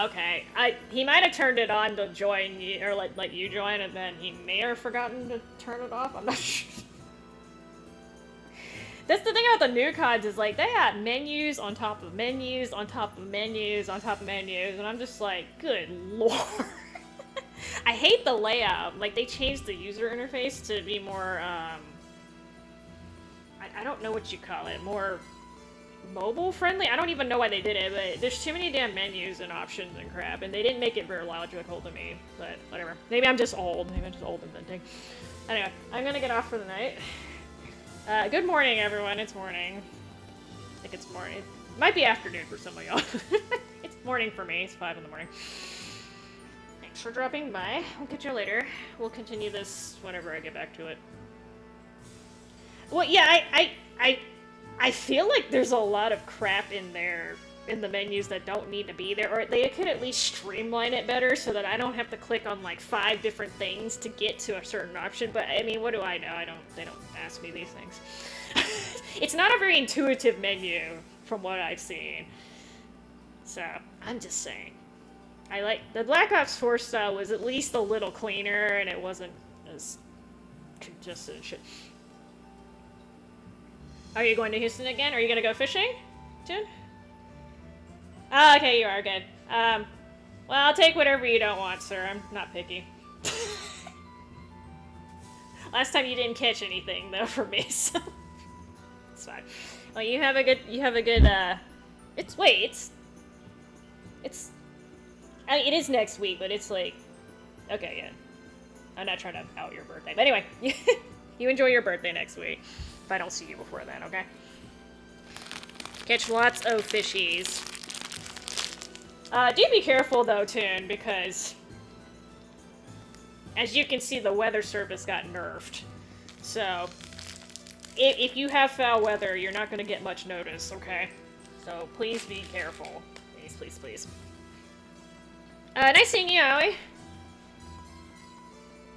Okay. He might have turned it on to join you, or let you join, and then he may have forgotten to turn it off. I'm not sure. That's the thing about the new CODs is like they got menus on top of menus on top of menus on top of menus, and I'm just like, good lord. I hate the layout. Like they changed the user interface to be more I don't know what you call it, more mobile friendly. I don't even know why they did it, but there's too many damn menus and options and crap, and they didn't make it very logical to me. But whatever. Maybe I'm just old. Maybe I'm just old and thinking. Anyway, I'm gonna get off for the night. Good morning, everyone. It's morning. I think it's morning. It might be afternoon for some of y'all. It's morning for me. It's 5 in the morning. Thanks for dropping by. We'll catch you later. We'll continue this whenever I get back to it. Well, yeah, I feel like there's a lot of crap in there, in the menus that don't need to be there, or they could at least streamline it better so that I don't have to click on like 5 different things to get to a certain option. But I mean, what do I know? They don't ask me these things. It's not a very intuitive menu from what I've seen. So, I'm just saying. I like the Black Ops 4 style was at least a little cleaner and it wasn't as congested and shit. Are you going to Houston again? Are you gonna go fishing, June? Oh, okay, you are good. Well, I'll take whatever you don't want, sir. I'm not picky. Last time you didn't catch anything though for me, so it's fine. Well, you have a good. I mean, it is next week, but it's like, okay, yeah. I'm not trying to out your birthday, but anyway, you enjoy your birthday next week. If I don't see you before then, okay? Catch lots of fishies. Do be careful though, Toon, because as you can see, the weather service got nerfed. So, if you have foul weather, you're not going to get much notice, okay? So, please be careful. Please, please, please. Nice seeing you, Aoi.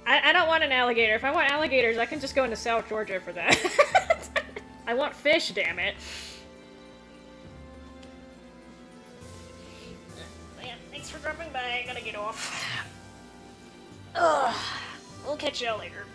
I don't want an alligator. If I want alligators, I can just go into South Georgia for that. I want fish, damn it. Man, thanks for dropping by. I gotta get off. Ugh. We'll catch y'all later.